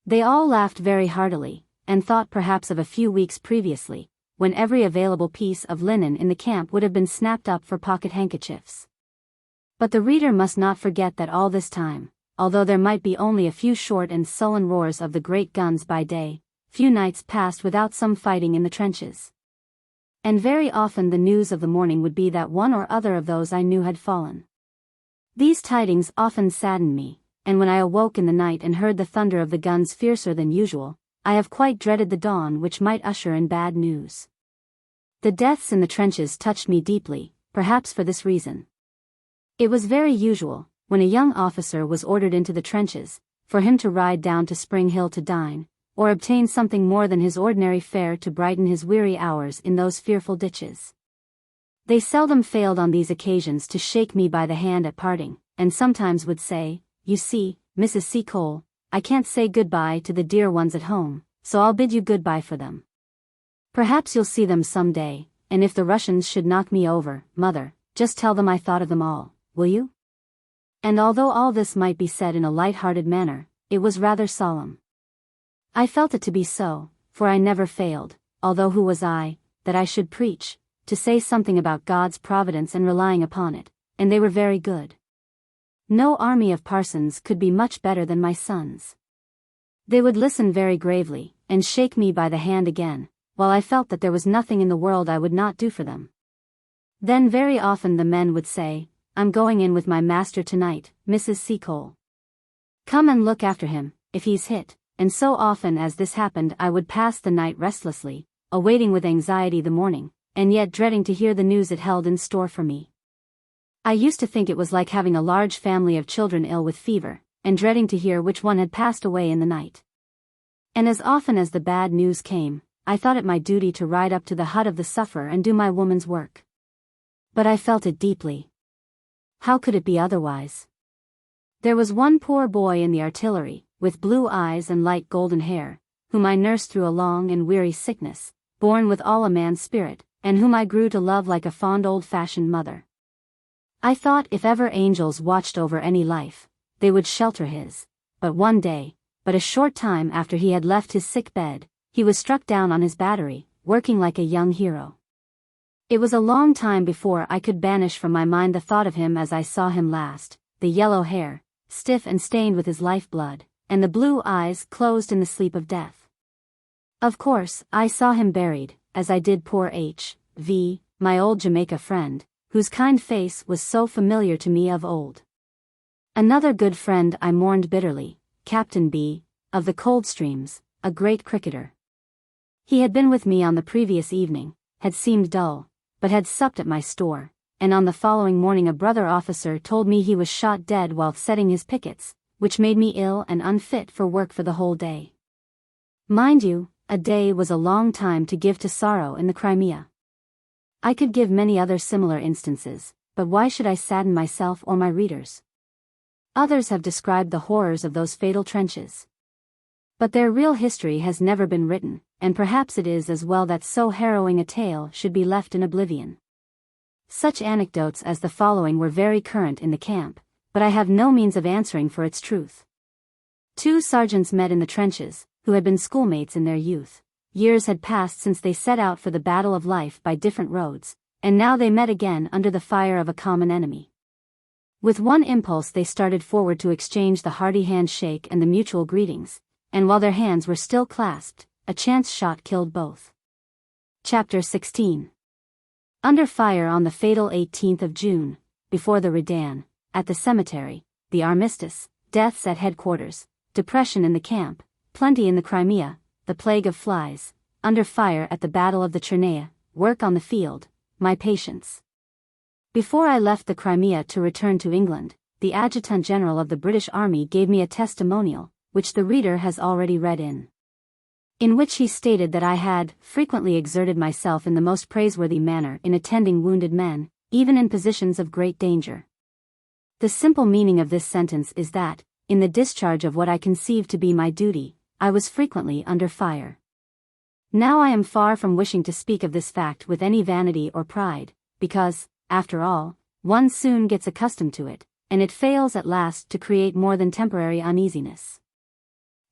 They all laughed very heartily, and thought perhaps of a few weeks previously, when every available piece of linen in the camp would have been snapped up for pocket handkerchiefs. But the reader must not forget that all this time, although there might be only a few short and sullen roars of the great guns by day, few nights passed without some fighting in the trenches. And very often the news of the morning would be that one or other of those I knew had fallen. These tidings often saddened me, and when I awoke in the night and heard the thunder of the guns fiercer than usual, I have quite dreaded the dawn which might usher in bad news. The deaths in the trenches touched me deeply, perhaps for this reason. It was very usual, when a young officer was ordered into the trenches, for him to ride down to Spring Hill to dine, or obtain something more than his ordinary fare to brighten his weary hours in those fearful ditches. They seldom failed on these occasions to shake me by the hand at parting, and sometimes would say, "You see, Mrs. Seacole, I can't say goodbye to the dear ones at home, so I'll bid you goodbye for them. Perhaps you'll see them some day, and if the Russians should knock me over, mother, just tell them I thought of them all, will you?" And although all this might be said in a light-hearted manner, it was rather solemn. I felt it to be so, for I never failed, although who was I, that I should preach, to say something about God's providence and relying upon it, and they were very good. No army of parsons could be much better than my sons. They would listen very gravely, and shake me by the hand again, while I felt that there was nothing in the world I would not do for them. Then very often the men would say, "I'm going in with my master tonight, Mrs. Seacole. Come and look after him, if he's hit," and so often as this happened I would pass the night restlessly, awaiting with anxiety the morning, and yet dreading to hear the news it held in store for me. I used to think it was like having a large family of children ill with fever, and dreading to hear which one had passed away in the night. And as often as the bad news came, I thought it my duty to ride up to the hut of the sufferer and do my woman's work. But I felt it deeply. How could it be otherwise? There was one poor boy in the artillery, with blue eyes and light golden hair, whom I nursed through a long and weary sickness, born with all a man's spirit, and whom I grew to love like a fond old-fashioned mother. I thought if ever angels watched over any life, they would shelter his, but one day, but a short time after he had left his sick bed, he was struck down on his battery, working like a young hero. It was a long time before I could banish from my mind the thought of him as I saw him last, the yellow hair, stiff and stained with his life-blood, and the blue eyes closed in the sleep of death. Of course, I saw him buried, as I did poor H.V., my old Jamaica friend, whose kind face was so familiar to me of old. Another good friend I mourned bitterly, Captain B., of the Coldstreams, a great cricketer. He had been with me on the previous evening, had seemed dull, but had supped at my store, and on the following morning a brother officer told me he was shot dead while setting his pickets, which made me ill and unfit for work for the whole day. Mind you, a day was a long time to give to sorrow in the Crimea. I could give many other similar instances, but why should I sadden myself or my readers? Others have described the horrors of those fatal trenches. But their real history has never been written, and perhaps it is as well that so harrowing a tale should be left in oblivion. Such anecdotes as the following were very current in the camp, but I have no means of answering for its truth. Two sergeants met in the trenches, who had been schoolmates in their youth. Years had passed since they set out for the battle of life by different roads, and now they met again under the fire of a common enemy. With one impulse they started forward to exchange the hearty handshake and the mutual greetings, and while their hands were still clasped, a chance shot killed both. Chapter 16. Under fire on the fatal 18th of June, before the Redan, at the cemetery, the armistice, deaths at headquarters, depression in the camp, plenty in the Crimea, the plague of flies, under fire at the Battle of the Crimea, work on the field, my patience. Before I left the Crimea to return to England, the Adjutant General of the British Army gave me a testimonial, which the reader has already read in which he stated that I had frequently exerted myself in the most praiseworthy manner in attending wounded men, even in positions of great danger. The simple meaning of this sentence is that, in the discharge of what I conceived to be my duty, I was frequently under fire. Now I am far from wishing to speak of this fact with any vanity or pride, because, after all, one soon gets accustomed to it, and it fails at last to create more than temporary uneasiness.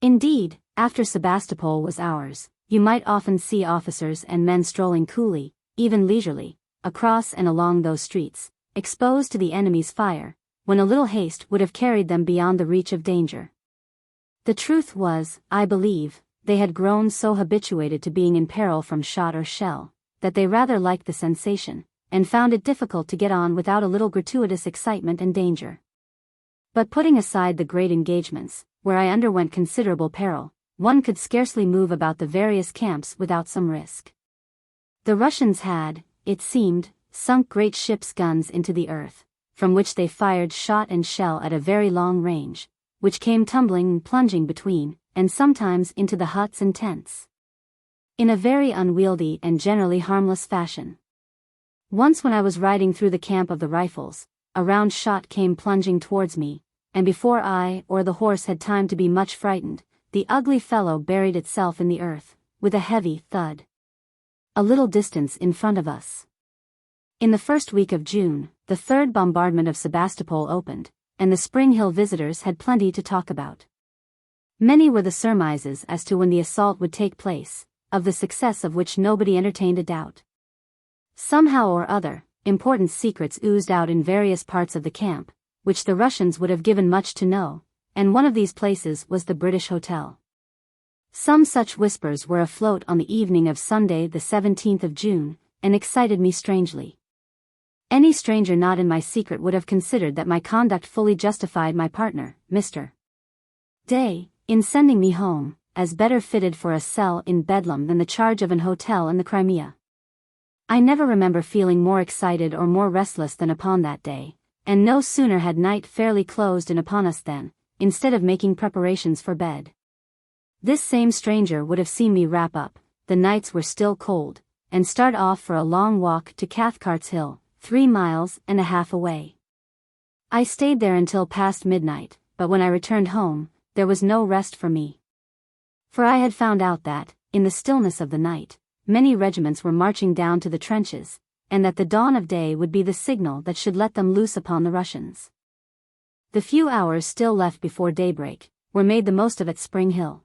Indeed, after Sebastopol was ours, you might often see officers and men strolling coolly, even leisurely, across and along those streets, exposed to the enemy's fire, when a little haste would have carried them beyond the reach of danger. The truth was, I believe, they had grown so habituated to being in peril from shot or shell, that they rather liked the sensation, and found it difficult to get on without a little gratuitous excitement and danger. But putting aside the great engagements, where I underwent considerable peril, one could scarcely move about the various camps without some risk. The Russians had, it seemed, sunk great ships' guns into the earth, from which they fired shot and shell at a very long range, which came tumbling and plunging between, and sometimes into the huts and tents, in a very unwieldy and generally harmless fashion. Once when I was riding through the camp of the Rifles, a round shot came plunging towards me, and before I or the horse had time to be much frightened, the ugly fellow buried itself in the earth, with a heavy thud, a little distance in front of us. In the first week of June, the third bombardment of Sebastopol opened, and the Spring Hill visitors had plenty to talk about. Many were the surmises as to when the assault would take place, of the success of which nobody entertained a doubt. Somehow or other, important secrets oozed out in various parts of the camp, which the Russians would have given much to know, and one of these places was the British Hotel. Some such whispers were afloat on the evening of Sunday the 17th of June, and excited me strangely. Any stranger not in my secret would have considered that my conduct fully justified my partner, Mr. Day, in sending me home, as better fitted for a cell in Bedlam than the charge of an hotel in the Crimea. I never remember feeling more excited or more restless than upon that day, and no sooner had night fairly closed in upon us than, instead of making preparations for bed, this same stranger would have seen me wrap up, the nights were still cold, and start off for a long walk to Cathcart's Hill, 3.5 miles away. I stayed there until past midnight, but when I returned home, there was no rest for me. For I had found out that, in the stillness of the night, many regiments were marching down to the trenches, and that the dawn of day would be the signal that should let them loose upon the Russians. The few hours still left before daybreak were made the most of at Spring Hill.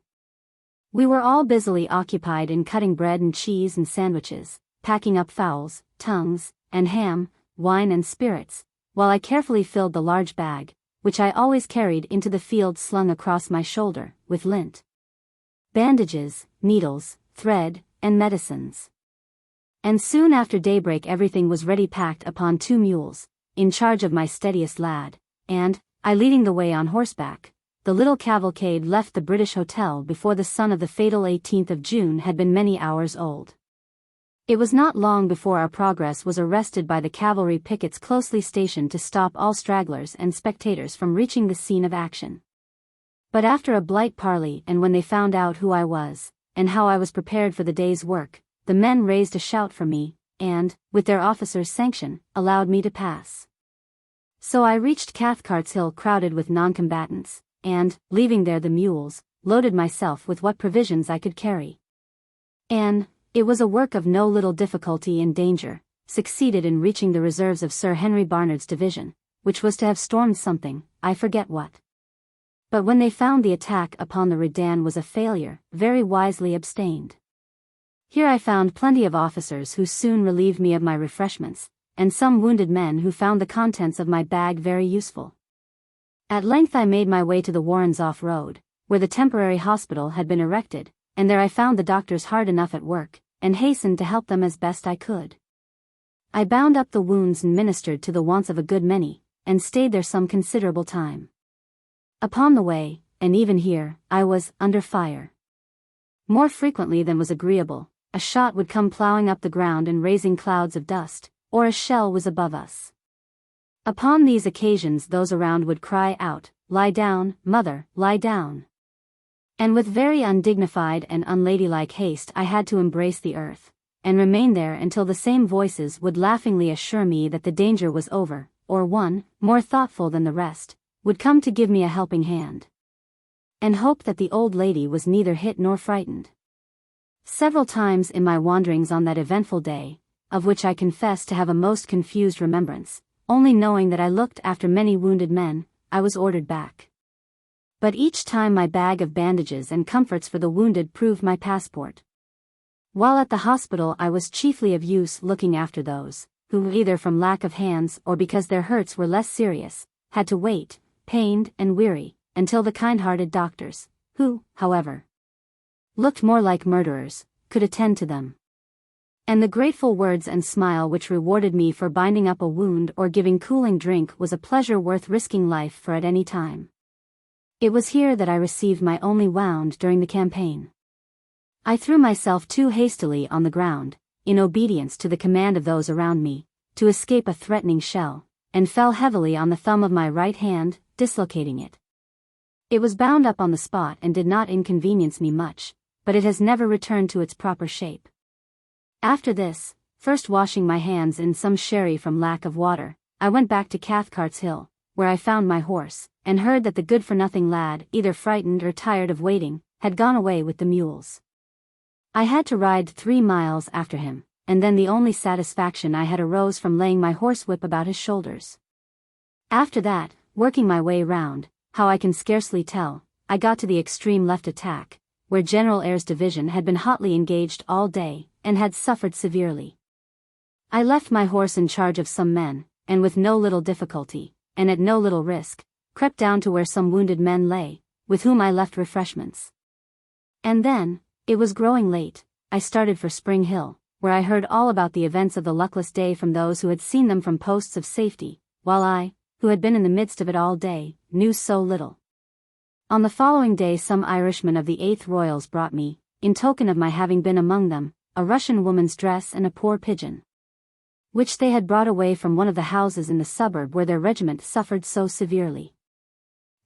We were all busily occupied in cutting bread and cheese and sandwiches, packing up fowls, tongues, and ham, wine and spirits, while I carefully filled the large bag, which I always carried into the field slung across my shoulder, with lint, bandages, needles, thread, and medicines. And soon after daybreak everything was ready packed upon 2 mules, in charge of my steadiest lad, and, I leading the way on horseback, the little cavalcade left the British Hotel before the sun of the fatal 18th of June had been many hours old. It was not long before our progress was arrested by the cavalry pickets closely stationed to stop all stragglers and spectators from reaching the scene of action. But after a blight parley and when they found out who I was, and how I was prepared for the day's work, the men raised a shout for me, and, with their officer's sanction, allowed me to pass. So I reached Cathcart's Hill crowded with non-combatants, and, leaving there the mules, loaded myself with what provisions I could carry. And, it was a work of no little difficulty and danger, succeeded in reaching the reserves of Sir Henry Barnard's division, which was to have stormed something, I forget what. But when they found the attack upon the Redan was a failure, very wisely abstained. Here I found plenty of officers who soon relieved me of my refreshments, and some wounded men who found the contents of my bag very useful. At length I made my way to the Warrens off-road, where the temporary hospital had been erected, and there I found the doctors hard enough at work, and hastened to help them as best I could. I bound up the wounds and ministered to the wants of a good many, and stayed there some considerable time. Upon the way, and even here, I was under fire. More frequently than was agreeable, a shot would come ploughing up the ground and raising clouds of dust, or a shell was above us. Upon these occasions those around would cry out, "Lie down, mother, lie down." And with very undignified and unladylike haste I had to embrace the earth, and remain there until the same voices would laughingly assure me that the danger was over, or one, more thoughtful than the rest, would come to give me a helping hand. And hope that the old lady was neither hit nor frightened. Several times in my wanderings on that eventful day, of which I confess to have a most confused remembrance, only knowing that I looked after many wounded men, I was ordered back. But each time my bag of bandages and comforts for the wounded proved my passport. While at the hospital I was chiefly of use looking after those, who either from lack of hands or because their hurts were less serious, had to wait, pained and weary, until the kind-hearted doctors, who, however, looked more like murderers, could attend to them. And the grateful words and smile which rewarded me for binding up a wound or giving cooling drink was a pleasure worth risking life for at any time. It was here that I received my only wound during the campaign. I threw myself too hastily on the ground, in obedience to the command of those around me, to escape a threatening shell, and fell heavily on the thumb of my right hand, dislocating it. It was bound up on the spot and did not inconvenience me much, but it has never returned to its proper shape. After this, first washing my hands in some sherry from lack of water, I went back to Cathcart's Hill, where I found my horse, and heard that the good-for-nothing lad, either frightened or tired of waiting, had gone away with the mules. I had to ride 3 miles after him, and then the only satisfaction I had arose from laying my horsewhip about his shoulders. After that, working my way round, how I can scarcely tell, I got to the extreme left attack, where General Eyre's division had been hotly engaged all day, and had suffered severely. I left my horse in charge of some men, and with no little difficulty, and at no little risk, crept down to where some wounded men lay, with whom I left refreshments. And then, it was growing late, I started for Spring Hill, where I heard all about the events of the luckless day from those who had seen them from posts of safety, while I, who had been in the midst of it all day, knew so little. On the following day some Irishmen of the 8th Royals brought me, in token of my having been among them, a Russian woman's dress and a poor pigeon, which they had brought away from one of the houses in the suburb where their regiment suffered so severely.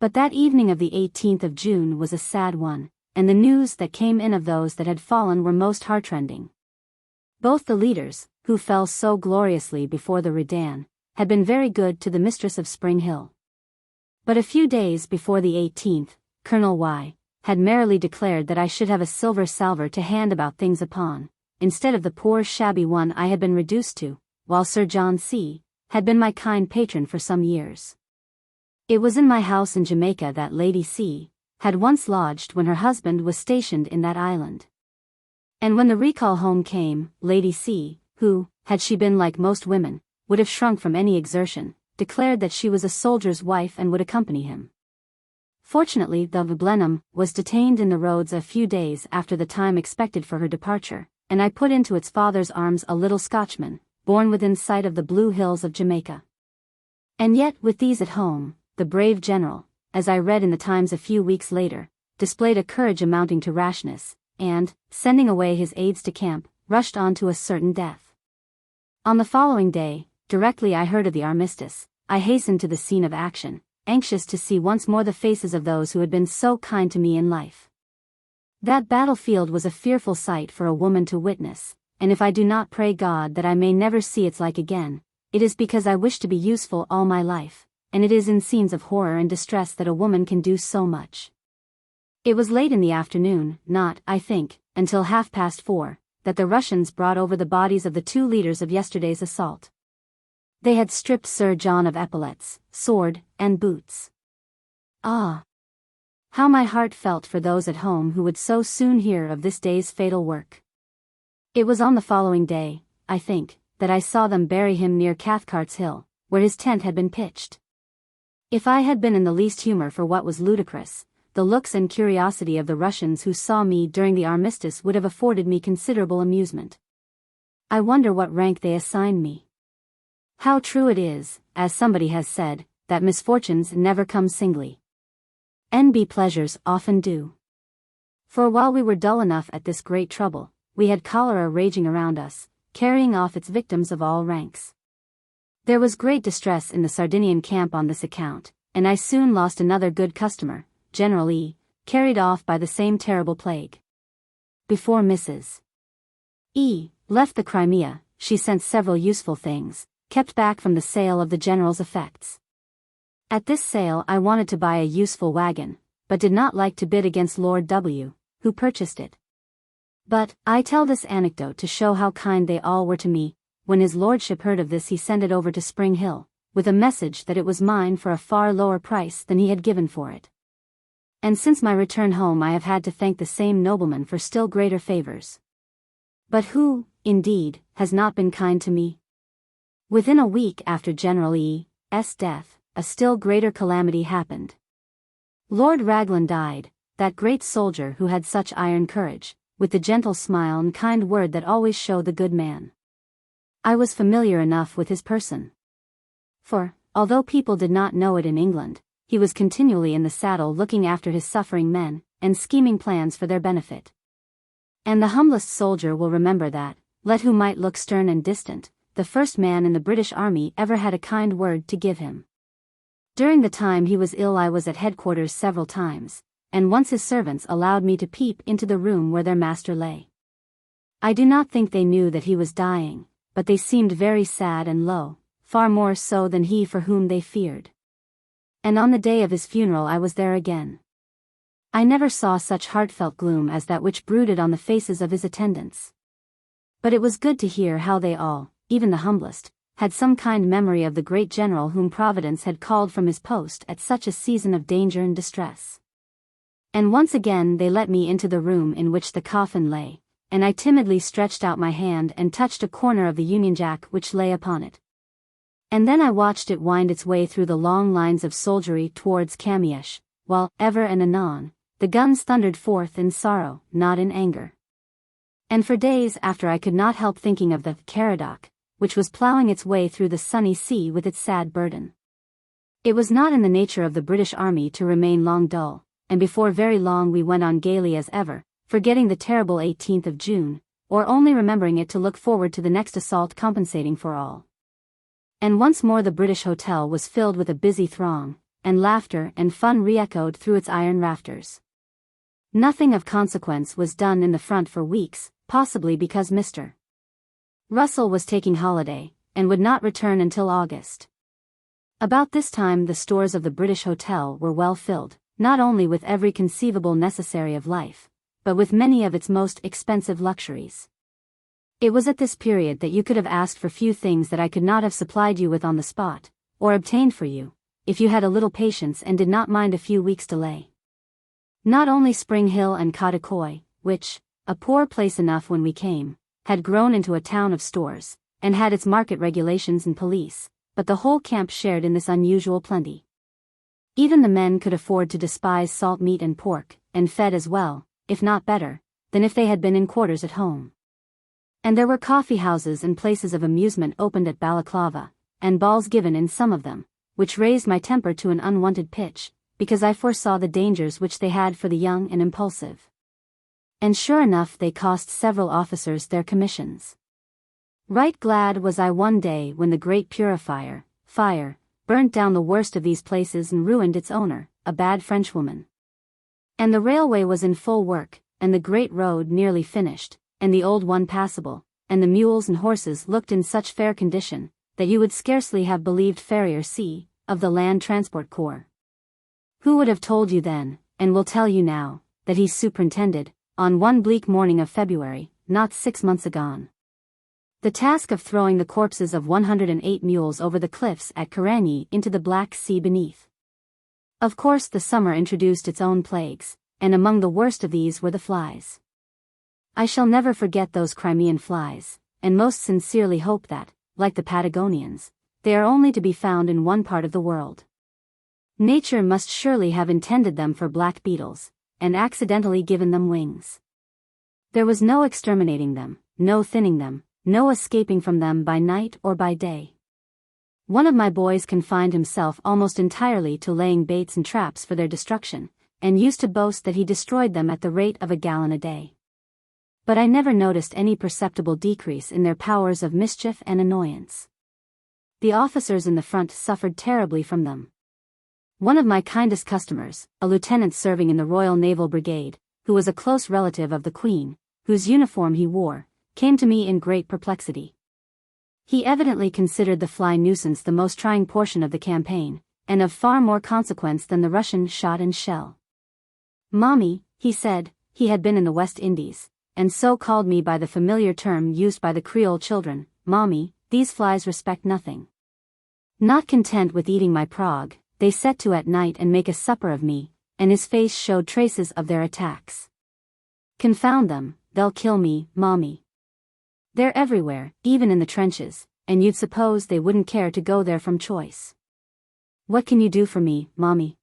But that evening of the 18th of June was a sad one, and the news that came in of those that had fallen were most heartrending. Both the leaders, who fell so gloriously before the Redan, had been very good to the mistress of Spring Hill. But a few days before the 18th, Colonel Y. had merrily declared that I should have a silver salver to hand about things upon, instead of the poor shabby one I had been reduced to, while Sir John C. had been my kind patron for some years. It was in my house in Jamaica that Lady C. had once lodged when her husband was stationed in that island. And when the recall home came, Lady C., who, had she been like most women, would have shrunk from any exertion, declared that she was a soldier's wife and would accompany him. Fortunately the Blenheim was detained in the roads a few days after the time expected for her departure, and I put into its father's arms a little Scotchman, born within sight of the blue hills of Jamaica. And yet with these at home, the brave general, as I read in the Times a few weeks later, displayed a courage amounting to rashness, and, sending away his aides to camp, rushed on to a certain death. On the following day, directly I heard of the armistice, I hastened to the scene of action, anxious to see once more the faces of those who had been so kind to me in life. That battlefield was a fearful sight for a woman to witness, and if I do not pray God that I may never see its like again, it is because I wish to be useful all my life, and it is in scenes of horror and distress that a woman can do so much. It was late in the afternoon, not, I think, until 4:30, that the Russians brought over the bodies of the 2 leaders of yesterday's assault. They had stripped Sir John of epaulets, sword, and boots. Ah! How my heart felt for those at home who would so soon hear of this day's fatal work. It was on the following day, I think, that I saw them bury him near Cathcart's Hill, where his tent had been pitched. If I had been in the least humor for what was ludicrous, the looks and curiosity of the Russians who saw me during the armistice would have afforded me considerable amusement. I wonder what rank they assigned me. How true it is, as somebody has said, that misfortunes never come singly. NB pleasures often do. For while we were dull enough at this great trouble, we had cholera raging around us, carrying off its victims of all ranks. There was great distress in the Sardinian camp on this account, and I soon lost another good customer, General E., carried off by the same terrible plague. Before Mrs. E. left the Crimea, she sent several useful things, kept back from the sale of the general's effects. At this sale I wanted to buy a useful wagon, but did not like to bid against Lord W., who purchased it. But, I tell this anecdote to show how kind they all were to me. When his lordship heard of this he sent it over to Spring Hill, with a message that it was mine for a far lower price than he had given for it. And since my return home I have had to thank the same nobleman for still greater favors. But who, indeed, has not been kind to me? Within a week after General E.'s death, a still greater calamity happened. Lord Raglan died, that great soldier who had such iron courage, with the gentle smile and kind word that always show the good man. I was familiar enough with his person. For, although people did not know it in England, he was continually in the saddle looking after his suffering men, and scheming plans for their benefit. And the humblest soldier will remember that, let who might look stern and distant, the first man in the British Army ever had a kind word to give him. During the time he was ill I was at headquarters several times, and once his servants allowed me to peep into the room where their master lay. I do not think they knew that he was dying, but they seemed very sad and low, far more so than he for whom they feared. And on the day of his funeral I was there again. I never saw such heartfelt gloom as that which brooded on the faces of his attendants. But it was good to hear how they all, even the humblest, had some kind memory of the great general whom Providence had called from his post at such a season of danger and distress. And once again they let me into the room in which the coffin lay, and I timidly stretched out my hand and touched a corner of the Union Jack which lay upon it. And then I watched it wind its way through the long lines of soldiery towards Camiech, while, ever and anon, the guns thundered forth in sorrow, not in anger. And for days after I could not help thinking of the Caradoc, which was ploughing its way through the sunny sea with its sad burden. It was not in the nature of the British Army to remain long dull, and before very long we went on gaily as ever, forgetting the terrible 18th of June, or only remembering it to look forward to the next assault compensating for all. And once more the British Hotel was filled with a busy throng, and laughter and fun re-echoed through its iron rafters. Nothing of consequence was done in the front for weeks, possibly because Mr. Russell was taking holiday, and would not return until August. About this time the stores of the British Hotel were well filled, not only with every conceivable necessary of life, but with many of its most expensive luxuries. It was at this period that you could have asked for few things that I could not have supplied you with on the spot, or obtained for you, if you had a little patience and did not mind a few weeks' delay. Not only Spring Hill and Cotacoy, which, a poor place enough when we came, had grown into a town of stores, and had its market regulations and police, but the whole camp shared in this unusual plenty. Even the men could afford to despise salt meat and pork, and fed as well, if not better, than if they had been in quarters at home. And there were coffee houses and places of amusement opened at Balaclava, and balls given in some of them, which raised my temper to an unwonted pitch, because I foresaw the dangers which they had for the young and impulsive. And sure enough they cost several officers their commissions. Right glad was I one day when the great purifier, fire, burnt down the worst of these places and ruined its owner, a bad Frenchwoman. And the railway was in full work, and the great road nearly finished, and the old one passable, and the mules and horses looked in such fair condition, that you would scarcely have believed Farrier C., of the Land Transport Corps. Who would have told you then, and will tell you now, that he superintended, on one bleak morning of February, not 6 months agone, the task of throwing the corpses of 108 mules over the cliffs at Caragny into the Black Sea beneath. Of course the summer introduced its own plagues, and among the worst of these were the flies. I shall never forget those Crimean flies, and most sincerely hope that, like the Patagonians, they are only to be found in one part of the world. Nature must surely have intended them for black beetles, and accidentally given them wings. There was no exterminating them, no thinning them, no escaping from them by night or by day. One of my boys confined himself almost entirely to laying baits and traps for their destruction, and used to boast that he destroyed them at the rate of a gallon a day. But I never noticed any perceptible decrease in their powers of mischief and annoyance. The officers in the front suffered terribly from them. One of my kindest customers, a lieutenant serving in the Royal Naval Brigade, who was a close relative of the Queen, whose uniform he wore, came to me in great perplexity. He evidently considered the fly nuisance the most trying portion of the campaign, and of far more consequence than the Russian shot and shell. "Mommy," he said, he had been in the West Indies, and so called me by the familiar term used by the Creole children, "Mommy, these flies respect nothing." Not content with eating my prog, they set to at night and make a supper of me, and his face showed traces of their attacks. "Confound them, they'll kill me, Mommy." They're everywhere, even in the trenches, and you'd suppose they wouldn't care to go there from choice. What can you do for me, Mommy?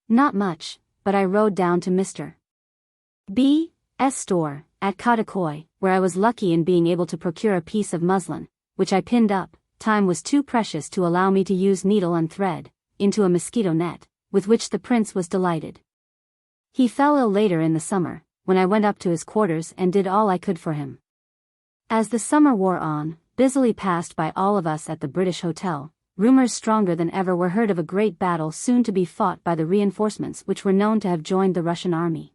Not much, but I rode down to Mr. B.'s store, at Cotacoy, where I was lucky in being able to procure a piece of muslin, which I pinned up. Time was too precious to allow me to use needle and thread, into a mosquito net, with which the prince was delighted. He fell ill later in the summer, when I went up to his quarters and did all I could for him. As the summer wore on, busily passed by all of us at the British Hotel, rumors stronger than ever were heard of a great battle soon to be fought by the reinforcements which were known to have joined the Russian army.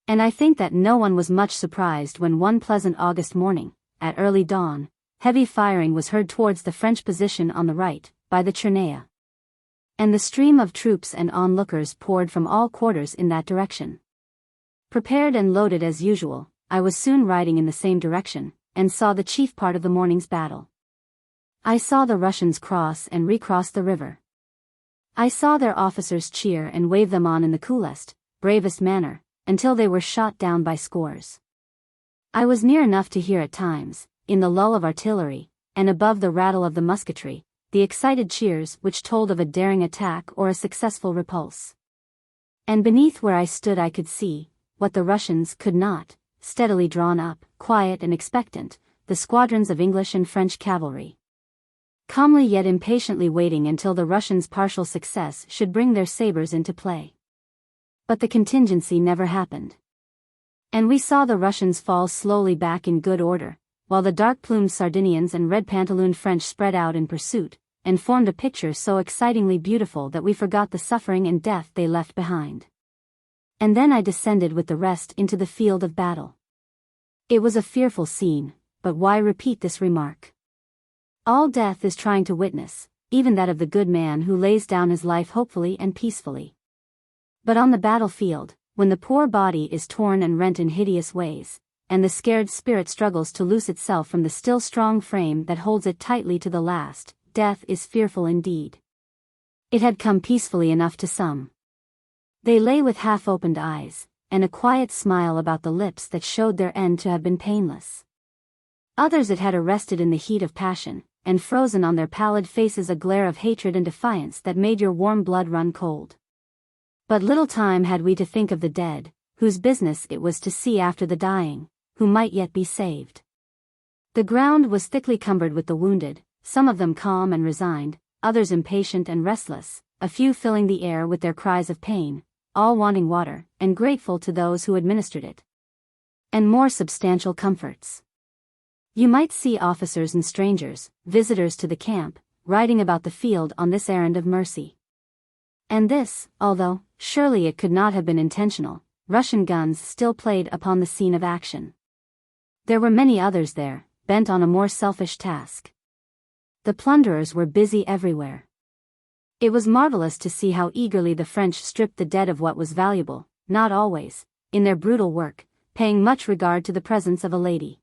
And I think that no one was much surprised when one pleasant August morning, at early dawn, heavy firing was heard towards the French position on the right, by the Crimea. And the stream of troops and onlookers poured from all quarters in that direction. Prepared and loaded as usual, I was soon riding in the same direction, and saw the chief part of the morning's battle. I saw the Russians cross and recross the river. I saw their officers cheer and wave them on in the coolest, bravest manner, until they were shot down by scores. I was near enough to hear at times, in the lull of artillery, and above the rattle of the musketry, the excited cheers which told of a daring attack or a successful repulse. And beneath where I stood I could see, what the Russians could not, steadily drawn up, quiet and expectant, the squadrons of English and French cavalry. Calmly yet impatiently waiting until the Russians' partial success should bring their sabers into play. But the contingency never happened. And we saw the Russians fall slowly back in good order, while the dark-plumed Sardinians and red-pantalooned French spread out in pursuit, and formed a picture so excitingly beautiful that we forgot the suffering and death they left behind. And then I descended with the rest into the field of battle. It was a fearful scene, but why repeat this remark? All death is trying to witness, even that of the good man who lays down his life hopefully and peacefully. But on the battlefield, when the poor body is torn and rent in hideous ways, and the scared spirit struggles to loose itself from the still strong frame that holds it tightly to the last, death is fearful indeed. It had come peacefully enough to some. They lay with half-opened eyes, and a quiet smile about the lips that showed their end to have been painless. Others it had arrested in the heat of passion, and frozen on their pallid faces a glare of hatred and defiance that made your warm blood run cold. But little time had we to think of the dead, whose business it was to see after the dying, who might yet be saved. The ground was thickly cumbered with the wounded, some of them calm and resigned, others impatient and restless, a few filling the air with their cries of pain, all wanting water, and grateful to those who administered it. And more substantial comforts. You might see officers and strangers, visitors to the camp, riding about the field on this errand of mercy. And this, although, surely it could not have been intentional, Russian guns still played upon the scene of action. There were many others there, bent on a more selfish task. The plunderers were busy everywhere. It was marvelous to see how eagerly the French stripped the dead of what was valuable, not always, in their brutal work, paying much regard to the presence of a lady.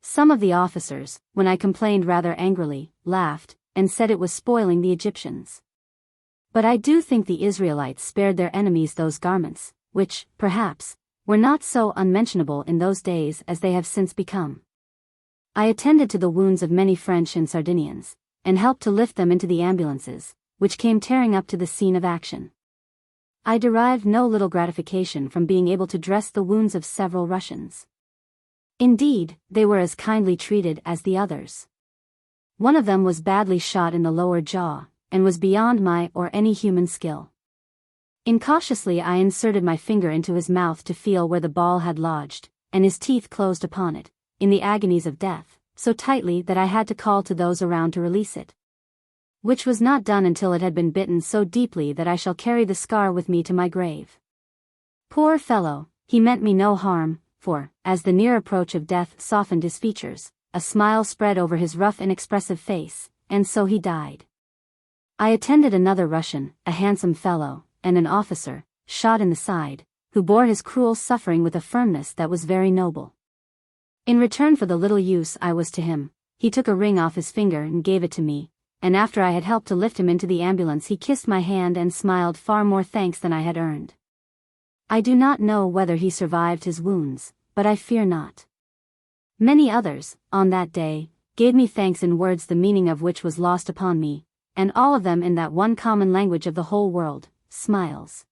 Some of the officers, when I complained rather angrily, laughed, and said it was spoiling the Egyptians. But I do think the Israelites spared their enemies those garments, which, perhaps, were not so unmentionable in those days as they have since become. I attended to the wounds of many French and Sardinians, and helped to lift them into the ambulances, which came tearing up to the scene of action. I derived no little gratification from being able to dress the wounds of several Russians. Indeed, they were as kindly treated as the others. One of them was badly shot in the lower jaw, and was beyond my or any human skill. Incautiously I inserted my finger into his mouth to feel where the ball had lodged, and his teeth closed upon it, in the agonies of death, so tightly that I had to call to those around to release it. Which was not done until it had been bitten so deeply that I shall carry the scar with me to my grave. Poor fellow, he meant me no harm, for, as the near approach of death softened his features, a smile spread over his rough inexpressive face, and so he died. I attended another Russian, a handsome fellow, and an officer, shot in the side, who bore his cruel suffering with a firmness that was very noble. In return for the little use I was to him, he took a ring off his finger and gave it to me, and after I had helped to lift him into the ambulance he kissed my hand and smiled far more thanks than I had earned. I do not know whether he survived his wounds, but I fear not. Many others, on that day, gave me thanks in words the meaning of which was lost upon me, and all of them in that one common language of the whole world, smiles.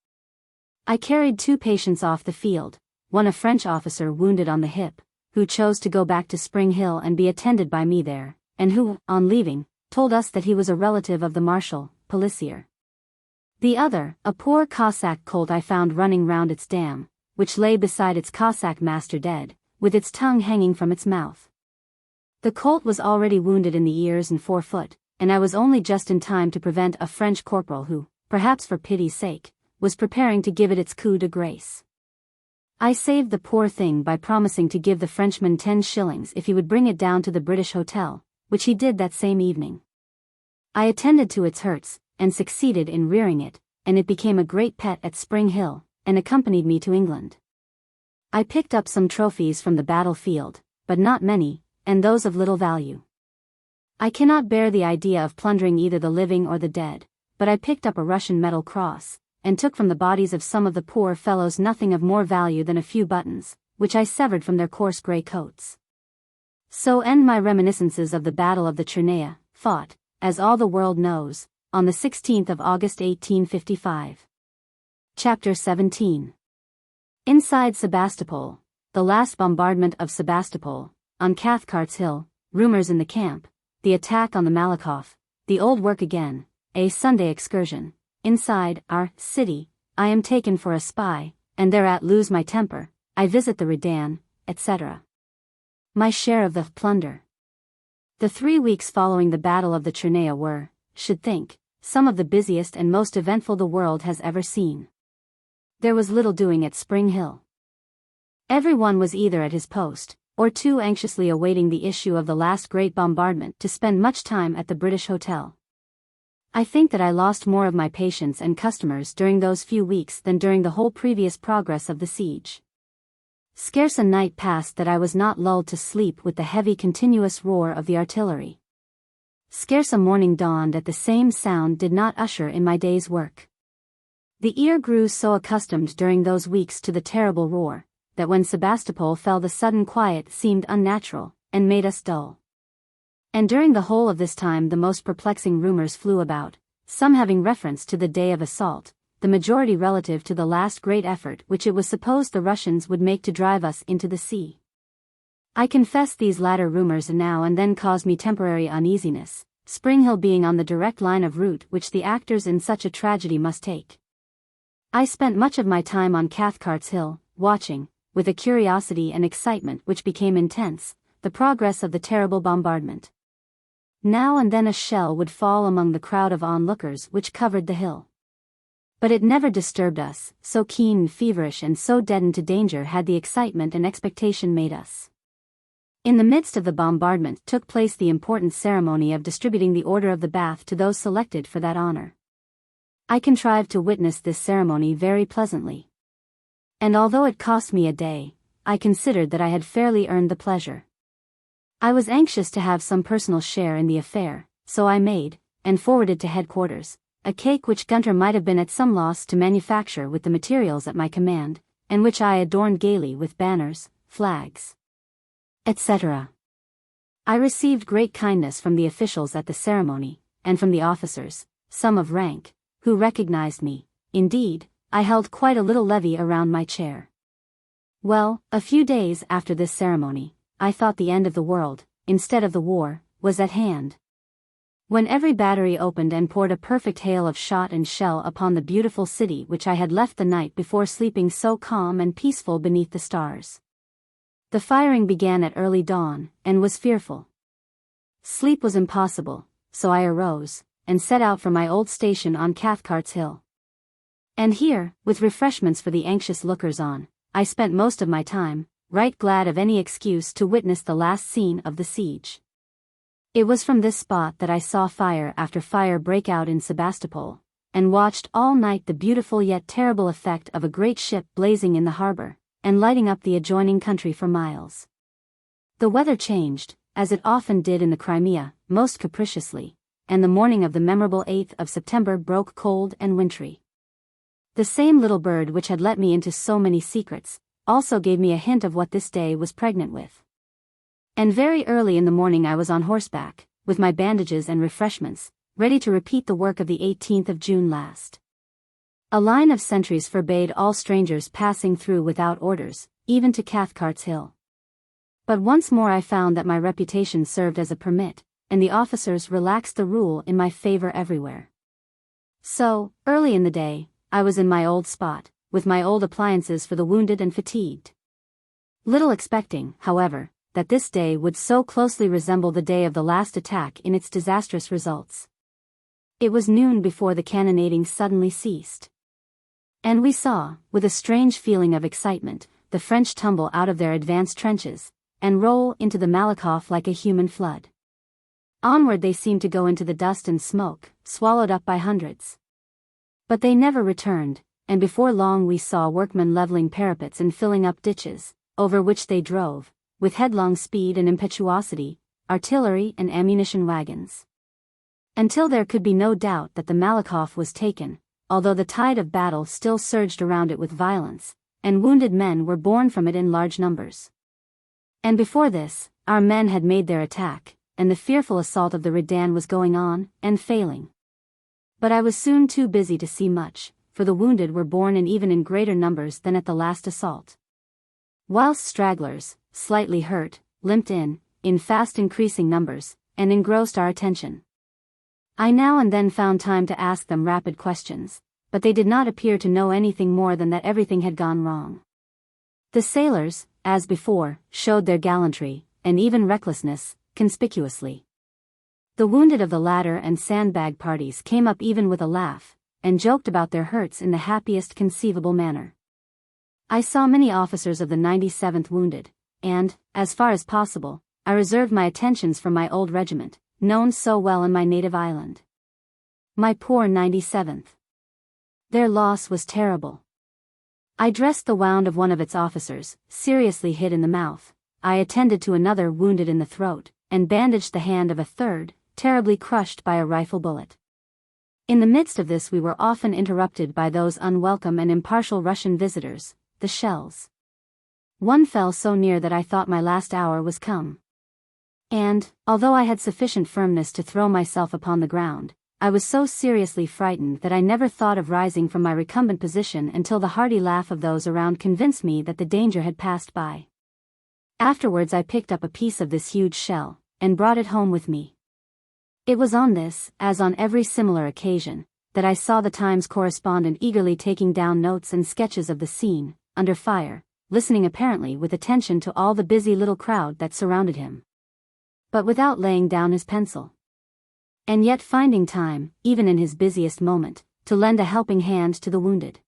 I carried 2 patients off the field, one a French officer wounded on the hip, who chose to go back to Spring Hill and be attended by me there, and who, on leaving, told us that he was a relative of the Marshal, Policier. The other, a poor Cossack colt I found running round its dam, which lay beside its Cossack master dead, with its tongue hanging from its mouth. The colt was already wounded in the ears and forefoot, and I was only just in time to prevent a French corporal who, perhaps for pity's sake, was preparing to give it its coup de grace. I saved the poor thing by promising to give the Frenchman 10 shillings if he would bring it down to the British Hotel, which he did that same evening. I attended to its hurts, and succeeded in rearing it, and it became a great pet at Spring Hill, and accompanied me to England. I picked up some trophies from the battlefield, but not many, and those of little value. I cannot bear the idea of plundering either the living or the dead, but I picked up a Russian metal cross, and took from the bodies of some of the poor fellows nothing of more value than a few buttons, which I severed from their coarse grey coats. So end my reminiscences of the Battle of the Crimea, fought, as all the world knows, on the 16th of August 1855. Chapter 17. Inside Sebastopol, the last bombardment of Sebastopol, on Cathcart's Hill, rumors in the camp, the attack on the Malakoff, the old work again, a Sunday excursion. Inside our city, I am taken for a spy, and thereat lose my temper, I visit the Redan, etc. My share of the plunder. The 3 weeks following the Battle of the Crimea were, should think, some of the busiest and most eventful the world has ever seen. There was little doing at Spring Hill. Everyone was either at his post, or too anxiously awaiting the issue of the last great bombardment to spend much time at the British Hotel. I think that I lost more of my patients and customers during those few weeks than during the whole previous progress of the siege. Scarce a night passed that I was not lulled to sleep with the heavy continuous roar of the artillery. Scarce a morning dawned that the same sound did not usher in my day's work. The ear grew so accustomed during those weeks to the terrible roar, that when Sebastopol fell the sudden quiet seemed unnatural, and made us dull. And during the whole of this time the most perplexing rumors flew about, some having reference to the day of assault, the majority relative to the last great effort which it was supposed the Russians would make to drive us into the sea. I confess these latter rumors now and then caused me temporary uneasiness, Spring Hill being on the direct line of route which the actors in such a tragedy must take. I spent much of my time on Cathcart's Hill, watching, with a curiosity and excitement which became intense, the progress of the terrible bombardment. Now and then a shell would fall among the crowd of onlookers which covered the hill. But it never disturbed us, so keen and feverish and so deadened to danger had the excitement and expectation made us. In the midst of the bombardment took place the important ceremony of distributing the Order of the Bath to those selected for that honor. I contrived to witness this ceremony very pleasantly. And although it cost me a day, I considered that I had fairly earned the pleasure. I was anxious to have some personal share in the affair, so I made, and forwarded to headquarters, a cake which Gunter might have been at some loss to manufacture with the materials at my command, and which I adorned gaily with banners, flags, etc. I received great kindness from the officials at the ceremony, and from the officers, some of rank, who recognized me. Indeed, I held quite a little levee around my chair. Well, a few days after this ceremony, I thought the end of the world, instead of the war, was at hand. When every battery opened and poured a perfect hail of shot and shell upon the beautiful city which I had left the night before sleeping so calm and peaceful beneath the stars. The firing began at early dawn, and was fearful. Sleep was impossible, so I arose, and set out for my old station on Cathcart's Hill. And here, with refreshments for the anxious lookers-on, I spent most of my time, right glad of any excuse to witness the last scene of the siege. It was from this spot that I saw fire after fire break out in Sebastopol, and watched all night the beautiful yet terrible effect of a great ship blazing in the harbor, and lighting up the adjoining country for miles. The weather changed, as it often did in the Crimea, most capriciously, and the morning of the memorable 8th of September broke cold and wintry. The same little bird which had let me into so many secrets, also gave me a hint of what this day was pregnant with. And very early in the morning I was on horseback, with my bandages and refreshments, ready to repeat the work of the 18th of June last. A line of sentries forbade all strangers passing through without orders, even to Cathcart's Hill. But once more I found that my reputation served as a permit, and the officers relaxed the rule in my favor everywhere. So, early in the day, I was in my old spot, with my old appliances for the wounded and fatigued. Little expecting, however, that this day would so closely resemble the day of the last attack in its disastrous results. It was noon before the cannonading suddenly ceased. And we saw, with a strange feeling of excitement, the French tumble out of their advanced trenches, and roll into the Malakoff like a human flood. Onward they seemed to go into the dust and smoke, swallowed up by hundreds. But they never returned, and before long we saw workmen leveling parapets and filling up ditches, over which they drove, with headlong speed and impetuosity, artillery and ammunition wagons. Until there could be no doubt that the Malakoff was taken, although the tide of battle still surged around it with violence, and wounded men were borne from it in large numbers. And before this, our men had made their attack, and the fearful assault of the Redan was going on, and failing. But I was soon too busy to see much, for the wounded were borne in even in greater numbers than at the last assault. Whilst stragglers, slightly hurt, limped in fast increasing numbers, and engrossed our attention. I now and then found time to ask them rapid questions, but they did not appear to know anything more than that everything had gone wrong. The sailors, as before, showed their gallantry, and even recklessness, conspicuously. The wounded of the ladder and sandbag parties came up even with a laugh, and joked about their hurts in the happiest conceivable manner. I saw many officers of the 97th wounded, and, as far as possible, I reserved my attentions for my old regiment, known so well in my native island. My poor 97th. Their loss was terrible. I dressed the wound of one of its officers, seriously hit in the mouth. I attended to another wounded in the throat, and bandaged the hand of a third, terribly crushed by a rifle bullet. In the midst of this we were often interrupted by those unwelcome and impartial Russian visitors, the shells. One fell so near that I thought my last hour was come. And, although I had sufficient firmness to throw myself upon the ground, I was so seriously frightened that I never thought of rising from my recumbent position until the hearty laugh of those around convinced me that the danger had passed by. Afterwards I picked up a piece of this huge shell, and brought it home with me. It was on this, as on every similar occasion, that I saw the Times correspondent eagerly taking down notes and sketches of the scene, under fire, listening apparently with attention to all the busy little crowd that surrounded him, but without laying down his pencil. And yet finding time, even in his busiest moment, to lend a helping hand to the wounded.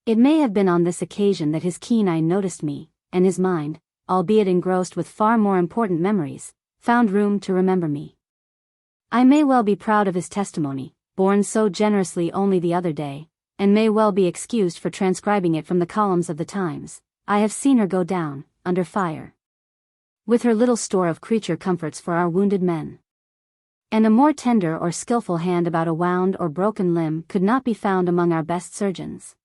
It may have been on this occasion that his keen eye noticed me, and his mind, albeit engrossed with far more important memories, found room to remember me. I may well be proud of his testimony, borne so generously only the other day, and may well be excused for transcribing it from the columns of the Times. I have seen her go down, under fire, with her little store of creature comforts for our wounded men. And a more tender or skillful hand about a wound or broken limb could not be found among our best surgeons.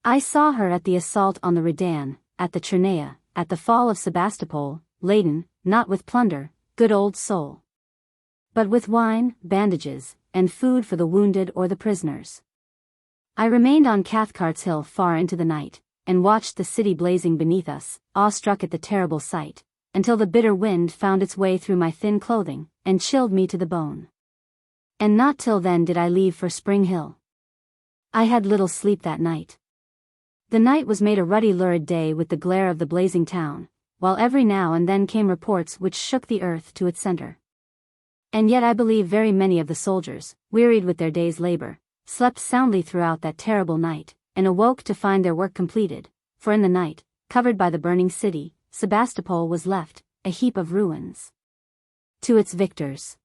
I saw her at the assault on the Redan, at the Crimea, at the fall of Sebastopol, laden, not with plunder, good old soul, but with wine, bandages, and food for the wounded or the prisoners. I remained on Cathcart's Hill far into the night, and watched the city blazing beneath us, awestruck at the terrible sight, until the bitter wind found its way through my thin clothing, and chilled me to the bone. And not till then did I leave for Spring Hill. I had little sleep that night. The night was made a ruddy lurid day with the glare of the blazing town, while every now and then came reports which shook the earth to its center. And yet I believe very many of the soldiers, wearied with their day's labor, slept soundly throughout that terrible night, and awoke to find their work completed, for in the night, covered by the burning city, Sebastopol was left, a heap of ruins, to its victors.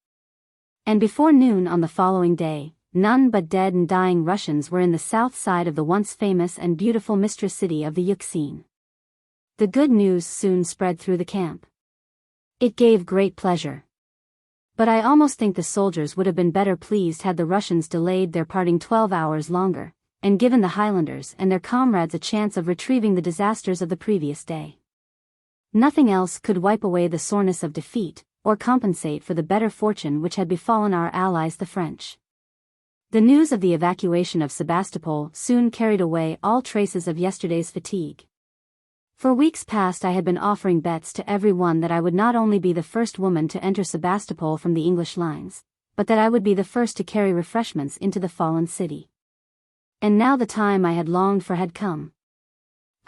And before noon on the following day, none but dead and dying Russians were in the south side of the once famous and beautiful mistress city of the XVIII. The good news soon spread through the camp. It gave great pleasure. But I almost think the soldiers would have been better pleased had the Russians delayed their parting 12 hours longer, and given the Highlanders and their comrades a chance of retrieving the disasters of the previous day. Nothing else could wipe away the soreness of defeat, or compensate for the better fortune which had befallen our allies the French. The news of the evacuation of Sebastopol soon carried away all traces of yesterday's fatigue. For weeks past I had been offering bets to every one that I would not only be the first woman to enter Sebastopol from the English lines, but that I would be the first to carry refreshments into the fallen city. And now the time I had longed for had come.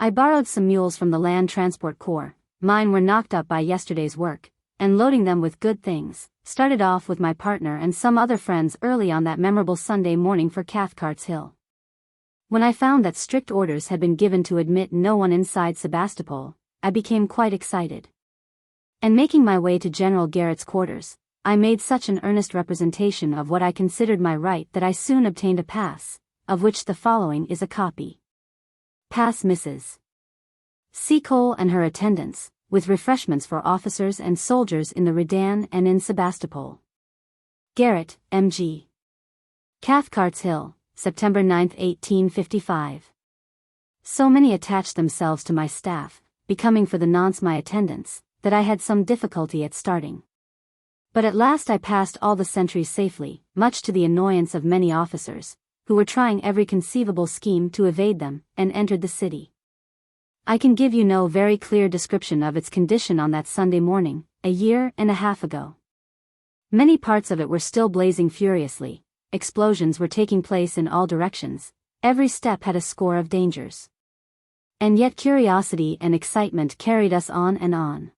I borrowed some mules from the Land Transport Corps, mine were knocked up by yesterday's work, and loading them with good things, started off with my partner and some other friends early on that memorable Sunday morning for Cathcart's Hill. When I found that strict orders had been given to admit no one inside Sebastopol, I became quite excited. And making my way to General Garrett's quarters, I made such an earnest representation of what I considered my right that I soon obtained a pass, of which the following is a copy. Pass Mrs. Seacole and her attendants, with refreshments for officers and soldiers in the Redan and in Sebastopol. Garrett, M.G. Cathcart's Hill, September 9, 1855. So many attached themselves to my staff, becoming for the nonce my attendants, that I had some difficulty at starting. But at last I passed all the sentries safely, much to the annoyance of many officers, who were trying every conceivable scheme to evade them, and entered the city. I can give you no very clear description of its condition on that Sunday morning, a year and a half ago. Many parts of it were still blazing furiously, explosions were taking place in all directions, every step had a score of dangers. And yet curiosity and excitement carried us on and on.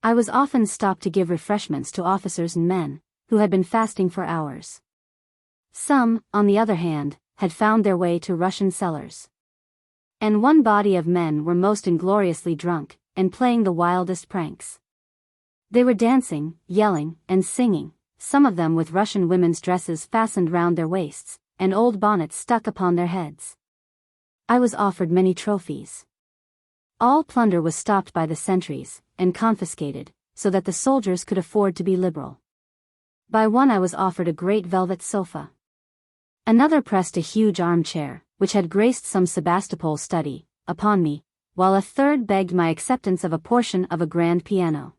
I was often stopped to give refreshments to officers and men, who had been fasting for hours. Some, on the other hand, had found their way to Russian cellars. And one body of men were most ingloriously drunk, and playing the wildest pranks. They were dancing, yelling, and singing, some of them with Russian women's dresses fastened round their waists, and old bonnets stuck upon their heads. I was offered many trophies. All plunder was stopped by the sentries, and confiscated, so that the soldiers could afford to be liberal. By one I was offered a great velvet sofa. Another pressed a huge armchair, which had graced some Sebastopol study, upon me, while a third begged my acceptance of a portion of a grand piano.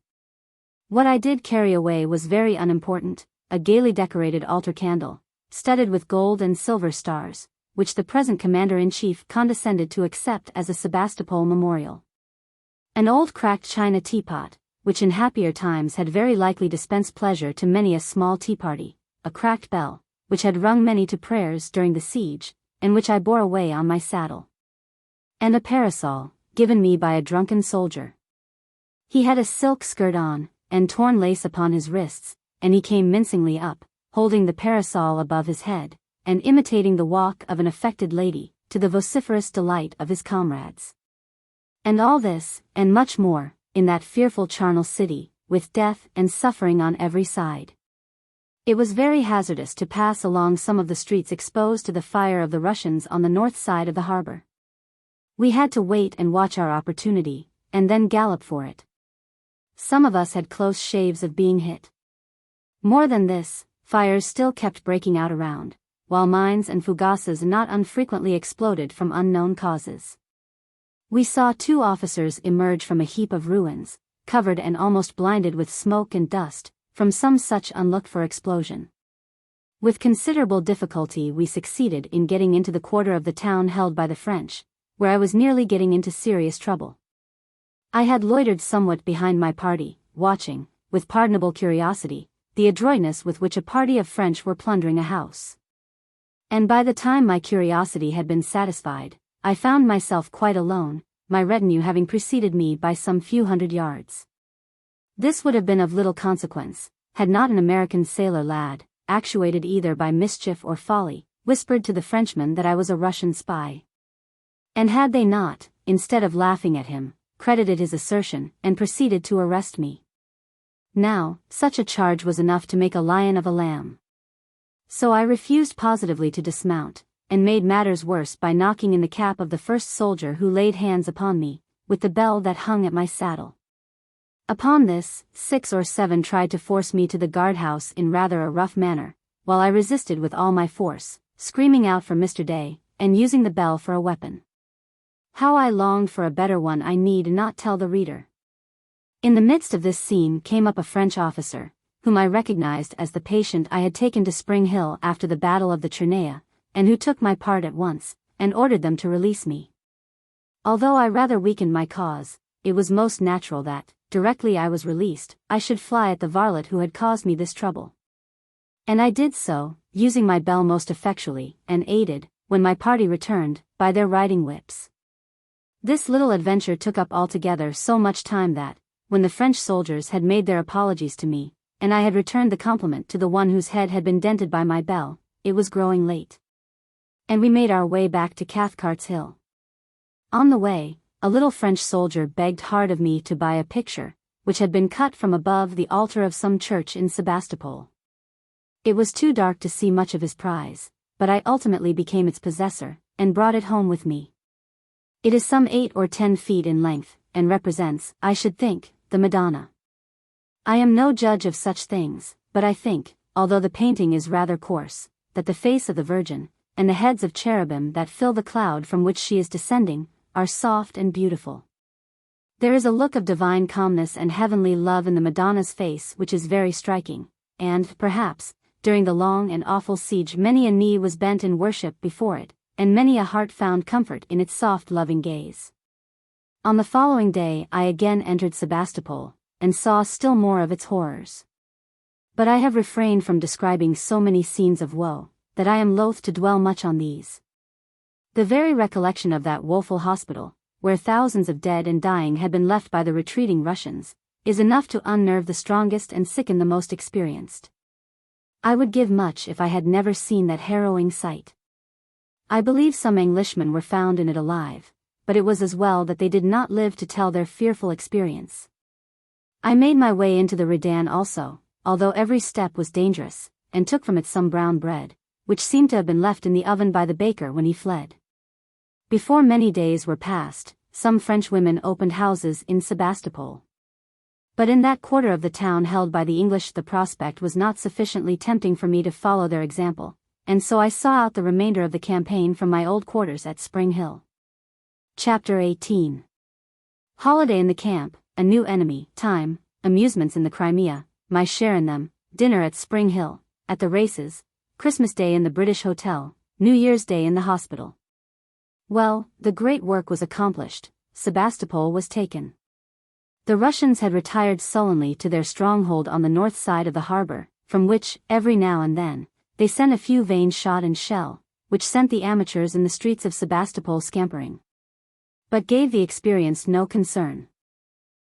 What I did carry away was very unimportant, a gaily decorated altar candle, studded with gold and silver stars, which the present commander-in-chief condescended to accept as a Sebastopol memorial. An old cracked china teapot, which in happier times had very likely dispensed pleasure to many a small tea party, a cracked bell, which had rung many to prayers during the siege, and which I bore away on my saddle. And a parasol, given me by a drunken soldier. He had a silk skirt on, and torn lace upon his wrists, and he came mincingly up, holding the parasol above his head, and imitating the walk of an affected lady, to the vociferous delight of his comrades. And all this, and much more, in that fearful charnel city, with death and suffering on every side. It was very hazardous to pass along some of the streets exposed to the fire of the Russians on the north side of the harbor. We had to wait and watch our opportunity, and then gallop for it. Some of us had close shaves of being hit. More than this, fires still kept breaking out around, while mines and fugazes not unfrequently exploded from unknown causes. We saw 2 officers emerge from a heap of ruins, covered and almost blinded with smoke and dust, from some such unlooked-for explosion. With considerable difficulty we succeeded in getting into the quarter of the town held by the French, where I was nearly getting into serious trouble. I had loitered somewhat behind my party, watching, with pardonable curiosity, the adroitness with which a party of French were plundering a house. And by the time my curiosity had been satisfied, I found myself quite alone, my retinue having preceded me by some few hundred yards. This would have been of little consequence, had not an American sailor lad, actuated either by mischief or folly, whispered to the Frenchman that I was a Russian spy. And had they not, instead of laughing at him, credited his assertion, and proceeded to arrest me. Now, such a charge was enough to make a lion of a lamb. So I refused positively to dismount, and made matters worse by knocking in the cap of the first soldier who laid hands upon me, with the bell that hung at my saddle. Upon this, 6 or 7 tried to force me to the guardhouse in rather a rough manner, while I resisted with all my force, screaming out for Mr. Day, and using the bell for a weapon. How I longed for a better one I need not tell the reader. In the midst of this scene came up a French officer, whom I recognized as the patient I had taken to Spring Hill after the Battle of the Crimea, and who took my part at once, and ordered them to release me. Although I rather weakened my cause, it was most natural that, directly I was released, I should fly at the varlet who had caused me this trouble. And I did so, using my bell most effectually, and aided, when my party returned, by their riding whips. This little adventure took up altogether so much time that, when the French soldiers had made their apologies to me, and I had returned the compliment to the one whose head had been dented by my bell, it was growing late. And we made our way back to Cathcart's Hill. On the way, a little French soldier begged hard of me to buy a picture, which had been cut from above the altar of some church in Sebastopol. It was too dark to see much of his prize, but I ultimately became its possessor, and brought it home with me. It is some 8 or 10 feet in length, and represents, I should think, the Madonna. I am no judge of such things, but I think, although the painting is rather coarse, that the face of the Virgin, and the heads of cherubim that fill the cloud from which she is descending, are soft and beautiful. There is a look of divine calmness and heavenly love in the Madonna's face which is very striking, and, perhaps, during the long and awful siege many a knee was bent in worship before it, and many a heart found comfort in its soft loving gaze. On the following day I again entered Sebastopol, and saw still more of its horrors. But I have refrained from describing so many scenes of woe, that I am loath to dwell much on these. The very recollection of that woeful hospital, where thousands of dead and dying had been left by the retreating Russians, is enough to unnerve the strongest and sicken the most experienced. I would give much if I had never seen that harrowing sight. I believe some Englishmen were found in it alive, but it was as well that they did not live to tell their fearful experience. I made my way into the Redan also, although every step was dangerous, and took from it some brown bread, which seemed to have been left in the oven by the baker when he fled. Before many days were past, some French women opened houses in Sebastopol. But in that quarter of the town held by the English the prospect was not sufficiently tempting for me to follow their example, and so I saw out the remainder of the campaign from my old quarters at Spring Hill. Chapter 18. Holiday in the camp, a new enemy, time, amusements in the Crimea, my share in them, dinner at Spring Hill, at the races, Christmas Day in the British Hotel, New Year's Day in the hospital. Well, the great work was accomplished, Sebastopol was taken. The Russians had retired sullenly to their stronghold on the north side of the harbor, from which, every now and then, they sent a few vain shot and shell, which sent the amateurs in the streets of Sebastopol scampering. But gave the experienced no concern.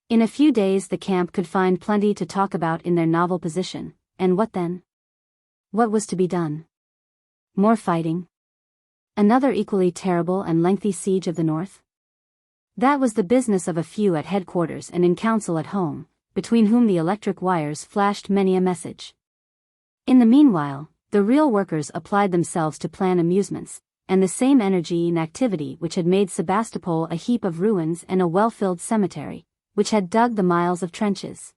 In a few days the camp could find plenty to talk about in their novel position, and what then? What was to be done? More fighting? Another equally terrible and lengthy siege of the north? That was the business of a few at headquarters and in council at home, between whom the electric wires flashed many a message. In the meanwhile, the real workers applied themselves to plan amusements, and the same energy and activity which had made Sebastopol a heap of ruins and a well-filled cemetery, which had dug the miles of trenches,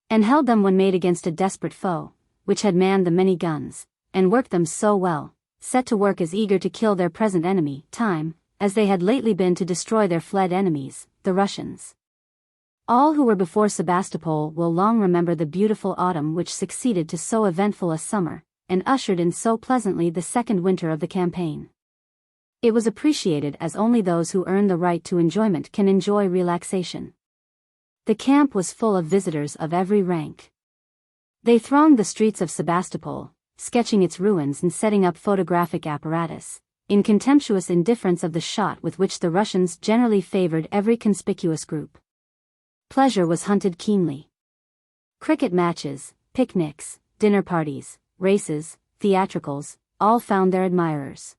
and held them when made against a desperate foe, which had manned the many guns, and worked them so well, set to work as eager to kill their present enemy, time, as they had lately been to destroy their fled enemies, the Russians. All who were before Sebastopol will long remember the beautiful autumn which succeeded to so eventful a summer, and ushered in so pleasantly the second winter of the campaign. It was appreciated as only those who earn the right to enjoyment can enjoy relaxation. The camp was full of visitors of every rank. They thronged the streets of Sebastopol, sketching its ruins and setting up photographic apparatus, in contemptuous indifference of the shot with which the Russians generally favored every conspicuous group. Pleasure was hunted keenly. Cricket matches, picnics, dinner parties, races, theatricals, all found their admirers.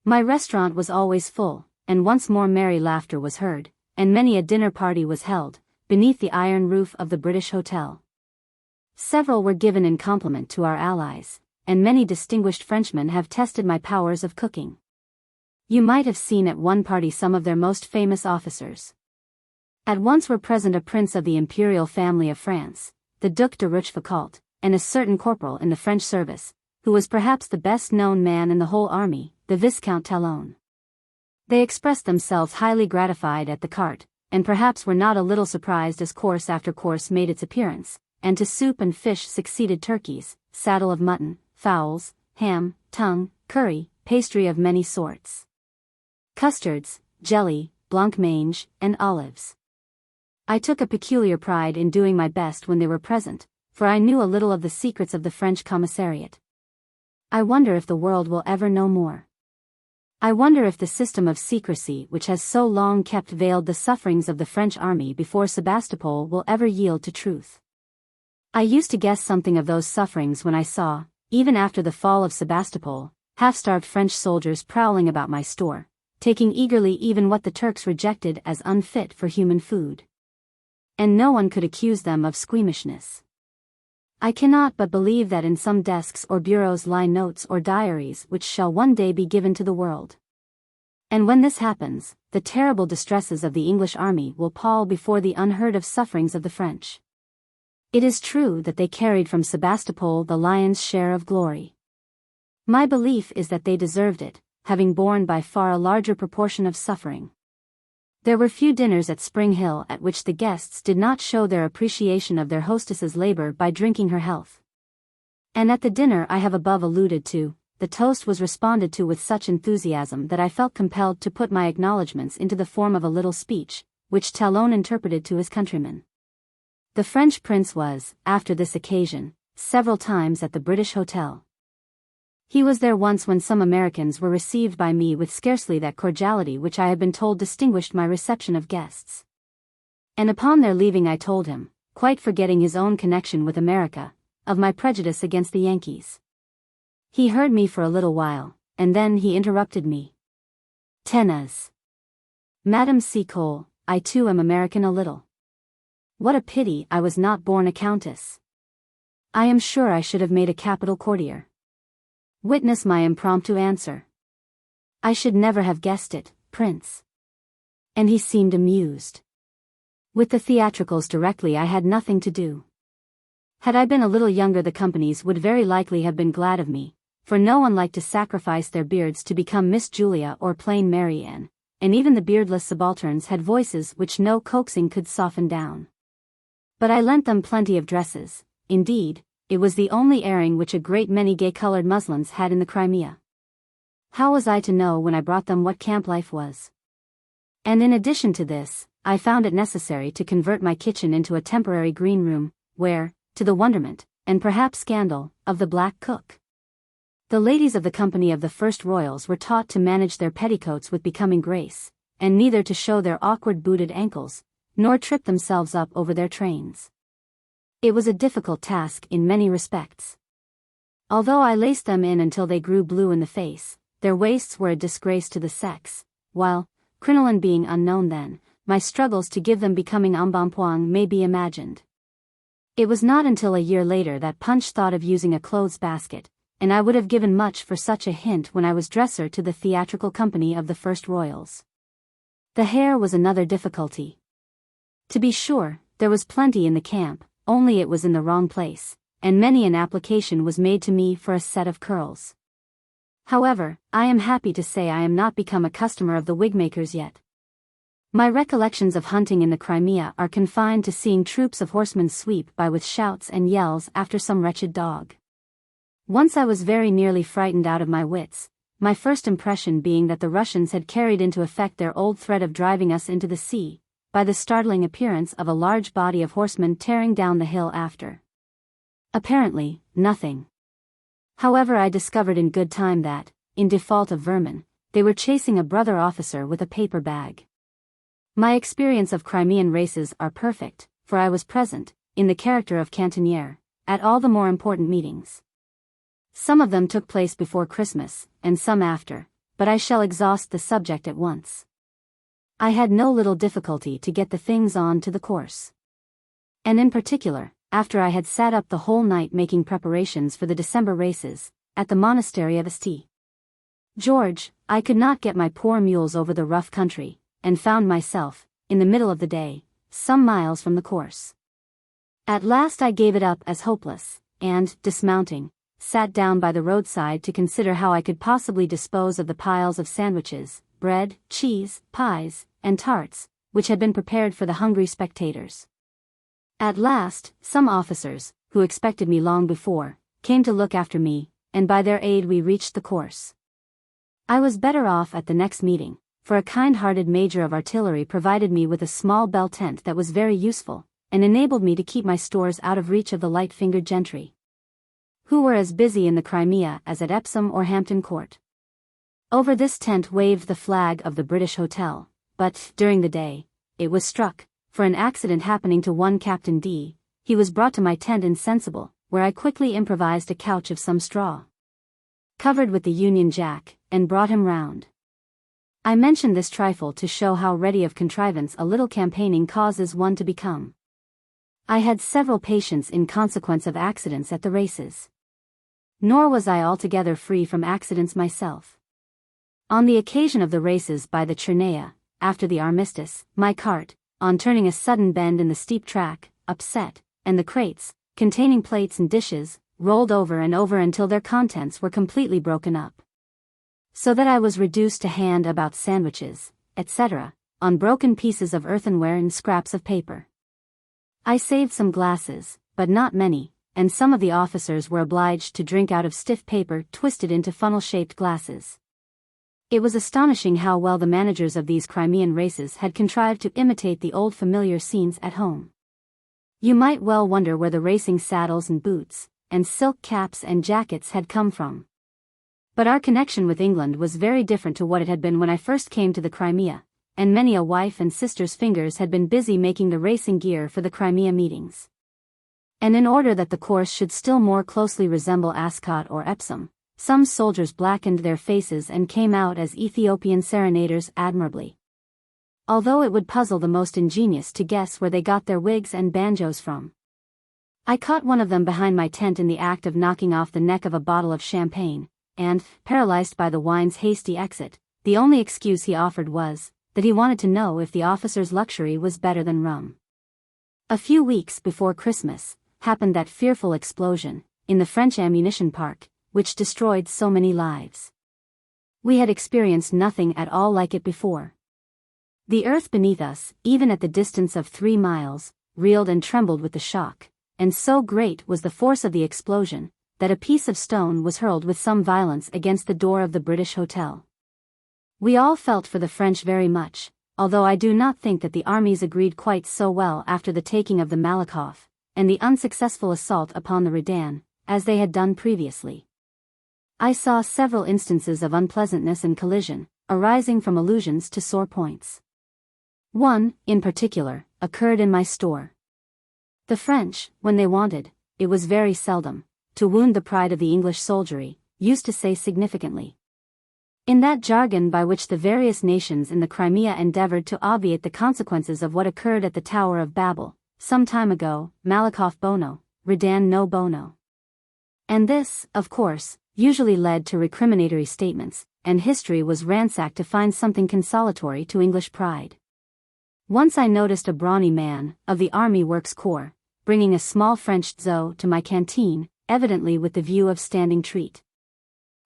My restaurant was always full, and once more merry laughter was heard, and many a dinner party was held, beneath the iron roof of the British Hotel. Several were given in compliment to our allies, and many distinguished Frenchmen have tested my powers of cooking. You might have seen at one party some of their most famous officers. At once were present a prince of the imperial family of France, the Duc de Rochefoucauld, and a certain corporal in the French service, who was perhaps the best-known man in the whole army, the Viscount Talon. They expressed themselves highly gratified at the carte, and perhaps were not a little surprised as course after course made its appearance, and to soup and fish succeeded turkeys, saddle of mutton, fowls, ham, tongue, curry, pastry of many sorts, custards, jelly, blancmange, and olives. I took a peculiar pride in doing my best when they were present, for I knew a little of the secrets of the French commissariat. I wonder if the world will ever know more. I wonder if the system of secrecy which has so long kept veiled the sufferings of the French army before Sebastopol will ever yield to truth. I used to guess something of those sufferings when I saw, even after the fall of Sebastopol, half-starved French soldiers prowling about my store, taking eagerly even what the Turks rejected as unfit for human food. And no one could accuse them of squeamishness. I cannot but believe that in some desks or bureaus lie notes or diaries which shall one day be given to the world. And when this happens, the terrible distresses of the English army will pall before the unheard-of sufferings of the French. It is true that they carried from Sebastopol the lion's share of glory. My belief is that they deserved it, having borne by far a larger proportion of suffering. There were few dinners at Spring Hill at which the guests did not show their appreciation of their hostess's labor by drinking her health. And at the dinner I have above alluded to, the toast was responded to with such enthusiasm that I felt compelled to put my acknowledgments into the form of a little speech, which Talon interpreted to his countrymen. The French prince was, after this occasion, several times at the British Hotel. He was there once when some Americans were received by me with scarcely that cordiality which I had been told distinguished my reception of guests. And upon their leaving I told him, quite forgetting his own connection with America, of my prejudice against the Yankees. He heard me for a little while, and then he interrupted me. Tenez. Madame Seacole, I too am American a little. What a pity I was not born a countess. I am sure I should have made a capital courtier. Witness my impromptu answer. I should never have guessed it, Prince. And he seemed amused. With the theatricals directly I had nothing to do. Had I been a little younger the companies would very likely have been glad of me, for no one liked to sacrifice their beards to become Miss Julia or plain Mary Ann, and even the beardless subalterns had voices which no coaxing could soften down. But I lent them plenty of dresses. Indeed, it was the only airing which a great many gay-colored muslins had in the Crimea. How was I to know when I brought them what camp life was? And in addition to this, I found it necessary to convert my kitchen into a temporary green room, where, to the wonderment, and perhaps scandal, of the black cook, the ladies of the company of the First Royals were taught to manage their petticoats with becoming grace, and neither to show their awkward booted ankles, nor trip themselves up over their trains. It was a difficult task in many respects. Although I laced them in until they grew blue in the face, their waists were a disgrace to the sex, while, crinoline being unknown then, my struggles to give them becoming embonpoint may be imagined. It was not until a year later that Punch thought of using a clothes basket, and I would have given much for such a hint when I was dresser to the theatrical company of the First Royals. The hair was another difficulty. To be sure, there was plenty in the camp, only it was in the wrong place, and many an application was made to me for a set of curls. However, I am happy to say I am not become a customer of the wigmakers yet. My recollections of hunting in the Crimea are confined to seeing troops of horsemen sweep by with shouts and yells after some wretched dog. Once I was very nearly frightened out of my wits, my first impression being that the Russians had carried into effect their old threat of driving us into the sea, by the startling appearance of a large body of horsemen tearing down the hill after. Apparently, nothing. However, I discovered in good time that, in default of vermin, they were chasing a brother officer with a paper bag. My experience of Crimean races are perfect, for I was present, in the character of cantiniere, at all the more important meetings. Some of them took place before Christmas, and some after, but I shall exhaust the subject at once. I had no little difficulty to get the things on to the course. And in particular, after I had sat up the whole night making preparations for the December races, at the monastery of St. George, I could not get my poor mules over the rough country, and found myself, in the middle of the day, some miles from the course. At last I gave it up as hopeless, and, dismounting, sat down by the roadside to consider how I could possibly dispose of the piles of sandwiches, bread, cheese, pies, and tarts, which had been prepared for the hungry spectators. At last, some officers, who expected me long before, came to look after me, and by their aid we reached the course. I was better off at the next meeting, for a kind-hearted major of artillery provided me with a small bell tent that was very useful, and enabled me to keep my stores out of reach of the light-fingered gentry, who were as busy in the Crimea as at Epsom or Hampton Court. Over this tent waved the flag of the British Hotel, but, during the day, it was struck, for an accident happening to one Captain D. He was brought to my tent insensible, where I quickly improvised a couch of some straw, covered with the Union Jack, and brought him round. I mention this trifle to show how ready of contrivance a little campaigning causes one to become. I had several patients in consequence of accidents at the races. Nor was I altogether free from accidents myself. On the occasion of the races by the Crimea, after the armistice, my cart, on turning a sudden bend in the steep track, upset, and the crates, containing plates and dishes, rolled over and over until their contents were completely broken up, so that I was reduced to hand about sandwiches, etc., on broken pieces of earthenware and scraps of paper. I saved some glasses, but not many, and some of the officers were obliged to drink out of stiff paper twisted into funnel-shaped glasses. It was astonishing how well the managers of these Crimean races had contrived to imitate the old familiar scenes at home. You might well wonder where the racing saddles and boots, and silk caps and jackets had come from. But our connection with England was very different to what it had been when I first came to the Crimea, and many a wife and sister's fingers had been busy making the racing gear for the Crimea meetings. And in order that the course should still more closely resemble Ascot or Epsom, some soldiers blackened their faces and came out as Ethiopian serenaders admirably, although it would puzzle the most ingenious to guess where they got their wigs and banjos from. I caught one of them behind my tent in the act of knocking off the neck of a bottle of champagne, and, paralyzed by the wine's hasty exit, the only excuse he offered was that he wanted to know if the officer's luxury was better than rum. A few weeks before Christmas, happened that fearful explosion, in the French ammunition park, which destroyed so many lives. We had experienced nothing at all like it before. The earth beneath us, even at the distance of 3 miles, reeled and trembled with the shock, and so great was the force of the explosion, that a piece of stone was hurled with some violence against the door of the British Hotel. We all felt for the French very much, although I do not think that the armies agreed quite so well after the taking of the Malakoff, and the unsuccessful assault upon the Redan, as they had done previously. I saw several instances of unpleasantness and collision, arising from allusions to sore points. One, in particular, occurred in my store. The French, when they wanted, it was very seldom, to wound the pride of the English soldiery, used to say significantly, in that jargon by which the various nations in the Crimea endeavored to obviate the consequences of what occurred at the Tower of Babel, some time ago, Malakoff bono, Redan no bono. And this, of course, usually led to recriminatory statements, and history was ransacked to find something consolatory to English pride. Once I noticed a brawny man, of the Army Works Corps, bringing a small French zo to my canteen, evidently with the view of standing treat.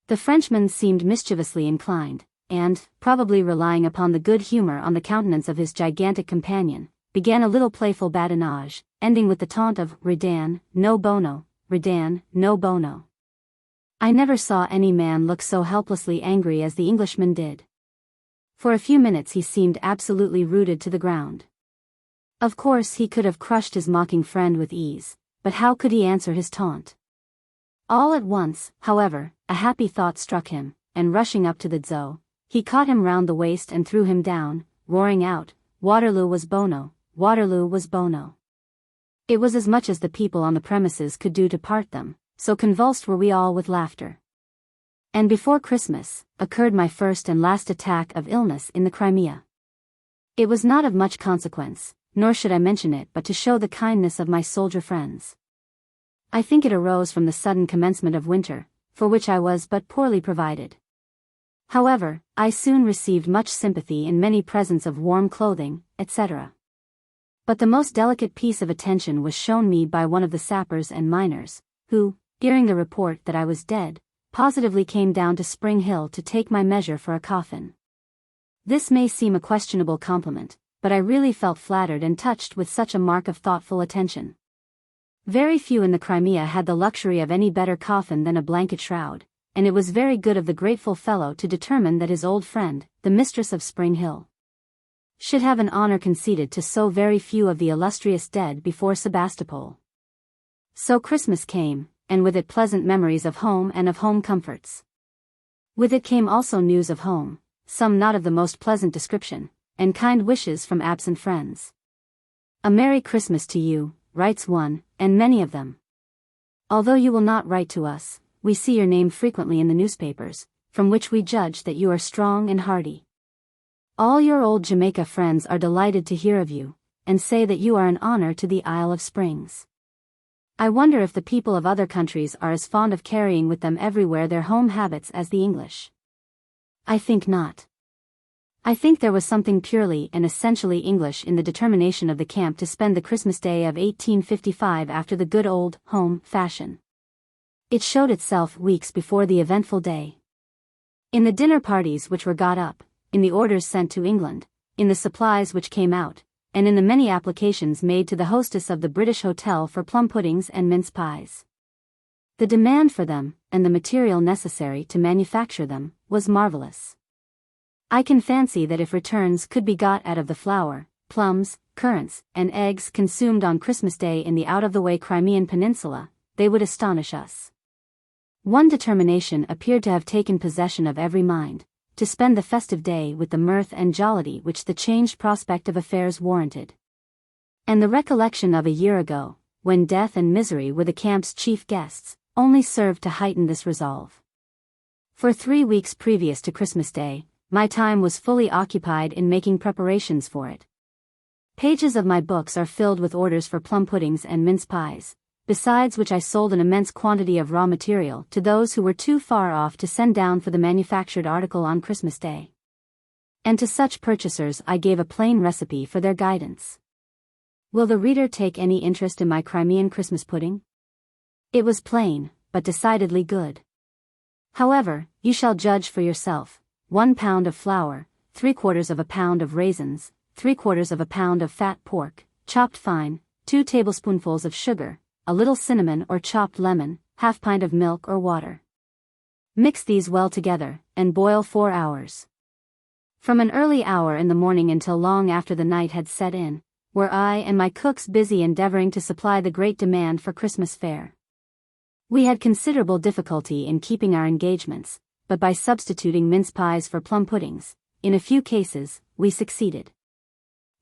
The Frenchman seemed mischievously inclined, and, probably relying upon the good humor on the countenance of his gigantic companion, began a little playful badinage, ending with the taunt of Redan no bono, Redan no bono. I never saw any man look so helplessly angry as the Englishman did. For a few minutes he seemed absolutely rooted to the ground. Of course he could have crushed his mocking friend with ease, but how could he answer his taunt? All at once, however, a happy thought struck him, and rushing up to the zo, he caught him round the waist and threw him down, roaring out, Waterloo was bono, Waterloo was bono. It was as much as the people on the premises could do to part them, so convulsed were we all with laughter. And before Christmas, occurred my first and last attack of illness in the Crimea. It was not of much consequence, nor should I mention it but to show the kindness of my soldier friends. I think it arose from the sudden commencement of winter, for which I was but poorly provided. However, I soon received much sympathy and many presents of warm clothing, etc. But the most delicate piece of attention was shown me by one of the sappers and miners, who, hearing the report that I was dead, positively came down to Spring Hill to take my measure for a coffin. This may seem a questionable compliment, but I really felt flattered and touched with such a mark of thoughtful attention. Very few in the Crimea had the luxury of any better coffin than a blanket shroud, and it was very good of the grateful fellow to determine that his old friend, the mistress of Spring Hill, should have an honor conceded to so very few of the illustrious dead before Sebastopol. So Christmas came, and with it pleasant memories of home and of home comforts. With it came also news of home, some not of the most pleasant description, and kind wishes from absent friends. "A Merry Christmas to you," writes one, and many of them. "Although you will not write to us, we see your name frequently in the newspapers, from which we judge that you are strong and hardy. All your old Jamaica friends are delighted to hear of you, and say that you are an honor to the Isle of Springs. I wonder if the people of other countries are as fond of carrying with them everywhere their home habits as the English. I think not. I think there was something purely and essentially English in the determination of the camp to spend the Christmas Day of 1855 after the good old home fashion. It showed itself weeks before the eventful day. In the dinner parties which were got up, in the orders sent to England, in the supplies which came out, and in the many applications made to the hostess of the British Hotel for plum puddings and mince pies. The demand for them, and the material necessary to manufacture them, was marvelous. I can fancy that if returns could be got out of the flour, plums, currants, and eggs consumed on Christmas Day in the out-of-the-way Crimean Peninsula, they would astonish us. One determination appeared to have taken possession of every mind, to spend the festive day with the mirth and jollity which the changed prospect of affairs warranted. And the recollection of a year ago, when death and misery were the camp's chief guests, only served to heighten this resolve. For 3 weeks previous to Christmas Day, my time was fully occupied in making preparations for it. Pages of my books are filled with orders for plum puddings and mince pies, besides which I sold an immense quantity of raw material to those who were too far off to send down for the manufactured article on Christmas Day. And to such purchasers I gave a plain recipe for their guidance. Will the reader take any interest in my Crimean Christmas pudding? It was plain, but decidedly good. However, you shall judge for yourself. 1 pound of flour, 3/4 of a pound of raisins, 3/4 of a pound of fat pork, chopped fine, 2 tablespoonfuls of sugar, a little cinnamon or chopped lemon, half pint of milk or water. Mix these well together, and boil 4 hours. From an early hour in the morning until long after the night had set in, were I and my cooks busy endeavoring to supply the great demand for Christmas fare. We had considerable difficulty in keeping our engagements, but by substituting mince pies for plum puddings, in a few cases, we succeeded.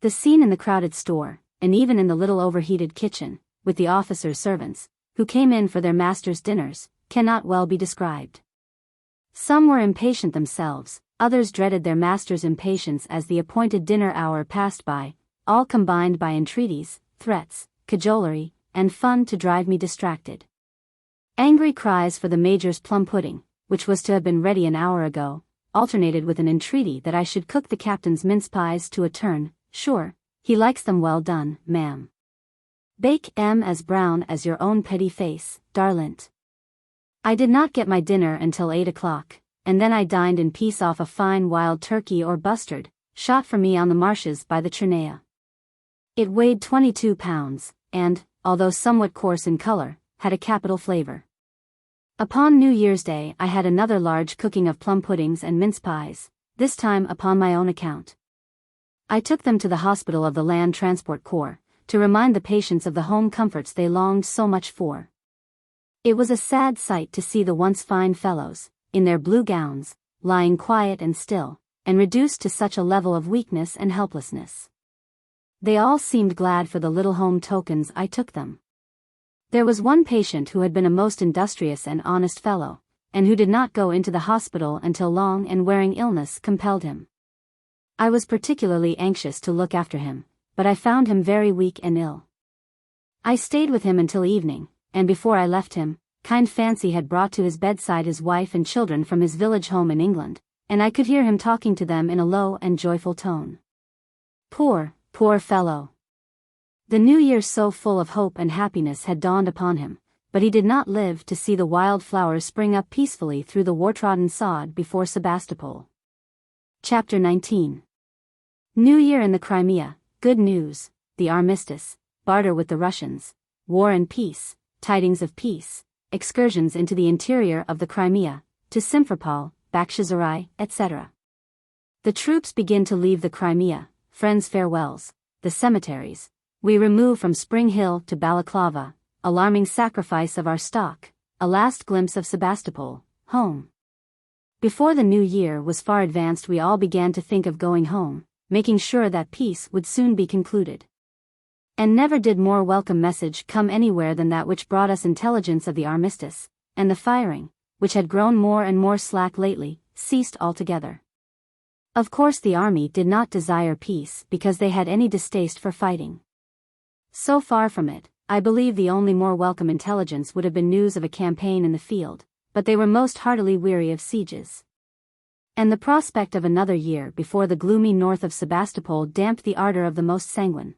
The scene in the crowded store, and even in the little overheated kitchen, with the officers' servants, who came in for their masters' dinners, cannot well be described. Some were impatient themselves, others dreaded their masters' impatience as the appointed dinner hour passed by, all combined by entreaties, threats, cajolery, and fun to drive me distracted. Angry cries for the Major's plum pudding, which was to have been ready an hour ago, alternated with an entreaty that I should cook the captain's mince pies to a turn. "Sure, he likes them well done, ma'am. Bake 'em as brown as your own petty face, darlint." I did not get my dinner until 8 o'clock, and then I dined in peace off a fine wild turkey or bustard, shot for me on the marshes by the Crimea. It weighed 22 pounds, and, although somewhat coarse in color, had a capital flavor. Upon New Year's Day I had another large cooking of plum puddings and mince pies, this time upon my own account. I took them to the hospital of the Land Transport Corps, to remind the patients of the home comforts they longed so much for. It was a sad sight to see the once fine fellows, in their blue gowns, lying quiet and still, and reduced to such a level of weakness and helplessness. They all seemed glad for the little home tokens I took them. There was one patient who had been a most industrious and honest fellow, and who did not go into the hospital until long and wearing illness compelled him. I was particularly anxious to look after him, but I found him very weak and ill. I stayed with him until evening, and before I left him, kind Fancy had brought to his bedside his wife and children from his village home in England, and I could hear him talking to them in a low and joyful tone. Poor, poor fellow! The new year so full of hope and happiness had dawned upon him, but he did not live to see the wild flowers spring up peacefully through the war-trodden sod before Sebastopol. Chapter 19. New Year in the Crimea, good news, the armistice, barter with the Russians, war and peace, tidings of peace, excursions into the interior of the Crimea, to Simferopol, XVIII, etc. The troops begin to leave the Crimea, friends' farewells, the cemeteries. We remove from Spring Hill to Balaclava, alarming sacrifice of our stock, a last glimpse of Sebastopol, home. Before the new year was far advanced, we all began to think of going home, making sure that peace would soon be concluded. And never did more welcome message come anywhere than that which brought us intelligence of the armistice, and the firing, which had grown more and more slack lately, ceased altogether. Of course the army did not desire peace because they had any distaste for fighting. So far from it, I believe the only more welcome intelligence would have been news of a campaign in the field, but they were most heartily weary of sieges. And the prospect of another year before the gloomy north of Sebastopol damped the ardor of the most sanguine.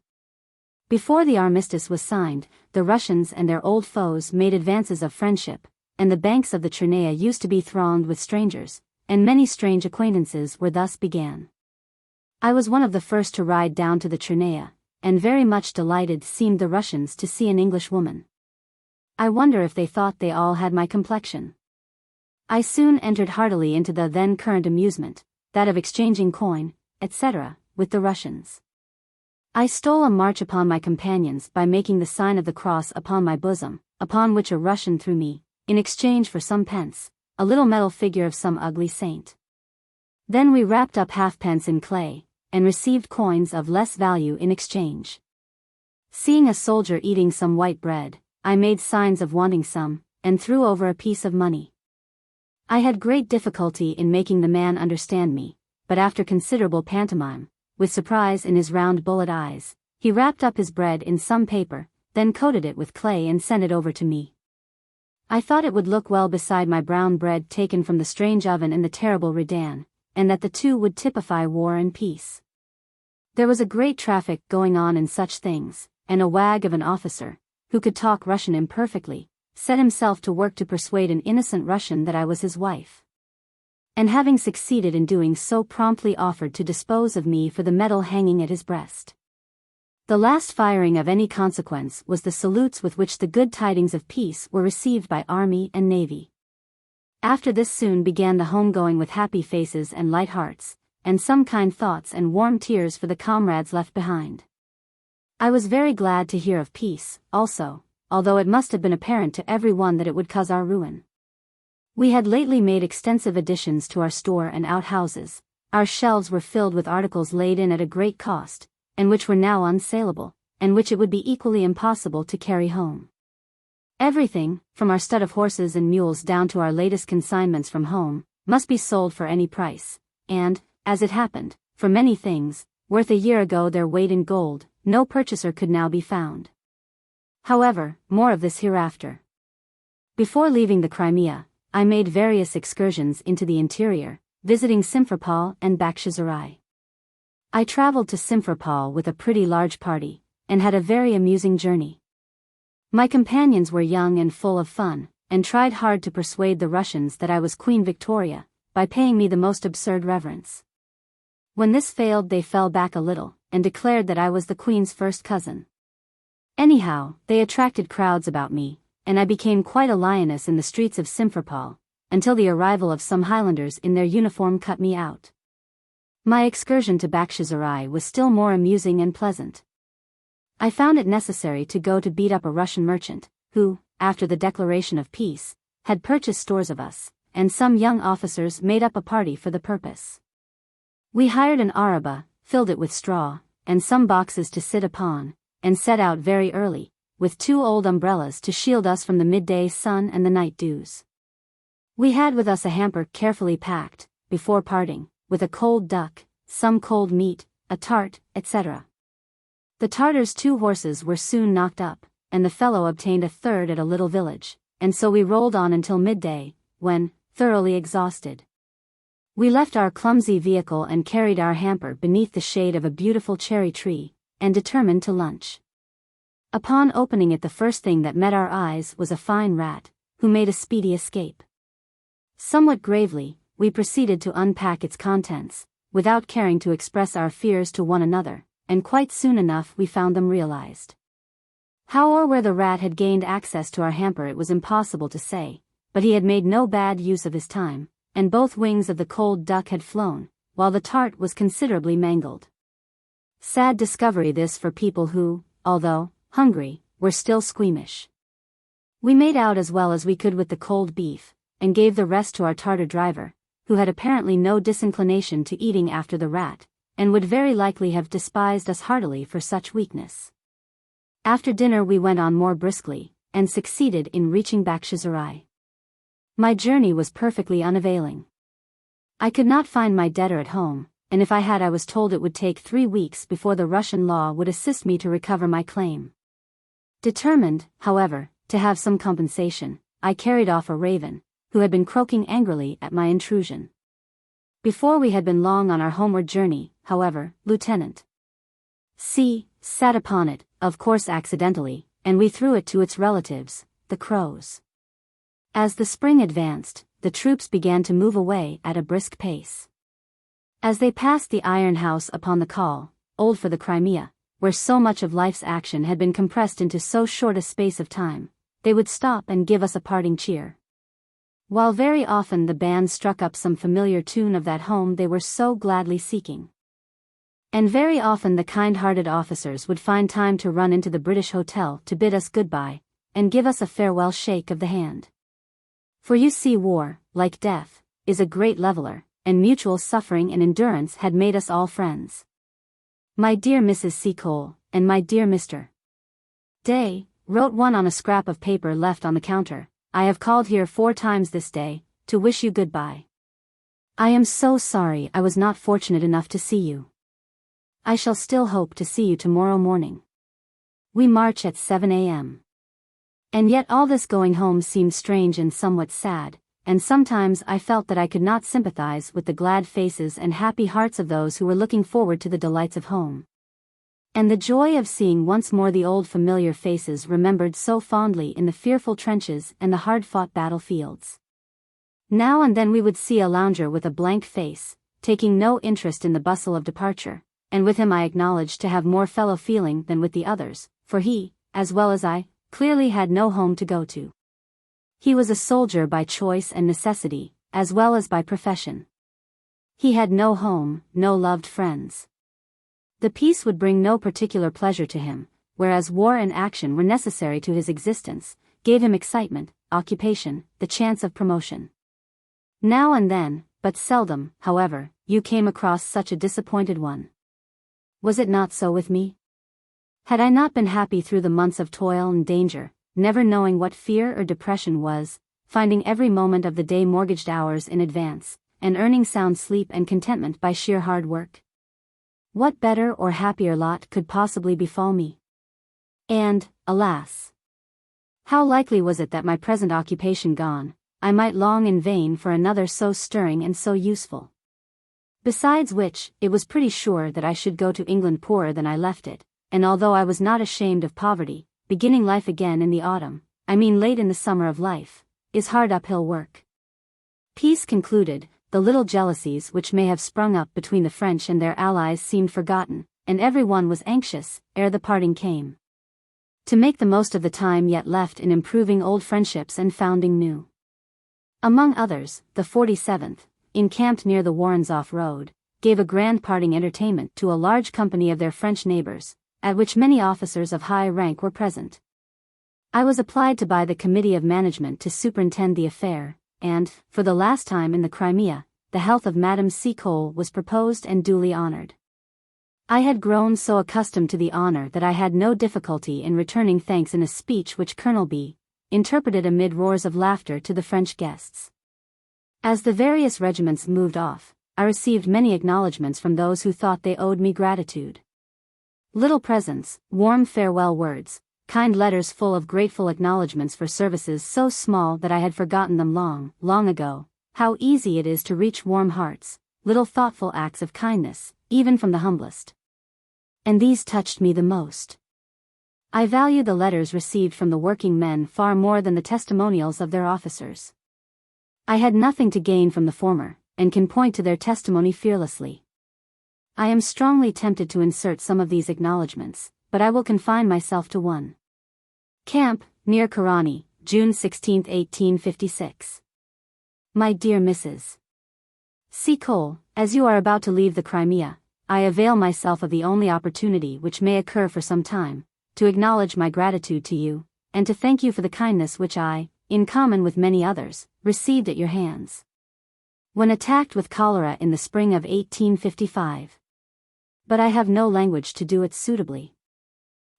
Before the armistice was signed, the Russians and their old foes made advances of friendship, and the banks of the Crimea used to be thronged with strangers, and many strange acquaintances were thus began. I was one of the first to ride down to the Crimea, and very much delighted seemed the Russians to see an English woman. I wonder if they thought they all had my complexion. I soon entered heartily into the then current amusement, that of exchanging coin, etc., with the Russians. I stole a march upon my companions by making the sign of the cross upon my bosom, upon which a Russian threw me, in exchange for some pence, a little metal figure of some ugly saint. Then we wrapped up halfpence in clay, and received coins of less value in exchange. Seeing a soldier eating some white bread, I made signs of wanting some, and threw over a piece of money. I had great difficulty in making the man understand me, but after considerable pantomime, with surprise in his round bullet eyes, he wrapped up his bread in some paper, then coated it with clay and sent it over to me. I thought it would look well beside my brown bread taken from the strange oven in the terrible Redan, and that the two would typify war and peace. There was a great traffic going on in such things, and a wag of an officer, who could talk Russian imperfectly, set himself to work to persuade an innocent Russian that I was his wife. And having succeeded in doing so, promptly offered to dispose of me for the medal hanging at his breast. The last firing of any consequence was the salutes with which the good tidings of peace were received by army and navy. After this soon began the home-going with happy faces and light hearts, and some kind thoughts and warm tears for the comrades left behind. I was very glad to hear of peace, also, although it must have been apparent to every one that it would cause our ruin. We had lately made extensive additions to our store and outhouses. Our shelves were filled with articles laid in at a great cost, and which were now unsaleable, and which it would be equally impossible to carry home. Everything, from our stud of horses and mules down to our latest consignments from home, must be sold for any price, and, as it happened, for many things, worth a year ago their weight in gold, no purchaser could now be found. However, more of this hereafter. Before leaving the Crimea, I made various excursions into the interior, visiting Simferopol and XVIII. I traveled to Simferopol with a pretty large party, and had a very amusing journey. My companions were young and full of fun, and tried hard to persuade the Russians that I was Queen Victoria, by paying me the most absurd reverence. When this failed, they fell back a little, and declared that I was the Queen's first cousin. Anyhow, they attracted crowds about me, and I became quite a lioness in the streets of Simferopol, until the arrival of some Highlanders in their uniform cut me out. My excursion to XVIII was still more amusing and pleasant. I found it necessary to go to beat up a Russian merchant, who, after the declaration of peace, had purchased stores of us, and some young officers made up a party for the purpose. We hired an araba, filled it with straw, and some boxes to sit upon, and set out very early, with 2 old umbrellas to shield us from the midday sun and the night dews. We had with us a hamper carefully packed, before parting, with a cold duck, some cold meat, a tart, etc. The Tartars' 2 horses were soon knocked up, and the fellow obtained a third at a little village, and so we rolled on until midday, when, thoroughly exhausted, we left our clumsy vehicle and carried our hamper beneath the shade of a beautiful cherry tree, and determined to lunch. Upon opening it, the first thing that met our eyes was a fine rat, who made a speedy escape. Somewhat gravely, we proceeded to unpack its contents, without caring to express our fears to one another, and quite soon enough we found them realized. How or where the rat had gained access to our hamper it was impossible to say, but he had made no bad use of his time, and both wings of the cold duck had flown, while the tart was considerably mangled. Sad discovery this for people who, although hungry, were still squeamish. We made out as well as we could with the cold beef, and gave the rest to our Tartar driver, who had apparently no disinclination to eating after the rat, and would very likely have despised us heartily for such weakness. After dinner we went on more briskly, and succeeded in reaching Bakhchisarai. My journey was perfectly unavailing. I could not find my debtor at home, and if I had I was told it would take 3 weeks before the Russian law would assist me to recover my claim. Determined, however, to have some compensation, I carried off a raven, who had been croaking angrily at my intrusion. Before we had been long on our homeward journey, however, Lieutenant C. sat upon it, of course accidentally, and we threw it to its relatives, the crows. As the spring advanced, the troops began to move away at a brisk pace. As they passed the iron house upon the call, old for the Crimea, where so much of life's action had been compressed into so short a space of time, they would stop and give us a parting cheer. While very often the band struck up some familiar tune of that home they were so gladly seeking. And very often the kind-hearted officers would find time to run into the British Hotel to bid us goodbye, and give us a farewell shake of the hand. For you see war, like death, is a great leveler, and mutual suffering and endurance had made us all friends. My dear Mrs. Seacole, and my dear Mr. Day, wrote one on a scrap of paper left on the counter, I have called here 4 times this day, to wish you goodbye. I am so sorry I was not fortunate enough to see you. I shall still hope to see you tomorrow morning. We march at 7 a.m. And yet all this going home seemed strange and somewhat sad, and sometimes I felt that I could not sympathize with the glad faces and happy hearts of those who were looking forward to the delights of home. And the joy of seeing once more the old familiar faces remembered so fondly in the fearful trenches and the hard-fought battlefields. Now and then we would see a lounger with a blank face, taking no interest in the bustle of departure, and with him I acknowledged to have more fellow feeling than with the others, for he, as well as I, clearly had no home to go to. He was a soldier by choice and necessity, as well as by profession. He had no home, no loved friends. The peace would bring no particular pleasure to him, whereas war and action were necessary to his existence, gave him excitement, occupation, the chance of promotion. Now and then, but seldom, however, you came across such a disappointed one. Was it not so with me? Had I not been happy through the months of toil and danger, never knowing what fear or depression was, finding every moment of the day mortgaged hours in advance, and earning sound sleep and contentment by sheer hard work? What better or happier lot could possibly befall me? And, alas! How likely was it that my present occupation gone, I might long in vain for another so stirring and so useful. Besides which, it was pretty sure that I should go to England poorer than I left it, and although I was not ashamed of poverty, beginning life again in the autumn, I mean late in the summer of life, is hard uphill work. Peace concluded, the little jealousies which may have sprung up between the French and their allies seemed forgotten, and every one was anxious, ere the parting came, to make the most of the time yet left in improving old friendships and founding new. Among others, the 47th, encamped near the Warrens-off road, gave a grand parting entertainment to a large company of their French neighbors, at which many officers of high rank were present. I was applied to by the Committee of Management to superintend the affair, and, for the last time in the Crimea, the health of Madame Seacole was proposed and duly honored. I had grown so accustomed to the honor that I had no difficulty in returning thanks in a speech which Colonel B. interpreted amid roars of laughter to the French guests. As the various regiments moved off, I received many acknowledgments from those who thought they owed me gratitude. Little presents, warm farewell words, kind letters full of grateful acknowledgments for services so small that I had forgotten them long, long ago. How easy it is to reach warm hearts, little thoughtful acts of kindness, even from the humblest. And these touched me the most. I value the letters received from the working men far more than the testimonials of their officers. I had nothing to gain from the former, and can point to their testimony fearlessly. I am strongly tempted to insert some of these acknowledgments, but I will confine myself to one. Camp, near Karani, June 16, 1856. My dear Mrs. Seacole, as you are about to leave the Crimea, I avail myself of the only opportunity which may occur for some time, to acknowledge my gratitude to you, and to thank you for the kindness which I, in common with many others, received at your hands when attacked with cholera in the spring of 1855. But I have no language to do it suitably.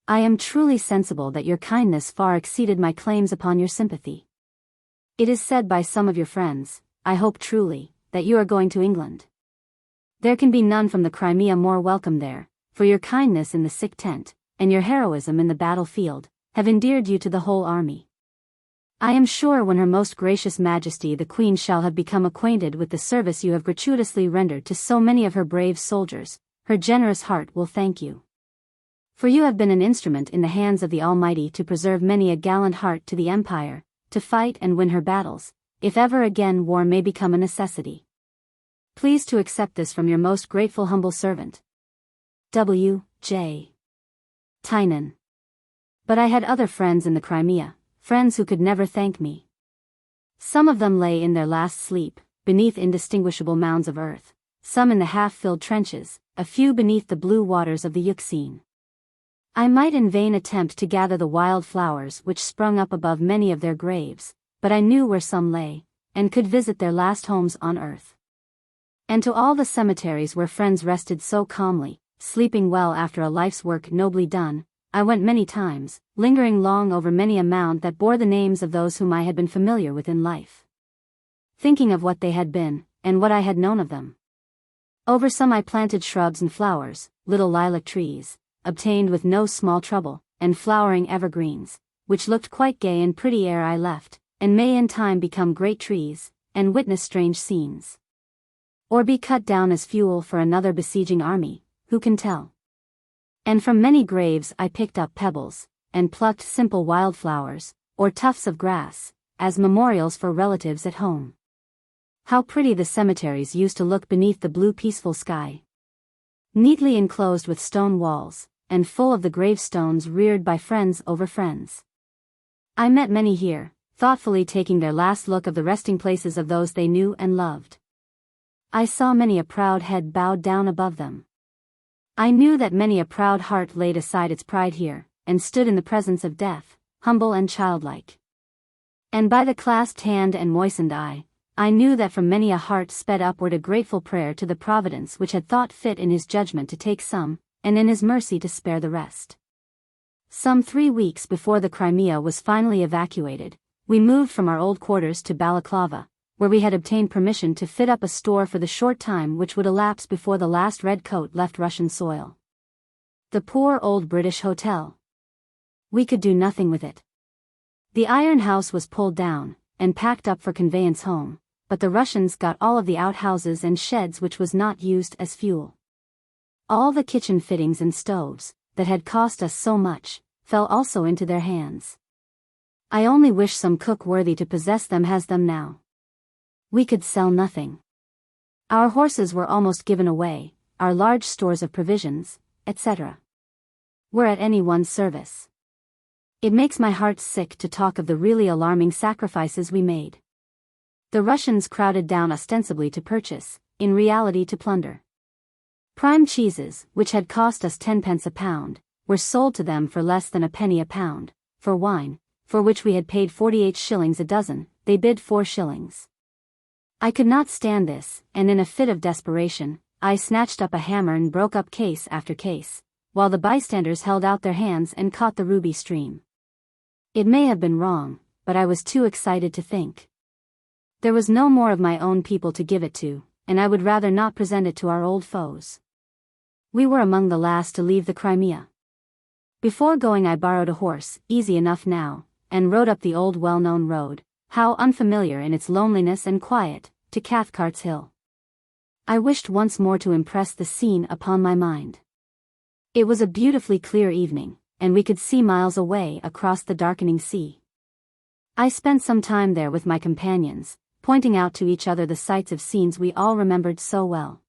I am truly sensible that your kindness far exceeded my claims upon your sympathy. It is said by some of your friends, I hope truly, that you are going to England. There can be none from the Crimea more welcome there, for your kindness in the sick tent, and your heroism in the battlefield, have endeared you to the whole army. I am sure when Her Most Gracious Majesty the Queen shall have become acquainted with the service you have gratuitously rendered to so many of her brave soldiers, her generous heart will thank you. For you have been an instrument in the hands of the Almighty to preserve many a gallant heart to the Empire, to fight and win her battles, if ever again war may become a necessity. Please to accept this from your most grateful humble servant, W. J. Tynan. But I had other friends in the Crimea, friends who could never thank me. Some of them lay in their last sleep, beneath indistinguishable mounds of earth, some in the half-filled trenches, a few beneath the blue waters of the Euxine. I might in vain attempt to gather the wild flowers which sprung up above many of their graves, but I knew where some lay, and could visit their last homes on earth. And to all the cemeteries where friends rested so calmly, sleeping well after a life's work nobly done, I went many times, lingering long over many a mound that bore the names of those whom I had been familiar with in life. Thinking of what they had been, and what I had known of them. Over some I planted shrubs and flowers, little lilac trees, obtained with no small trouble, and flowering evergreens, which looked quite gay and pretty ere I left, and may in time become great trees, and witness strange scenes. Or be cut down as fuel for another besieging army, who can tell? And from many graves I picked up pebbles, and plucked simple wildflowers, or tufts of grass, as memorials for relatives at home. How pretty the cemeteries used to look beneath the blue peaceful sky. Neatly enclosed with stone walls, and full of the gravestones reared by friends over friends. I met many here, thoughtfully taking their last look of the resting places of those they knew and loved. I saw many a proud head bowed down above them. I knew that many a proud heart laid aside its pride here, and stood in the presence of death, humble and childlike. And by the clasped hand and moistened eye, I knew that from many a heart sped upward a grateful prayer to the Providence which had thought fit in his judgment to take some, and in his mercy to spare the rest. Some 3 weeks before the Crimea was finally evacuated, we moved from our old quarters to Balaclava, where we had obtained permission to fit up a store for the short time which would elapse before the last red coat left Russian soil. The poor old British hotel. We could do nothing with it. The iron house was pulled down, and packed up for conveyance home, but the Russians got all of the outhouses and sheds which was not used as fuel. All the kitchen fittings and stoves, that had cost us so much, fell also into their hands. I only wish some cook worthy to possess them has them now. We could sell nothing. Our horses were almost given away, our large stores of provisions, etc., were at any one's service. It makes my heart sick to talk of the really alarming sacrifices we made. The Russians crowded down ostensibly to purchase, in reality to plunder. Prime cheeses, which had cost us 10 pence a pound, were sold to them for less than a penny a pound. For wine, for which we had paid 48 shillings a dozen, they bid 4 shillings. I could not stand this, and in a fit of desperation, I snatched up a hammer and broke up case after case, while the bystanders held out their hands and caught the ruby stream. It may have been wrong, but I was too excited to think. There was no more of my own people to give it to, and I would rather not present it to our old foes. We were among the last to leave the Crimea. Before going I borrowed a horse, easy enough now, and rode up the old well-known road, how unfamiliar in its loneliness and quiet, to Cathcart's Hill. I wished once more to impress the scene upon my mind. It was a beautifully clear evening, and we could see miles away across the darkening sea. I spent some time there with my companions, pointing out to each other the sights of scenes we all remembered so well.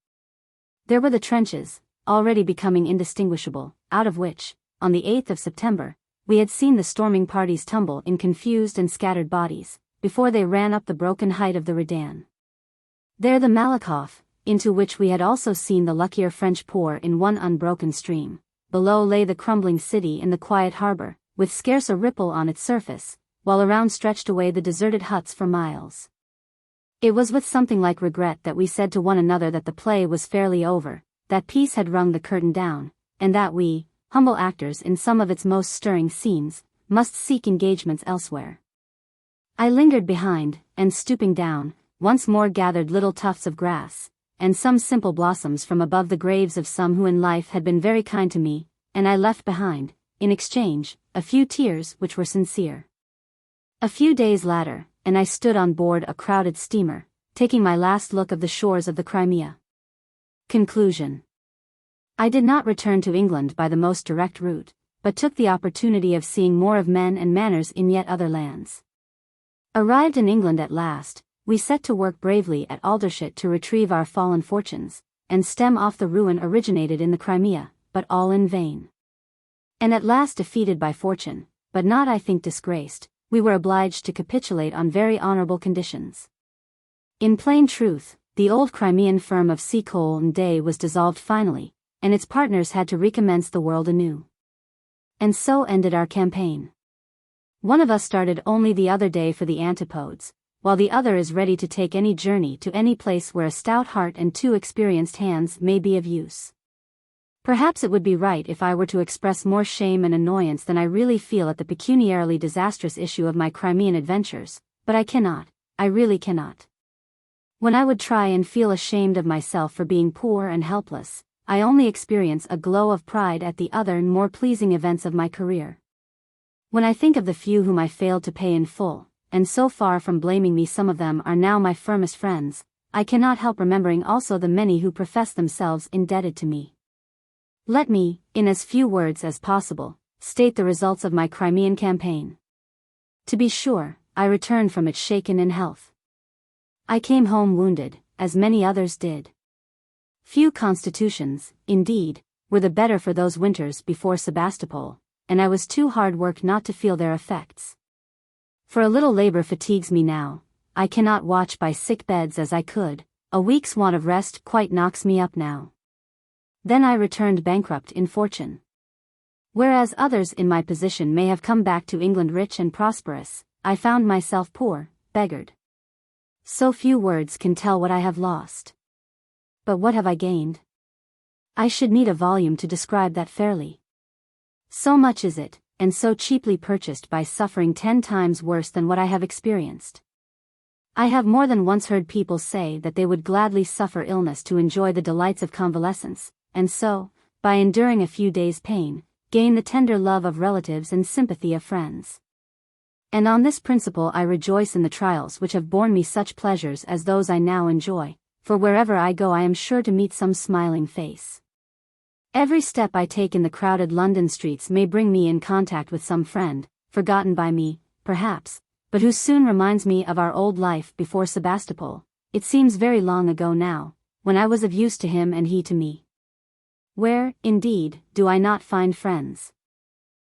There were the trenches, already becoming indistinguishable, out of which, on the 8th of September, we had seen the storming parties tumble in confused and scattered bodies, before they ran up the broken height of the Redan. There the Malakoff, into which we had also seen the luckier French pour in one unbroken stream. Below lay the crumbling city in the quiet harbor, with scarce a ripple on its surface, while around stretched away the deserted huts for miles. It was with something like regret that we said to one another that the play was fairly over, that peace had rung the curtain down, and that we, humble actors in some of its most stirring scenes, must seek engagements elsewhere. I lingered behind, and stooping down, once more gathered little tufts of grass, and some simple blossoms from above the graves of some who in life had been very kind to me, and I left behind, in exchange, a few tears which were sincere. A few days later, and I stood on board a crowded steamer, taking my last look of the shores of the Crimea. Conclusion. I did not return to England by the most direct route, but took the opportunity of seeing more of men and manners in yet other lands. Arrived in England at last, we set to work bravely at Aldershot to retrieve our fallen fortunes, and stem off the ruin originated in the Crimea, but all in vain. And at last defeated by fortune, but not I think disgraced, we were obliged to capitulate on very honorable conditions. In plain truth, the old Crimean firm of SEACOLE in Day was dissolved finally, and its partners had to recommence the world anew. And so ended our campaign. One of us started only the other day for the Antipodes, while the other is ready to take any journey to any place where a stout heart and 2 experienced hands may be of use. Perhaps it would be right if I were to express more shame and annoyance than I really feel at the pecuniarily disastrous issue of my Crimean adventures, but I cannot, I really cannot. When I would try and feel ashamed of myself for being poor and helpless, I only experience a glow of pride at the other and more pleasing events of my career. When I think of the few whom I failed to pay in full, and so far from blaming me some of them are now my firmest friends, I cannot help remembering also the many who profess themselves indebted to me. Let me, in as few words as possible, state the results of my Crimean campaign. To be sure, I returned from it shaken in health. I came home wounded, as many others did. Few constitutions, indeed, were the better for those winters before Sebastopol, and I was too hard worked not to feel their effects. For a little labor fatigues me now, I cannot watch by sick beds as I could, a week's want of rest quite knocks me up now. Then I returned bankrupt in fortune. Whereas others in my position may have come back to England rich and prosperous, I found myself poor, beggared. So few words can tell what I have lost. But what have I gained? I should need a volume to describe that fairly. So much is it, and so cheaply purchased by suffering 10 times worse than what I have experienced. I have more than once heard people say that they would gladly suffer illness to enjoy the delights of convalescence, and so, by enduring a few days' pain, gain the tender love of relatives and sympathy of friends. And on this principle I rejoice in the trials which have borne me such pleasures as those I now enjoy, for wherever I go I am sure to meet some smiling face. Every step I take in the crowded London streets may bring me in contact with some friend, forgotten by me, perhaps, but who soon reminds me of our old life before Sebastopol. It seems very long ago now, when I was of use to him and he to me. Where, indeed, do I not find friends?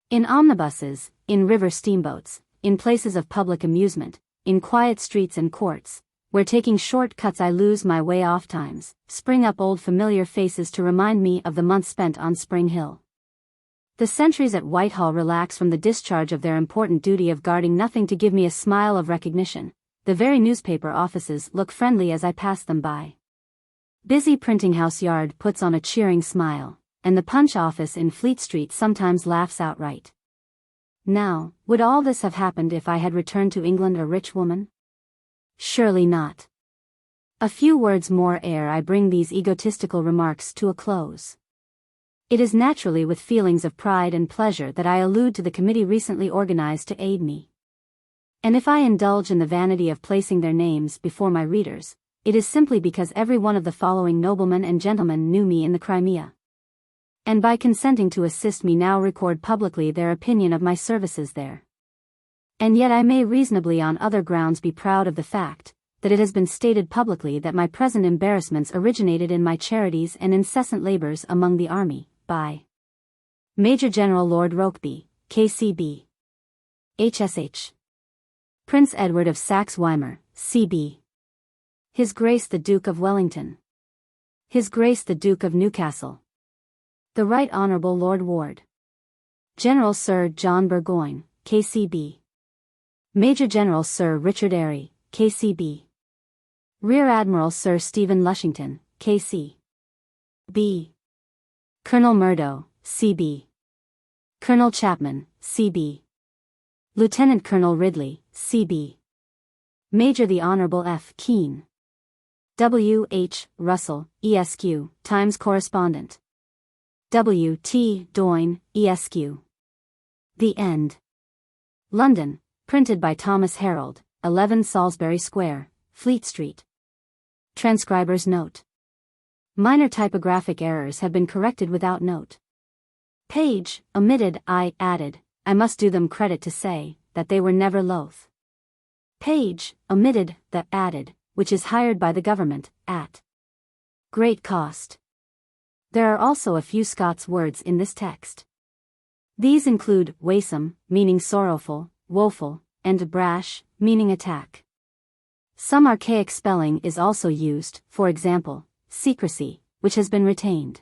In omnibuses, in river steamboats, in places of public amusement, in quiet streets and courts, where taking short cuts I lose my way oft times, spring up old familiar faces to remind me of the months spent on Spring Hill. The sentries at Whitehall relax from the discharge of their important duty of guarding nothing to give me a smile of recognition. The very newspaper offices look friendly as I pass them by. Busy Printing House Yard puts on a cheering smile, and the Punch office in Fleet Street sometimes laughs outright. Now, would all this have happened if I had returned to England a rich woman? Surely not. A few words more ere I bring these egotistical remarks to a close. It is naturally with feelings of pride and pleasure that I allude to the committee recently organized to aid me. And if I indulge in the vanity of placing their names before my readers, it is simply because every one of the following noblemen and gentlemen knew me in the Crimea, and by consenting to assist me now record publicly their opinion of my services there. And yet I may reasonably on other grounds be proud of the fact, that it has been stated publicly that my present embarrassments originated in my charities and incessant labors among the army, by Major General Lord Rokeby, KCB. HSH. Prince Edward of Saxe-Weimar, CB. His Grace the Duke of Wellington. His Grace the Duke of Newcastle. The Right Honourable Lord Ward. General Sir John Burgoyne, KCB. Major General Sir Richard Airy, KCB. Rear Admiral Sir Stephen Lushington, KC.B. Colonel Murdo, CB. Colonel Chapman, CB. Lieutenant Colonel Ridley, CB. Major the Honourable F. Keane. W. H. Russell, ESQ, Times Correspondent. W. T. Doyne, ESQ. The End. London, printed by Thomas Herald, 11 Salisbury Square, Fleet Street. Transcriber's note. Minor typographic errors have been corrected without note. Page, omitted, I added, I must do them credit to say, that they were never loath. Page, omitted, the added, which is hired by the government, at great cost. There are also a few Scots words in this text. These include waesome, meaning sorrowful, woeful, and brash, meaning attack. Some archaic spelling is also used, for example, secrecy, which has been retained.